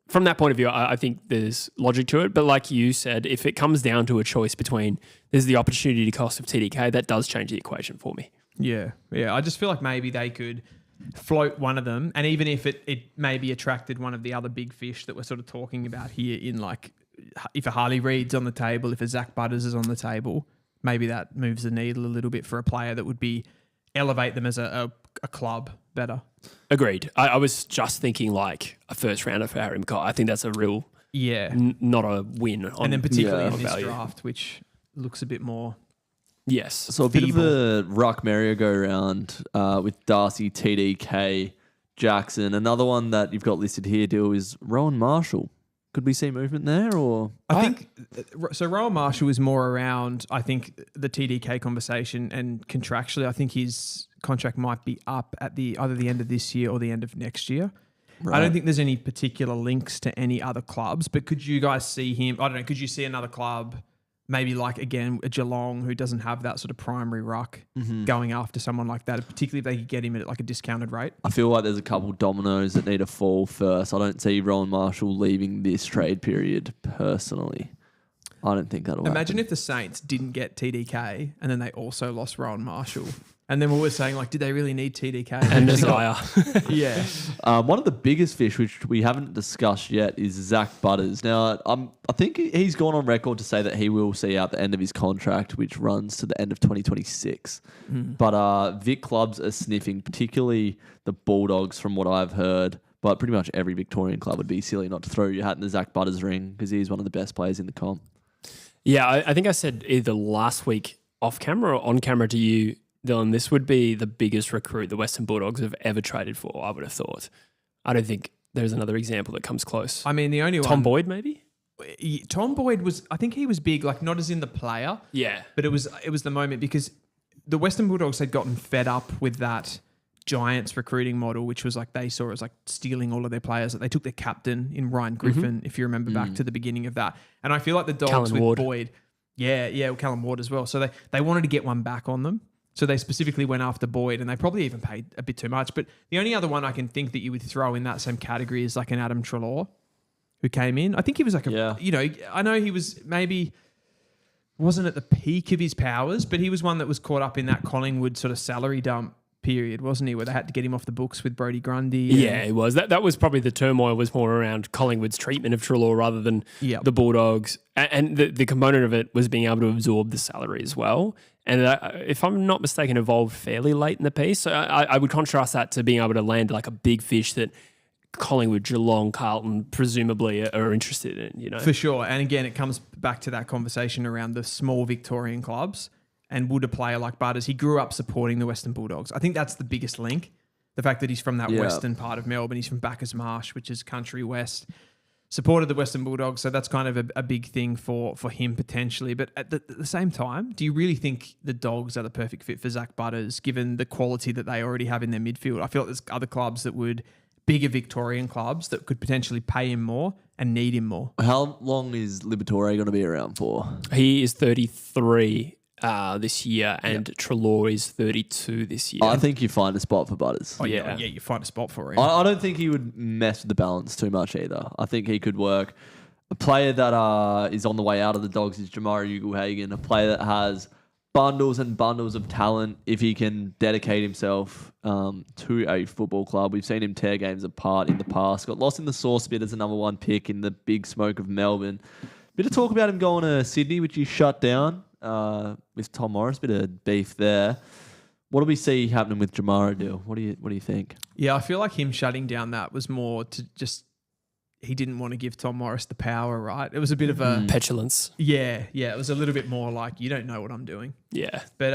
from that point of view, I think there's logic to it. But like you said, if it comes down to a choice between there's the opportunity cost of TDK, that does change the equation for me. Yeah. I just feel like maybe they could float one of them, and even if it maybe attracted one of the other big fish that we're sort of talking about here, in like if a Harley Reid's on the table, if a Zach Butters is on the table, maybe that moves the needle a little bit for a player that would be elevate them as a club better. Agreed. I was just thinking like a first rounder for Harry Mackay. I think that's a real not a win. And then particularly in this value. draft, which looks a bit more. Yes. So a bit of a ruck merry-go-round with Darcy, TDK, Jackson. Another one that you've got listed here, Dill, is Rowan Marshall. Could we see movement there, or I think so? Rowan Marshall is more around, I think, the TDK conversation, and contractually, I think his contract might be up at either the end of this year or the end of next year. Right. I don't think there's any particular links to any other clubs, but could you guys see him? I don't know. Could you see another club, maybe like, again, a Geelong who doesn't have that sort of primary ruck, going after someone like that, particularly if they could get him at like a discounted rate? I feel like there's a couple dominoes that need to fall first. I don't see Rowan Marshall leaving this trade period personally. I don't think that'll Imagine happen. if the Saints didn't get TDK and then they also lost Rowan Marshall. And then we were saying, like, did they really need TDK? And Desire. Yeah. One of the biggest fish, which we haven't discussed yet, is Zach Butters. Now, I think he's gone on record to say that he will see out the end of his contract, which runs to the end of 2026. But Vic clubs are sniffing, particularly the Bulldogs, from what I've heard. But pretty much every Victorian club would be silly not to throw your hat in the Zach Butters ring, because he's one of the best players in the comp. Yeah, I think I said either last week off camera or on camera to you, Dylan, this would be the biggest recruit the Western Bulldogs have ever traded for, I would have thought. I don't think there's another example that comes close. I mean, the only Tom Boyd, maybe? Tom Boyd was, I think he was big, like not as in the player. Yeah. But it was the moment, because the Western Bulldogs had gotten fed up with that Giants recruiting model, which was like they saw as like stealing all of their players. They took their captain in Ryan Griffin, if you remember back to the beginning of that. And I feel like the Dogs Callan with Ward. Boyd, Callum Ward as well. So they wanted to get one back on them. So they specifically went after Boyd, and they probably even paid a bit too much. But the only other one I can think that you would throw in that same category is like an Adam Treloar, who came in. I think he was like I know he was maybe wasn't at the peak of his powers, but he was one that was caught up in that Collingwood sort of salary dump period, wasn't he? Where they had to get him off the books with Brodie Grundy. Yeah, it was. That was probably the turmoil was more around Collingwood's treatment of Treloar rather than the Bulldogs. And the component of it was being able to absorb the salary as well. And if I'm not mistaken, evolved fairly late in the piece. So I would contrast that to being able to land like a big fish that Collingwood, Geelong, Carlton presumably are interested in, you know. For sure. And again, it comes back to that conversation around the small Victorian clubs. And would a player like Butters, he grew up supporting the Western Bulldogs. I think that's the biggest link. The fact that he's from that western part of Melbourne. He's from Bacchus Marsh, which is country west. Supported the Western Bulldogs, so that's kind of a big thing for him potentially. But at the same time, do you really think the Dogs are the perfect fit for Zach Butters, given the quality that they already have in their midfield? I feel like there's other clubs that would, bigger Victorian clubs, that could potentially pay him more and need him more. How long is Liberatore going to be around for? He is 33 this year, and Treloar is 32 this year. I think you find a spot for Butters. Oh, yeah, you find a spot for him. I don't think he would mess with the balance too much either. I think he could work A player that is on the way out of the Dogs is Jamari Ugle-Hagan, a player that has bundles and bundles of talent if he can dedicate himself to a football club. We've seen him tear games apart in the past. Got lost in the sauce a bit as a number 1 pick in the big smoke of Melbourne. Bit of talk about him going to Sydney, which he shut down with Tom Morris. Bit of beef there. What do we see happening with Jamara Deal? What do you think? Yeah, I feel like him shutting down that was more to just he didn't want to give Tom Morris the power, right? It was a bit of a petulance. Yeah, it was a little bit more like you don't know what I'm doing. Yeah, but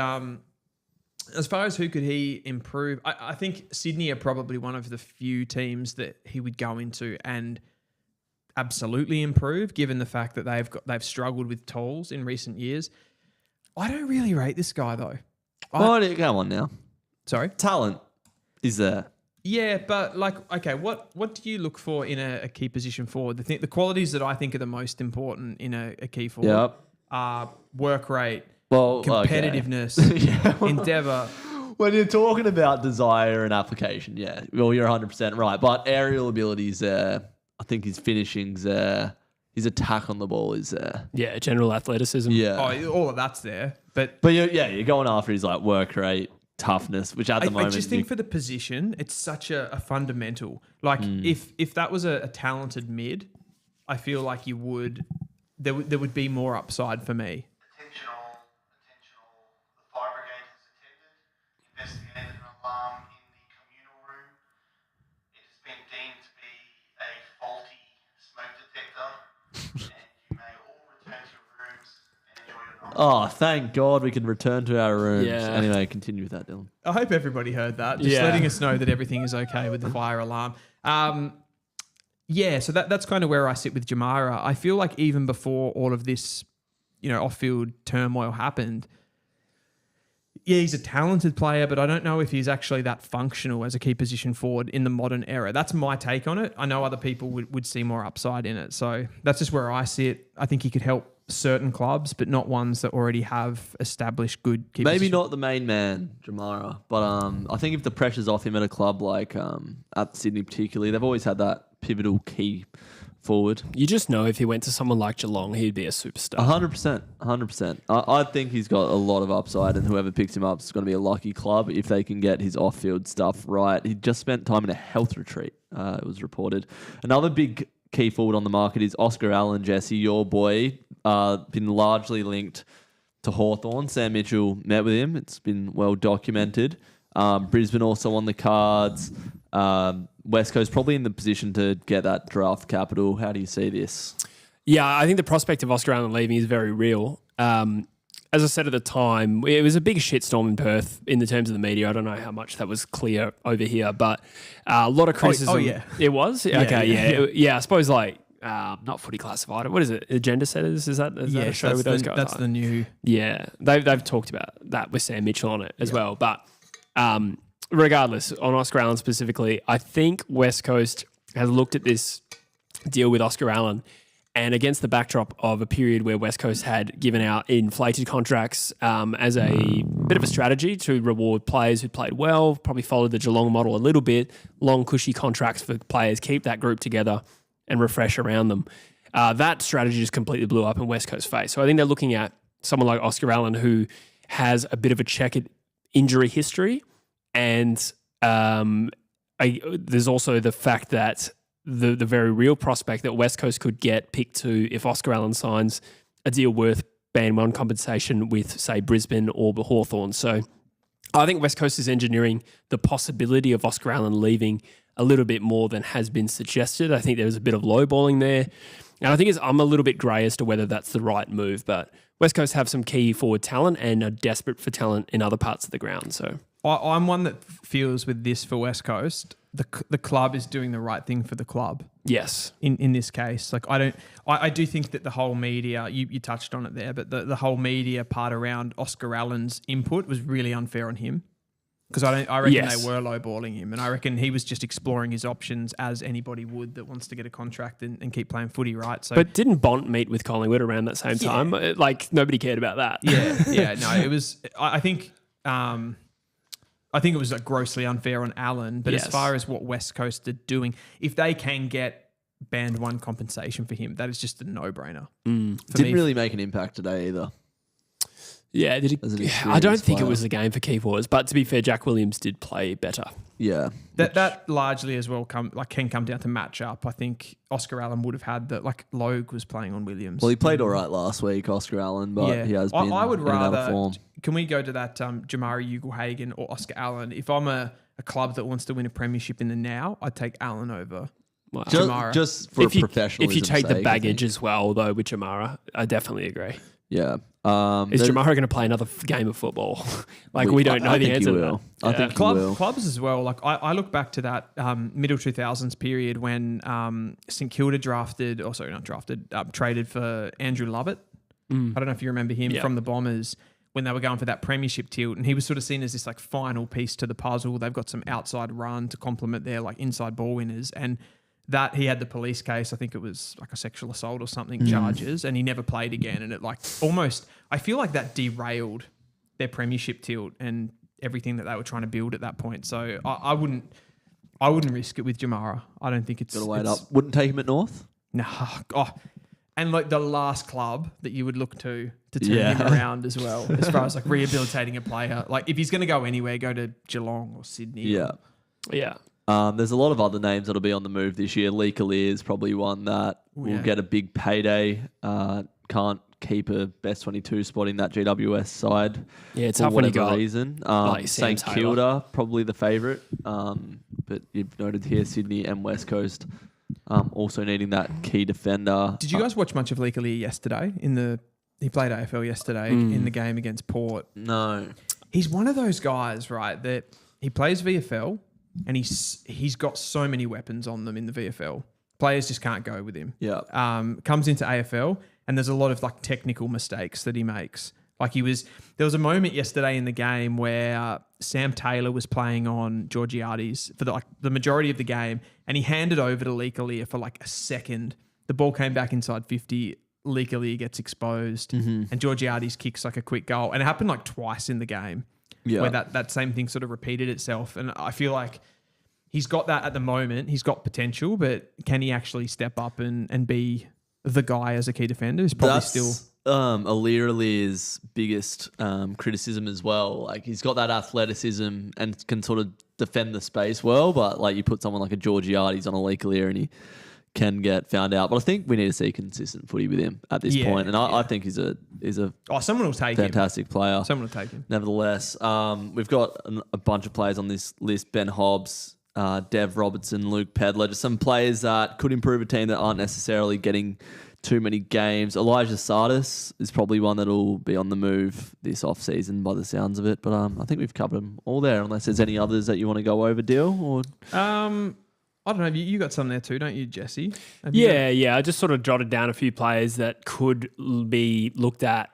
as far as who could he improve, I think Sydney are probably one of the few teams that he would go into and absolutely improve, given the fact that they've struggled with tolls in recent years. I don't really rate this guy though. Go on now. Sorry, talent is there. Yeah, but okay, what do you look for in a key position forward? The qualities that I think are the most important in a key forward are work rate, competitiveness, endeavour. When you're talking about desire and application, well, you're 100% right. But aerial abilities there. I think his finishing's there. His attack on the ball is there. Yeah, general athleticism. Yeah. All of that's there. But you're going after his work rate, toughness, which at the moment... I just think for the position, it's such a fundamental. If that was a talented mid, I feel like there would be more upside for me. Attention all. The fire brigade has attended, investigated an alarm in the communal room. It has been deemed to be a faulty smoke detector, and you may all return to your rooms and enjoy your night. Oh, thank God we can return to our rooms. Yeah. Anyway, continue with that, Dylan. I hope everybody heard that. Just letting us know that everything is okay with the fire alarm. So that's kind of where I sit with Jamara. I feel like even before all of this, off-field turmoil happened, he's a talented player, but I don't know if he's actually that functional as a key position forward in the modern era. That's my take on it. I know other people would see more upside in it. So that's just where I sit. I think he could help certain clubs, but not ones that already have established good key Maybe position. not the main man, Jamara, but I think if the pressure's off him at a club like at Sydney particularly, they've always had that pivotal key forward. You just know if he went to someone like Geelong, he'd be a superstar. 100%. I think he's got a lot of upside, and whoever picks him up is going to be a lucky club if they can get his off-field stuff right. He just spent time in a health retreat, it was reported. Another big key forward on the market is Oscar Allen, Jesse, your boy, been largely linked to Hawthorn. Sam Mitchell met with him. It's been well documented. Brisbane also on the cards. West Coast probably in the position to get that draft capital. How do you see this? Yeah, I think the prospect of Oscar Allen leaving is very real. As I said at the time, it was a big shitstorm in Perth in the terms of the media. I don't know how much that was clear over here, but a lot of criticism. Oh yeah. It was? Yeah, I suppose not Footy Classified. What is it? Agenda Setters? Is that a show with those guys? That's the new... Yeah, they've talked about that with Sam Mitchell on it as well. But regardless, on Oscar Allen specifically, I think West Coast has looked at this deal with Oscar Allen, and against the backdrop of a period where West Coast had given out inflated contracts as a bit of a strategy to reward players who played well, probably followed the Geelong model a little bit, long cushy contracts for players, keep that group together and refresh around them. That strategy just completely blew up in West Coast face. So I think they're looking at someone like Oscar Allen who has a bit of a checkered injury history, and there's also the fact that the very real prospect that West Coast could get picked to if Oscar Allen signs a deal worth band one compensation with, say, Brisbane or the Hawthorn. So I think West Coast is engineering the possibility of Oscar Allen leaving a little bit more than has been suggested. I think there's a bit of lowballing there. And I think I'm a little bit grey as to whether that's the right move. But West Coast have some key forward talent and are desperate for talent in other parts of the ground. So I'm one that feels with this for West Coast, the club is doing the right thing for the club. Yes. In this case, I do think that the whole media, you touched on it there, but the whole media part around Oscar Allen's input was really unfair on him. Because I reckon they were lowballing him, and I reckon he was just exploring his options as anybody would that wants to get a contract and keep playing footy, right? So, but didn't Bont meet with Collingwood around that same time? Nobody cared about that. No, it was. I think it was grossly unfair on Allen. But as far as what West Coast are doing, if they can get band one compensation for him. That is just a no-brainer. Didn't really make an impact today either. Yeah, I don't think it was the game for key forwards, but to be fair, Jack Williams did play better. Yeah. That largely as well can come down to matchup. I think Oscar Allen would have had that. Like Logue was playing on Williams. Well, he played all right last week, Oscar Allen, but he has been I would in and out of form. Can we go to that Jamari Ugle-Hagan or Oscar Allen? If I'm a club that wants to win a premiership in the now, I'd take Allen over Jamara. Just for professionalism's If you take the sake, baggage as well, though, with Jamara, I definitely agree. Yeah. Is Jamara going to play another game of football? We don't know the answer to that. I think he will. Clubs as well. Like I look back to that middle 2000s period when St Kilda traded for Andrew Lovett. I don't know if you remember him from the Bombers when they were going for that premiership tilt, and he was sort of seen as this like final piece to the puzzle. They've got some outside run to complement their like inside ball winners, and that he had the police case. I think it was like a sexual assault or something charges, and he never played again. And it like almost, I feel like that derailed their premiership tilt and everything that they were trying to build at that point. So I wouldn't risk it with Jamara. I don't think it's got to wait up. Wouldn't take him at North. No. And like the last club that you would look to turn him around as well, as far as like rehabilitating a player. Like if he's going to go anywhere, go to Geelong or Sydney. Yeah. There's a lot of other names that'll be on the move this year. Lee Kalir is probably one that will get a big payday. Can't keep a best 22 spot in that GWS side. Yeah, it's for tough when you whatever got reason. like St Kilda, probably the favourite. But you've noted here Sydney and West Coast also needing that key defender. Did you guys watch much of Lee Kalir yesterday? He played AFL yesterday in the game against Port. No. He's one of those guys, right, that he plays VFL and he's got so many weapons on them in the VFL. Players just can't go with him. Yeah. Comes into AFL and there's a lot of like technical mistakes that he makes. Like there was a moment yesterday in the game where Sam Taylor was playing on Georgiades for the majority of the game, and he handed over to Lee Kalir for like a second. The ball came back inside 50. Lee Kalir gets exposed, and Georgiades kicks like a quick goal, and it happened like twice in the game. Yeah. Where that same thing sort of repeated itself, and I feel like he's got that at the moment. He's got potential, but can he actually step up and be the guy as a key defender? Is probably still. Alir's biggest criticism as well. Like he's got that athleticism and can sort of defend the space well, but like you put someone like a Georgiades on a Lee Kalir and he can get found out. But I think we need to see consistent footy with him at this point. And I think he's a someone will take fantastic player. Someone will take him. Nevertheless, we've got a bunch of players on this list: Ben Hobbs, Dev Robertson, Luke Pedler, just some players that could improve a team that aren't necessarily getting too many games. Elijah Sardis is probably one that'll be on the move this off-season by the sounds of it. But I think we've covered them all there, unless there's any others that you want to go over, Deal? Or I don't know. You got some there too, don't you, Jesse? Yeah. I just sort of jotted down a few players that could be looked at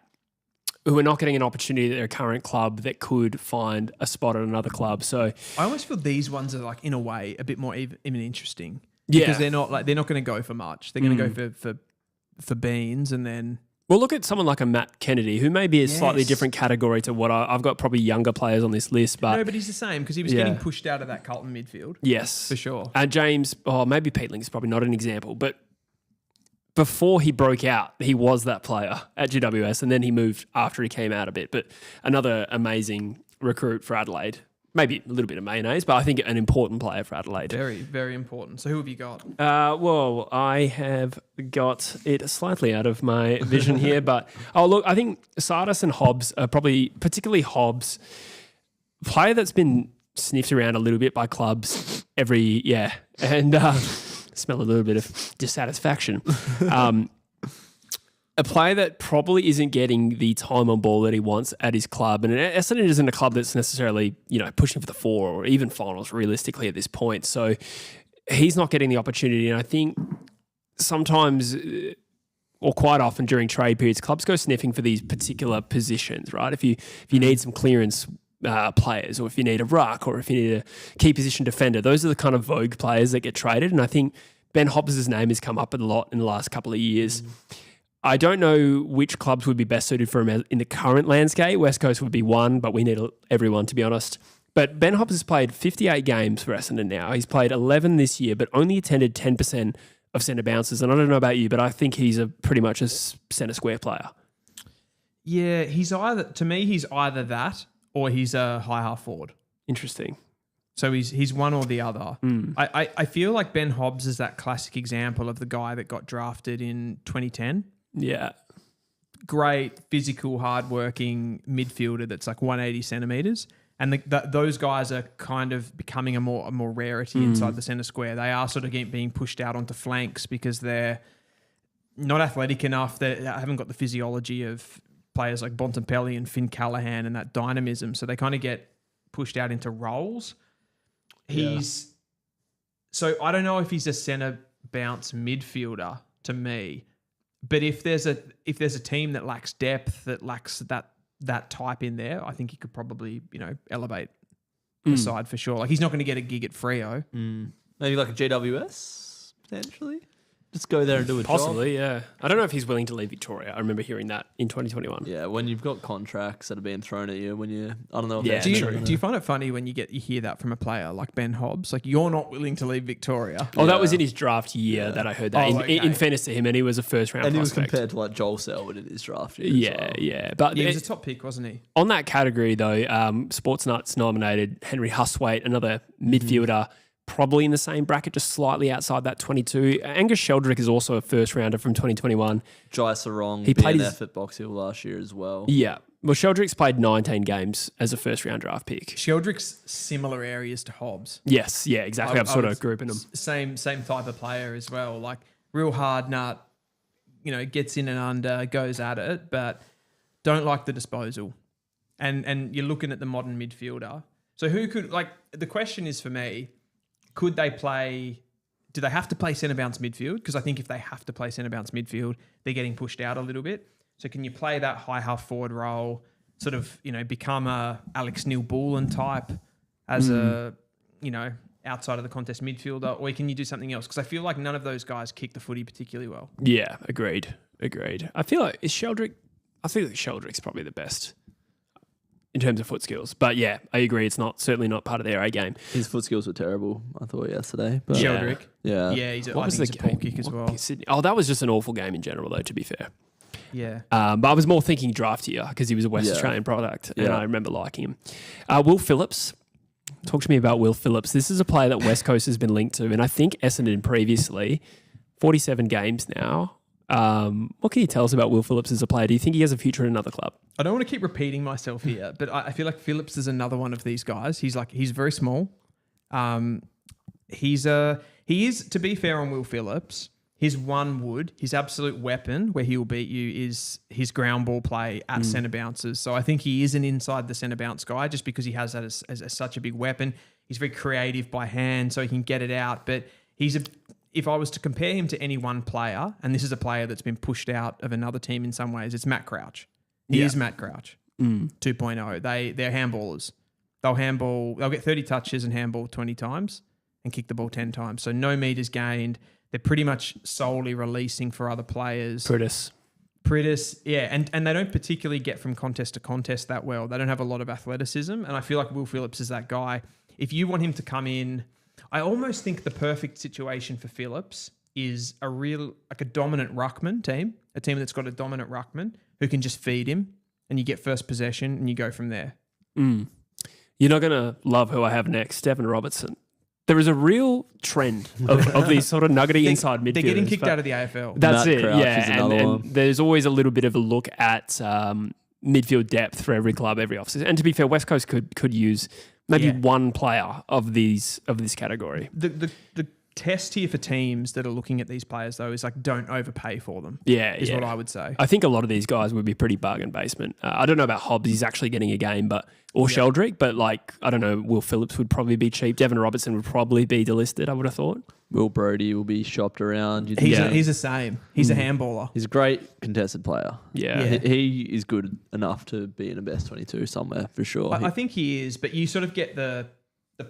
who are not getting an opportunity at their current club that could find a spot at another club. So I almost feel these ones are like, in a way, a bit more even interesting. Because they're not going to go for much. They're going to go for beans, and then look at someone like a Matt Kennedy, who may be a slightly different category to what I've got. Probably younger players on this list, but he's the same because he was getting pushed out of that Carlton midfield. Yes, for sure. And James, maybe Peatling is probably not an example, but before he broke out, he was that player at GWS, and then he moved after he came out a bit. But another amazing recruit for Adelaide. Maybe a little bit of mayonnaise, but I think an important player for Adelaide. Very, very important. So who have you got? I have got it slightly out of my vision here, but I think Sardis and Hobbs are probably, particularly Hobbs, a player that's been sniffed around a little bit by clubs and smell a little bit of dissatisfaction. A player that probably isn't getting the time on ball that he wants at his club. And Essendon isn't a club that's necessarily, pushing for the 4 or even finals realistically at this point. So he's not getting the opportunity. And I think sometimes or quite often during trade periods, clubs go sniffing for these particular positions, right? If you need some clearance players, or if you need a ruck, or if you need a key position defender, those are the kind of vogue players that get traded. And I think Ben Hobbs' name has come up a lot in the last couple of years. I don't know which clubs would be best suited for him in the current landscape. West Coast would be one, but we need everyone, to be honest. But Ben Hobbs has played 58 games for Essendon now. He's played 11 this year, but only attended 10% of centre bounces, and I don't know about you, but I think he's pretty much a centre square player. Yeah, he's either that or he's a high half forward. Interesting. So he's one or the other. Mm. I feel like Ben Hobbs is that classic example of the guy that got drafted in 2010. Yeah. Great physical, hardworking midfielder that's like 180 centimeters. And those guys are kind of becoming a more rarity inside the centre square. They are sort of being pushed out onto flanks because they're not athletic enough. They haven't got the physiology of players like Bontempelli and Finn Callaghan and that dynamism. So they kind of get pushed out into roles. So I don't know if he's a centre bounce midfielder to me, but if there's a team that lacks depth, that lacks that type in there, I think he could probably, elevate the side for sure. Like he's not going to get a gig at Freo. Maybe like a GWS potentially. Just go there and do a job. Possibly, yeah. I don't know if he's willing to leave Victoria. I remember hearing that in 2021. Yeah, when you've got contracts that are being thrown at you, I don't know if Yeah, that's Do you find it funny when you hear that from a player like Ben Hobbs? Like you're not willing to leave Victoria. Oh, that was in his draft year that I heard that. In fairness to him, and he was a first round and prospect. he was compared to like Joel Selwood in his draft year. Yeah. But he was a top pick, wasn't he? On that category though, Sports Nuts nominated Henry Huswaite, another midfielder, probably in the same bracket, just slightly outside that 22. Angus Sheldrick is also a first rounder from 2021. Jai Sarong, he played BNF at Box Hill last year as well. Yeah. Well, Sheldrick's played 19 games as a first round draft pick. Sheldrick's similar areas to Hobbs. Yes, yeah, exactly. I'm sort of grouping them. Same type of player as well. Like real hard nut, gets in and under, goes at it, but don't like the disposal. And you're looking at the modern midfielder. So who could, the question is for me, do they have to play centre bounce midfield? Because I think if they have to play centre bounce midfield, they're getting pushed out a little bit. So can you play that high half forward role, sort of, become a Alex Neil-Bullen type as a, outside of the contest midfielder, or can you do something else? Because I feel like none of those guys kick the footy particularly well. Yeah, agreed. I feel like Sheldrick's probably the best in terms of foot skills. But yeah, I agree. It's certainly not part of their A game. His foot skills were terrible, I thought, yesterday. But Sheldrick. Yeah. Yeah, he's a poor kick as well. Sydney? Oh, that was just an awful game in general, though, to be fair. Yeah. But I was more thinking draft year because he was a West Australian product, and I remember liking him. Will Phillips. Talk to me about Will Phillips. This is a player that West Coast has been linked to, and I think Essendon previously, 47 games now. What can you tell us about Will Phillips as a player? Do you think he has a future in another club? I don't want to keep repeating myself here, but I feel like Phillips is another one of these guys. He's very small. He is, to be fair on Will Phillips, his absolute weapon where he will beat you is his ground ball play at centre bounces. So I think he is an inside the centre bounce guy just because he has that as such a big weapon. He's very creative by hand, so he can get it out. But if I was to compare him to any one player, and this is a player that's been pushed out of another team in some ways, it's Matt Crouch. He is Matt Crouch 2.0. They're handballers. They'll get 30 touches and handball 20 times and kick the ball 10 times. So no meters gained. They're pretty much solely releasing for other players. Pritis, yeah. And they don't particularly get from contest to contest that well. They don't have a lot of athleticism. And I feel like Will Phillips is that guy. If you want him to come in, I almost think the perfect situation for Phillips is a dominant ruckman team, a team that's got a dominant ruckman who can just feed him and you get first possession and you go from there. You're not going to love who I have next, Stephen Robertson. There is a real trend of these sort of nuggety inside midfielders. They're getting kicked out of the AFL. That's Matt it, Crouch yeah. is And there's always a little bit of a look at midfield depth for every club, every office. And to be fair, West Coast could use maybe one player of this category. The test here for teams that are looking at these players, though, is don't overpay for them. Is what I would say. I think a lot of these guys would be pretty bargain basement. I don't know about Hobbs. He's actually getting a game, or Sheldrick, but I don't know. Will Phillips would probably be cheap. Devon Robertson would probably be delisted, I would have thought. Will Brodie will be shopped around. He's the same. He's a handballer. He's a great contested player. Yeah. He is good enough to be in a best 22 somewhere for sure. I think he is, but you sort of get the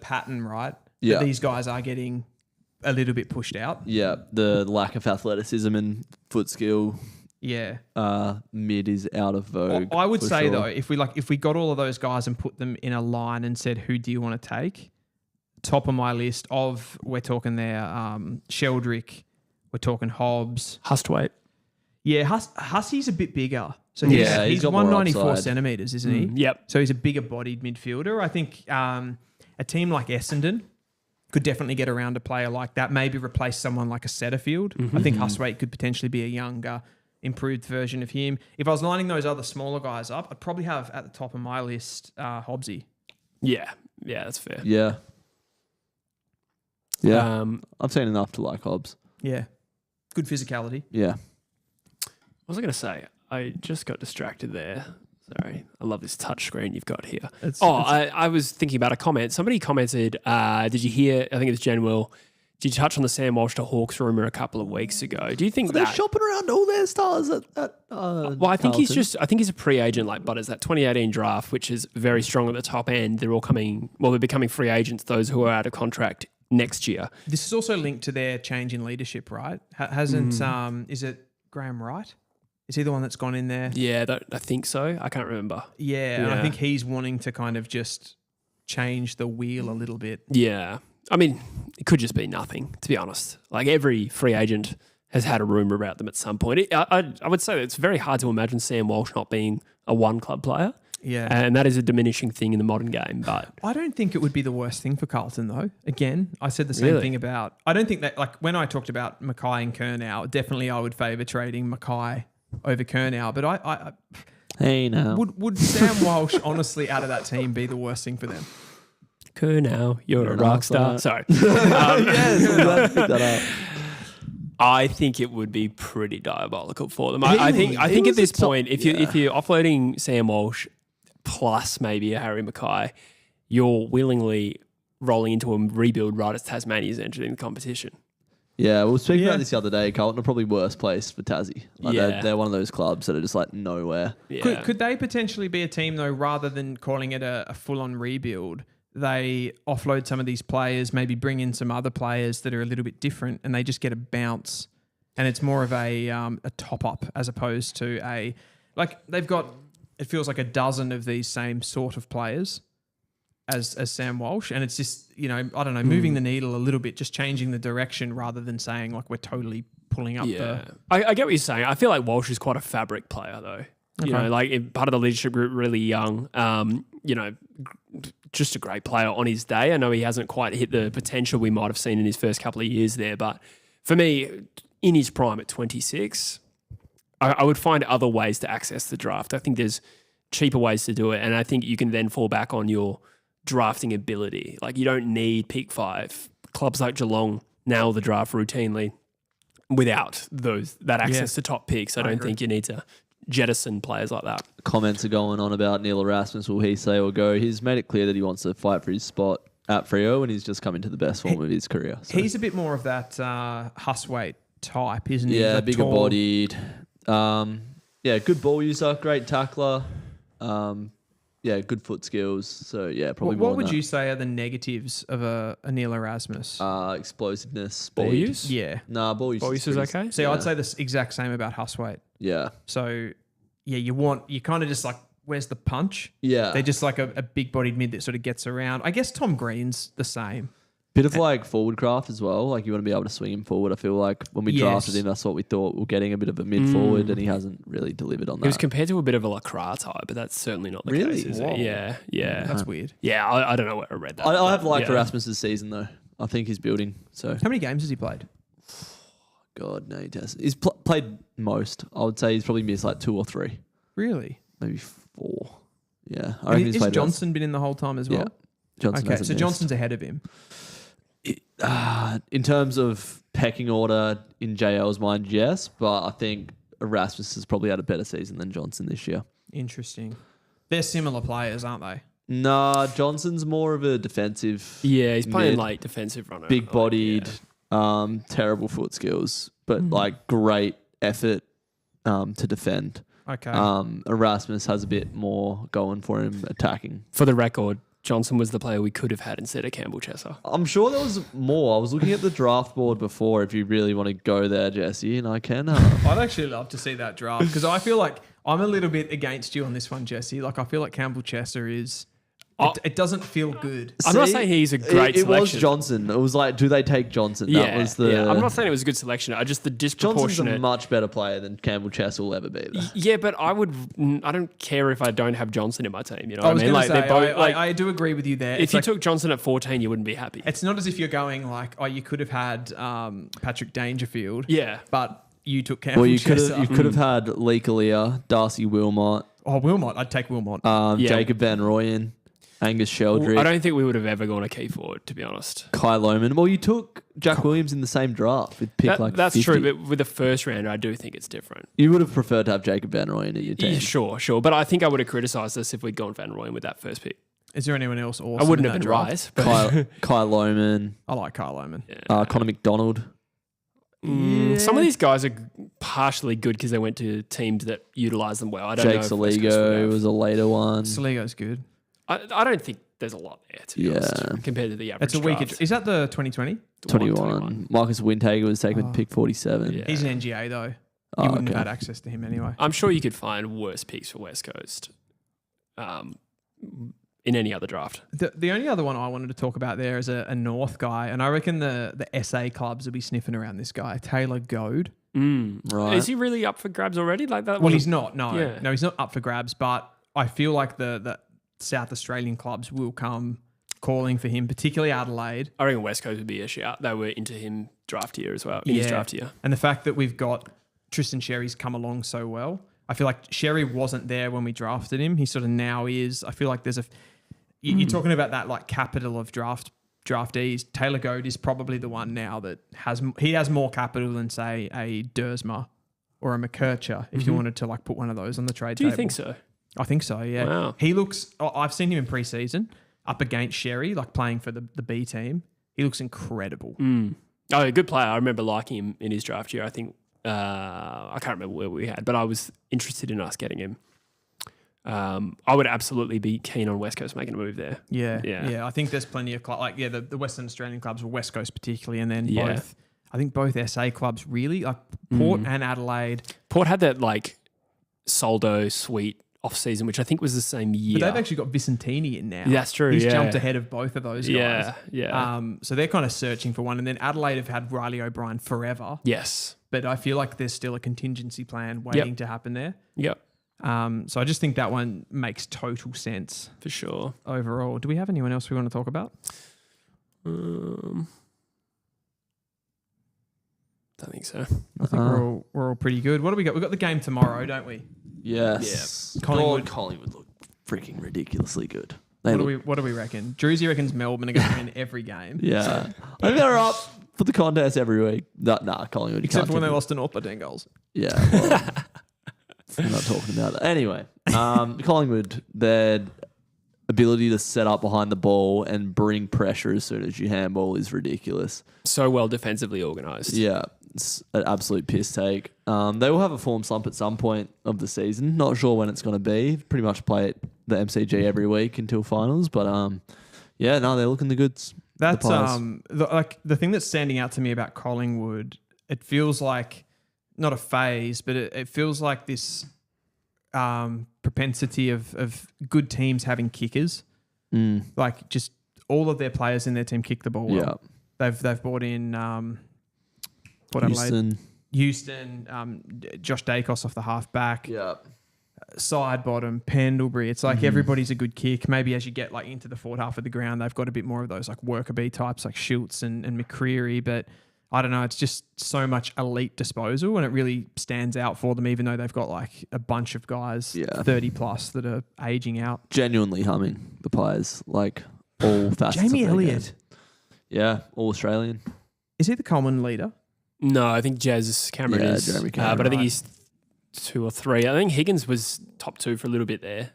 pattern, right? Yeah. That these guys are getting a little bit pushed out. Yeah, the lack of athleticism and foot skill. Yeah. Mid is out of vogue. I would say though, if we got all of those guys and put them in a line and said, who do you want to take? Top of my list we're talking there, Sheldrick, We're talking Hobbs. Hustwaite. Yeah, Hussey's a bit bigger. So Yeah, he's got more 194 upside. centimetres, isn't he? Yep. So he's a bigger bodied midfielder. I think a team like Essendon could definitely get around a player like that, maybe replace someone like a Setterfield. I think Hustwaite could potentially be a younger, improved version of him. If I was lining those other smaller guys up, I'd probably have at the top of my list Hobbsy. Yeah, that's fair. Yeah. I've seen enough to like Hobbs. Yeah. Good physicality. Yeah. What was I going to say? I just got distracted there. Sorry. I love this touch screen you've got here. I was thinking about a comment. Somebody commented, did you hear, I think it was Jen Will, did you touch on the Sam Walsh to Hawks rumour a couple of weeks ago? Do you think They're shopping around all their stars at well, I think Carlton. he's a pre-agent like Butters. That 2018 draft, which is very strong at the top end, they're becoming free agents, those who are out of contract next year. This is also linked to their change in leadership, right? Hasn't, is it Graham Wright? Is he the one that's gone in there? Yeah, I think so. I can't remember. Yeah, and I think he's wanting to kind of just change the wheel a little bit. Yeah. I mean, it could just be nothing, to be honest. Like every free agent has had a rumour about them at some point. I would say that it's very hard to imagine Sam Walsh not being a one-club player. Yeah. And that is a diminishing thing in the modern game. But I don't think it would be the worst thing for Carlton, though. Again, I said the same thing about... I don't think that... Like, when I talked about Mackay and Curnow, definitely I would favour trading Mackay over Curnow. But I Hey, now. would Sam Walsh, honestly, out of that team, be the worst thing for them? Curnow, you're a rock star. Sorry. Yes, I'm glad you picked that up. I think it would be pretty diabolical for them. I think at this point, if you're offloading Sam Walsh plus maybe a Harry Mackay, you're willingly rolling into a rebuild right as Tasmania's entering the competition. Yeah, we were speaking about this the other day. Carlton are probably worst place for Tassie. Like they're one of those clubs that are just like nowhere. Yeah. Could they potentially be a team, though, rather than calling it a full-on rebuild, they offload some of these players, maybe bring in some other players that are a little bit different, and they just get a bounce, and it's more of a top-up as opposed to they've got, it feels like a dozen of these same sort of players as Sam Walsh, and it's just, I don't know, moving the needle a little bit, just changing the direction rather than saying like we're totally pulling up I get what you're saying. I feel like Walsh is quite a fabric player though. Okay. Like part of the leadership group, really young, just a great player on his day. I know he hasn't quite hit the potential we might have seen in his first couple of years there, but for me, in his prime at 26, I would find other ways to access the draft. I think there's cheaper ways to do it, and I think you can then fall back on your drafting ability. Like you don't need pick 5. Clubs like Geelong nail the draft routinely without that access to top picks. I don't think you need to jettison players like that. Comments are going on about Neil Erasmus. Will he say or go? He's made it clear that he wants to fight for his spot at Freo, and he's just come into the best form of his career. So. He's a bit more of that Hustwaite type, isn't he? Yeah, That bigger tall- bodied. Good ball user, great tackler. Good foot skills. So yeah, probably more. What would than you say are the negatives of a Neil Erasmus? explosiveness, speed. Ball use? Yeah. Nah, ball use. Ball use is okay? See, I'd say the exact same about Hustwaite. Yeah. So, yeah, you kind of just like, where's the punch? Yeah. They're just like a big-bodied mid that sort of gets around. I guess Tom Green's the same. Bit of like forward craft as well. Like you want to be able to swing him forward. I feel like when we drafted him, that's what we thought. We're getting a bit of a mid forward, and he hasn't really delivered on that. He was compared to a bit of a Lacroix type, but that's certainly not the Really? case, is Whoa. it? Yeah. That's weird. Yeah, I don't know where I read that. I have liked yeah. Erasmus this season though. I think he's building. So How many games has he played? God, no, he does. He's played most. I would say he's probably missed like 2 or 3, Really? maybe 4. Yeah, I And reckon he's is played Johnson been in the whole time as well? Yeah. Johnson Okay, hasn't so missed. Johnson's ahead of him. In terms of pecking order in JL's mind, yes, but I think Erasmus has probably had a better season than Johnson this year. Interesting. They're similar players, aren't they? Nah, Johnson's more of a defensive. Yeah, he's playing mid, like defensive runner. big-bodied, terrible foot skills, but like great effort to defend. Okay. Erasmus has a bit more going for him attacking. For the record, Johnson was the player we could have had instead of Campbell Chesser. I'm sure there was more. I was looking at the draft board before if you really want to go there, Jesse, and I can. I'd actually love to see that draft because I feel like I'm a little bit against you on this one, Jesse. Like I feel like Campbell Chesser is It doesn't feel good. I'm not saying he's a great It was selection. Johnson. It was like, do they take Johnson? That was the. I'm not saying it was a good selection. I just the Johnson's disproportionate. a much better player than Campbell Chess will ever be. Though. Yeah, but I don't care if I don't have Johnson in my team. You know I what was I mean? going to Like, say, they're both, I do agree with you there. if you took Johnson at 14, you wouldn't be happy. It's not as if you're going like, oh, you could have had Patrick Dangerfield. Yeah. But you took Campbell Well, you Chesser. could have had Lee Kalia, Darcy Wilmot, Wilmot. I'd take Wilmot. Jacob Van Rooyen, Angus Sheldrick. I don't think we would have ever gone a key forward, to be honest. Kai Lohman. Well, you took Jack Williams in the same draft with pick That's 50. true, but with the first rounder, I do think it's different. You would have preferred to have Jacob Van Rooyen at your team. Yeah, sure. But I think I would have criticised us if we'd gone Van Rooyen with that first pick. Is there anyone else awesome? I wouldn't in have that been draft? Rice. Kai Lohman, I like Kyle Lohman. Connor McDonald. Some of these guys are partially good because they went to teams that utilise them well. I don't Jake know. If West Coast would Saligo have. was a later one. Saligo's good. I don't think there's a lot there, to be honest, compared to the average It's a week. draft. Is that the 2020? 21. Marcus Windhager was taken with pick 47. Yeah. He's an NGA though. You Oh, wouldn't okay. have had access to him anyway. I'm sure you could find worse picks for West Coast in any other draft. The only other one I wanted to talk about there is a North guy, and I reckon the SA clubs will be sniffing around this guy, Taylor Goad. Right. Is he really up for grabs already? Like that? Well, he's not. No, Yeah. no, he's not up for grabs. But I feel like the South Australian clubs will come calling for him, particularly Adelaide. I reckon West Coast would be a shout. They were into him draft year as well. In his draft year. And the fact that we've got Tristan Sherry's come along so well. I feel like Sherry wasn't there when we drafted him. He sort of now is. I feel like there's you're talking about that like capital of draftees. Taylor Goad is probably the one now that has more capital than say a Dersma or a McKercher if you wanted to like put one of those on the trade Do table. you think so? I think so, yeah. Wow. He looks I've seen him in pre-season up against Sherry, like playing for the B team. He looks incredible. Oh, a good player. I remember liking him in his draft year. I think I can't remember where we had, but I was interested in us getting him. I would absolutely be keen on West Coast making a move there. Yeah. I think there's plenty of the Western Australian clubs, or West Coast particularly, and then Yeah. both. I think both SA clubs really, like Port and Adelaide. Port had that like Soldo sweet off season, which I think was the same year. But they've actually got Vicentini in now. That's true, He's yeah. jumped ahead of both of those guys. Yeah. So they're kind of searching for one, and then Adelaide have had Riley O'Brien forever. Yes. But I feel like there's still a contingency plan waiting to happen there. Yep. So I just think that one makes total sense For sure. overall. Do we have anyone else we want to talk about? Don't think so. I think we're all pretty good. What do we got? We've got the game tomorrow, don't we? Yes. Yeah. Collingwood. Collingwood look freaking ridiculously good. What do we reckon? Druzy reckons Melbourne are going to win every game. Yeah. I think they're up for the contest every week. Nah, Collingwood. Except for when they lost to North by 10 goals. Yeah. Well, we're not talking about that. Anyway, Collingwood, their ability to set up behind the ball and bring pressure as soon as you handball is ridiculous. So well defensively organised. Yeah. It's an absolute piss take. They will have a form slump at some point of the season. Not sure when it's going to be. Pretty much play at the MCG every week until finals. But they're looking the goods. That's the thing that's standing out to me about Collingwood. It feels like not a phase, but it feels like this propensity of good teams having kickers. Like just all of their players in their team kick the ball well. Yeah. They've brought in Houston, Josh Dacos off the half back. Yeah. Side bottom, Pendlebury. It's like everybody's a good kick. Maybe as you get like into the forward half of the ground, they've got a bit more of those like worker bee types like Schultz and McCreary. But I don't know. It's just so much elite disposal, and it really stands out for them, even though they've got like a bunch of guys 30 plus that are aging out. Genuinely humming the players, like all facets. Jamie of their Elliott. game. Yeah, all Australian. Is he the Coleman leader? No, I think Jazz Cameron is. Jeremy Cameron, but I think right. he's 2 or 3. I think Higgins was top 2 for a little bit there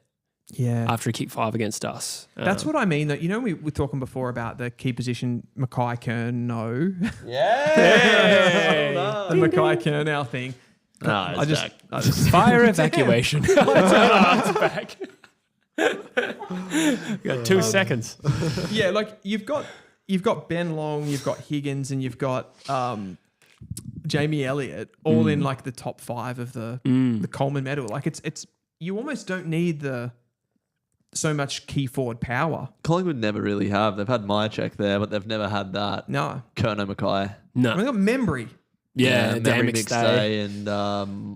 Yeah. after he kicked 5 against us. That's what I mean. That we were talking before about the key position, Mackay Kern. No, Hey! the Mackay Kern thing. No, I just Fire evacuation. It's back. You got 2 seconds. yeah, like you've got Ben Long, you've got Higgins, and you've got Jamie Elliott, all in like the top 5 of the Coleman medal. Like it's you almost don't need the so much key forward power. Collingwood never really have. They've had Myercheck there, but they've never had that. No. Kerno Mackay. No. They got Membry. Yeah, Memory Dan McStay and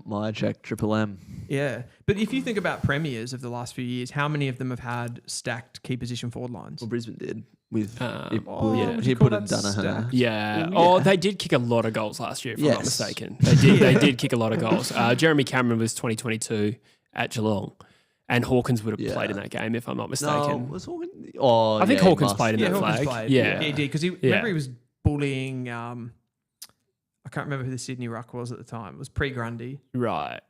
Myercheck, Triple M. Yeah. But if you think about premiers of the last few years, how many of them have had stacked key position forward lines? Well, Brisbane did with would he you call put in that Danaher. stacked? Yeah. Ooh, Oh, yeah. they did kick a lot of goals last year, if I'm not Yes. mistaken. They did kick a lot of goals. Jeremy Cameron was 2022 at Geelong, and Hawkins would have played in that game, if I'm not mistaken. No, was Hawkins? Oh, I think yeah, he Hawkins must. played in Yeah, that Hawkins flag. played. Yeah. He did. Because remember he was bullying, I can't remember who the Sydney ruck was at the time. It was pre-Grundy. Right.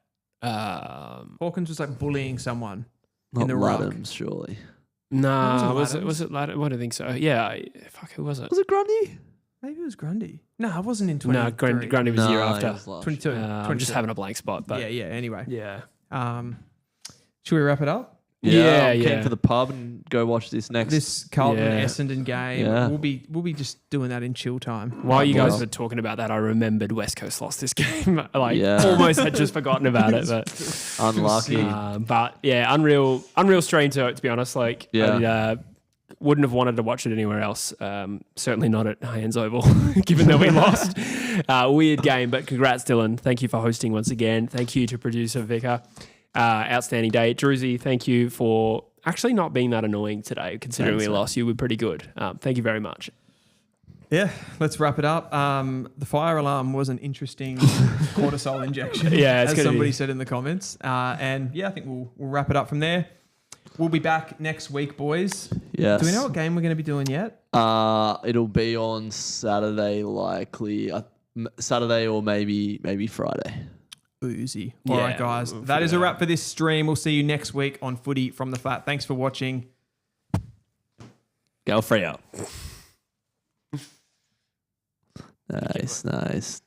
Hawkins was like bullying someone Not in the ruck. Laddams, surely. No, Wasn't was it Ladder? I don't think so. Yeah. Fuck, who was it? Was it Grundy? Maybe it was Grundy. No, it wasn't in 20. No, Grundy was the year he after. was last 22. year. I'm just having a blank spot, but Yeah. Anyway. yeah. Should we wrap it up? Yeah, I'm Yeah. keen for the pub and go watch this next. This Carlton Yeah. Essendon game. Yeah. We'll be just doing that in chill time. While you guys Well. were talking about that, I remembered West Coast lost this game. Yeah. Almost had just forgotten about it, but Unlucky. but yeah, unreal strain to be honest. Like, Yeah. I wouldn't have wanted to watch it anywhere else. Certainly not at Haynes Oval, given that we lost. Weird game, but congrats, Dylan. Thank you for hosting once again. Thank you to producer Vicar. Outstanding day. Druzy, thank you for actually not being that annoying today, considering we lost. You were pretty good. Thank you very much. Yeah, let's wrap it up. The fire alarm was an interesting cortisol injection, Yeah, it's as gonna somebody be. said in the comments. And yeah, I think we'll wrap it up from there. We'll be back next week, boys. Yes. Do we know what game we're going to be doing yet? It'll be on Saturday, likely. Saturday or maybe Friday. Oozy. Yeah, All right, guys. we'll That is a figure it wrap for this stream. We'll see you next week on Footy from the Flat. Thanks for watching. Go Freo. Nice.